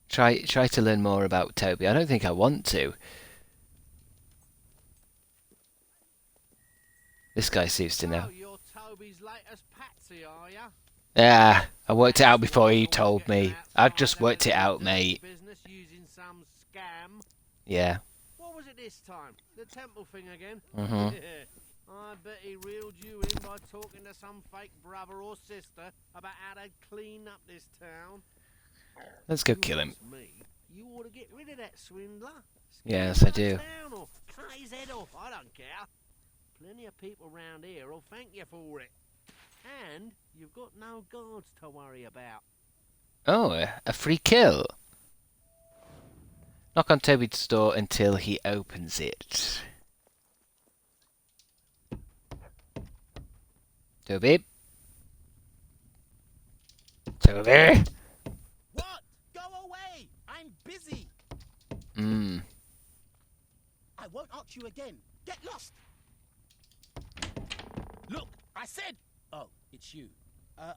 Try to learn more about Toby. I don't think I want to. This guy seems to know. Oh, you're Toby's latest patsy, are ya? Yeah, I worked it out before you told me. I've just worked it out, mate. Business using some scam. Yeah. What was it this time? The temple thing again? Mhm. I bet he reeled you in by talking to some fake brother or sister about how to clean up this town. Let's go kill him. Me, you ought to get rid of that swindler. Yes, I do. Down or cut his head off, I don't care. Plenty of people round here will thank you for it. And you've got no guards to worry about. Oh, a free kill. Knock on Toby's door until he opens it. Toby? Toby? What? Go away! I'm busy. I won't ask you again. Get lost. Look, I said... Oh, it's you.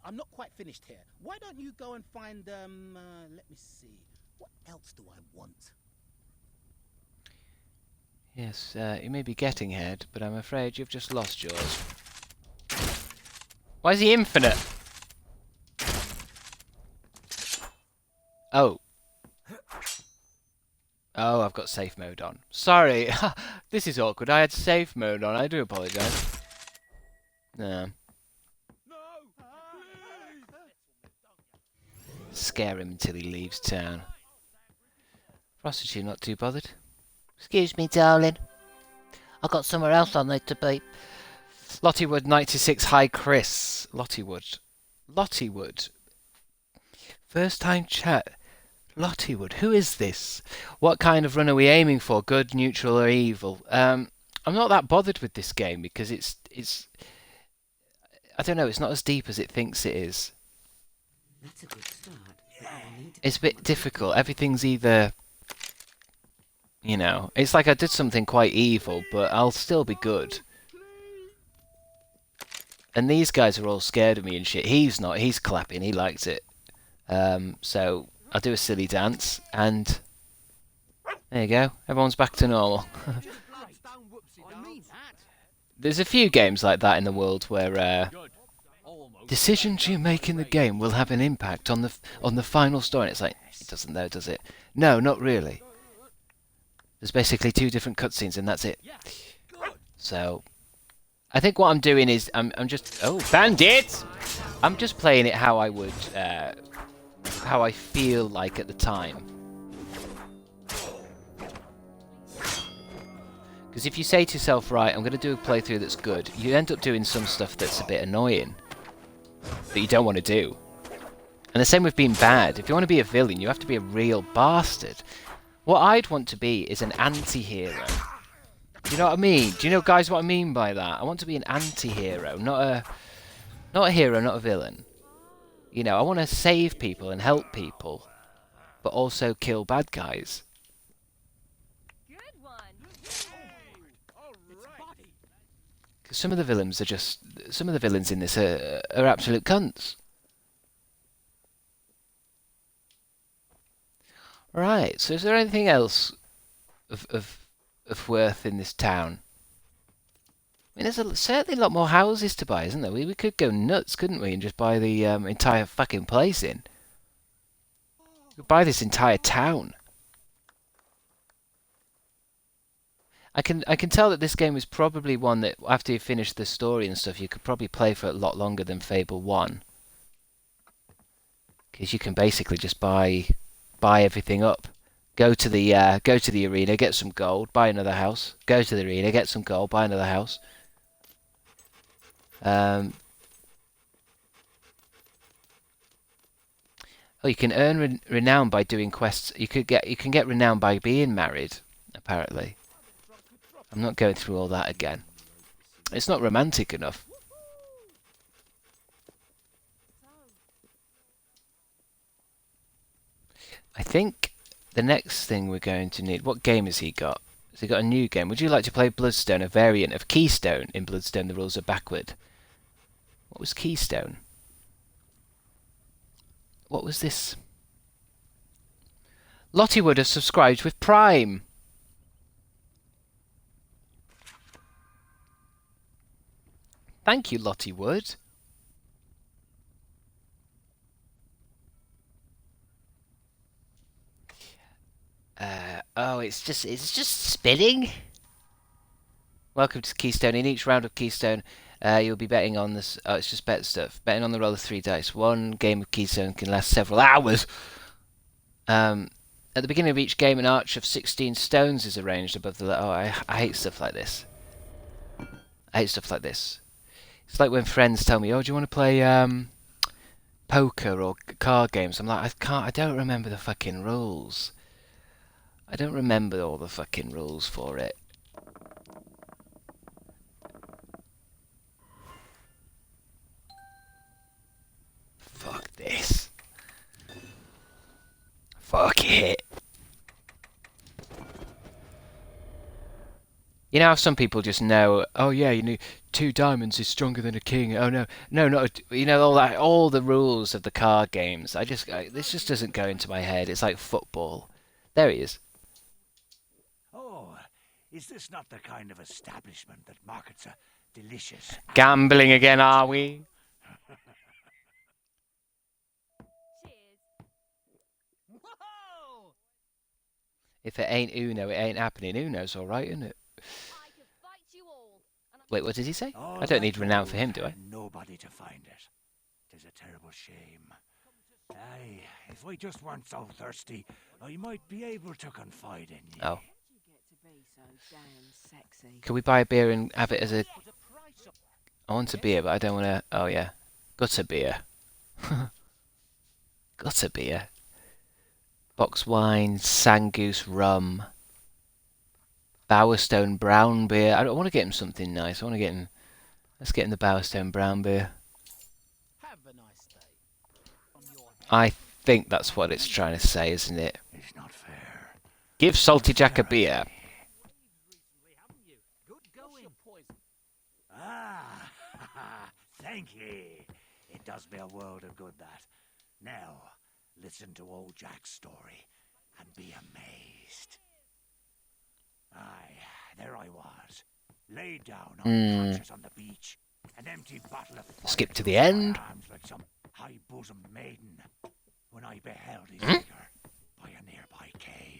I'm not quite finished here. Why don't you go and find, let me see. What else do I want? Yes, you may be getting head, but I'm afraid you've just lost yours. Why is he infinite? Oh. Oh, I've got safe mode on. Sorry. This is awkward. I had safe mode on. I do apologise. No. Scare him until he leaves town. Prostitute not too bothered. Excuse me, darling. I got somewhere else I need to be. Lottiewood 96. Hi, Chris. Lottiewood. Lottiewood. First time chat. Lottiewood. Who is this? What kind of run are we aiming for? Good, neutral, or evil? I'm not that bothered with this game because it's. I don't know. It's not as deep as it thinks it is. That's a good start. It's a bit difficult. Everything's either. You know, it's like I did something quite evil, but I'll still be good. And these guys are all scared of me and shit. He's not. He's clapping. He likes it. So I'll do a silly dance, and there you go. Everyone's back to normal. There's a few games like that in the world where decisions you make in the game will have an impact on the final story. And it's like, it doesn't though, does it? No, not really. There's basically 2 different cutscenes, and that's it. So I think what I'm doing is I'm just bandits. I'm just playing it how I would, how I feel like at the time. Because if you say to yourself, right, I'm going to do a playthrough that's good, you end up doing some stuff that's a bit annoying that you don't want to do. And the same with being bad. If you want to be a villain, you have to be a real bastard. What I'd want to be is an anti-hero. Do you know what I mean? Do you know, guys, what I mean by that? I want to be an anti-hero, not a hero, not a villain. You know, I want to save people and help people, but also kill bad guys. Because some of the villains are just... Some of the villains in this are absolute cunts. Right, so is there anything else of worth in this town? I mean, there's certainly a lot more houses to buy, isn't there? We could go nuts, couldn't we, and just buy the entire fucking place in. We could buy this entire town. I can tell that this game is probably one that, after you finish the story and stuff, you could probably play for a lot longer than Fable 1. Because you can basically just buy everything up. Go to the arena, get some gold, buy another house. Go to the arena, get some gold, buy another house. Oh, you can earn renown by doing quests. You can get renown by being married, apparently. I'm not going through all that again. It's not romantic enough. I think the next thing we're going to need... What game has he got? Has he got a new game? Would you like to play Bloodstone, a variant of Keystone? In Bloodstone, the rules are backward. What was Keystone? What was this? Lottie Wood has subscribed with Prime. Thank you, Lottie Wood. Oh, it's just spinning. Welcome to Keystone. In each round of Keystone, you'll be betting on this. Oh, it's just bet stuff. Betting on the roll of 3 dice. One game of Keystone can last several hours. At the beginning of each game, an arch of 16 stones is arranged above the... Oh, I hate stuff like this. I hate stuff like this. It's like when friends tell me, "Oh, do you want to play poker or card games?" I'm like, I don't remember the fucking rules. I don't remember all the fucking rules for it. Fuck this. Fuck it. You know how some people just know, oh yeah, you know, 2 diamonds is stronger than a king. Oh no, not you know, all the rules of the card games. This just doesn't go into my head. It's like football. There he is. Oh, is this not the kind of establishment that markets a delicious... Gambling again, are we? If it ain't Uno, it ain't happening. Uno's alright, isn't it? Wait, what did he say? I don't need renown for him, do I? Nobody to find it. 'Tis a terrible shame. Aye, if I just weren't so thirsty, I might be able to confide in you. Oh. Can we buy a beer and have it as a... I want a beer, but I don't want to... Oh, yeah. Got a beer. Got a beer. Box wine, Sangoose rum. Bowerstone brown beer. I don't want to get him something nice. I want to get him... Let's get him the Bowerstone brown beer. I think that's what it's trying to say, isn't it? It's not fair. Give Salty Jack a beer. Ah, Thank ye. It does me a world of good, that. Now, listen to old Jack's story and be amazed. Aye, there I was, laid down unconscious on the beach, an empty bottle of fire Skip to the end. arms like some high-bosom maiden, when I beheld his figure by a nearby cave.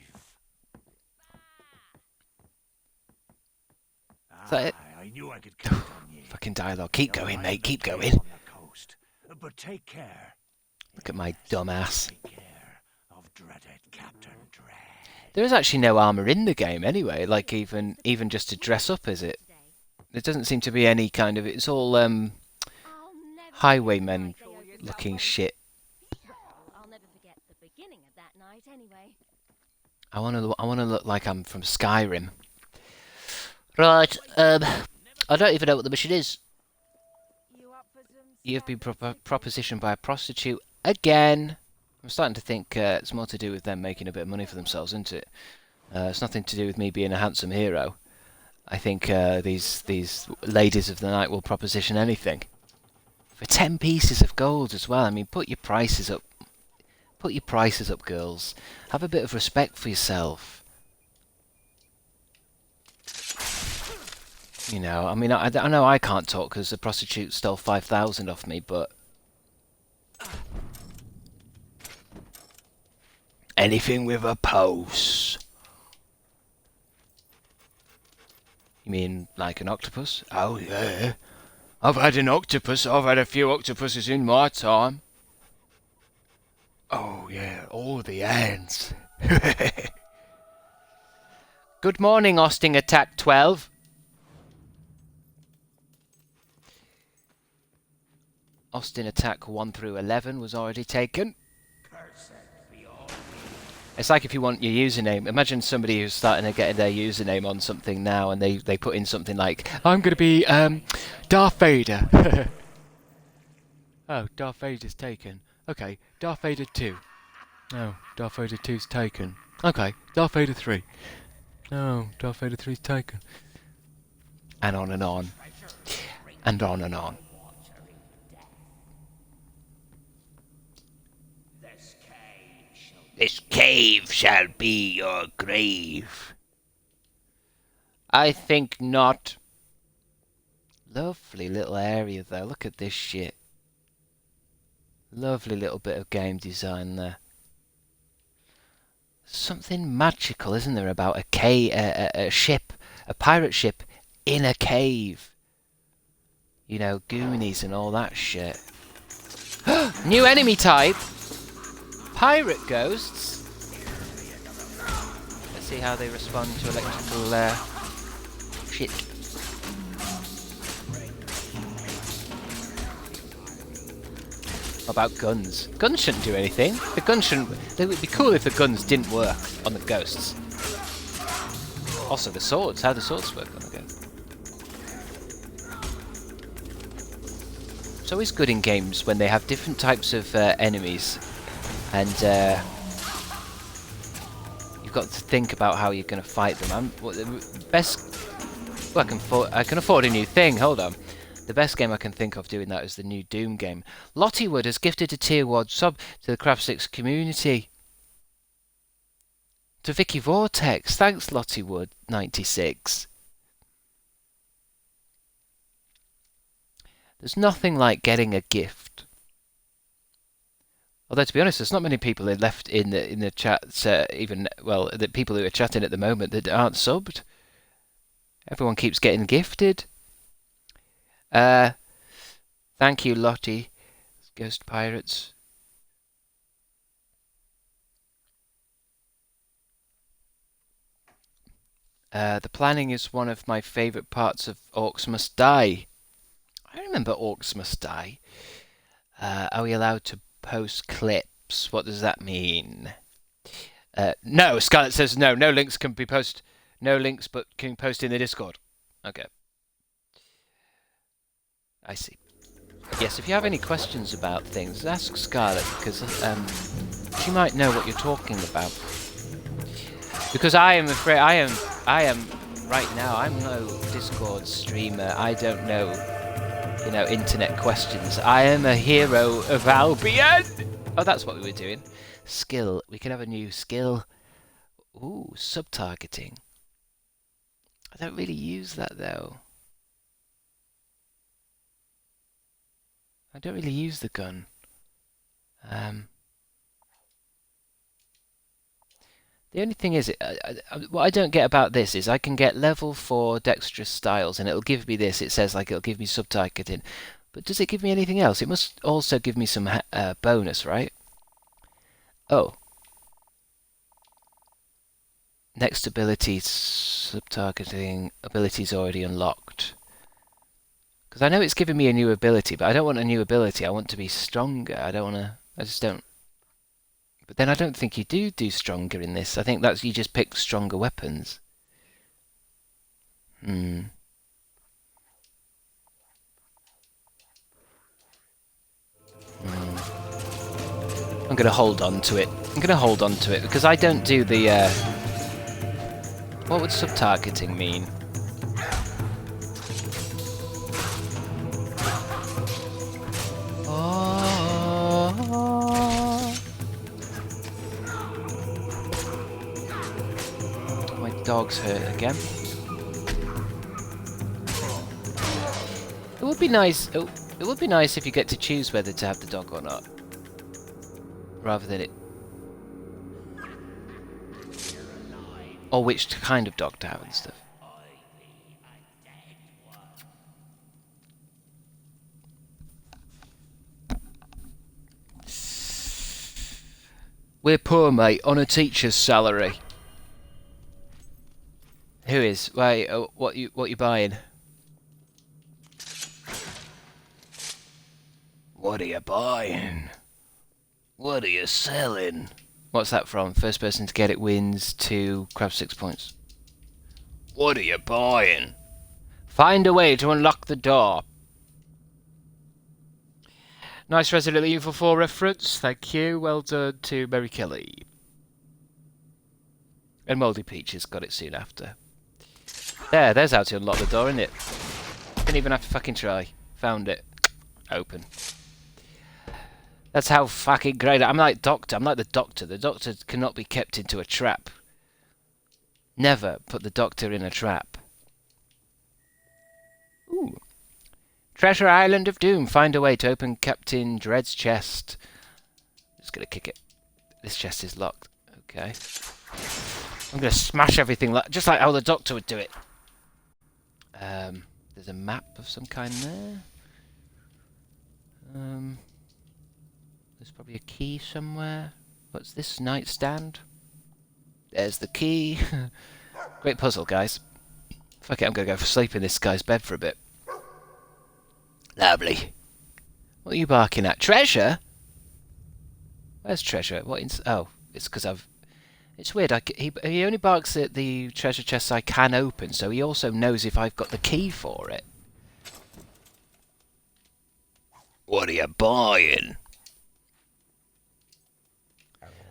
Is that it? I knew I could count on ye. Fucking dialogue. Keep going, mate. Keep going. On the coast. But take care. Look at my dumb ass. Take care of dreaded Captain Dread. There is actually no armor in the game anyway. Like even just to dress up, is it? There doesn't seem to be any kind of. It's all highwaymen looking shit. I'll never forget the beginning of that night anyway. I want to look like I'm from Skyrim. Right. I don't even know what the mission is. You've been propositioned by a prostitute again. I'm starting to think it's more to do with them making a bit of money for themselves, isn't it? It's nothing to do with me being a handsome hero. I think these ladies of the night will proposition anything. For 10 pieces of gold as well. I mean, put your prices up. Put your prices up, girls. Have a bit of respect for yourself. You know, I mean, I know I can't talk because the prostitute stole 5,000 off me, but... anything with a pulse. You mean like an octopus? Oh, yeah. I've had an octopus. I've had a few octopuses in my time. Oh, yeah. All the hands. Good morning, Austin Attack 12. Austin Attack 1 through 11 was already taken. It's like if you want your username. Imagine somebody who's starting to get their username on something now and they put in something like, I'm going to be Darth Vader. Oh, Darth Vader's taken. Okay, Darth Vader 2. No, Darth Vader 2's taken. Okay, Darth Vader 3. No, Darth Vader 3's taken. And on and on. And on and on. This cave shall be your grave. I think not. Lovely little area though. Look at this shit. Lovely little bit of game design there. Something magical, isn't there, about a ship, a pirate ship in a cave. You know, Goonies and all that shit. New enemy type. Pirate ghosts. Let's see how they respond to electrical shit. What about guns? Guns shouldn't do anything. The guns shouldn't. It would be cool if the guns didn't work on the ghosts. Also the swords. How do swords work on the ghosts? It's always good in games when they have different types of enemies. And you've got to think about how you're going to fight them. I can afford a new thing. Hold on. The best game I can think of doing that is the new Doom game. Lottie Wood has gifted a tier 1 sub to the Crabstickz community. To Vicky Vortex. Thanks, Lottie Wood 96. There's nothing like getting a gift. Although, to be honest, there's not many people left in the chat, the people who are chatting at the moment that aren't subbed. Everyone keeps getting gifted. Thank you, Lottie. Ghost Pirates. The planning is one of my favourite parts of Orcs Must Die. I remember Orcs Must Die. Are we allowed to post clips? What does that mean? No, Scarlett says no. No links can be posted. No links, but can post in the Discord. Okay. I see. Yes, if you have any questions about things, ask Scarlett, because she might know what you're talking about. Because I am afraid I am right now. I'm no Discord streamer. I don't know you know, internet questions. I am a hero of Albion! Oh, that's what we were doing. Skill. We can have a new skill. Ooh, sub-targeting. I don't really use that, though. I don't really use the gun. The only thing is, what I don't get about this is I can get level 4 dexterous styles, and it'll give me this. It says, like, it'll give me sub-targeting. But does it give me anything else? It must also give me some bonus, right? Oh. Next ability, sub-targeting, abilities already unlocked. Because I know it's giving me a new ability, but I don't want a new ability. I want to be stronger. I don't want to... I just don't... But then I don't think you do stronger in this. I think that's you just pick stronger weapons. I'm going to hold on to it. I'm going to hold on to it because I don't do the... What would sub-targeting mean? My dog's hurt again. It would be nice. It would be nice if you get to choose whether to have the dog or not, rather than it, or which kind of dog to have and stuff. We're poor, mate, on a teacher's salary. Who is? Wait, what you buying? What are you buying? What are you selling? What's that from? First person to get it wins 2 Crabstickz points. What are you buying? Find a way to unlock the door. Nice Resident Evil 4 reference. Thank you. Well done to Mary Kelly. And Mouldy Peaches got it soon after. There's how to unlock the door, isn't it? Didn't even have to fucking try. Found it. Open. That's how fucking great. I'm like Doctor. I'm like the Doctor. The Doctor cannot be kept into a trap. Never put the Doctor in a trap. Ooh. Treasure Island of Doom. Find a way to open Captain Dread's chest. Just gonna kick it. This chest is locked. Okay. I'm gonna smash everything just like how the Doctor would do it. There's a map of some kind there. There's probably a key somewhere. What's this nightstand? There's the key. Great puzzle, guys. Fuck it, I'm gonna go for sleep in this guy's bed for a bit. Lovely. What are you barking at? Treasure? Where's treasure? Oh, it's because I've... It's weird. He only barks at the treasure chests I can open, so he also knows if I've got the key for it. What are you buying?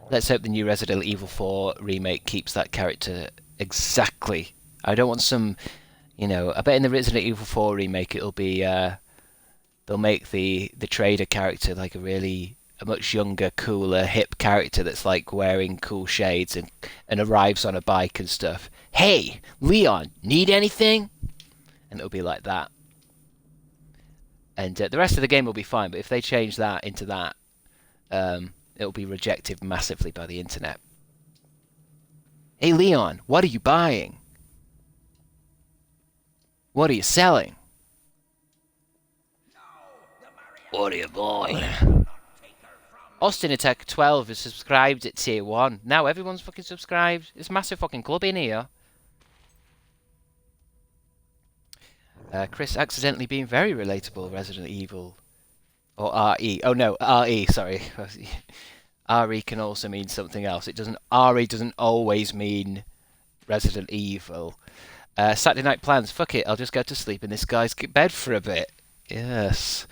Let's hope the new Resident Evil 4 remake keeps that character exactly. I don't want some, you know... I bet in the Resident Evil 4 remake it'll be... they'll make the trader character like a much younger, cooler, hip character that's like wearing cool shades and arrives on a bike and stuff. Hey, Leon, need anything? And it'll be like that. And the rest of the game will be fine, but if they change that into that, it'll be rejected massively by the internet. Hey, Leon, what are you buying? What are you selling? What are you buying? Austin Attack 12 is subscribed at tier 1. Now everyone's fucking subscribed. It's a massive fucking club in here. Chris accidentally being very relatable, Resident Evil. Or RE. Oh no, RE, sorry. RE can also mean something else. RE doesn't always mean Resident Evil. Saturday night plans. Fuck it, I'll just go to sleep in this guy's bed for a bit. Yes.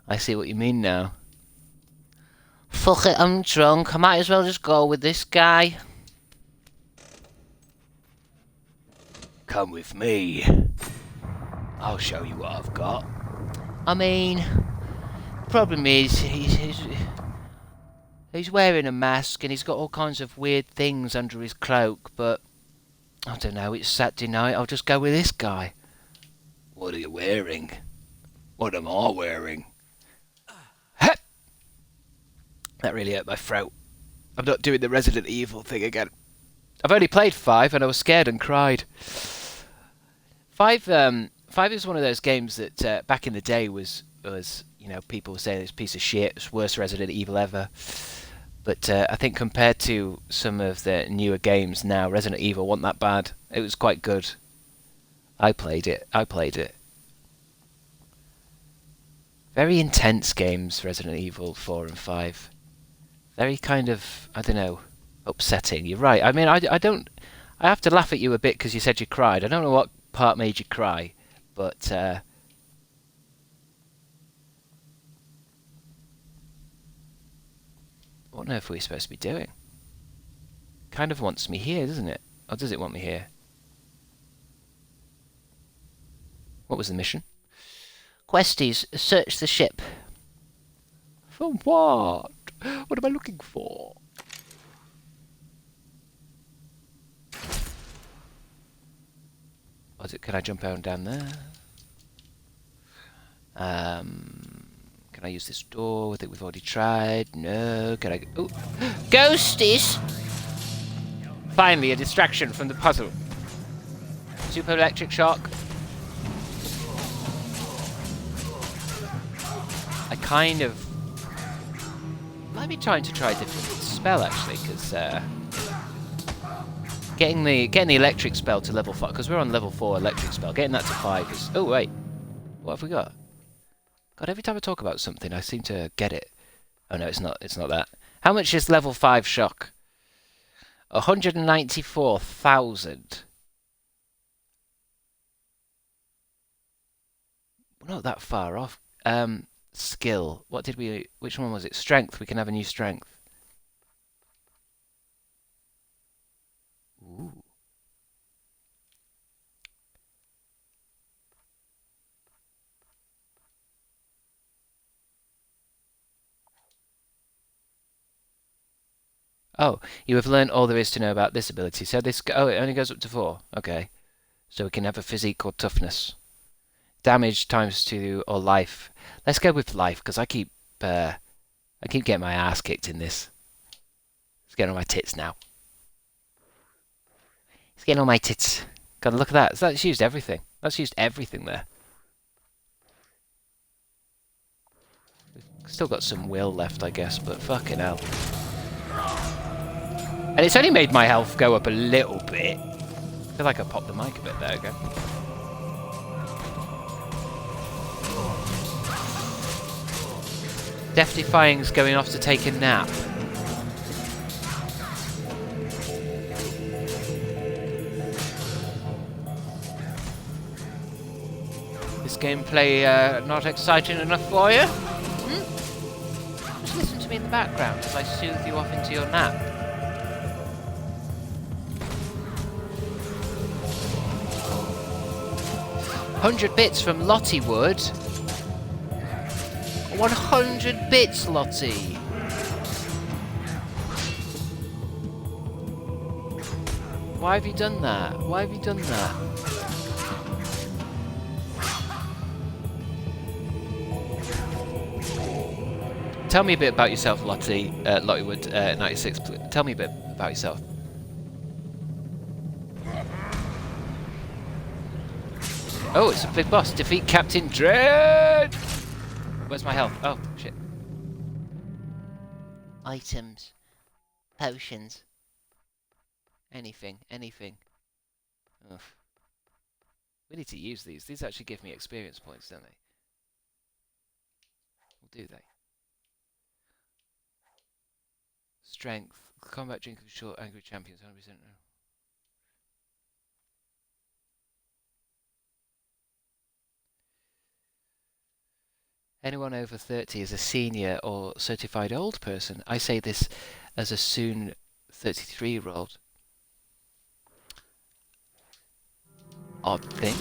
I see what you mean now. Fuck it, I'm drunk. I might as well just go with this guy. Come with me. I'll show you what I've got. I mean, problem is, he's wearing a mask and he's got all kinds of weird things under his cloak, but I don't know, it's Saturday night, I'll just go with this guy. What are you wearing? What am I wearing? That really hurt my throat. I'm not doing the Resident Evil thing again. I've only played 5 and I was scared and cried. 5 is one of those games that back in the day was you know, people were saying it's a piece of shit, it's the worst Resident Evil ever. But I think compared to some of the newer games now, Resident Evil wasn't that bad. It was quite good. I played it. Very intense games, Resident Evil 4 and 5. Very kind of, I don't know, upsetting. You're right. I mean, I have to laugh at you a bit because you said you cried. I don't know what part made you cry, but what on earth were we supposed to be doing? Kind of wants me here, doesn't it? Or does it want me here? What was the mission? Questies, search the ship. For what? What am I looking for? Was it? Can I jump down there? Can I use this door? I think we've already tried. No. Can I? Oh, ghosties! Finally, a distraction from the puzzle. Super electric shock. I kind of might be trying to try a different spell actually, because getting the electric spell to level 5, because we're on level 4 electric spell. Getting that to 5 is. Oh wait, what have we got? God, every time I talk about something, I seem to get it. Oh no, it's not. It's not that. How much is level 5 shock? 194,000. We're not that far off. Skill. What did we... Which one was it? Strength. We can have a new strength. Ooh. Oh, you have learned all there is to know about this ability. So this... Oh, it only goes up to 4. Okay. So we can have a physique or toughness. Damage times 2 or life. Let's go with life, because I keep getting my ass kicked in this. It's getting on my tits now. It's getting on my tits. God, look at that. So that's used everything. That's used everything there. Still got some will left, I guess, but fucking hell. And it's only made my health go up a little bit. I feel like I popped the mic a bit there again. Death Defying's going off to take a nap. This gameplay not exciting enough for you? Just listen to me in the background as I soothe you off into your nap. $100 bits from Lottie Wood. 100 bits, Lottie. Why have you done that? Why have you done that? Tell me a bit about yourself, Lottie. Lottiewood 96. Tell me a bit about yourself. Oh, it's a big boss. Defeat Captain Dread. Where's my health? Oh, shit. Items. Potions. Anything. Ugh. We need to use these. These actually give me experience points, don't they? Well, do they? Strength. Combat drink of short angry champions. 100%. Anyone over 30 is a senior or certified old person. I say this as a soon 33-year-old. Odd thing.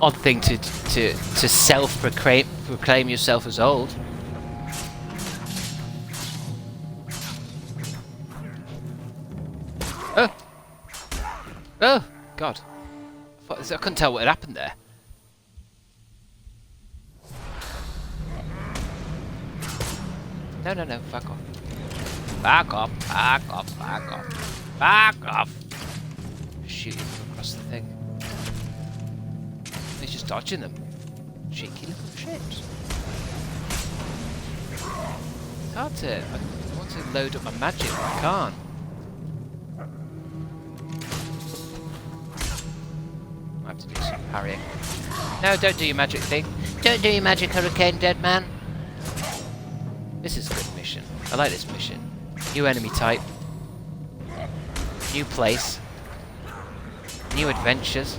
odd thing to self-proclaim yourself as old. Oh! Oh! God. I couldn't tell what had happened there. No, fuck off. Back off, back off, back off. Back off! Shooting from across the thing. He's just dodging them. Cheeky little shit. It's hard to... I want to load up my magic, but I can't. I have to do some parrying. No, don't do your magic thing. Don't do your magic, hurricane, dead man. This is a good mission. I like this mission. New enemy type. New place. New adventures.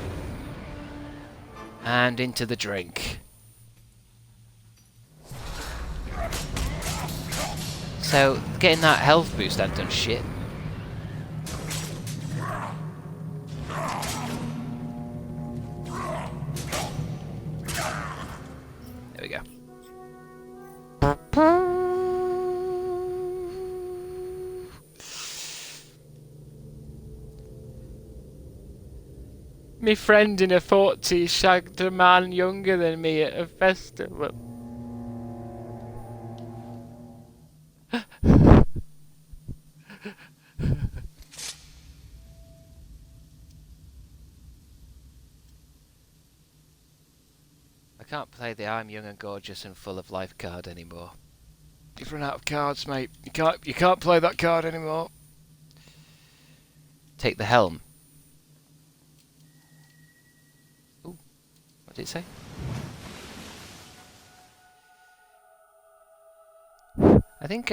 And into the drink. So, getting that health boost hasn't done shit. There we go. Me friend in a 40s shagged a man younger than me at a festival. I can't play the I'm young and gorgeous and full of life card anymore. You've run out of cards, mate. You can't play that card anymore. Take the helm. Ooh, what did it say? I think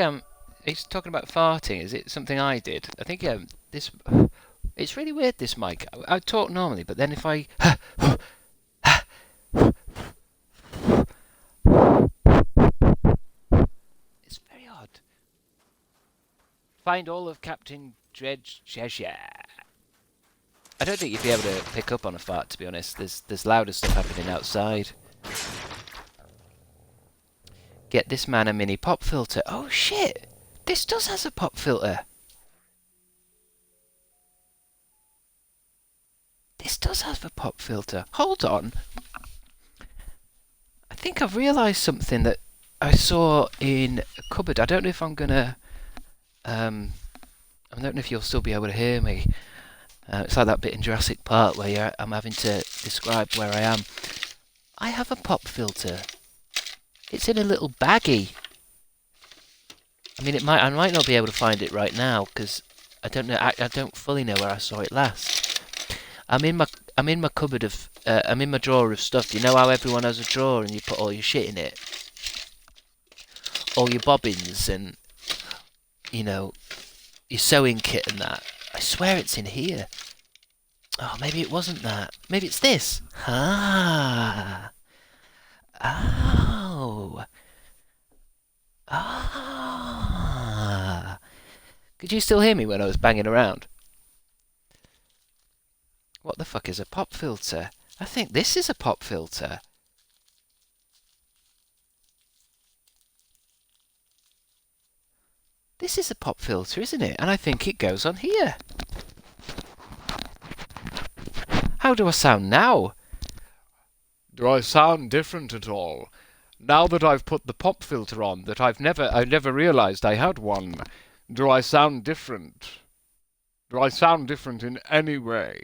he's talking about farting. Is it something I did? I think this. It's really weird, this mic. I talk normally, but then if I it's very odd. Find all of Captain Dredge Cheshire. I don't think you'd be able to pick up on a fart, to be honest. There's louder stuff happening outside. Get this man a mini pop filter. Oh shit! This does has a pop filter. This does have a pop filter. Hold on. I think I've realised something that I saw in a cupboard. I don't know if I'm gonna... I don't know if you'll still be able to hear me. It's like that bit in Jurassic Park where I'm having to describe where I am. I have a pop filter. It's in a little baggie. I mean, I might not be able to find it right now because I don't know. I don't fully know where I saw it last. I'm in my cupboard of. I'm in my drawer of stuff. Do you know how everyone has a drawer and you put all your shit in it? All your bobbins and, you know, your sewing kit and that. I swear it's in here. Oh, maybe it wasn't that. Maybe it's this. Ah. Oh. Ah. Could you still hear me when I was banging around? What the fuck is a pop filter? I think this is a pop filter. This is a pop filter, isn't it? And I think it goes on here. How do I sound now? Do I sound different at all? Now that I've put the pop filter on, that I never realised I had one. Do I sound different? Do I sound different in any way?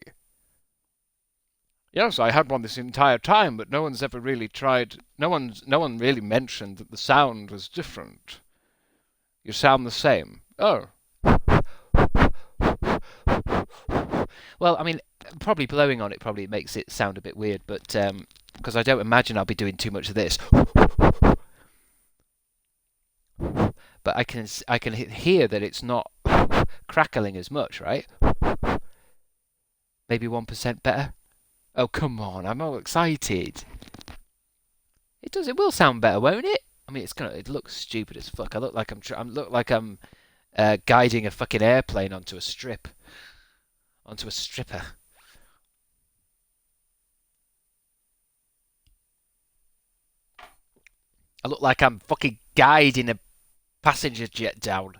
Yes, I had one this entire time, but no one's ever really tried... No one really mentioned that the sound was different. You sound the same. Oh. Well, I mean, probably blowing on it probably makes it sound a bit weird, but because I don't imagine I'll be doing too much of this. But I can hear that it's not crackling as much, right? Maybe 1% better. Oh, come on, I'm all excited. It will sound better, won't it? I mean, it looks stupid as fuck. I look like I'm guiding a fucking airplane onto a stripper. I look like I'm fucking guiding a passenger jet down.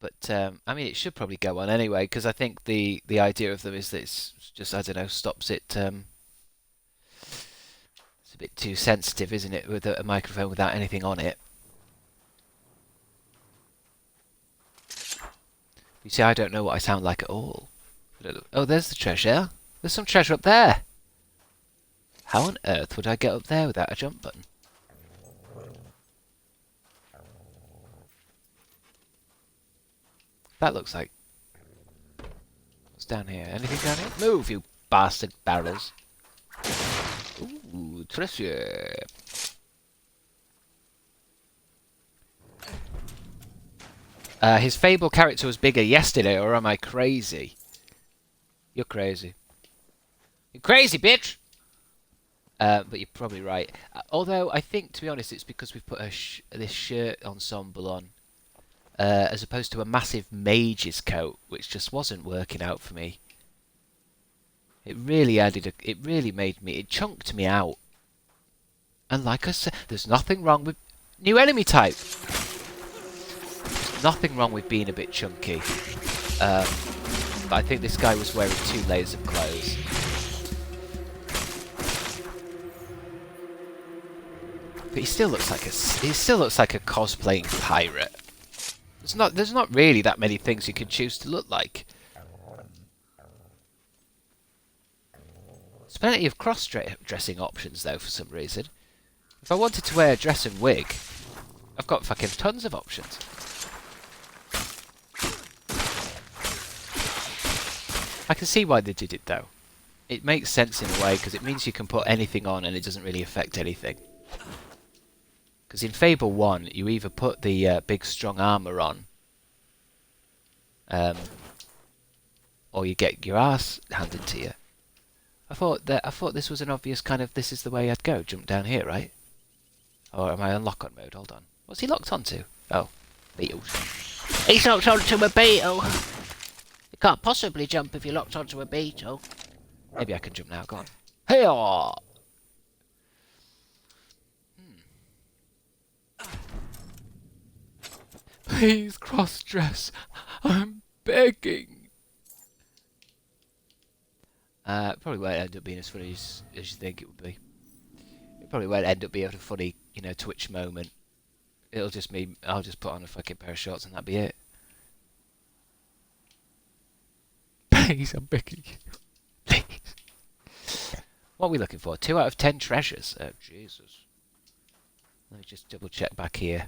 But I mean, it should probably go on anyway, because I think the idea of them is that it's just, I don't know, stops it. It's a bit too sensitive, isn't it, with a microphone without anything on it? You see, I don't know what I sound like at all. Oh, there's the treasure. There's some treasure up there. How on earth would I get up there without a jump button? That looks like... What's down here? Anything down here? Move, you bastard barrels. Ooh, treasure. His Fable character was bigger yesterday, or am I crazy? You're crazy. You're crazy, bitch! But you're probably right. Although, I think, to be honest, it's because we've put this shirt ensemble on. As opposed to a massive mage's coat, which just wasn't working out for me. It really it really made me, it chunked me out. And like I said, there's nothing wrong with new enemy type. Nothing wrong with being a bit chunky. But I think this guy was wearing 2 layers of clothes. But he still looks like a cosplaying pirate. There's not really that many things you can choose to look like. There's plenty of cross-dressing options though, for some reason. If I wanted to wear a dress and wig, I've got fucking tons of options. I can see why they did it though. It makes sense in a way, because it means you can put anything on and it doesn't really affect anything. Because in Fable 1, you either put the big strong armour on, or you get your ass handed to you. I thought this was an obvious kind of, this is the way I'd go. Jump down here, right? Or am I on lock-on mode? Hold on. What's he locked onto? Oh, beetles. He's locked onto a beetle. You can't possibly jump if you're locked onto a beetle. Maybe I can jump now. Go on. Hey-aw! Please cross-dress. I'm begging. Probably won't end up being as funny as you think it would be. It probably won't end up being a funny, you know, Twitch moment. It'll just mean I'll just put on a fucking pair of shorts and that'll be it. Please, I'm begging you. Please. What are we looking for? 2 out of 10 treasures. Oh, Jesus. Let me just double check back here.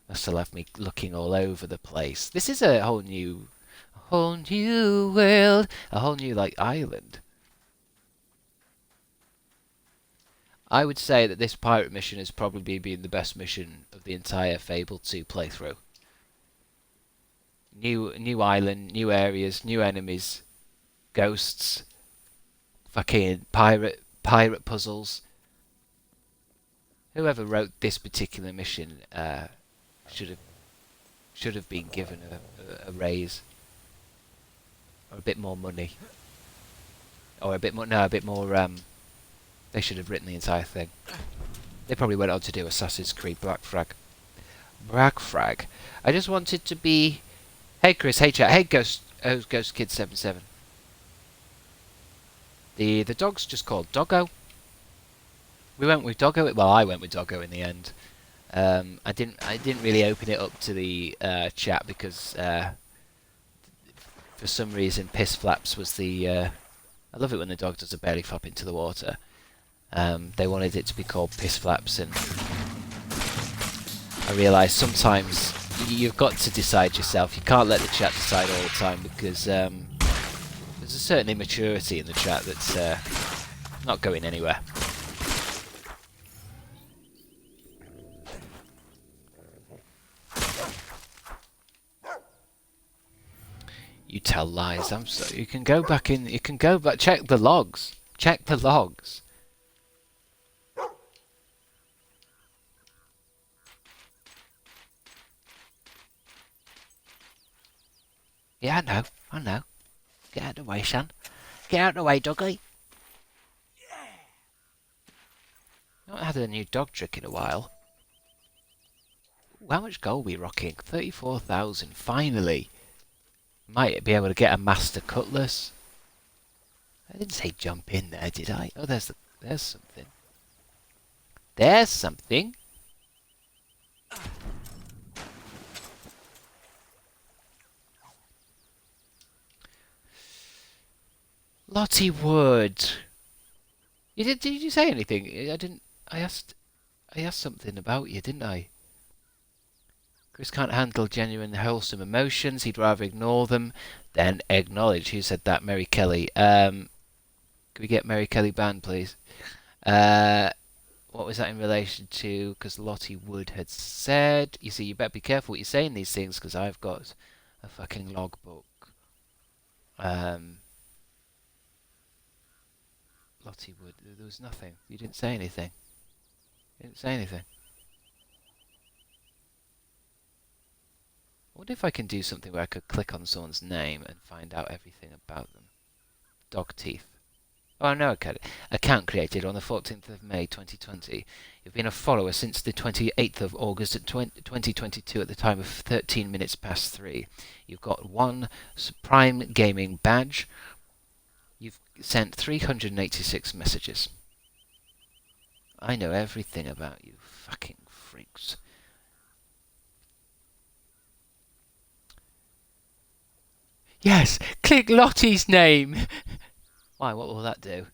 Must have left me looking all over the place. This is a whole new world. A whole new, like, island. I would say that this pirate mission has probably been the best mission of the entire Fable 2 playthrough. New island, new areas, new enemies, ghosts, fucking pirate puzzles. Whoever wrote this particular mission should have been given a raise, or a bit more money, or a bit more. No, a bit more. They should have written the entire thing. They probably went on to do Assassin's Creed Black Flag. I just wanted to be. Hey Chris, hey chat, hey Ghost Kid 77. The dog's just called Doggo. We went with Doggo. Well, I went with Doggo in the end. I didn't really open it up to the chat because for some reason Piss Flaps was the. I love it when the dog does a belly flop into the water. They wanted it to be called Piss Flaps, and I realised sometimes you've got to decide yourself. You can't let the chat decide all the time, because there's a certain immaturity in the chat that's not going anywhere. You tell lies. I'm sorry. You can go back in. You can go back. Check the logs. Check the logs. Yeah, I know. Get out of the way, son. Get out of the way, doggy. Not had a new dog trick in a while. Ooh, how much gold are we rocking? 34,000. Finally. Might be able to get a master cutlass. I didn't say jump in there, did I? Oh, there's something. There's something. Lottie Wood. Did you say anything? I didn't. I asked something about you, didn't I? Chris can't handle genuine, wholesome emotions. He'd rather ignore them than acknowledge. Who said that? Mary Kelly. Can we get Mary Kelly banned, please? What was that in relation to? Because Lottie Wood had said. You see, you better be careful what you say in these things, because I've got a fucking logbook. Lottie Wood. There was nothing. You didn't say anything. You didn't say anything. I wonder if I can do something where I could click on someone's name and find out everything about them. Dog teeth. Oh, no, okay. Account created on the 14th of May 2020. You've been a follower since the 28th of August 2022 at the time of 13 minutes past 3. You've got 1 Prime Gaming badge. You've sent 386 messages. I know everything about you, fucking freaks. Yes, click Lottie's name. Why, what will that do?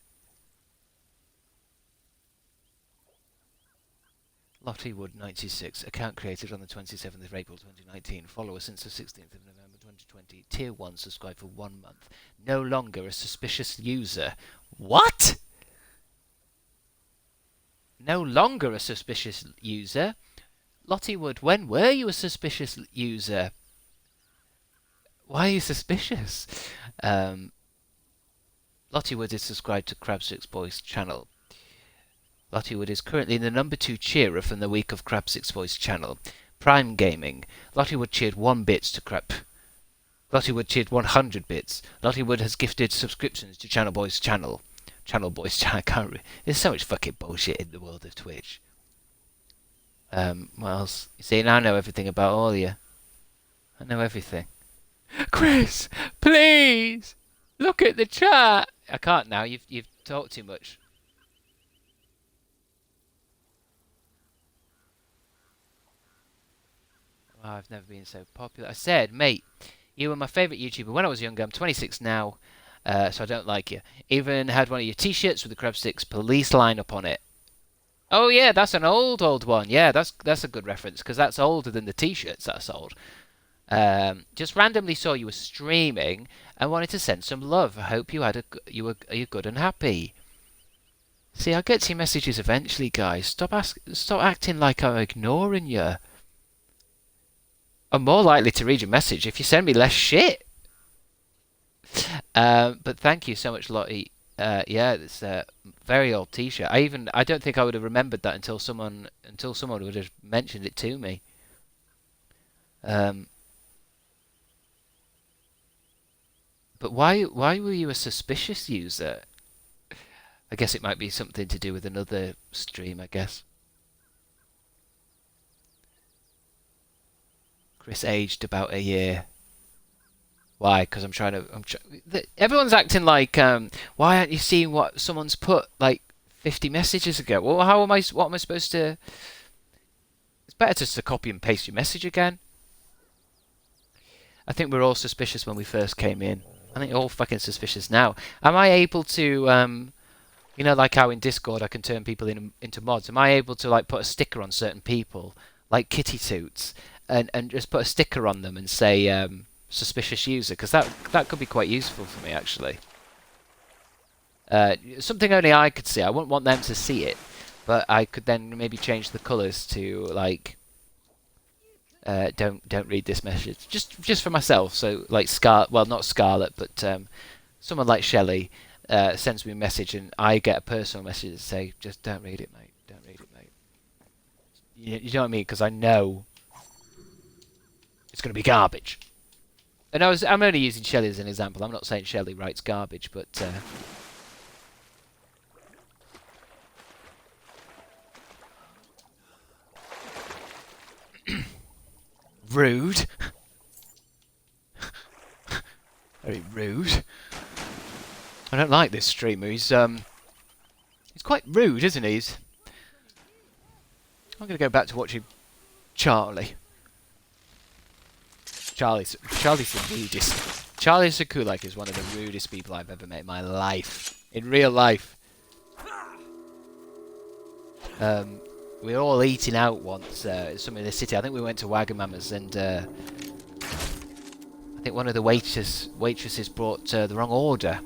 Lottie Wood 96, account created on the 27th of April 2019, follower since the 16th of November 2020, tier 1, subscribed for 1 month, no longer a suspicious user. What? No longer a suspicious user? Lottie Wood, when were you a suspicious user? Why are you suspicious? Lottie Wood is subscribed to Crabstickz Boys channel. Lottie Wood is currently the number 2 cheerer from the week of Crabstickz Boys channel. Prime Gaming. Lottie Wood cheered 1 bits to Crab. Lottie Wood cheered 100 bits. Lottie Wood has gifted subscriptions to Channel Boys channel. Channel Boys channel. I can't There's so much fucking bullshit in the world of Twitch. What else? You see, now I know everything about all of you. I know everything. Chris, please look at the chat. I can't now. You've talked too much. Oh, I've never been so popular. I said, mate, you were my favourite YouTuber when I was younger. I'm 26 now, so I don't like you. Even had one of your T-shirts with the Crabstickz police lineup on it. Oh yeah, that's an old one. Yeah, that's a good reference because that's older than the T-shirts that I sold. Just randomly saw you were streaming and wanted to send some love. I hope you're good and happy. See, I'll get to your messages eventually, guys. Stop acting like I'm ignoring you. I'm more likely to read your message if you send me less shit. But thank you so much, Lottie. Yeah, it's a very old T-shirt. I don't think I would have remembered that until someone would have mentioned it to me. But why were you a suspicious user? I guess it might be something to do with another stream, I guess. Chris aged about a year. Why? Because I'm trying to... everyone's acting like, why aren't you seeing what someone's put, like, 50 messages ago? Well, what am I supposed to... It's better just to copy and paste your message again. I think we're all suspicious when we first came in. I think you're all fucking suspicious now. Am I able to, you know, like how in Discord I can turn people into mods? Am I able to, like, put a sticker on certain people, like Kitty Toots, and just put a sticker on them and say suspicious user? Because that could be quite useful for me, actually. Something only I could see. I wouldn't want them to see it, but I could then maybe change the colours to, like, don't read this message, just for myself. So like not Scarlet, but someone like Shelley sends me a message and I get a personal message to say, just don't read it, mate. Don't read it, mate. You know what I mean? Because I know it's going to be garbage. And I'm only using Shelley as an example. I'm not saying Shelley writes garbage, but Rude. Very rude. I don't like this streamer. He's quite rude, isn't he? I'm going to go back to watching Charlie. Charlie's the rudest. Charlie Sakulak is one of the rudest people I've ever met in my life. In real life. We were all eating out once, somewhere in the city. I think we went to Wagamama's, and I think one of the waitresses brought the wrong order.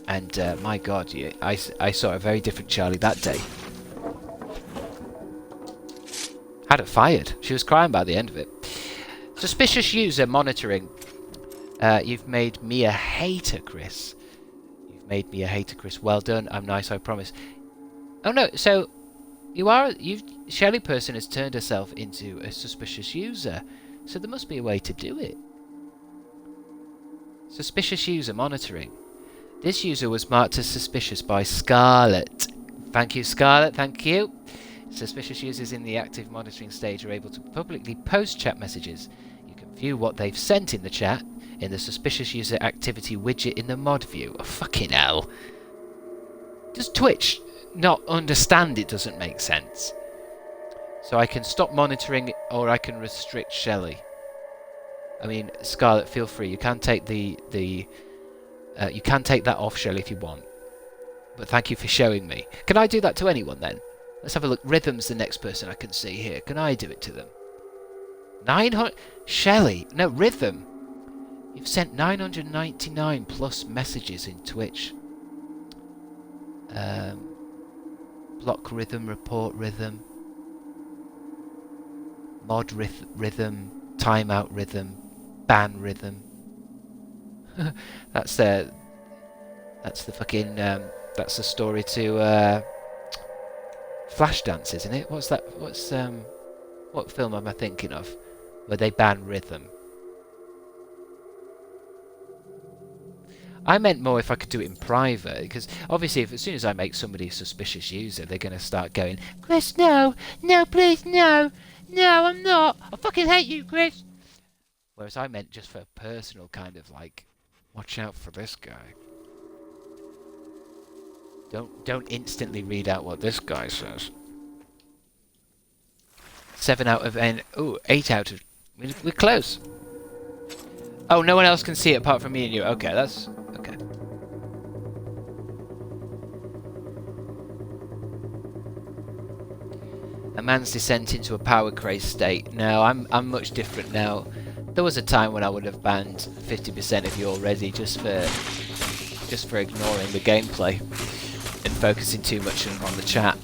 And my God, yeah, I saw a very different Charlie that day. Had her fired. She was crying by the end of it. Suspicious user monitoring. You've made me a hater, Chris. You've made me a hater, Chris. Well done. I'm nice, I promise. Oh no, so Shelly person has turned herself into a suspicious user. So there must be a way to do it. Suspicious user monitoring. This user was marked as suspicious by Scarlet. Thank you, Scarlet. Thank you. Suspicious users in the active monitoring stage are able to publicly post chat messages. You can view what they've sent in the chat in the suspicious user activity widget in the mod view. Oh, fucking hell. Does Twitch not understand it doesn't make sense? So I can stop monitoring or I can restrict Shelly. I mean, Scarlet, feel free. You can take you can take that off, Shelly, if you want. But thank you for showing me. Can I do that to anyone then? Let's have a look. Rhythm's the next person I can see here. Can I do it to them? 900... Shelly! No, Rhythm! You've sent 999 plus messages in Twitch. Block Rhythm, report Rhythm. Mod Rhythm, timeout Rhythm, ban Rhythm. That's the fucking that's the story to Flashdance, isn't it? What's that? What film am I thinking of where they ban Rhythm? I meant more if I could do it in private, because obviously as soon as I make somebody a suspicious user, they're going to start going, Chris, no, please, no, I'm not, I fucking hate you, Chris. Whereas I meant just for personal kind of like, watch out for this guy. Don't instantly read out what this guy says. 7 out of 10. Ooh, 8 out of... We're close. Oh, no one else can see it apart from me and you. Okay, that's... Okay. A man's descent into a power craze state. No, I'm much different now. There was a time when I would have banned 50% of you already just for ignoring the gameplay and focusing too much on the chat.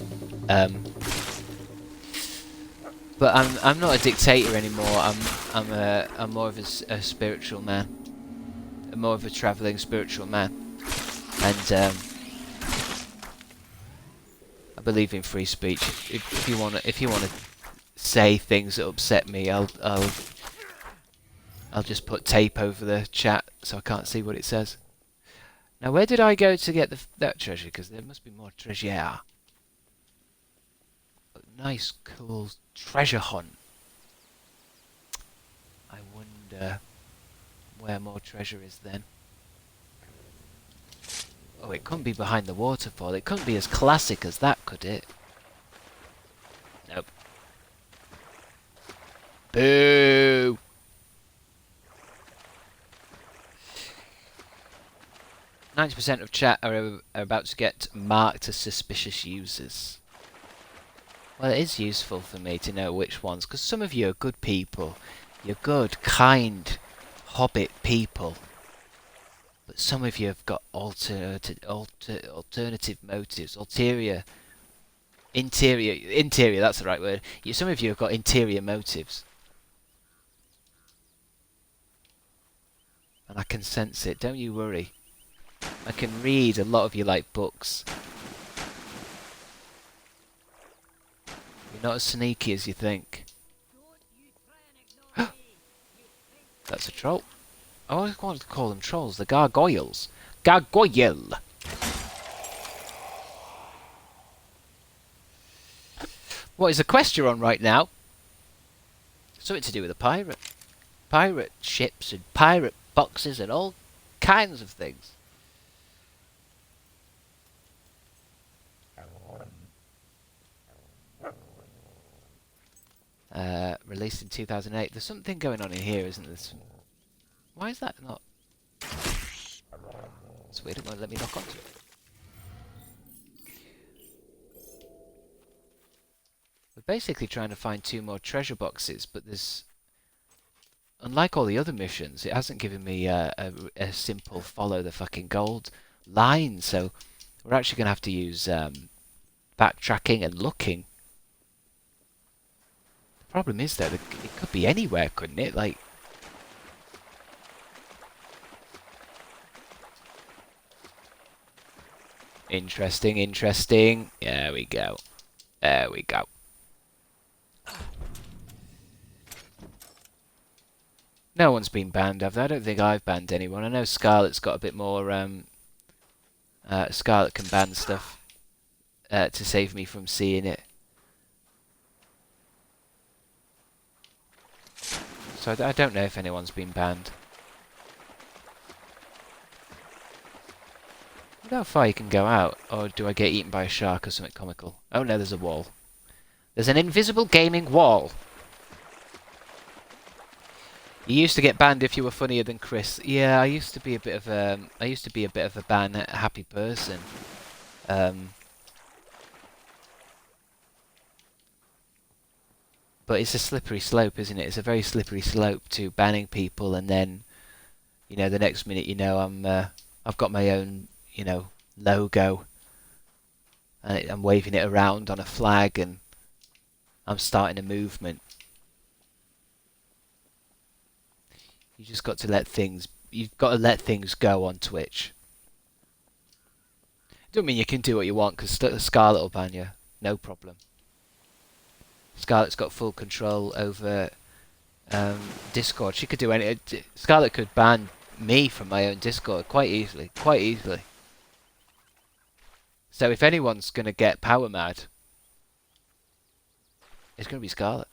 But I'm not a dictator anymore. I'm more of a spiritual man. I'm more of a travelling spiritual man, and I believe in free speech. If you wanna say things that upset me, I'll just put tape over the chat so I can't see what it says. Now, where did I go to get that treasure? Because there must be more treasure. Nice, cool treasure hunt. I wonder where more treasure is then. Oh, it couldn't be behind the waterfall. It couldn't be as classic as that, could it? Nope. Boo! %90 of chat are about to get marked as suspicious users. Well, it is useful for me to know which ones, because some of you are good people. You're good, kind, hobbit people. But some of you have got alternative motives, interior, that's the right word. Some of you have got interior motives. And I can sense it, don't you worry. I can read a lot of you like books. You're not as sneaky as you think. That's a troll. I always wanted to call them trolls. The gargoyles. Gargoyle! What is the quest you're on right now? Something to do with a pirate ships and pirate boxes and all kinds of things. Released in 2008. There's something going on in here, isn't there? Why is that not? It's weird. It won't let me lock onto it. We're basically trying to find 2 more treasure boxes, but there's... Unlike all the other missions, it hasn't given me a simple follow the fucking gold line, so we're actually going to have to use backtracking and looking. The problem is, though, it could be anywhere, couldn't it? Like... Interesting, interesting. There we go. There we go. No one's been banned, have they? I don't think I've banned anyone. I know Scarlet's got a bit more... Scarlet can ban stuff to save me from seeing it. So I don't know if anyone's been banned. I wonder how far you can go out, or do I get eaten by a shark or something comical? Oh no, there's a wall. There's an invisible gaming wall. You used to get banned if you were funnier than Chris. Yeah, I used to be a bit of a ban happy person. But it's a slippery slope, isn't it? It's a very slippery slope to banning people, and then, you know, the next minute, you know, I've got my own, you know, logo, and I'm waving it around on a flag, and I'm starting a movement. You just got to let things. You've got to let things go on Twitch. Don't mean you can do what you want, because Scarlet will ban you. No problem. Scarlet's got full control over Discord. She could do any. Scarlet could ban me from my own Discord quite easily. Quite easily. So if anyone's going to get power mad, it's going to be Scarlet.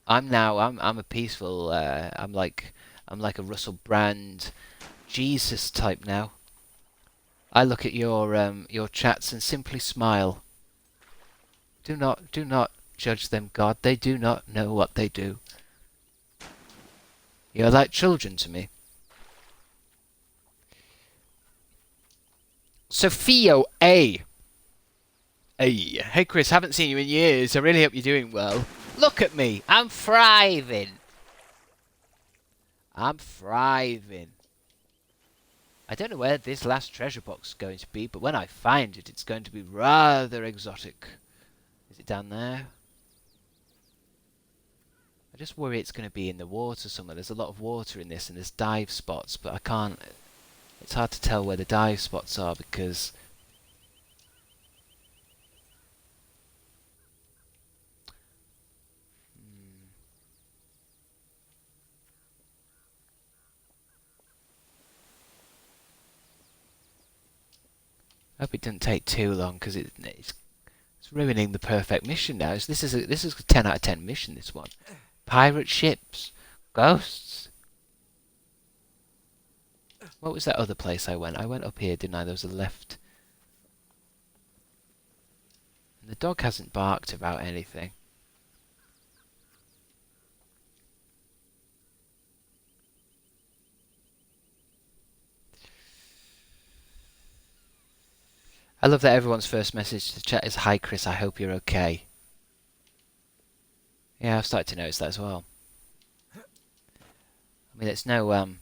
I'm a peaceful. I'm like a Russell Brand, Jesus type now. I look at your chats and simply smile. Do not judge them, God. They do not know what they do. You're like children to me. Sophia A. Hey Chris, haven't seen you in years. I really hope you're doing well. Look at me. I'm thriving. I'm thriving. I don't know where this last treasure box is going to be, but when I find it, it's going to be rather exotic. Is it down there? I just worry it's going to be in the water somewhere. There's a lot of water in this, and there's dive spots, but I can't... It's hard to tell where the dive spots are, because... I hope it doesn't take too long, because it's ruining the perfect mission now. This is a 10 out of 10 mission, this one. Pirate ships. Ghosts. What was that other place I went? I went up here, didn't I? There was a left. And the dog hasn't barked about anything. I love that everyone's first message to chat is, "Hi Chris, I hope you're okay." Yeah, I've started to notice that as well. I mean, it's no... I'm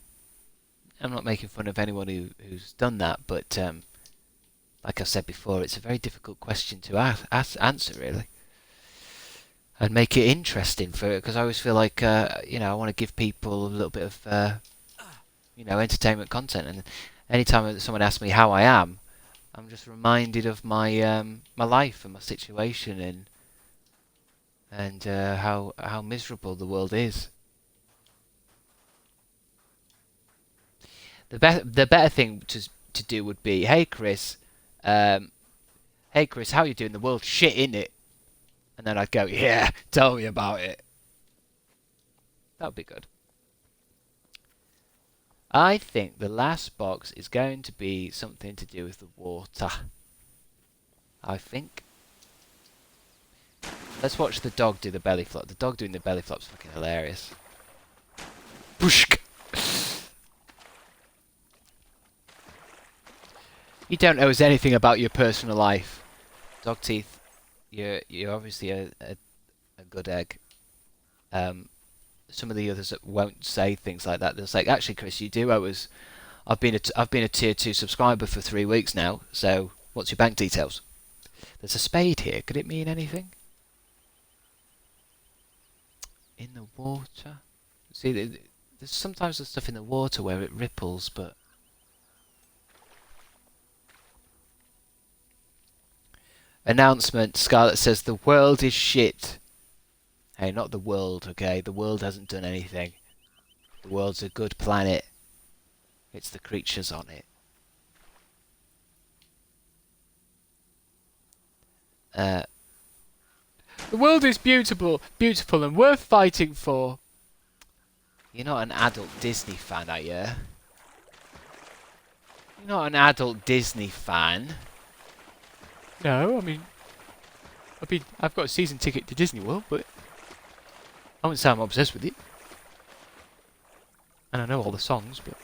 not making fun of anyone who's done that, but like I said before, it's a very difficult question to answer, really. And make it interesting for it, because I always feel like, you know, I want to give people a little bit of, you know, entertainment content. And anytime someone asks me how I am, I'm just reminded of my my life and my situation, and how miserable the world is. The better thing to do would be, hey Chris, how you doing? The world's shit, innit? And then I'd go, yeah, tell me about it. That would be good. I think the last box is going to be something to do with the water. I think. Let's watch the dog do the belly flop. The dog doing the belly flop's fucking hilarious. Bushk! You don't know us anything about your personal life. Dog teeth, you're obviously a good egg. Some of the others that won't say things like that. They'll say, actually, Chris, you do owe us. I've been a tier 2 subscriber for 3 weeks now. So what's your bank details? There's a spade here. Could it mean anything? In the water. See, there's sometimes the stuff in the water where it ripples, but. Announcement. Scarlet says the world is shit. Hey, not the world, okay? The world hasn't done anything. The world's a good planet. It's the creatures on it. The world is beautiful and worth fighting for. You're not an adult Disney fan, are you? You're not an adult Disney fan. No, I mean, I've got a season ticket to Disney World, but I wouldn't say I'm obsessed with it. And I know all the songs, but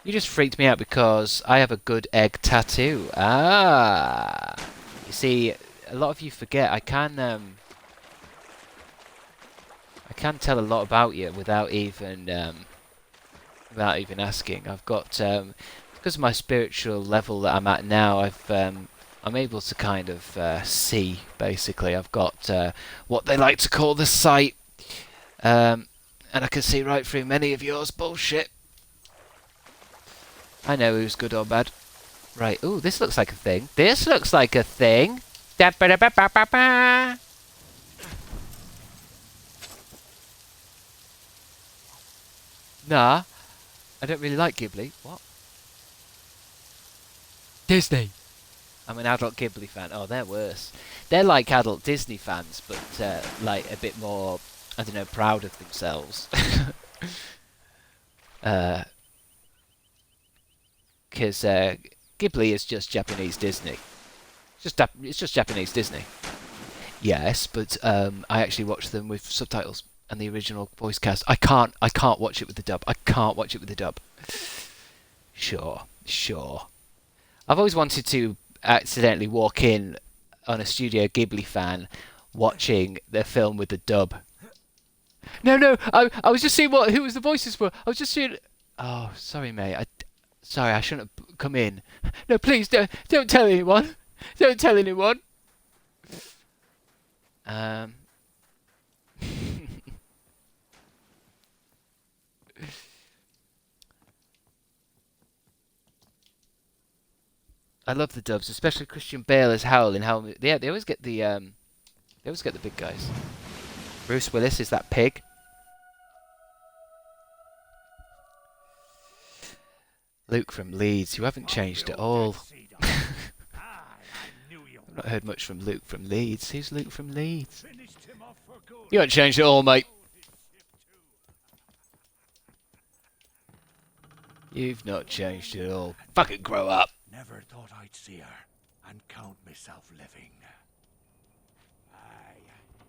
you just freaked me out because I have a good egg tattoo. Ah, you see, a lot of you forget I can tell a lot about you without even asking. I've got because of my spiritual level that I'm at now, I'm able to kind of see, basically. I've got what they like to call the sight, and I can see right through many of yours bullshit. I know who's good or bad. Right, ooh, this looks like a thing. This looks like a thing. Da-ba-da-ba-ba-ba-ba. Nah, I don't really like Ghibli. What? Disney. I'm an adult Ghibli fan. Oh, they're worse. They're like adult Disney fans, but like a bit more, I don't know, proud of themselves. Because Ghibli is just Japanese Disney. It's just Japanese Disney. Yes, but I actually watch them with subtitles and the original voice cast. I can't watch it with the dub. I can't watch it with the dub. Sure. I've always wanted to accidentally walk in on a Studio Ghibli fan watching the film with the dub. No, I was just seeing who was the voices were. I was just seeing. Oh, sorry, mate. Sorry, I shouldn't have come in. No, please don't tell anyone. Don't tell anyone. I love the dubs, especially Christian Bale as Howl in Howl. Yeah, they always get the big guys. Bruce Willis is that pig. Luke from Leeds, you haven't changed at all. I've not heard much from Luke from Leeds. Who's Luke from Leeds? You haven't changed at all, mate. You've not changed at all. Fucking grow up. Never thought I'd see her and count myself living. Aye,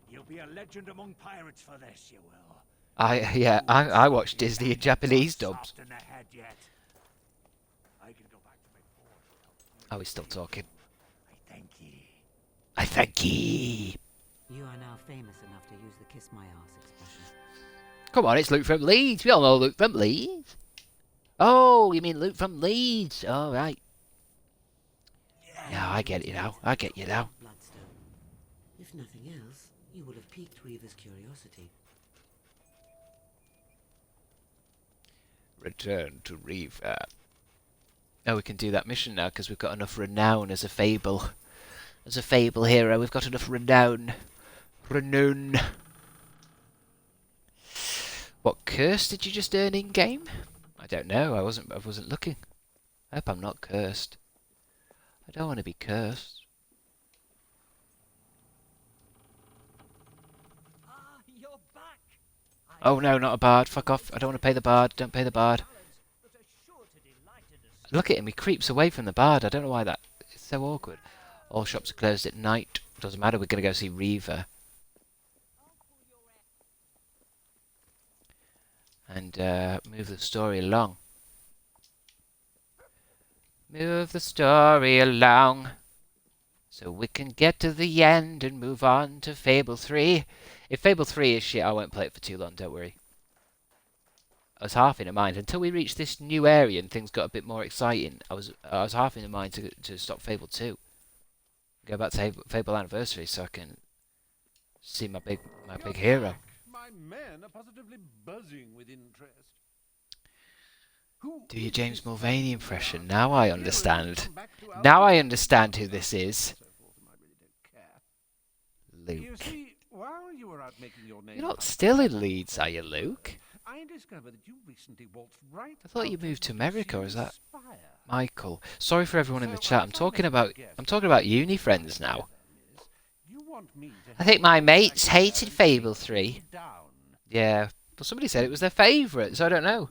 you'll be a legend among pirates for this, you will. I watch Disney in Japanese dubs. Oh, he's still talking. I thank ye. You are now famous enough to use the kiss my ass expression. Come on, it's Luke from Leeds. We all know Luke from Leeds. Oh, you mean Luke from Leeds? All right. Yeah, I get it now. I get you now. Bloodstone. If nothing else, you will have piqued Reaver's curiosity. Return to Reaver. Oh, we can do that mission now because we've got enough renown as a fable. As a fable hero, we've got enough renown. Renown. What curse did you just earn in game? I don't know. I wasn't looking. I hope I'm not cursed. I don't want to be cursed. Oh no, not a bard. Fuck off. I don't want to pay the bard. Don't pay the bard. Look at him. He creeps away from the bard. I don't know why that. It's so awkward. All shops are closed at night. Doesn't matter. We're going to go see Reaver. And move the story along. Move the story along. So we can get to the end and move on to Fable 3. If Fable 3 is shit, I won't play it for too long, don't worry. I was half in a mind. Until we reached this new area and things got a bit more exciting, I was half in a mind to stop Fable 2. Go back to Fable Anniversary so I can see my big hero. My men are positively buzzing with interest. Do your James Mulvaney impression. Now I understand. Now I understand who this is. Luke. You see, while you were out making your name, You're not still in Leeds, are you, Luke? I discovered that you recently waltzed right. I thought you moved to America, or is that Michael? Sorry for everyone in the chat. I'm talking about uni friends now. I think my mates hated Fable 3. Yeah, but somebody said it was their favourite, so I don't know.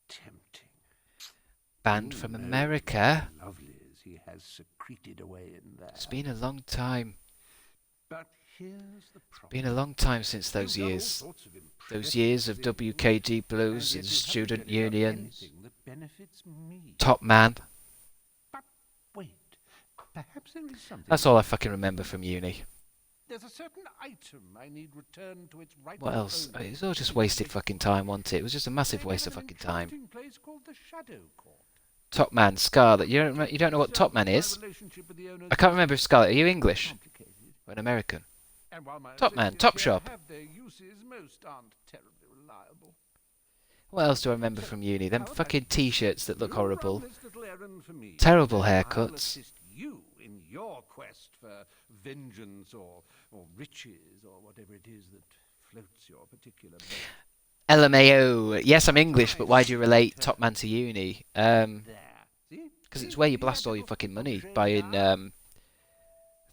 Tempting. Banned from America. Lovely as he has secreted away in there. It's been a long time. But here's the problem. Been a long time since those years. Those years of WKD Blues and student unions. Top Man. But wait, perhaps there is something. That's all I fucking remember from uni. There's a certain item I need returned to its rightful What else? owner. It was all just wasted fucking time, wasn't it? It was just a massive waste of fucking time. Place called the Shadow Court. Top Man, Scarlet. You don't know what Top Man is? I can't remember if Scarlet. Are you English? Or an American? Top Man, Top Shop. What else do I remember from uni? Them fucking t-shirts that look horrible. Terrible haircuts. You in your quest for vengeance or riches or whatever it is that floats your particular boat. LMAO. Yes, I'm English, but why do you relate Top Man to uni? Because it's where you blast all your fucking money buying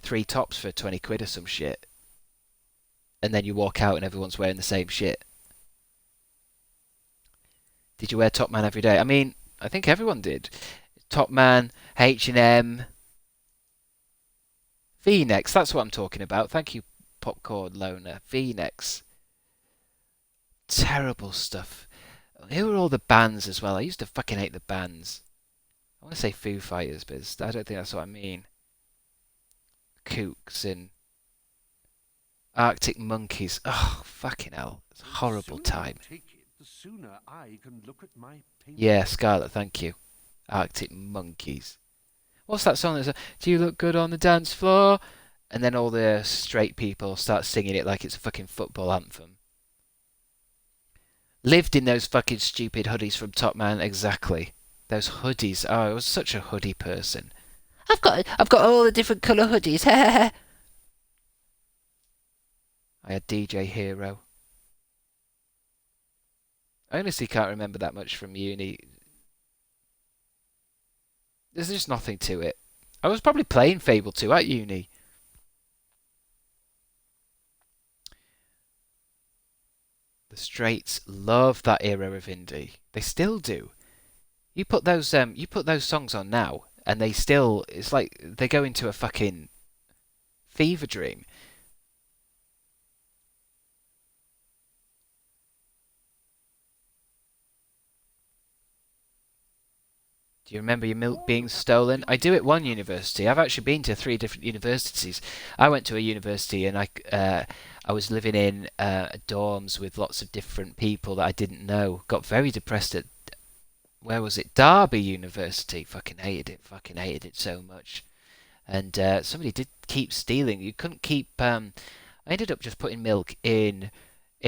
3 tops for 20 quid or some shit. And then you walk out and everyone's wearing the same shit. Did you wear Top Man every day? I mean, I think everyone did. Top Man, H&M, V-necks, that's what I'm talking about. Thank you, Popcorn Loner. V-necks. Terrible stuff. Who were all the bands as well? I used to fucking hate the bands. I want to say Foo Fighters, but I don't think that's what I mean. Kooks and Arctic Monkeys. Oh, fucking hell. It's a horrible time. The sooner I can look at my Yeah, Scarlet, thank you. Arctic Monkeys. What's that song that's do you look good on the dance floor? And then all the straight people start singing it like it's a fucking football anthem. Lived in those fucking stupid hoodies from Top Man, exactly. Those hoodies. Oh, I was such a hoodie person. I've got all the different colour hoodies. I had DJ Hero. I honestly can't remember that much from uni. There's just nothing to it. I was probably playing Fable 2 at uni. The Straits love that era of indie. They still do. You put those songs on now, and they still, it's like they go into a fucking fever dream. Do you remember your milk being stolen? I do at one university. I've actually been to 3 different universities. I went to a university and I was living in dorms with lots of different people that I didn't know. Got very depressed at, where was it? Derby University. Fucking hated it so much. And somebody did keep stealing. You couldn't keep... I ended up just putting milk in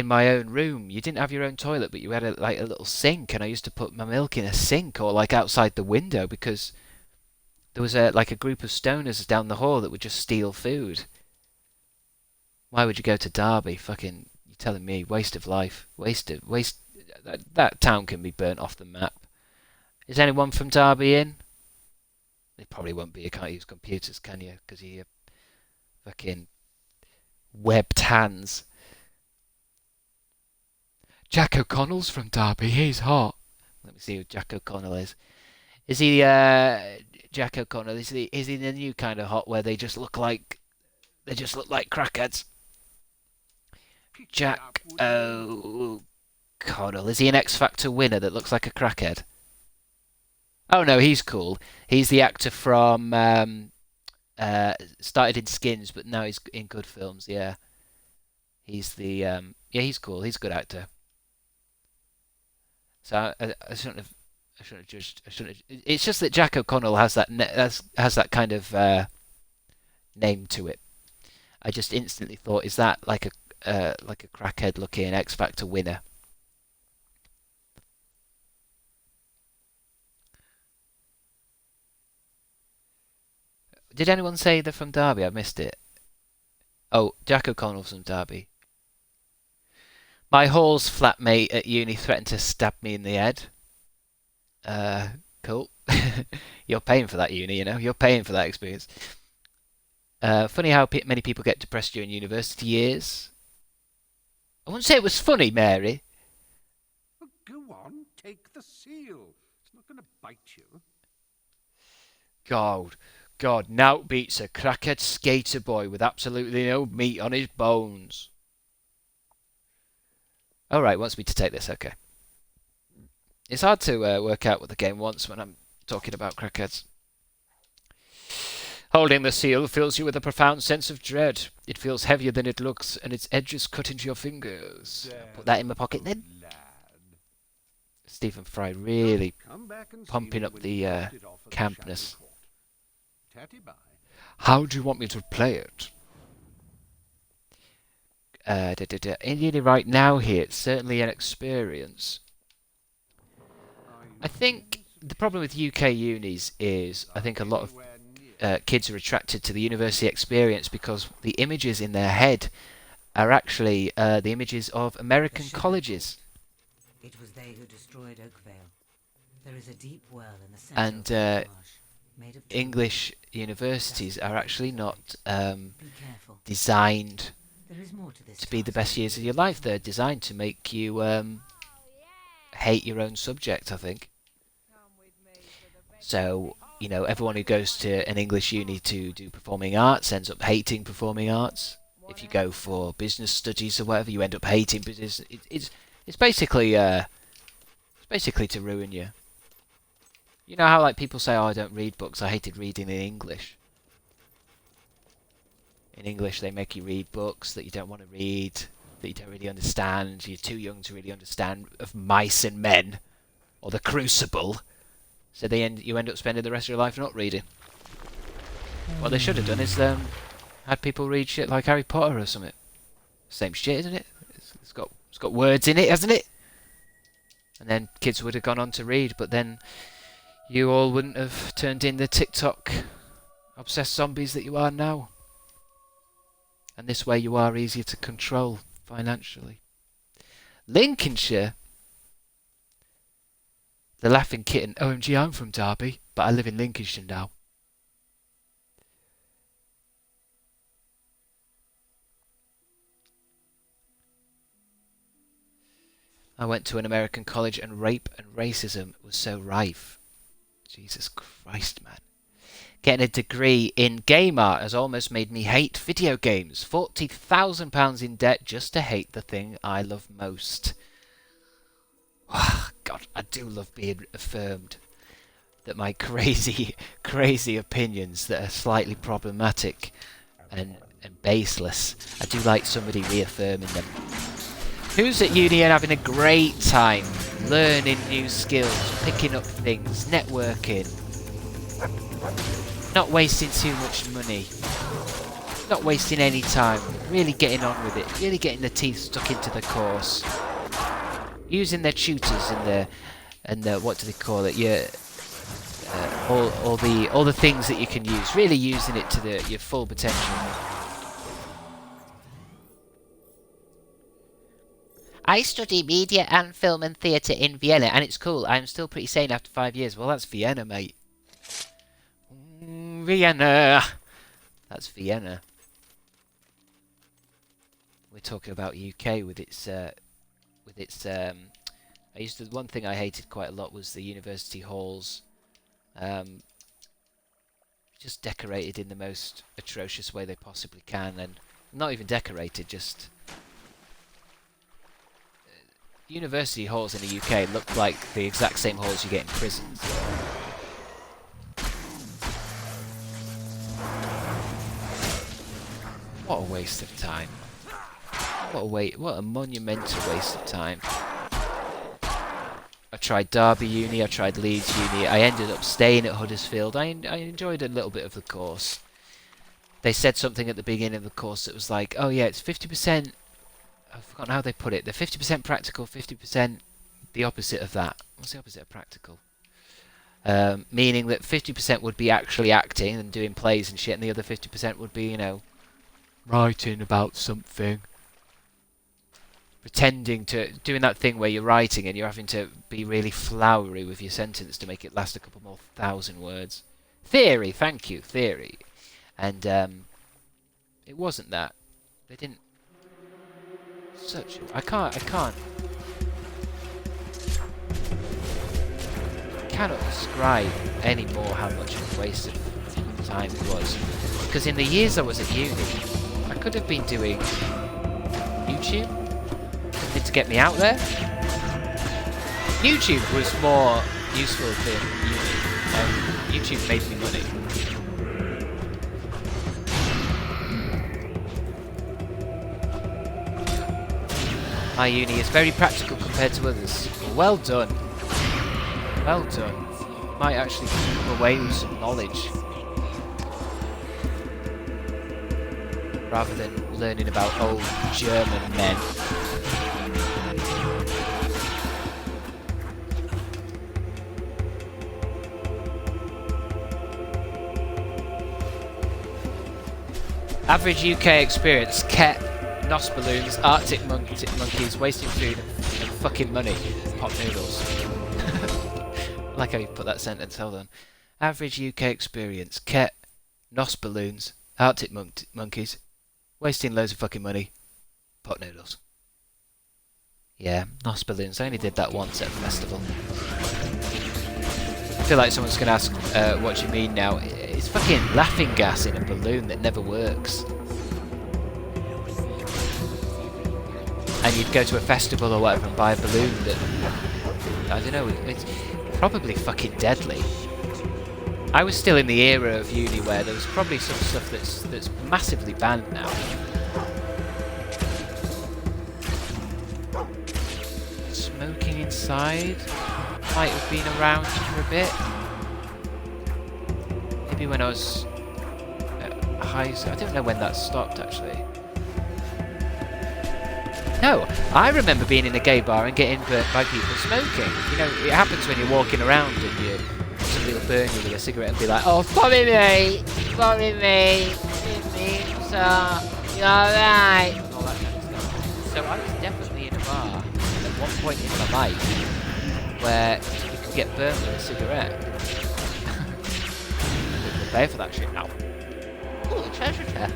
my own room. You didn't have your own toilet, but you had a little sink, and I used to put my milk in a sink or like outside the window because there was a group of stoners down the hall that would just steal food. Why would you go to Derby? Fucking, you're telling me, waste of life. That town can be burnt off the map. Is anyone from Derby in? They probably won't be. You can't use computers, can you? Because you fucking webbed hands. Jack O'Connell's from Derby. He's hot. Let me see who Jack O'Connell is. Is he Jack O'Connell? Is he the new kind of hot where they just look like crackheads? Jack O'Connell. Is he an X Factor winner that looks like a crackhead? Oh no, he's cool. He's the actor from started in Skins, but now he's in good films. Yeah, he's he's cool. He's a good actor. So I shouldn't have judged. It's just that Jack O'Connell has that has that kind of name to it. I just instantly thought, is that like a crackhead looking X Factor winner? Did anyone say they're from Derby? I missed it. Oh, Jack O'Connell's from Derby. My Hall's flatmate at uni threatened to stab me in the head. Cool. You're paying for that uni, you know. You're paying for that experience. Funny how many people get depressed during university years. I wouldn't say it was funny, Mary. Oh, go on, take the seal. It's not going to bite you. God, now beats a crackhead skater boy with absolutely no meat on his bones. Alright, wants me to take this, okay. It's hard to work out what the game wants when I'm talking about crackheads. Holding the seal fills you with a profound sense of dread. It feels heavier than it looks, and its edges cut into your fingers. Put that in my pocket then. Stephen Fry really pumping up the campness. How do you want me to play it? Indian right now here, it's certainly an experience. I think the problem with UK unis is I think a lot of kids are attracted to the university experience because the images in their head are actually the images of American colleges. It was they who destroyed Oakvale. There is a deep well in the center And of the marsh, made of English universities are actually not designed to be the best years of your life. They're designed to make you hate your own subject, I think. So, you know, everyone who goes to an English uni to do performing arts ends up hating performing arts. If you go for business studies or whatever, you end up hating business. It's basically to ruin you. You know how like people say, "Oh, I don't read books. I hated reading in English." In English, they make you read books that you don't want to read, that you don't really understand. You're too young to really understand of Mice and Men or The Crucible. So you end up spending the rest of your life not reading. What they should have done is had people read shit like Harry Potter or something. Same shit, isn't it? It's got words in it, hasn't it? And then kids would have gone on to read, but then you all wouldn't have turned in the TikTok obsessed zombies that you are now. And this way you are easier to control financially. Lincolnshire. The Laughing Kitten. OMG, I'm from Derby, but I live in Lincolnshire now. I went to an American college and rape and racism was so rife. Jesus Christ, man. Getting a degree in game art has almost made me hate video games. £40,000 in debt just to hate the thing I love most. God, I do love being affirmed that my crazy opinions that are slightly problematic and baseless, I do like somebody reaffirming them. Who's at uni and having a great time, learning new skills, picking up things, networking, not wasting too much money, not wasting any time, really getting on with it, really getting the teeth stuck into the course, using their tutors and the what do they call it? All the things that you can use, really using it to your full potential. I study media and film and theatre in Vienna, and it's cool. I'm still pretty sane after 5 years. Well, that's Vienna, mate. Vienna. That's Vienna. We're talking about UK with its with its. One thing I hated quite a lot was the university halls, just decorated in the most atrocious way they possibly can, and not even decorated, just. University halls in the UK look like the exact same halls you get in prisons. What a waste of time. What a monumental waste of time. I tried Derby Uni, I tried Leeds Uni, I ended up staying at Huddersfield. I enjoyed a little bit of the course. They said something at the beginning of the course that was like, oh yeah, it's 50%, I've forgotten how they put it, they're 50% practical, 50% the opposite of that. What's the opposite of practical? Meaning that 50% would be actually acting and doing plays and shit, and the other 50% would be, you know, writing about something. Pretending to... doing that thing where you're writing and you're having to be really flowery with your sentence to make it last a couple more thousand words. Theory, thank you, theory. And, it wasn't that. They didn't... I cannot describe anymore how much of a waste of time it was. Because in the years I was at uni, I could have been doing YouTube, something to get me out there. YouTube was more useful than uni. YouTube made me money. My uni is very practical compared to others. Well done. Well done. Might actually come away with some knowledge. Rather than learning about old German men. Average UK experience, Ket, Nos balloons, Arctic monkeys, wasting food and fucking money. Pot noodles. I like how you put that sentence, hold on. Average UK experience, Ket, Nos balloons, Arctic monkeys, wasting loads of fucking money. Pot noodles. Yeah, Nos balloons. I only did that once at a festival. I feel like someone's going to ask what do you mean now. It's fucking laughing gas in a balloon that never works. And you'd go to a festival or whatever and buy a balloon that, I don't know, it's probably fucking deadly. I was still in the era of uni where there was probably some stuff that's massively banned now. Smoking inside might have been around for a bit. Maybe when I was at high school. I don't know when that stopped actually. No, I remember being in a gay bar and getting burnt by people smoking. You know, it happens when you're walking around and somebody will burn you with a cigarette and be like, oh, sorry mate, sorry mate, you're alright. And all that kind of stuff. So I was definitely in a bar at one point in my life where you could get burnt with a cigarette. We'll pay for that shit now. Ooh, treasure chest.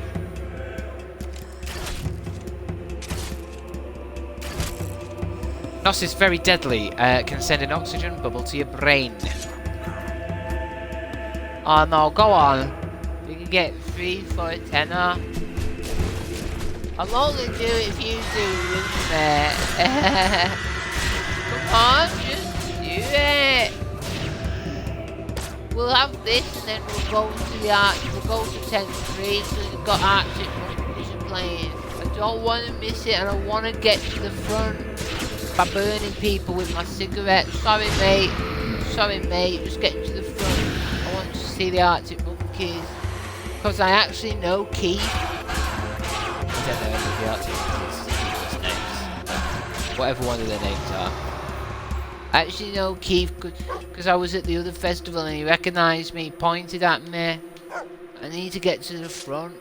Nos is very deadly, can send an oxygen bubble to your brain. Oh no, go on. You can get 3 for a tenner. I'll only do it if you do, isn't it? Come on, just do it. We'll have this and then we'll go to the Arctic, we'll go to 10th Street so you've got Arctic music playing. I don't want to miss it and I want to get to the front. By burning people with my cigarette. Sorry mate, just getting to the front. I want to see the Arctic monkeys. Because I actually know Keith. I don't know any of the Arctic monkeys' names. Whatever one of their names are. I actually know Keith because I was at the other festival and he recognised me, pointed at me. I need to get to the front.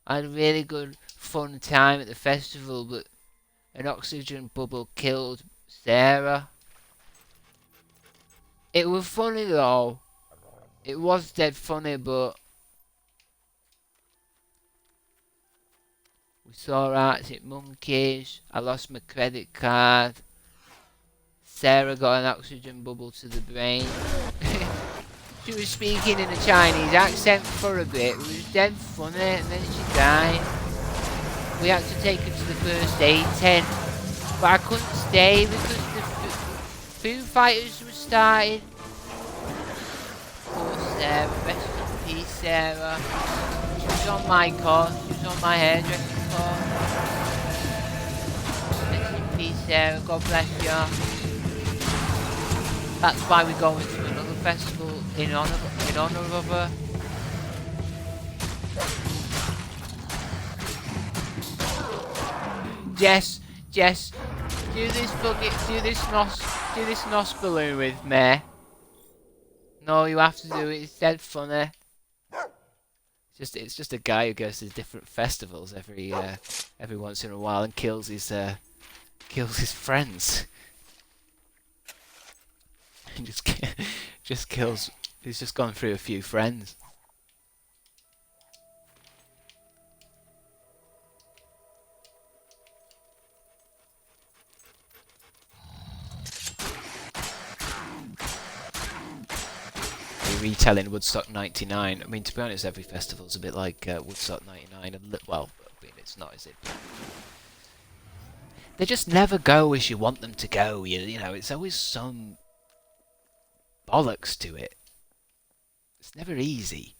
I had a really good fun time at the festival, but an oxygen bubble killed Sarah. It was funny though. It was dead funny, but We saw Arctic monkeys. I lost my credit card. Sarah got an oxygen bubble to the brain. She was speaking in a Chinese accent for a bit. It was dead funny, and then she died. We had to take her to the first aid tent, but I couldn't stay because the Foo Fighters were starting. Poor Sarah, rest in peace, Sarah. She was on my course. She was on my hairdressing course. Rest in peace, Sarah. God bless you. That's why we're going to another festival in honor of her. Jess, do this nos balloon with me. No, you have to do it. It's dead funny. It's just a guy who goes to different festivals every once in a while and kills his friends. He just kills. He's just gone through a few friends. Retelling Woodstock 99. I mean, to be honest, every festival's a bit like Woodstock 99. Well, I mean, it's not, is it? They just never go as you want them to go. You know, it's always some bollocks to it. It's never easy.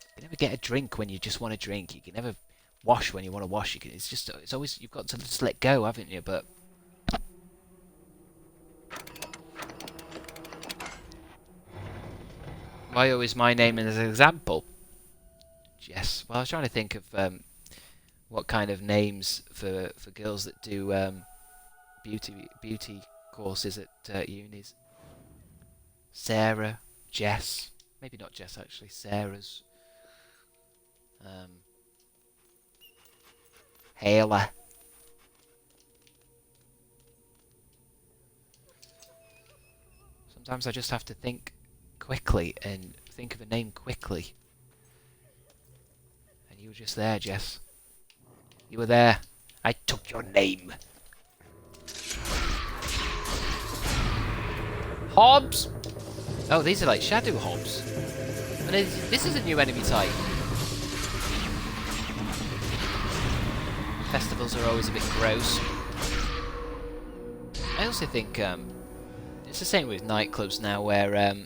You can never get a drink when you just want to drink. You can never wash when you want to wash. It's always, you've got to just let go, haven't you? But why always my name as an example? Yes. Well, I was trying to think of what kind of names for girls that do beauty courses at unis. Sarah, Jess, maybe not Jess actually. Sarah's, Hayla. Sometimes I just have to think quickly and think of a name quickly. And you were just there, Jess. You were there. I took your name. Hobbs! Oh, these are like shadow hobs. And this is a new enemy type. Festivals are always a bit gross. I also think it's the same with nightclubs now, where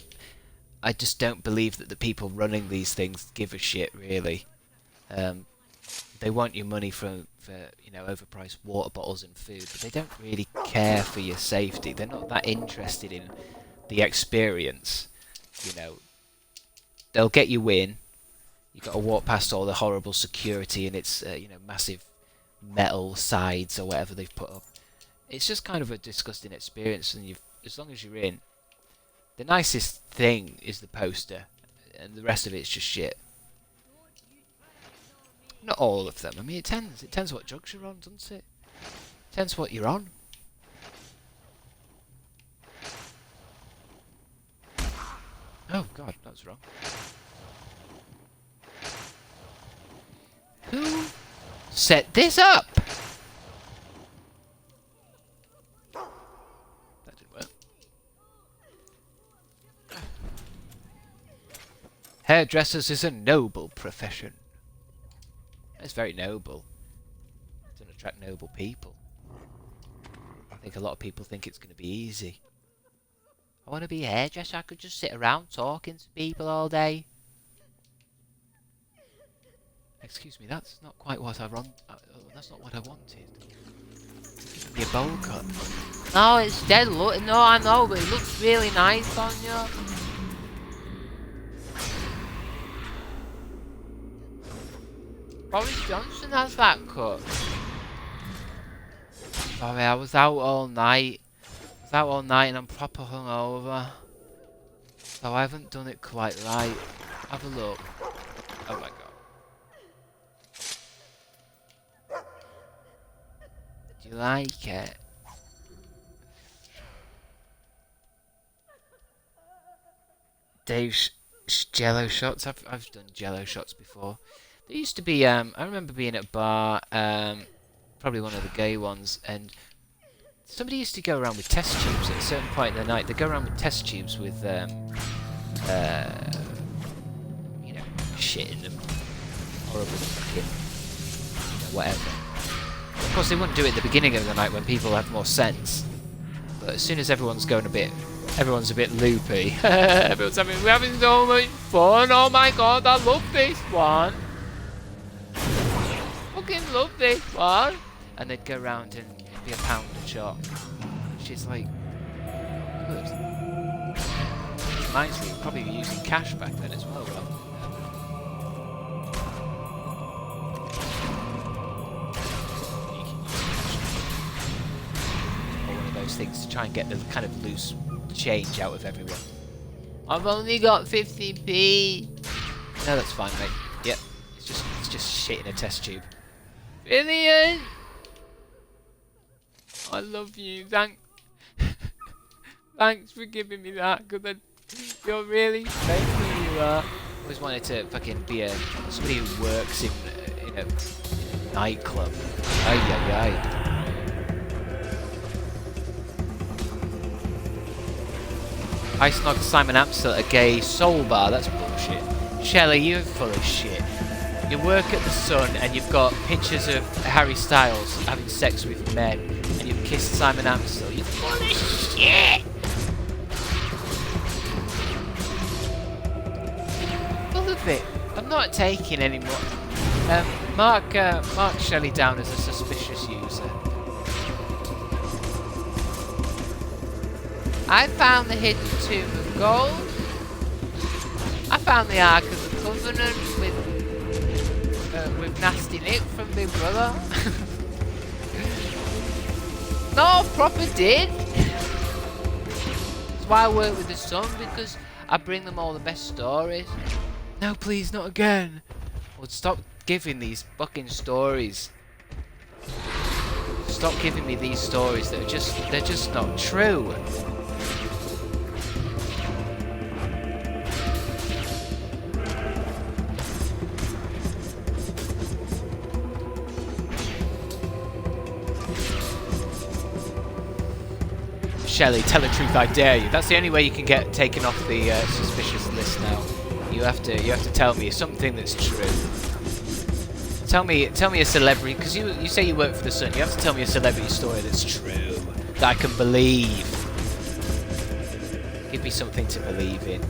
I just don't believe that the people running these things give a shit, really. They want your money for overpriced water bottles and food, but they don't really care for your safety. They're not that interested in the experience. You know, they'll get you in. You've got to walk past all the horrible security and its massive metal sides or whatever they've put up. It's just kind of a disgusting experience, and as long as you're in, the nicest thing is the poster, and the rest of it's just shit. Not all of them. I mean, it tends what drugs you're on, doesn't it? It tends what you're on. Oh god, that's wrong. Who set this up? That didn't work. Hairdressers is a noble profession. It's very noble. It doesn't attract noble people. I think a lot of people think it's going to be easy. I want to be a hairdresser. I could just sit around talking to people all day. Excuse me, that's not quite what I want. That's not what I wanted. Give me a bowl cut. No, it's dead. Look, no, I know, but it looks really nice on you. Boris Johnson has that cut. Sorry, I was out all night. And I'm proper hungover. So I haven't done it quite right. Have a look. Oh my god. Do you like it? Dave's Jello shots. I've done Jello shots before. There used to be. I remember being at a bar. Probably one of the gay ones, and somebody used to go around with test tubes at a certain point in the night. They go around with test tubes with shit in them. Horrible fucking, whatever. Of course, they wouldn't do it at the beginning of the night when people have more sense. But as soon as everyone's a bit loopy. We're having so much fun. Oh my god, I love this one. Fucking love this one. And they'd go around and it'd be a pound a shot. She's like, good. Which reminds me, probably using cash back then as well. Things to try and get the kind of loose change out of everyone. I've only got 50p. No, that's fine, mate. Yep, it's just shit in a test tube. Brilliant. I love you. Thanks for giving me that, because you're really faithful. You are. Always wanted to fucking be somebody who works in a nightclub. Ay ay ay. I snogged Simon Amstel at a gay soul bar. That's bullshit. Shelley, you're full of shit. You work at the Sun and you've got pictures of Harry Styles having sex with men and you've kissed Simon Amstel. You're full of shit! Full of it. I'm not taking any more. Mark Shelley down as a suspicious user. I found the hidden tomb of gold. I found the Ark of the Covenant with Nasty Nick from Big Brother. No, proper did. That's why I work with the Sun, because I bring them all the best stories. No, please, not again. Well, stop giving these fucking stories. Stop giving me these stories that are they're just not true. Shelley, tell the truth, I dare you. That's the only way you can get taken off the suspicious list now. You have to tell me something that's true. Tell me a celebrity, because you say you work for the Sun. You have to tell me a celebrity story that's true, that I can believe. Give me something to believe in.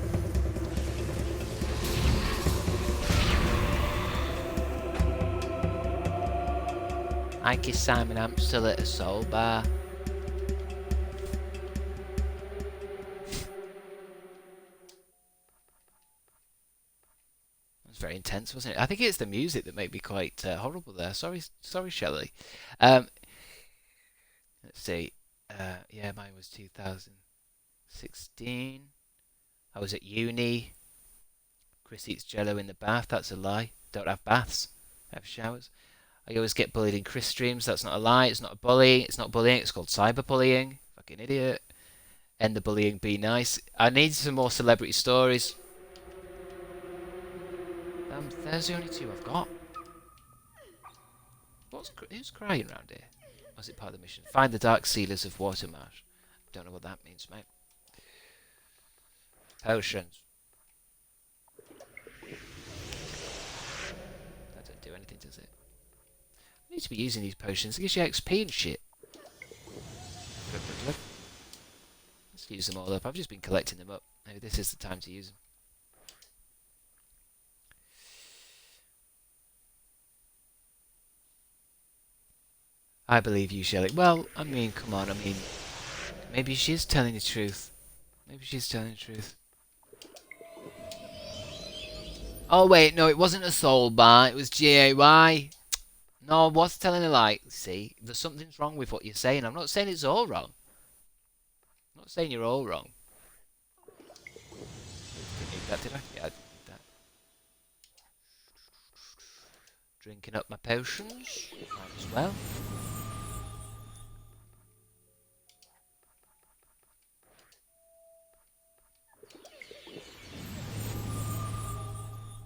I kissed Simon Amstel at a soul bar. Very intense, wasn't it? I think it's the music that made me quite horrible there. Sorry, Shelley. Let's see. Yeah, mine was 2016. I was at uni. Chris eats Jello in the bath. That's a lie. Don't have baths. I have showers. I always get bullied in Chris streams. That's not a lie. It's not a bully. It's not bullying. It's called cyberbullying. Fucking idiot. End the bullying. Be nice. I need some more celebrity stories. There's the only two I've got. Who's crying around here? Was it part of the mission? Find the Dark Sealers of Watermarsh. Don't know what that means, mate. Potions. That don't do anything, does it? I need to be using these potions. It gives you XP and shit. Let's use them all up. I've just been collecting them up. Maybe this is the time to use them. I believe you, Shelley. Well, I mean, come on. I mean, maybe she is telling the truth. Maybe she's telling the truth. Oh, wait. No, it wasn't a soul bar. It was GAY. No, I was telling a lie. See, there's something's wrong with what you're saying. I'm not saying it's all wrong. I'm not saying you're all wrong. Didn't need that, did I? Yeah, I did that. Drinking up my potions. Might as well.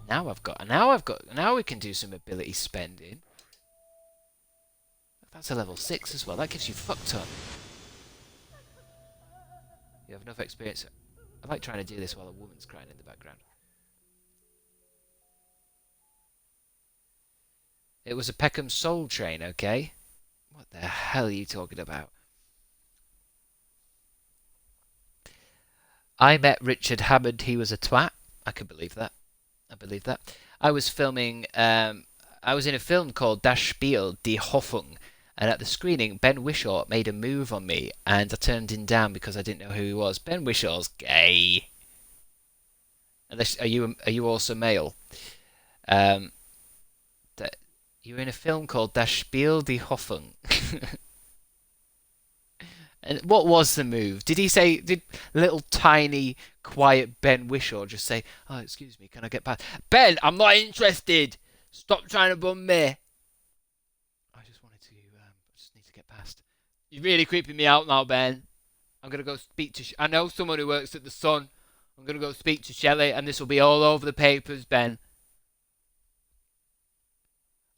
Now we can do some ability spending. That's a level 6 as well. That gives you fuck ton. You have enough experience. I like trying to do this while a woman's crying in the background. It was a Peckham Soul Train, okay? What the hell are you talking about? I met Richard Hammond. He was a twat. I can believe that. I believe that. I was filming. I was in a film called Das Spiel, Die Hoffnung, and at the screening, Ben Whishaw made a move on me, and I turned him down because I didn't know who he was. Ben Wishaw's gay. Unless, are you also male? You were in a film called Das Spiel, Die Hoffnung. And what was the move? Did little tiny quiet Ben Whishaw just say, "Oh, excuse me, can I get past?" Ben, I'm not interested. Stop trying to bum me. I just need to get past. You're really creeping me out now, Ben. I'm gonna go speak to. I know someone who works at the Sun. I'm gonna go speak to Shelley, and this will be all over the papers, Ben.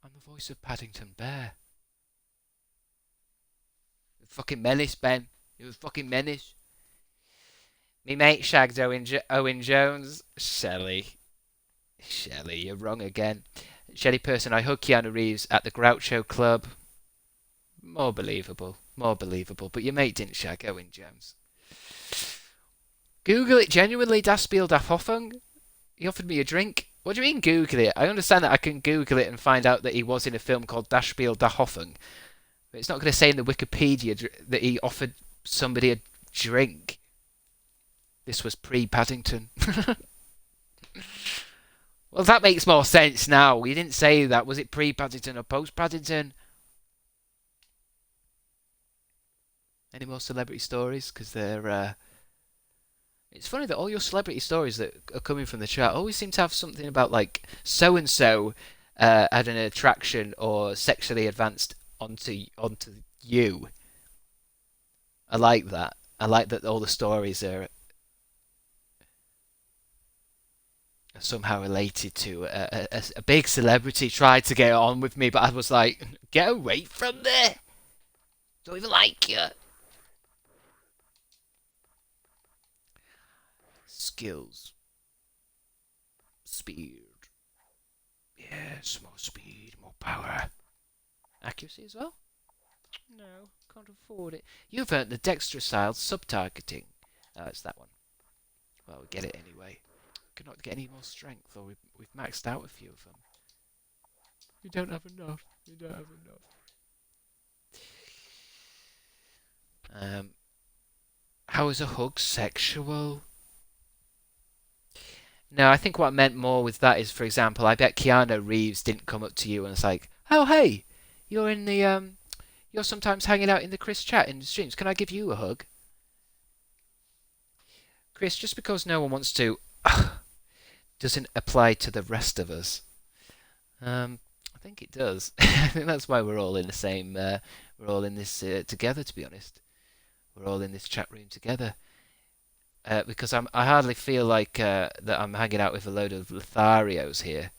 I'm the voice of Paddington Bear. Fucking menace, Ben. You're a fucking menace. Me mate shagged Owen Jones. Shelley, you're wrong again. Shelley person, I hug Keanu Reeves at the Groucho Club. More believable. But your mate didn't shag Owen Jones. Google it genuinely, Das Spiel, Das Hoffnung. He offered me a drink. What do you mean Google it? I understand that I can Google it and find out that he was in a film called Das Spiel, Das Hoffnung. But it's not going to say in the Wikipedia that he offered somebody a drink. This was pre-Paddington. Well, that makes more sense now. You didn't say that. Was it pre-Paddington or post-Paddington? Any more celebrity stories? Because they're... It's funny that all your celebrity stories that are coming from the chat always seem to have something about, like, so-and-so had an attraction or sexually advanced onto you. I like that. I like that all the stories are somehow related to a big celebrity tried to get on with me, but I was like, get away from there. Don't even like you. Skills. Speed. Yes, more speed, more power. Accuracy as well? No, can't afford it. You've earned the dexterous sub-targeting. Oh, it's that one. Well, we get it anyway. Cannot get any more strength, or we've maxed out a few of them. You don't have enough. You don't have enough. How is a hug sexual? No, I think what I meant more with that is, for example, I bet Keanu Reeves didn't come up to you and it's like, "Oh, hey, you're in the you're sometimes hanging out in the Chris chat in the streams. Can I give you a hug?" Chris, just because no one wants to doesn't apply to the rest of us. I think it does. I think that's why we're all in the same. We're all in this together. To be honest, we're all in this chat room together. Because I hardly feel like that I'm hanging out with a load of Lotharios here.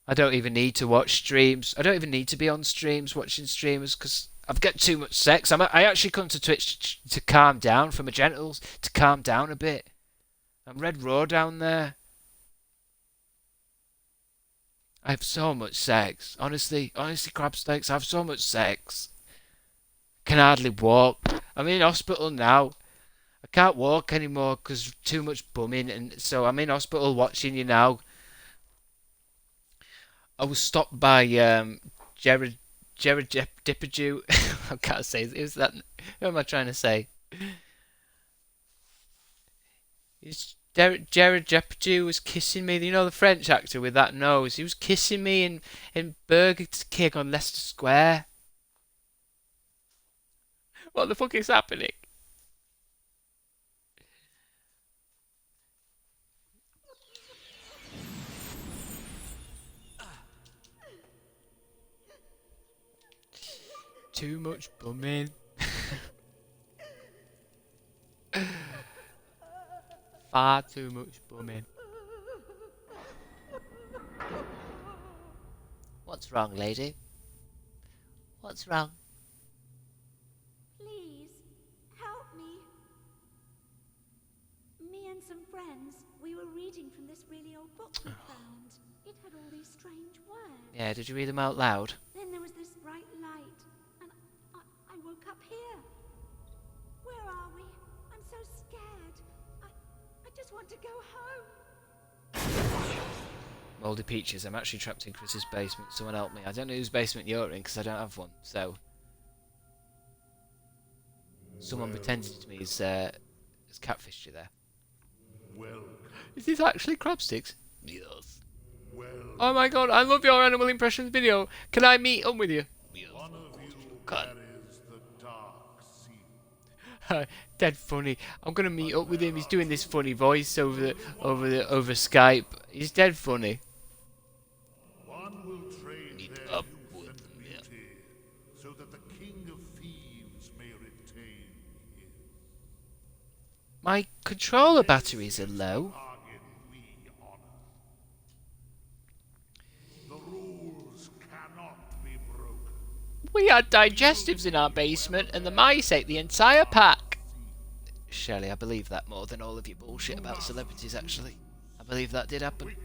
I don't even need to watch streams. I don't even need to be on streams watching streamers because I've got too much sex. I actually come to Twitch to calm down, for my genitals, to calm down a bit. I'm Red Raw down there. I have so much sex. Honestly, Crabstickz, I have so much sex. Can hardly walk. I'm in hospital now. I can't walk anymore because too much bumming, and so I'm in hospital watching you now. I was stopped by Jared Dipperdew. I can't say. Is that? Who am I trying to say? Jared Depardieu was kissing me. You know, the French actor with that nose. He was kissing me in Burger King on Leicester Square. What the fuck is happening? Too much bumming. Far too much bumming. What's wrong, lady? What's wrong? Please, help me. Me and some friends, we were reading from this really old book we found. It had all these strange words. Yeah, did you read them out loud? Then there was this bright light, and I woke up here. Where are we? I'm so scared. I just want to go home. Mouldy Peaches, I'm actually trapped in Chris's basement. Someone help me. I don't know whose basement you're in because I don't have one. So, someone pretended to me as catfished you there. Well, is this actually Crabstickz? Yes. Oh my god, I love your animal impressions video. Can I meet up with you? One of you carries the dark seal. Dead funny. I'm gonna meet up with him. He's doing this funny voice over Skype. He's dead funny. One will trade their youth and beauty, so that the king of thieves may retain his. My controller batteries are low. Bargain we honor. The rules cannot be broken. We had digestives in our basement, and the mice ate the entire pack. Shelley, I believe that more than all of your bullshit about celebrities, actually. I believe that did happen.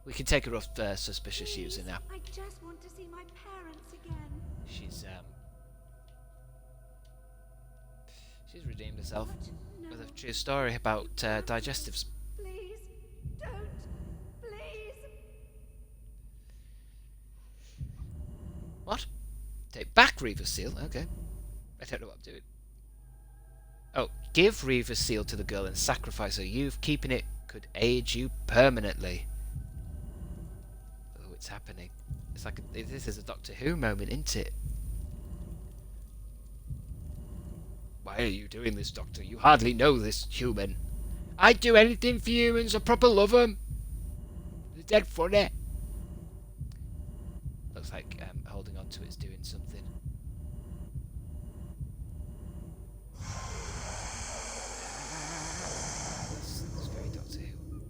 We can take her off suspicious user now. I just want to see my parents again. She's redeemed herself with a true story about digestives. Please, don't. Please. What? Take back Reaver's seal? Okay. I don't know what I'm doing. Oh, give Reaver's seal to the girl and sacrifice her youth. Keeping it could age you permanently. Oh, it's happening. It's like this is a Doctor Who moment, isn't it? Why are you doing this, Doctor? You hardly know this human. I'd do anything for humans. I proper love them. They're dead funny. Looks like holding on to it's doing something. That's very Doctor Who.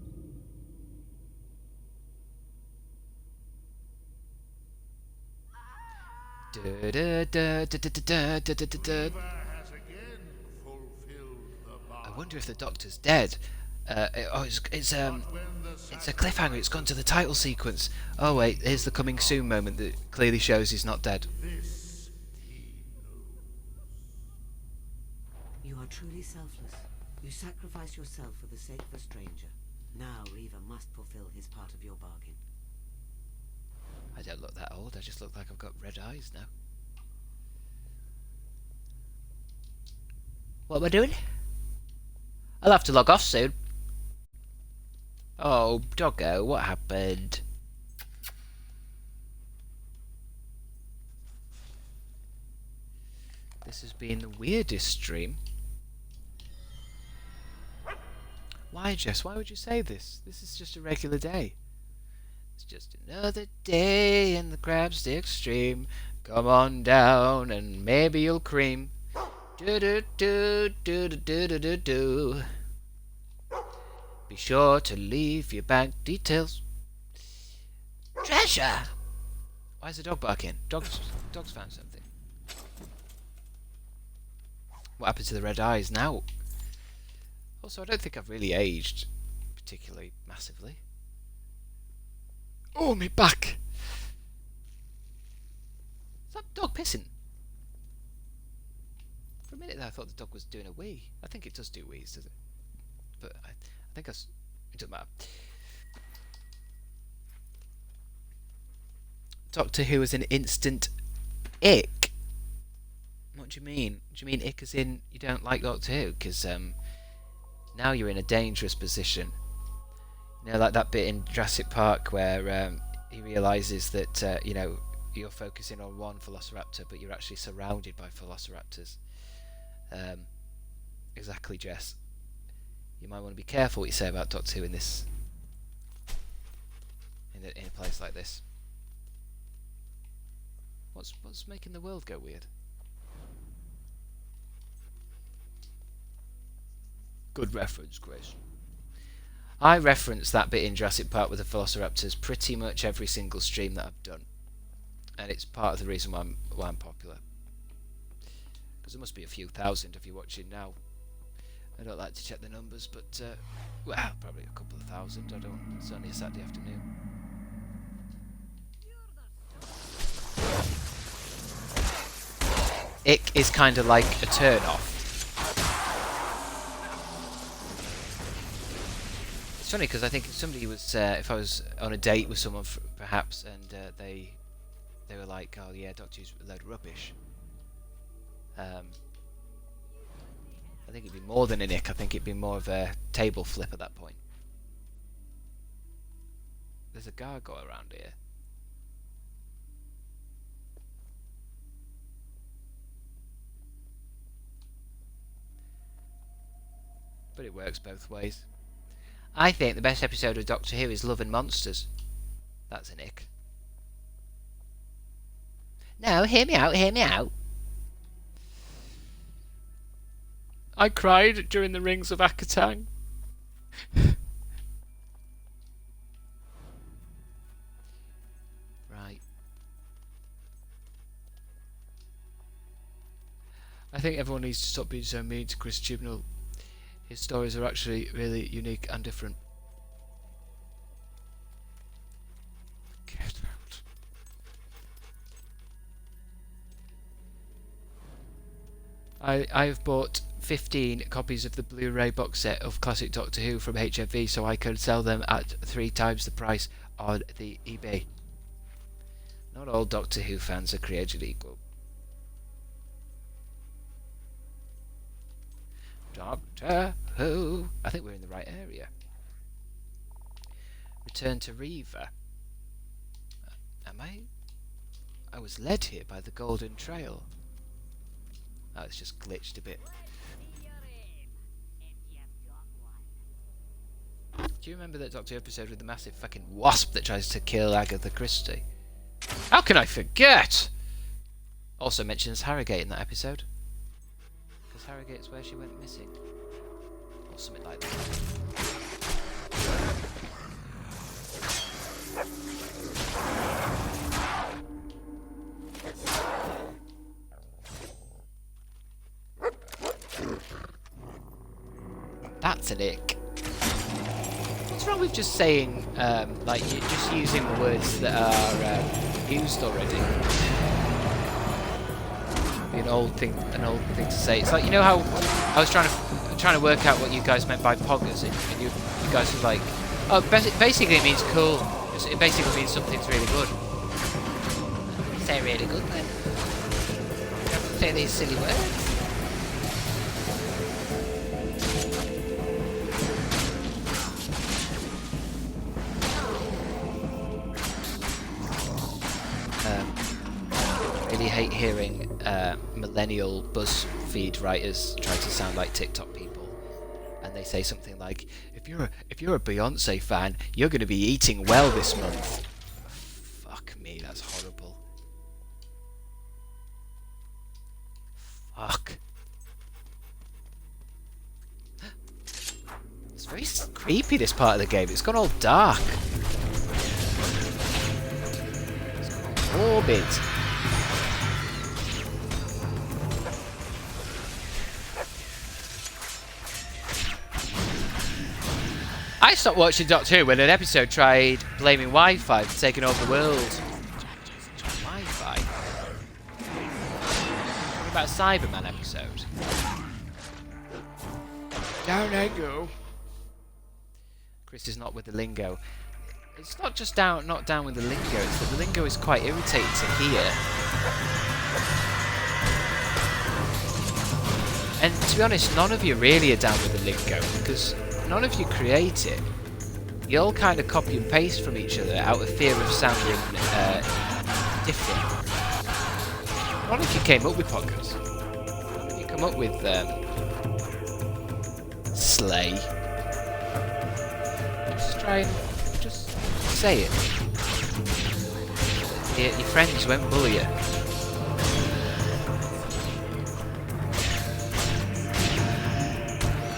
I wonder if the Doctor's dead. It's a cliffhanger. It's gone to the title sequence. Oh wait, here's the coming soon moment that clearly shows he's not dead. You are truly selfless. You sacrifice yourself for the sake of a stranger. Now Reaver must fulfill his part of your bargain. I don't look that old. I just look like I've got red eyes now. What am I doing? I'll have to log off soon. Oh, doggo, what happened? This has been the weirdest stream. Why, Jess? Why would you say this? This is just a regular day. It's just another day in the Crabstickz stream. Come on down and maybe you'll cream. Do do do do do do do do. Be sure to leave your bank details. Treasure! Why is the dog barking? Dog's found something. What happened to the red eyes now? Also, I don't think I've really aged particularly massively. Oh, my back! Is that dog pissing? For a minute there I thought the dog was doing a wee. I think it does do wees, does it? But I think it doesn't matter. Doctor Who is an instant ick. What do you mean? Do you mean ick as in you don't like Doctor Who? Because now you're in a dangerous position. You know, like that bit in Jurassic Park where he realises that you know, you're focusing on one velociraptor, but you're actually surrounded by velociraptors. Exactly, Jess. You might want to be careful what you say about Doctor Who in this, in a place like this. What's making the world go weird? Good reference, Chris. I reference that bit in Jurassic Park with the Velociraptors pretty much every single stream that I've done, and it's part of the reason why I'm popular. Because there must be a few thousand if you're watching now. I don't like to check the numbers, but well, probably a couple of thousand. I don't. It's only a Saturday afternoon. Ick is kind of like a turn off. It's funny because I think if somebody was, if I was on a date with someone, perhaps, and they were like, "Oh yeah, Doctor Who's a load of rubbish," I think it'd be more than an ick. I think it'd be more of a table flip at that point. There's a gargoyle around here. But it works both ways. I think the best episode of Doctor Who is Love and Monsters. That's an ick. No, hear me out, hear me out. I cried during the Rings of Akatang. Right. I think everyone needs to stop being so mean to Chris Chibnall. His stories are actually really unique and different. Get out. I've bought 15 copies of the Blu-ray box set of classic Doctor Who from HMV so I can sell them at 3 times the price on the eBay. Not all Doctor Who fans are created equal. Doctor Who. I think we're in the right area. Return to Reaver. Am I? I was led here by the Golden Trail. Oh, it's just glitched a bit. Do you remember that Doctor Who episode with the massive fucking wasp that tries to kill Agatha Christie? How can I forget? Also mentions Harrogate in that episode. Because Harrogate's where she went missing. Or something like that. That's an ick. What's wrong with just saying, like, you're just using the words that are used already? Be an old thing to say. It's like, you know how I was trying to work out what you guys meant by poggers, and you guys were like, oh, basically it means cool. It basically means something's really good. Say really good then. You have to say these silly words. Really hate hearing millennial BuzzFeed writers try to sound like TikTok people, and they say something like, if you're a Beyonce fan, you're going to be eating well this month. Fuck me, that's horrible. Fuck. It's very creepy, this part of the game. It's gone all dark. It's gone all morbid. I stopped watching Doctor Who when an episode tried blaming Wi-Fi for taking over the world. Wi-Fi? What about Cyberman episode? Down I go. Chris is not with the lingo. It's not just not down with the lingo, it's that the lingo is quite irritating to hear. And to be honest, none of you really are down with the lingo, because none of you create it. You all kind of copy and paste from each other out of fear of sounding different. None of you came up with podcasts. None of you come up with Slay. Just try and just say it. Your friends won't bully you.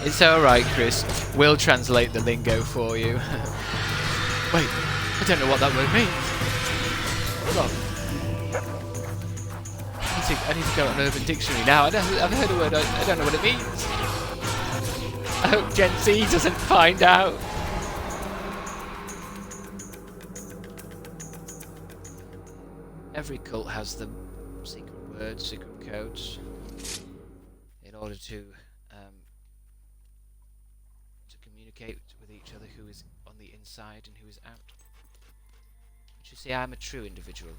It's alright, Chris. We'll translate the lingo for you. Wait, I don't know what that word means. Hold on. I need to go on Urban Dictionary now. I've heard a word, I don't know what it means. I hope Gen Z doesn't find out. Every cult has the secret words, secret codes, in order to communicate with each other who is on the inside and who is out. But you see, I'm a true individual.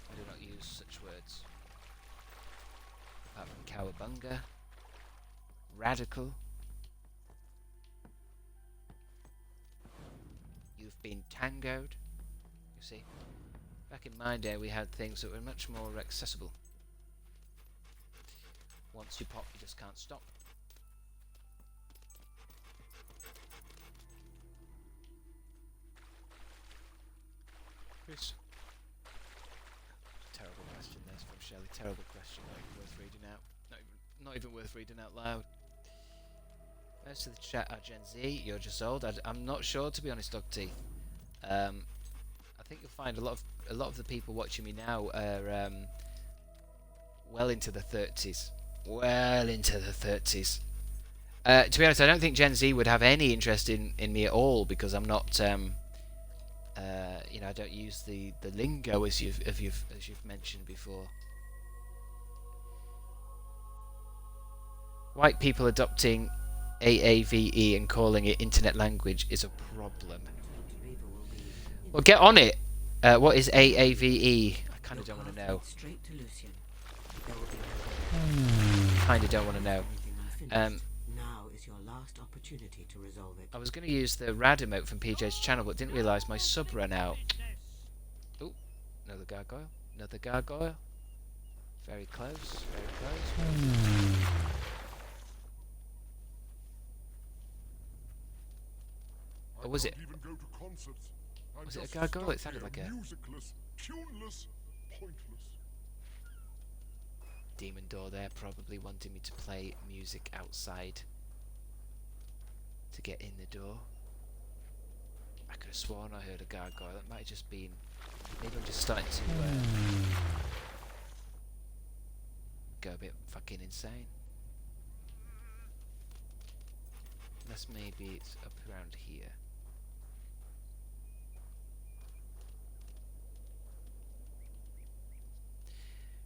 I do not use such words. Apart from cowabunga, radical. You've been tangoed. You see, back in my day we had things that were much more accessible. Once you pop, you just can't stop. Chris? Terrible question there from Shelley. Terrible question. Not even worth reading out. Not even worth reading out loud. Most of the chat are Gen Z. You're just old. I'm not sure, to be honest, Dog Teeth. I think you'll find a lot of the people watching me now are well into the 30s. Well into the 30s. To be honest, I don't think Gen Z would have any interest in me at all, because I'm not. You know, I don't use the lingo as you've mentioned before. White people adopting AAVE and calling it internet language is a problem. Well, get on it. What is AAVE? I kind of don't want to know. Kind of don't want to know. Now is your last opportunity to resolve it. I was going to use the rad emote from PJ's channel, but didn't realise my sub ran out. Oh, another gargoyle. Another gargoyle. Very close. Very close. Or was it? Was it a gargoyle? It sounded like a demon door there, probably wanting me to play music outside to get in the door. I could have sworn I heard a gargoyle. It might have just been. Maybe I'm just starting to go a bit fucking insane. Unless maybe it's up around here.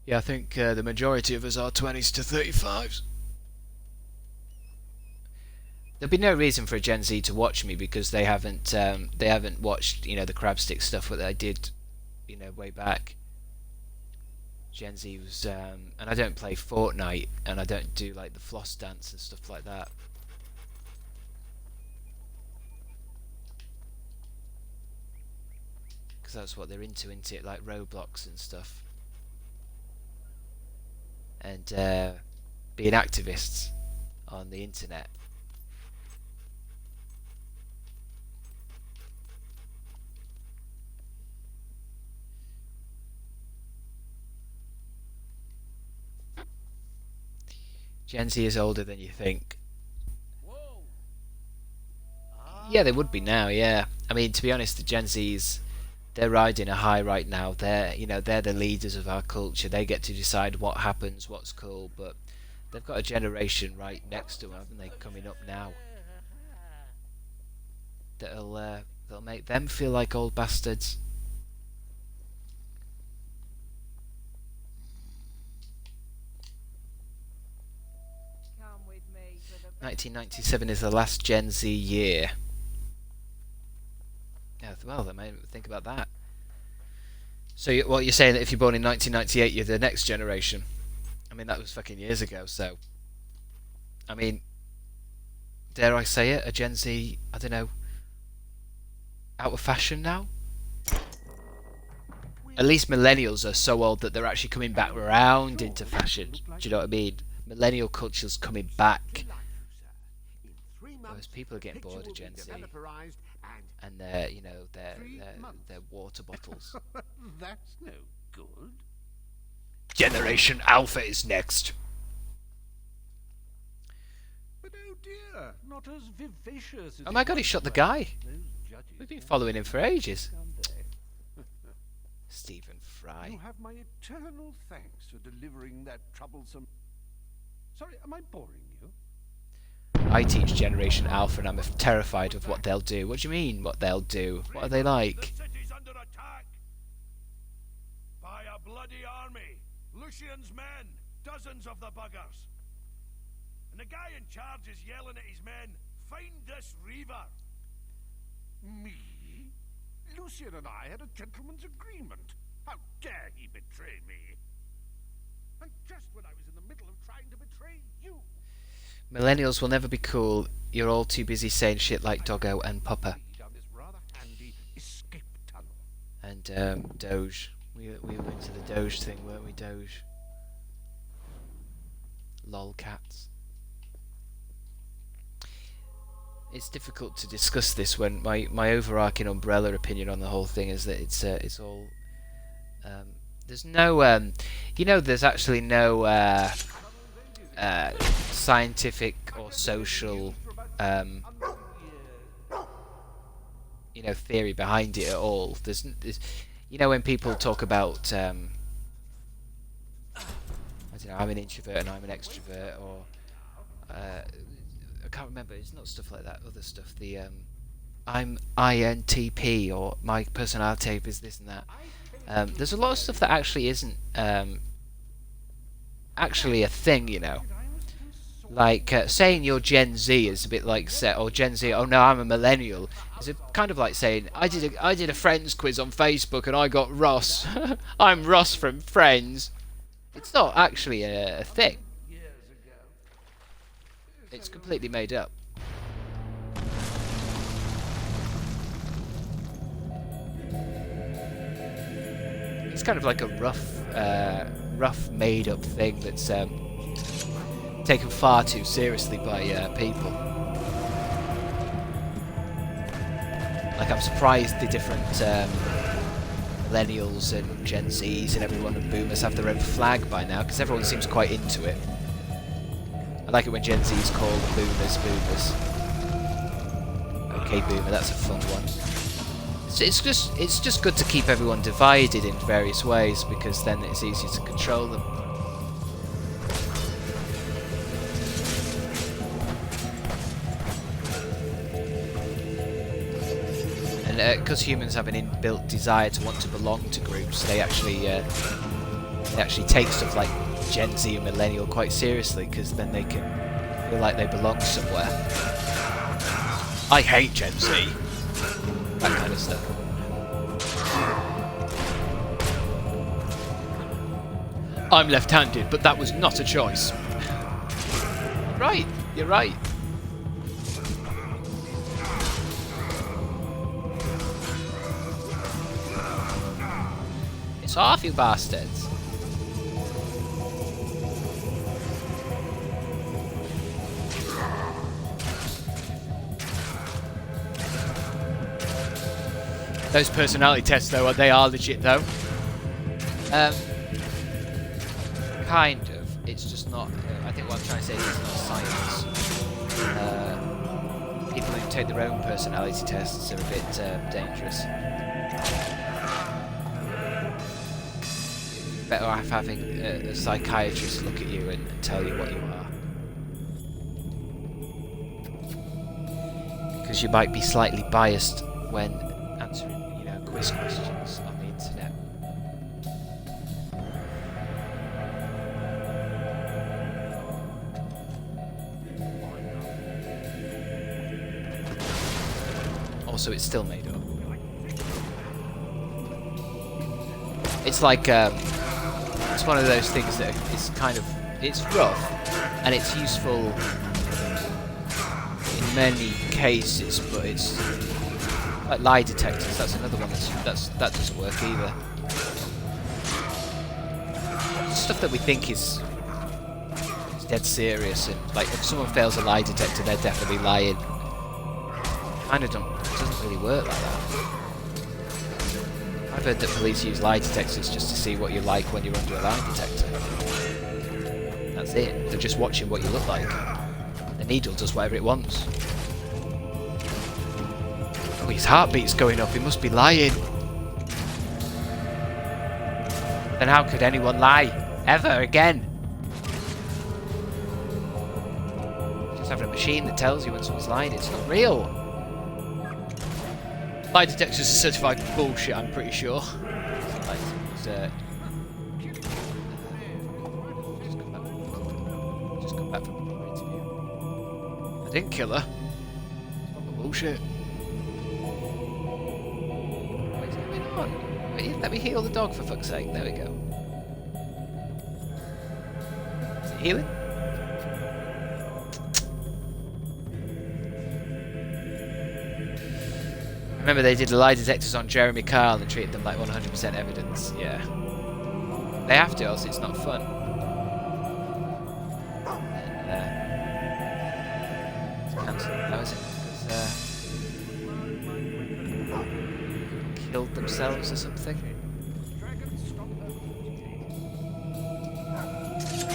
Yeah, I think the majority of us are 20s to 35s. There'd be no reason for a Gen Z to watch me, because they haven't watched, you know, the Crabstickz stuff that I did, you know, way back. Gen Z was, and I don't play Fortnite, and I don't do like the floss dance and stuff like that. Because that's what they're into, isn't it? Like Roblox and stuff. And being activists on the internet. Gen Z is older than you think. Yeah, they would be now, yeah. I mean, to be honest, the Gen Zs, they're riding a high right now. They're the leaders of our culture. They get to decide what happens, what's cool, but they've got a generation right next to them, haven't they, coming up now, that'll make them feel like old bastards. Come with me to the 1997 is the last Gen Z year. Yeah, well, they may think about that. So what you're saying, that if you're born in 1998, you're the next generation. I mean, that was fucking years ago, so... I mean, dare I say it, a Gen Z, I don't know, out of fashion now? At least millennials are so old that they're actually coming back around into fashion. Do you know what I mean? Millennial culture's coming back. Whereas people are getting bored of Gen Z. And their water bottles. That's no good. Generation Alpha is next. But oh dear, not as vivacious as Oh my god, he shot the guy. We've been following him for ages. someday. Stephen Fry. You have my eternal thanks for delivering that troublesome... Sorry, am I boring you? I teach Generation Alpha and I'm terrified of what they'll do. What do you mean, what they'll do? What are they like? The city's under attack by a bloody army. Lucian's men, dozens of the buggers. And the guy in charge is yelling at his men, "Find this Reaver." Me? Lucian and I had a gentleman's agreement. How dare he betray me? And just when I was in the middle of trying to betray you. Millennials will never be cool. You're all too busy saying shit like Doggo and Papa. Down this rather handy escape tunnel. And Doge. We were into the Doge thing, weren't we, Doge? Lolcats. It's difficult to discuss this when my overarching umbrella opinion on the whole thing is that it's all there's no you know, there's actually no scientific or social you know, theory behind it at all. There's you know, when people talk about I don't know, I'm an introvert and I'm an extrovert, or I can't remember, it's not stuff like that, other stuff, the I'm INTP, or my personality type is this and that. There's a lot of stuff that actually isn't actually a thing, you know. Like saying you're Gen Z is a bit like or Gen Z, oh no, I'm a millennial, is a kind of like saying I did a Friends quiz on Facebook and I got Ross. I'm Ross from Friends. It's not actually a thing. It's completely made up. It's kind of like a rough made-up thing that's taken far too seriously by people. Like, I'm surprised the different millennials and Gen Zs and everyone and boomers have their own flag by now, because everyone seems quite into it. I like it when Gen Zs call boomers boomers. Okay, boomer, that's a fun one. It's just good to keep everyone divided in various ways, because then it's easier to control them. And because humans have an inbuilt desire to want to belong to groups, they actually take stuff like Gen Z and Millennial quite seriously, because then they can feel like they belong somewhere. I hate Gen Z. That kind of stuff. I'm left-handed, but that was not a choice. Right, you're right. It's off, you bastards. Those personality tests, though, they are legit, though. Kind of. It's just not... I think what I'm trying to say is it's not science. People who take their own personality tests are a bit dangerous. Better off having a psychiatrist look at you and tell you what you are. Because you might be slightly biased when answering, you know, quiz questions on the internet. Also, it's still made up. It's like, it's one of those things that is kind of, it's rough, and it's useful in many cases, but it's like lie detectors. That's another one that doesn't work either. Stuff that we think is dead serious, and like if someone fails a lie detector, they're definitely lying. Kind of doesn't really work like that. I've heard that police use lie detectors just to see what you're like when you're under a lie detector. That's it. They're just watching what you look like. They're needle does whatever it wants. Oh, his heartbeat's going up. He must be lying. Then how could anyone lie? Ever again? Just having a machine that tells you when someone's lying. It's not real. Lie detectors are certified bullshit, I'm pretty sure. Just come back from the interview. I didn't kill her. It's not bullshit. What's going on? Wait, let me heal the dog for fuck's sake. There we go. Is it healing? Remember they did the lie detectors on Jeremy Kyle and treated them like 100% evidence. Yeah. They have to, else it's not fun. And, it's cancelled. How is it? Because, killed themselves or something?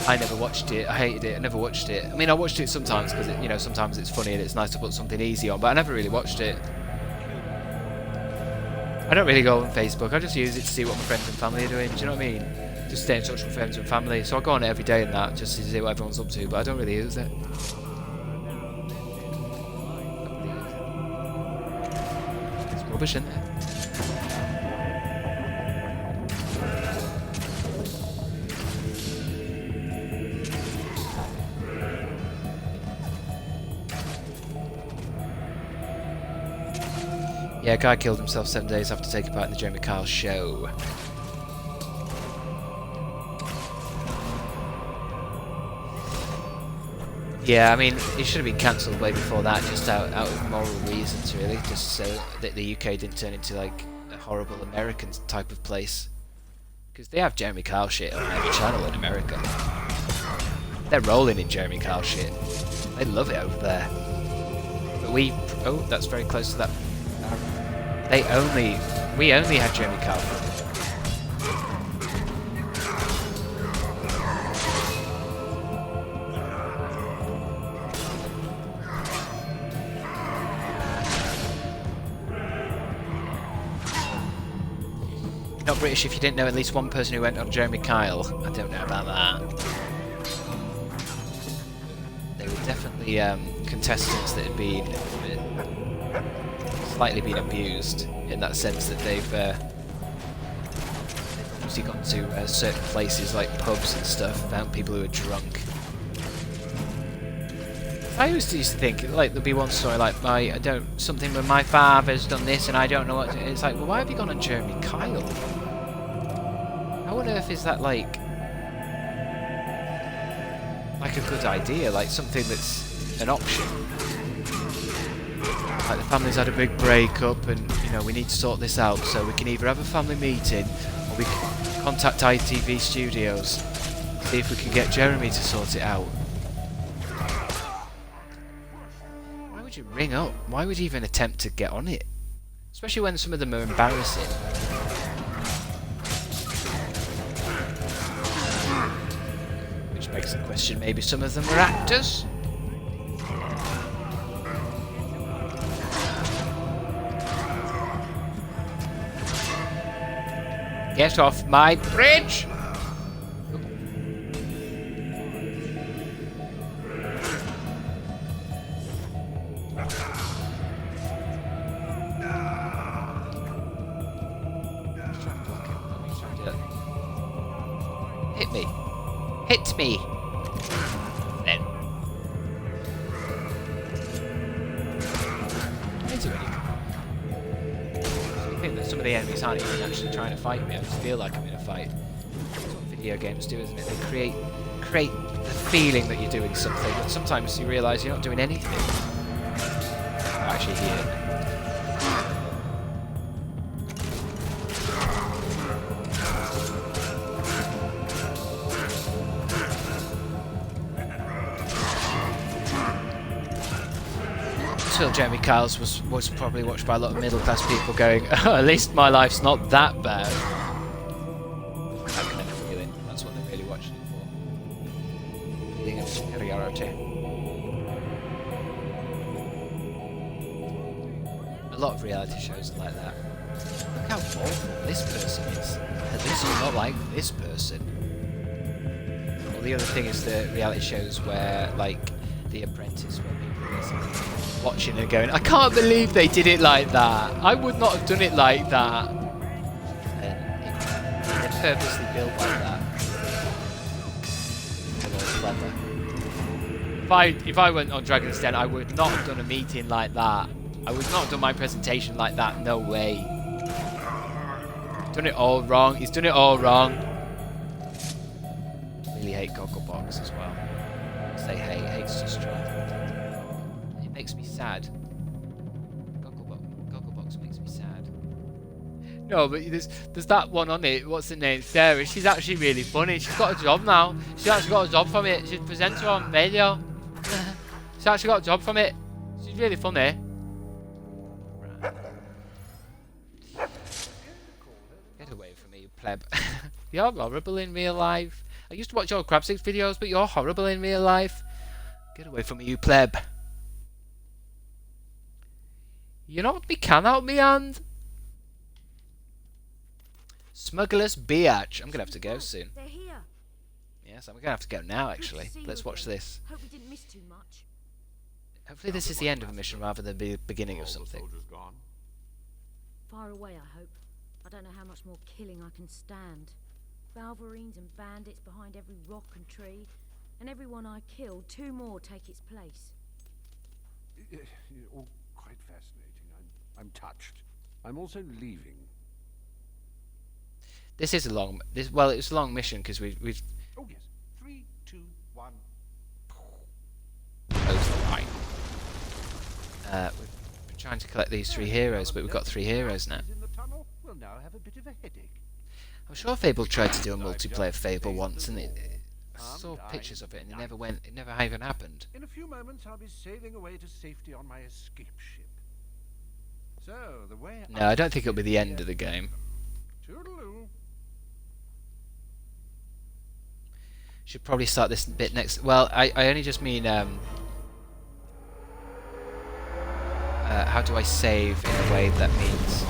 I never watched it. I hated it. I never watched it. I mean, I watched it sometimes because, you know, sometimes it's funny and it's nice to put something easy on, but I never really watched it. I don't really go on Facebook, I just use it to see what my friends and family are doing, do you know what I mean? Just stay in touch with friends and family, so I go on it every day and that, just to see what everyone's up to, but I don't really use it. It's rubbish, isn't it? Yeah, a guy killed himself 7 days after taking part in the Jeremy Kyle show. Yeah, I mean, it should have been cancelled way before that, just out of moral reasons, really, just so that the UK didn't turn into, like, a horrible American type of place. Because they have Jeremy Kyle shit on every channel in America. They're rolling in Jeremy Kyle shit. They love it over there. But we... Oh, that's very close to that... we only had Jeremy Kyle footage. Not British if you didn't know at least one person who went on Jeremy Kyle. I don't know about that. They were definitely contestants that had been slightly been abused in that sense that they've obviously gone to certain places like pubs and stuff, found people who are drunk. I used to think, like, there'd be one story like, something where my father's done this and I don't know what it's like, well, why have you gone on Jeremy Kyle? How on earth is that like a good idea, like something that's an option? Like, the family's had a big breakup and, you know, we need to sort this out, so we can either have a family meeting or we can contact ITV Studios, see if we can get Jeremy to sort it out. Why would you ring up? Why would you even attempt to get on it? Especially when some of them are embarrassing. Which makes the question, maybe some of them were actors? Get off my bridge! Hit me. Hit me! Then. I think that some of the enemies aren't even actually trying to fight me, I just feel like I'm in a fight. That's what video games do, isn't it? They create the feeling that you're doing something, but sometimes you realise you're not doing anything. I'm actually here. I feel Jeremy Kyle's was probably watched by a lot of middle class people going, oh, at least my life's not that bad. That kind of feeling. That's what they're really watching it for. Feeling of superiority. A lot of reality shows are like that. Look how awful this person is. At least you're not like this person. Well, the other thing is the reality shows where, like, The Apprentice, where people are basically watching and going, I can't believe they did it like that. I would not have done it like that. And they're purposely built like that. They're all clever. If I went on Dragon's Den, I would not have done a meeting like that. I would not have done my presentation like that. No way. Done it all wrong. He's done it all wrong. Really hate Gogglebox as well. Say hate's just right. It makes me sad. Gogglebox makes me sad. No, but there's that one on it. What's her name? Sarah. She's actually really funny. She's got a job now. She actually got a job from it. She's a presenter on radio. She's actually got a job from it. She's really funny. Get away from me, you pleb. You're horrible in real life. I used to watch your Crabstickz videos, but you're horrible in real life. Get away from me, you pleb. You knocked me can out me hand. Smuggler's Biatch. I'm gonna have to go soon. They're here. Yes, I'm gonna have to go now. Actually, let's watch this. Hope we didn't miss too much. Hopefully, this is the end of a mission rather than the beginning of something. Far away, I hope. I don't know how much more killing I can stand. Balverines and bandits behind every rock and tree, and everyone I kill, 2 more take its place. All quite fascinating. I'm touched. I'm also leaving. This is a long. Well, it's a long mission because we've. Oh yes. 3, 2, 1. Close the line. We've been trying to collect these 3 heroes, but we've got 3 heroes now. In the tunnel, we'll now have a bit of a headache. I'm sure Fable tried to do a multiplayer Fable once, and I saw pictures of it, and it never went. It never even happened. In a few moments, I'll be sailing away to safety on my escape ship. So the way. No, I don't think it'll be the end of the game. Toodaloo. Should probably start this bit next. Well, I only just mean how do I save in a way that means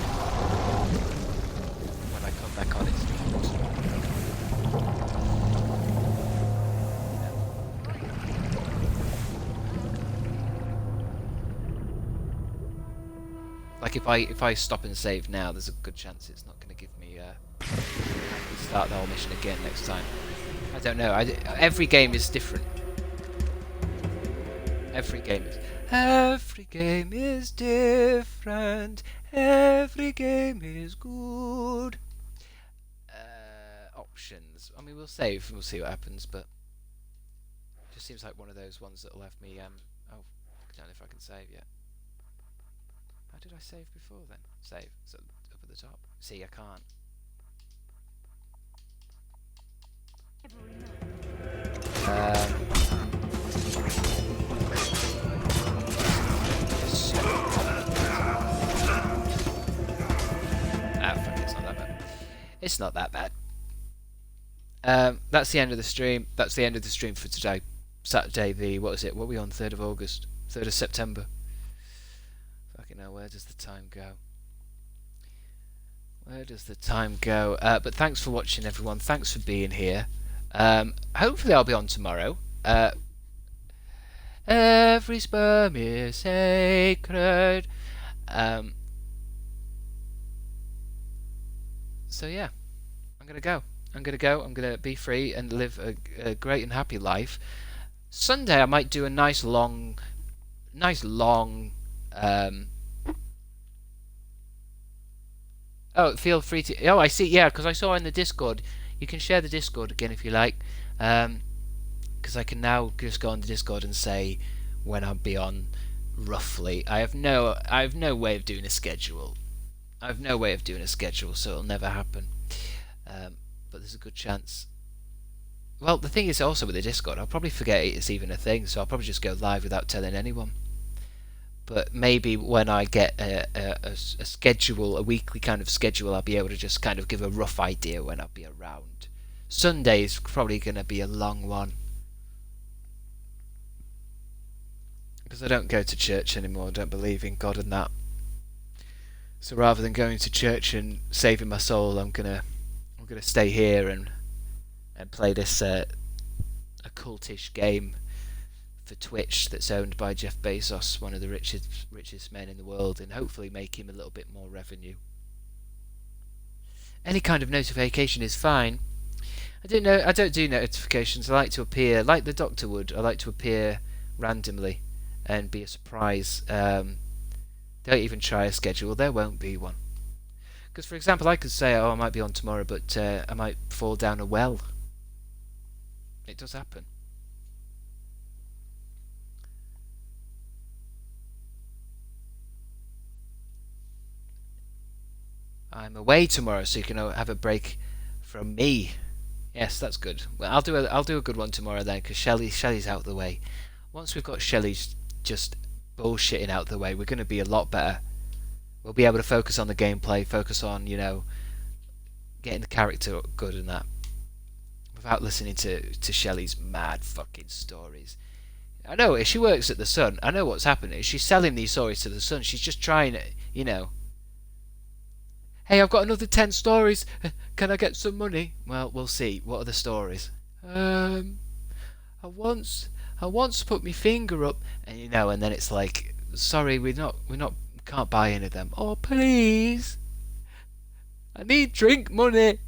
when I come back on it's like if I stop and save now, there's a good chance it's not going to give me start the whole mission again next time. I don't know. Every game is different. Every game is different. Every game is good. Options. I mean, we'll save. We'll see what happens. But it just seems like one of those ones that left me. Oh, I don't know if I can save yet. How did I save before then? Save. So up at the top. See, I can't. Fuck, it's not that bad. It's not that bad. That's the end of the stream. That's the end of the stream for today. Saturday, what was it? What were we on? 3rd of August? 3rd of September. Fucking hell, where does the time go? Where does the time go? But thanks for watching, everyone. Thanks for being here. Hopefully I'll be on tomorrow. Every sperm is sacred. So yeah, I'm gonna go. I'm gonna be free and live a great and happy life. Sunday I might do a nice long. Oh, feel free to. Oh, I see. Yeah, because I saw in the Discord. You can share the Discord again if you like. Because I can now just go on the Discord and say when I'll be on. Roughly, I have no way of doing a schedule. So it'll never happen. But there's a good chance. Well, the thing is also with the Discord, I'll probably forget it's even a thing, so I'll probably just go live without telling anyone. But maybe when I get a schedule, a weekly kind of schedule, I'll be able to just kind of give a rough idea when I'll be around. Sunday is probably going to be a long one. Because I don't go to church anymore, I don't believe in God and that. So rather than going to church and saving my soul, I'm gonna stay here and play this occultish game for Twitch that's owned by Jeff Bezos, one of the richest men in the world, and hopefully make him a little bit more revenue. Any kind of notification is fine. I don't do notifications. I like to appear like the Doctor would. I like to appear randomly and be a surprise. Don't even try a schedule. There won't be one. Because, for example, I could say, "Oh, I might be on tomorrow," but I might fall down a well. It does happen. I'm away tomorrow, so you can have a break from me. Yes, that's good. Well, I'll do a good one tomorrow then, because Shelley's out of the way. Once we've got Shelley's just bullshitting out of the way, we're going to be a lot better. We'll be able to focus on the gameplay, focus on, you know, getting the character good and that, without listening to Shelley's mad fucking stories. I know, she works at the Sun. I know what's happening. She's selling these stories to the Sun. She's just trying to, you know, hey, I've got another 10 stories. Can I get some money? Well, we'll see. What are the stories? I once put my finger up, and you know, and then it's like, sorry, we can't buy any of them. Oh, please, I need drink money.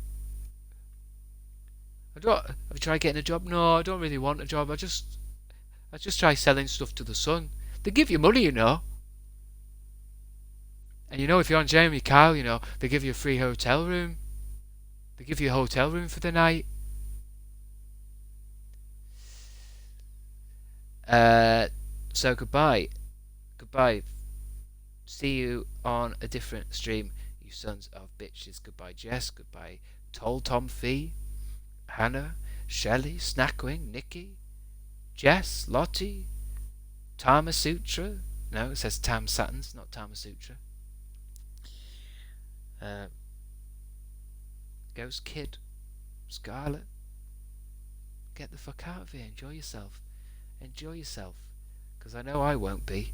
Have you tried getting a job? No, I don't really want a job. I just try selling stuff to the Sun. They give you money, you know. And you know, if you're on Jeremy Kyle, you know, they give you a free hotel room. They give you a hotel room for the night. So goodbye. Goodbye. See you on a different stream, you sons of bitches. Goodbye, Jess. Goodbye, Toll Tom Fee, Hannah, Shelley, Snackwing, Nikki, Jess, Lottie, Tama Sutra. No, it says Tam Satins, not Tama Sutra. Ghost Kid, Scarlet. Get the fuck out of here. Enjoy yourself. Enjoy yourself. Because I know I won't be.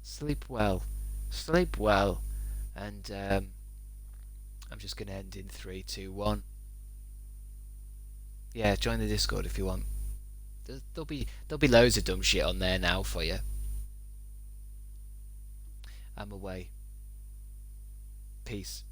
Sleep well. Sleep well. And I'm just going to end in 3, 2, 1. Yeah, join the Discord if you want. There'll be loads of dumb shit on there now for you. I'm away. Peace.